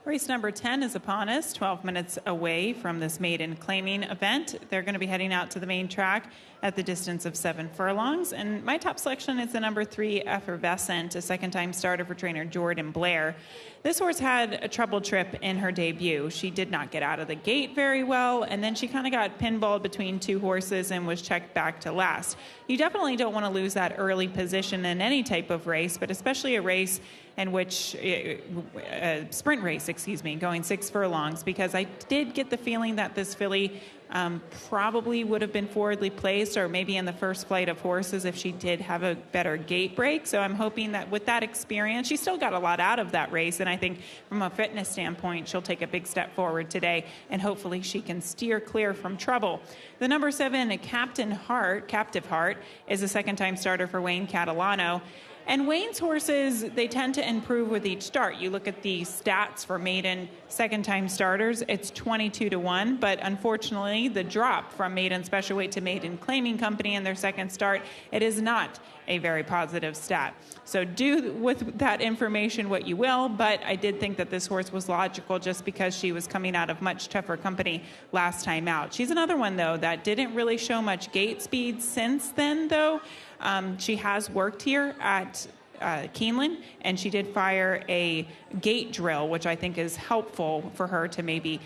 Race number 10 is upon us, 12 minutes away from this maiden claiming event. They're going to be heading out to the main track at the distance of 7 furlongs. And my top selection is the number 3, Effervescent, a second-time starter for trainer Jordan Blair. This horse had a troubled trip in her debut. She did not get out of the gate very well, and then she kind of got pinballed between 2 horses and was checked back to last. You definitely don't want to lose that early position in any type of race, but especially a race in which, sprint race, going 6 furlongs, because I did get the feeling that this filly probably would have been forwardly placed or maybe in the first flight of horses if she did have a better gate break. So I'm hoping that with that experience, she still got a lot out of that race, and I think from a fitness standpoint, she'll take a big step forward today, and hopefully she can steer clear from trouble. The number 7, Captive Heart, is a second-time starter for Wayne Catalano. And Wayne's horses, they tend to improve with each start. You look at the stats for maiden second-time starters, it's 22-1, but unfortunately, the drop from maiden special weight to maiden claiming company in their second start, it is not a very positive stat. So do with that information what you will, but I did think that this horse was logical just because she was coming out of much tougher company last time out. She's another one, though, that didn't really show much gate speed since then, though. She has worked here at Keeneland, and she did fire a gate drill, which I think is helpful for her to maybe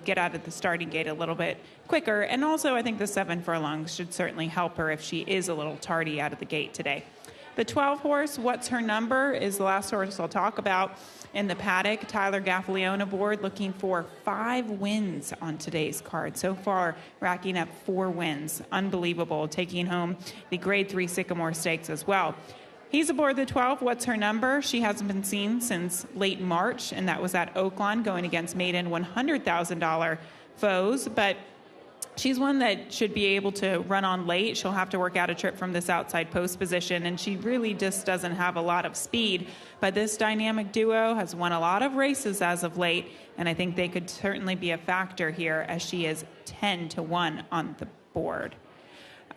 get out of the starting gate a little bit quicker. And also, I think the 7 furlongs should certainly help her if she is a little tardy out of the gate today. The 12 horse, What's Her Number, is the last horse I'll talk about in the paddock. Tyler Gaffalione aboard, looking for 5 wins on today's card. So far, racking up 4 wins. Unbelievable, taking home the Grade 3 Sycamore Stakes as well. He's aboard the 12, What's Her Number? She hasn't been seen since late March, and that was at Oaklawn going against maiden $100,000 foes, but she's one that should be able to run on late. She'll have to work out a trip from this outside post position, and she really just doesn't have a lot of speed. But this dynamic duo has won a lot of races as of late, and I think they could certainly be a factor here as she is 10-1 on the board.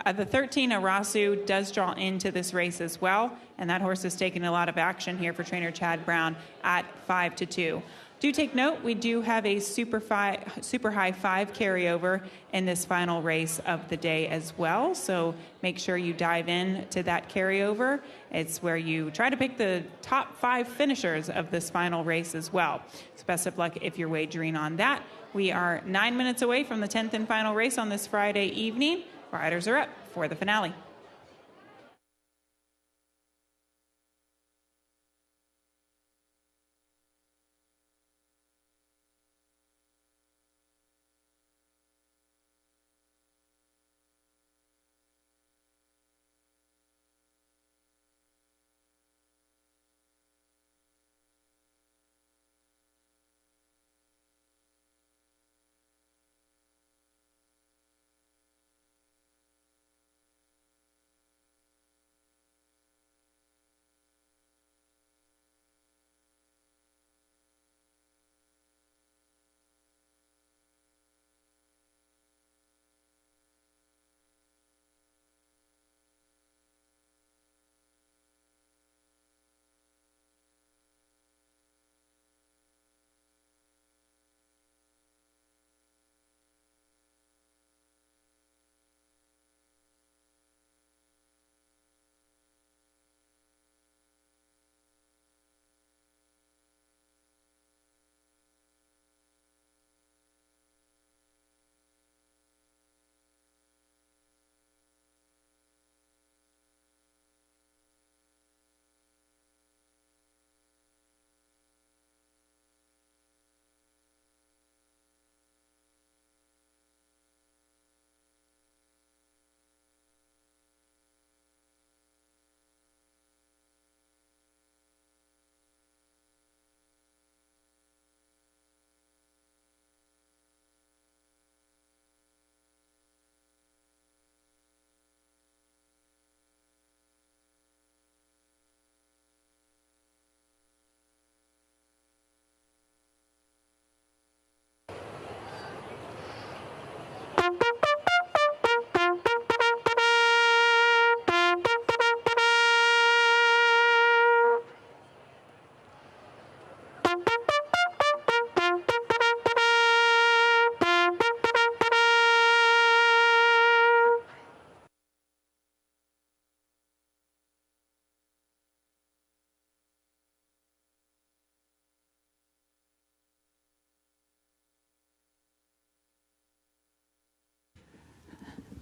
The 13, Arasu, does draw into this race as well, and that horse is taking a lot of action here for trainer Chad Brown at 5-2. Do take note, we do have a super high 5 carryover in this final race of the day as well. So make sure you dive in to that carryover. It's where you try to pick the top 5 finishers of this final race as well. So best of luck if you're wagering on that. We are 9 minutes away from the 10th and final race on this Friday evening. Riders are up for the finale.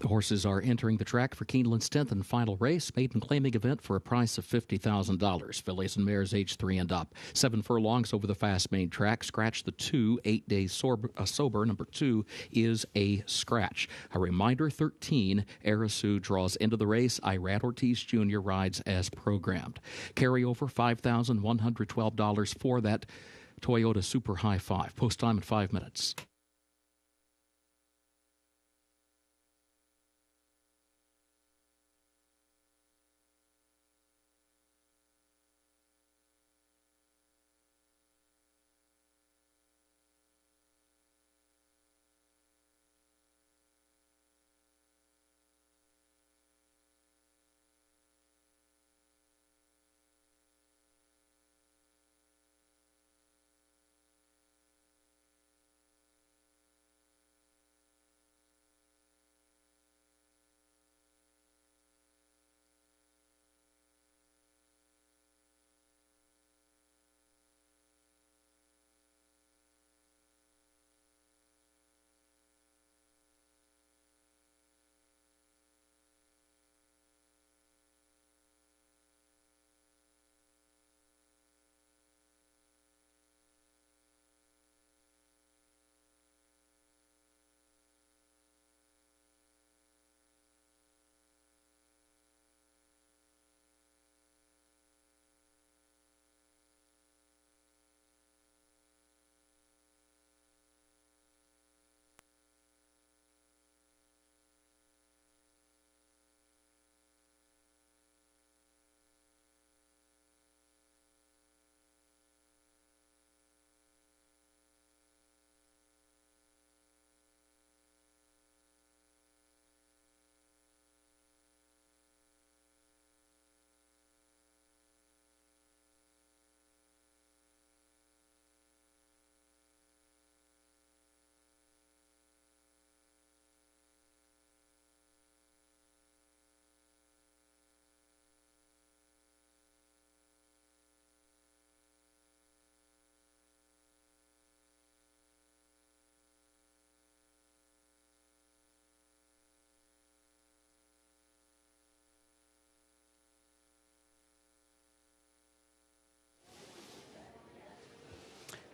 Horses are entering the track for Keeneland's 10th and final race, maiden claiming event for a price of $50,000. Fillies and mares age 3 and up. 7 furlongs over the fast main track. Scratch the 2, 8 days sober. Number 2 is a scratch. A reminder, 13, Arisu draws into the race. Irad Ortiz Jr. rides as programmed. Carryover, $5,112 for that Toyota Super High 5. Post time in 5 minutes.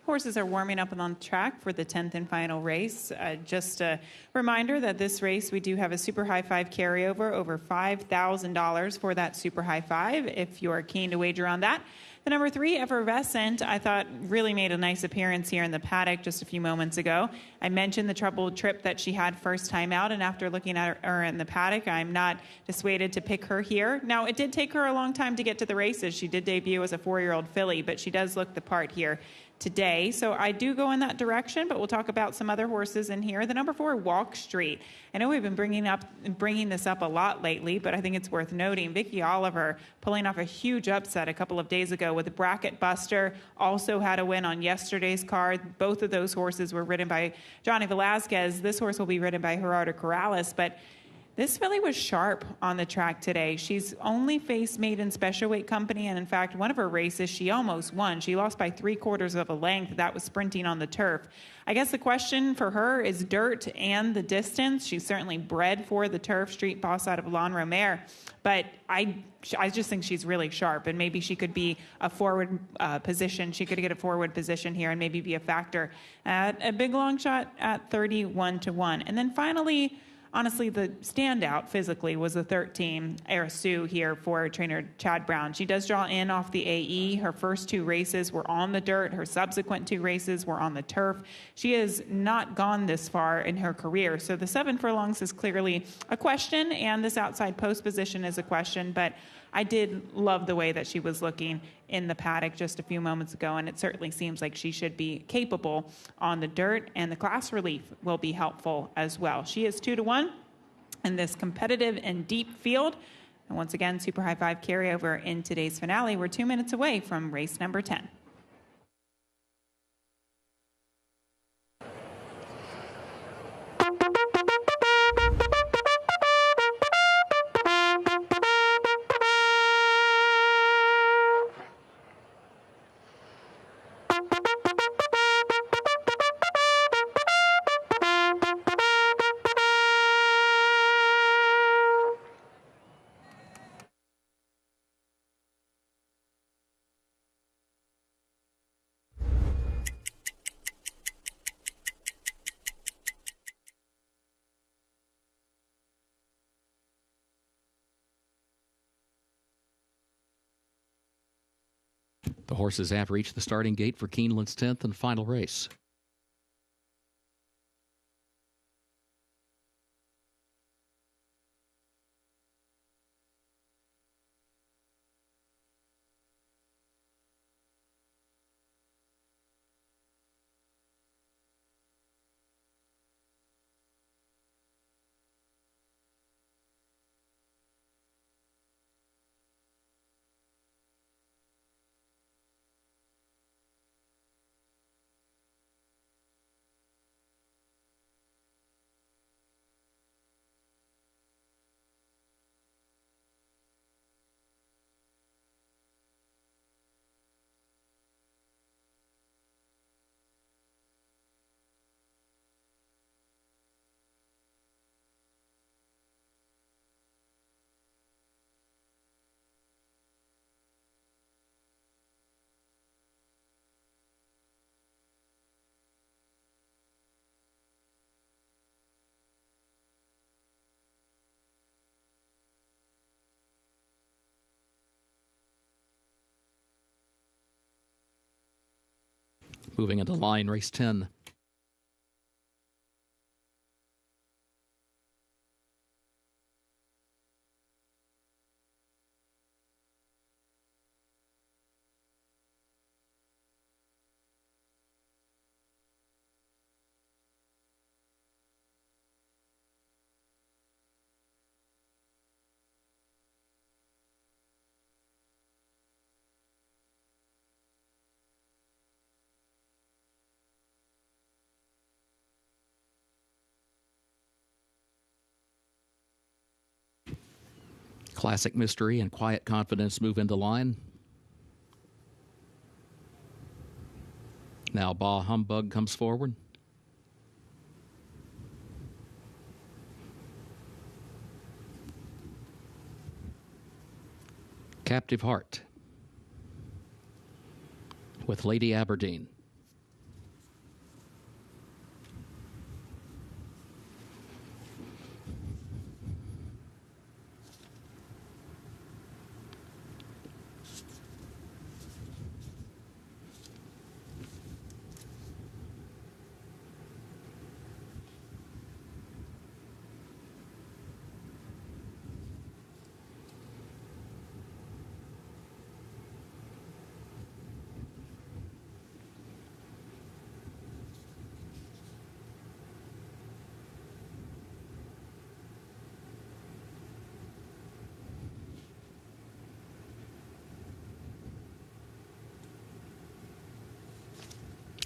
Horses are warming up on the track for the 10th and final race. Just a reminder that this race, we do have a Super High 5 carryover, over $5,000 for that Super High 5, if you are keen to wager on that. The number 3, Effervescent, I thought really made a nice appearance here in the paddock just a few moments ago. I mentioned the troubled trip that she had first time out, and after looking at her in the paddock, I'm not dissuaded to pick her here. Now, it did take her a long time to get to the races. She did debut as a 4-year-old filly, but she does look the part here today. So I do go in that direction, but we'll talk about some other horses in here. The number 4, Walk Street. I know we've been bringing this up a lot lately, but I think it's worth noting. Vicky Oliver pulling off a huge upset a couple of days ago with a Bracket Buster. Also had a win on yesterday's card. Both of those horses were ridden by Johnny Velazquez. This horse will be ridden by Gerardo Corrales, but this filly was sharp on the track today. She's only faced maiden special weight company, and in fact, one of her races, she almost won. She lost by 3/4 of a length. That was sprinting on the turf. I guess the question for her is dirt and the distance. She's certainly bred for the turf, Street Boss out of Lon Romare, but I just think she's really sharp, and maybe she could be a forward position. She could get a forward position here and maybe be a factor at a big long shot at 31-1. And then finally, honestly, the standout physically was the 13, Arisu here for trainer Chad Brown. She does draw in off the AE. Her first 2 races were on the dirt. Her subsequent 2 races were on the turf. She has not gone this far in her career. So the 7 furlongs is clearly a question, and this outside post position is a question, but I did love the way that she was looking in the paddock just a few moments ago, and it certainly seems like she should be capable on the dirt, and the class relief will be helpful as well. She is 2-1 in this competitive and deep field. And once again, Super High 5 carryover in today's finale. We're 2 minutes away from race number 10. The horses have reached the starting gate for Keeneland's 10th and final race. Moving into line race 10. Classic Mystery and Quiet Confidence move into line. Now Bah Humbug comes forward. Captive Heart with Lady Aberdeen.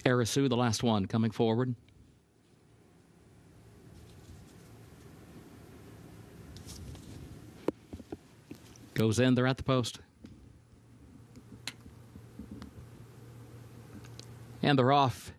Arisu, the last one, coming forward. Goes in, they're at the post. And they're off.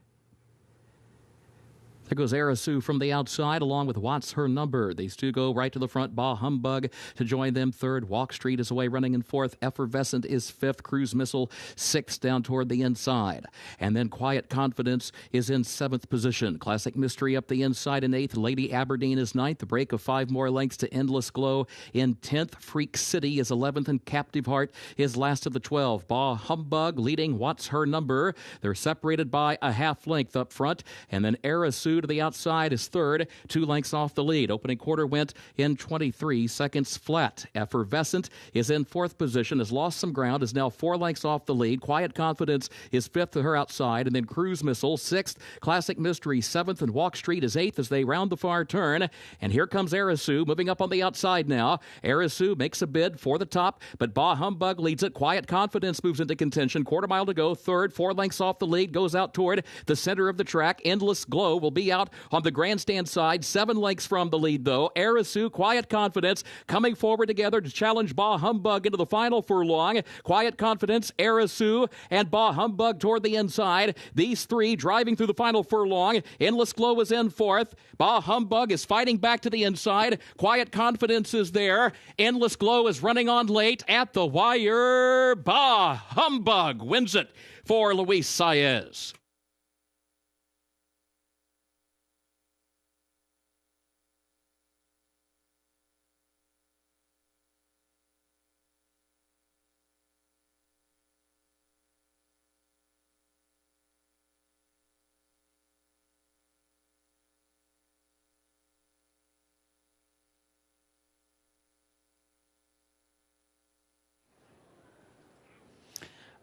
There goes Arisu from the outside, along with What's Her Number. These two go right to the front. Bah Humbug to join them third. Walk Street is away running in fourth. Effervescent is fifth. Cruise Missile sixth down toward the inside. And then Quiet Confidence is in seventh position. Classic Mystery up the inside in eighth. Lady Aberdeen is ninth. A break of 5 more lengths to Endless Glow in 10th. Freak City is 11th. And Captive Heart is last of the 12. Bah Humbug leading What's Her Number. They're separated by a half length up front. And then Arisu to the outside is third, 2 lengths off the lead. Opening quarter went in 23 seconds flat. Effervescent is in fourth position, has lost some ground, is now 4 lengths off the lead. Quiet Confidence is fifth to her outside, and then Cruise Missile sixth. Classic Mystery seventh, and Walk Street is eighth as they round the far turn. And here comes Arisu moving up on the outside now. Arisu makes a bid for the top, but Bah Humbug leads it. Quiet Confidence moves into contention. Quarter mile to go. Third, 4 lengths off the lead, goes out toward the center of the track. Endless Glow will be out on the grandstand side. 7 lengths from the lead, though. Arisu, Quiet Confidence coming forward together to challenge Bah Humbug into the final furlong. Quiet Confidence, Arisu, and Bah Humbug toward the inside. These three driving through the final furlong. Endless Glow is in fourth. Bah Humbug is fighting back to the inside. Quiet Confidence is there. Endless Glow is running on late at the wire. Bah Humbug wins it for Luis Saez.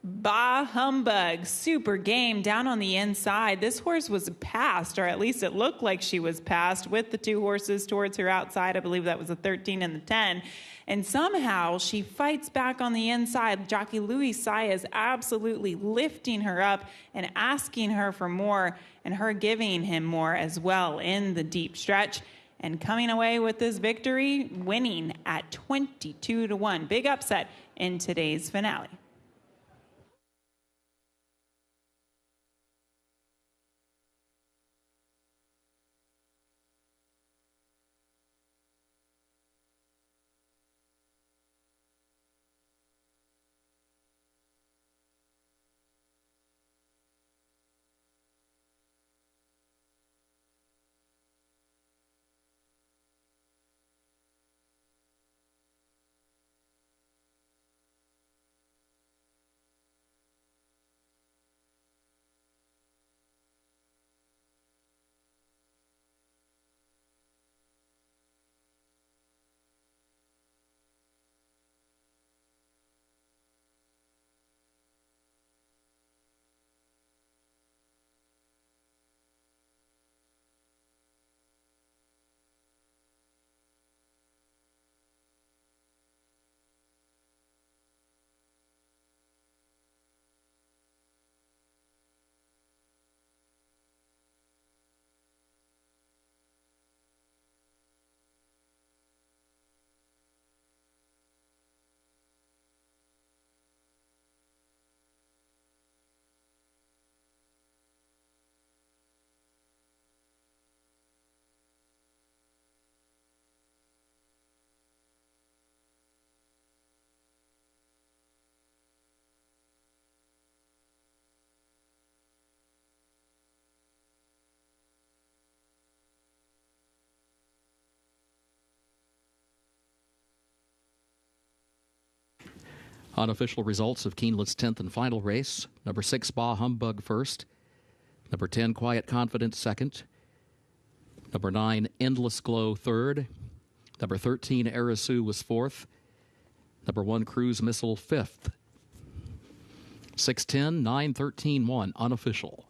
Bah Humbug, super game down on the inside. This horse was passed, or at least it looked like she was passed with the two horses towards her outside. I believe that was the 13 and the 10. And somehow she fights back on the inside. Jockey Louis Saez absolutely lifting her up and asking her for more, and her giving him more as well in the deep stretch. And coming away with this victory, winning at 22-1. Big upset in today's finale. Unofficial results of Keeneland's 10th and final race. Number 6, Bah Humbug, first. Number 10, Quiet Confidence, second. Number 9, Endless Glow, third. Number 13, Arisu was fourth. Number 1, Cruise Missile, fifth. 6-10, 9-13, 1, unofficial.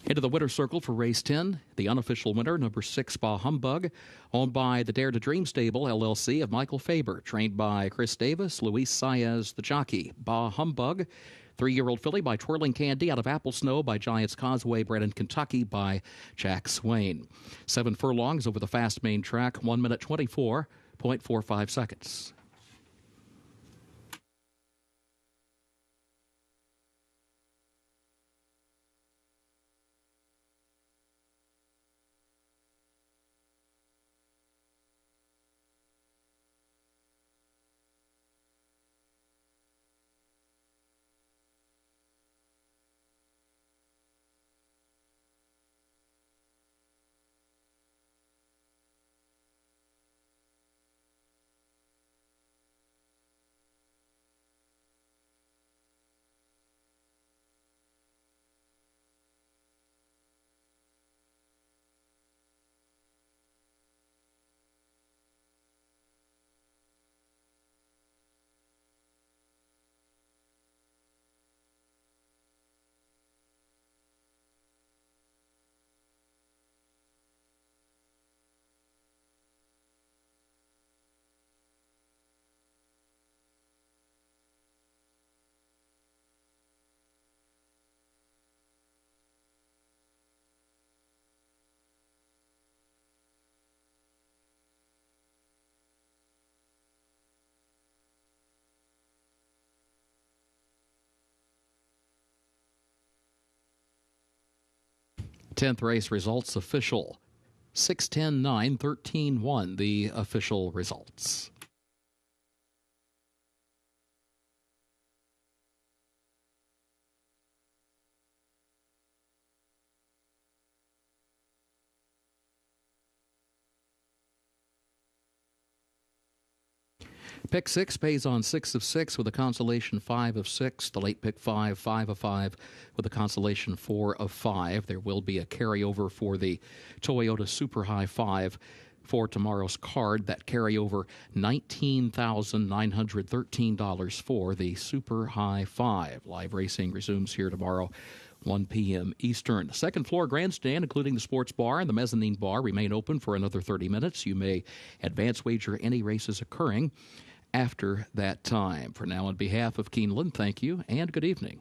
Into the winner's circle for race 10, the unofficial winner, number 6, Bah Humbug, owned by the Dare to Dream Stable, LLC, of Michael Faber, trained by Chris Davis, Luis Saez, the jockey. Bah Humbug, 3-year-old filly by Twirling Candy out of Apple Snow by Giants Causeway, bred in Kentucky by Jack Swain. 7 furlongs over the fast main track, 1 minute 24.45 seconds. Tenth race results official. 6-10, 9, 13, 1, the official results. Pick 6 pays on 6 of 6 with a consolation 5 of 6. The late pick 5, 5 of 5 with a consolation 4 of 5. There will be a carryover for the Toyota Super High 5 for tomorrow's card that carry over $19,913 for the Super High Five. Live racing resumes here tomorrow, 1 p.m. Eastern. The second floor grandstand, including the sports bar and the mezzanine bar, remain open for another 30 minutes. You may advance wager any races occurring after that time. For now, on behalf of Keeneland, thank you and good evening.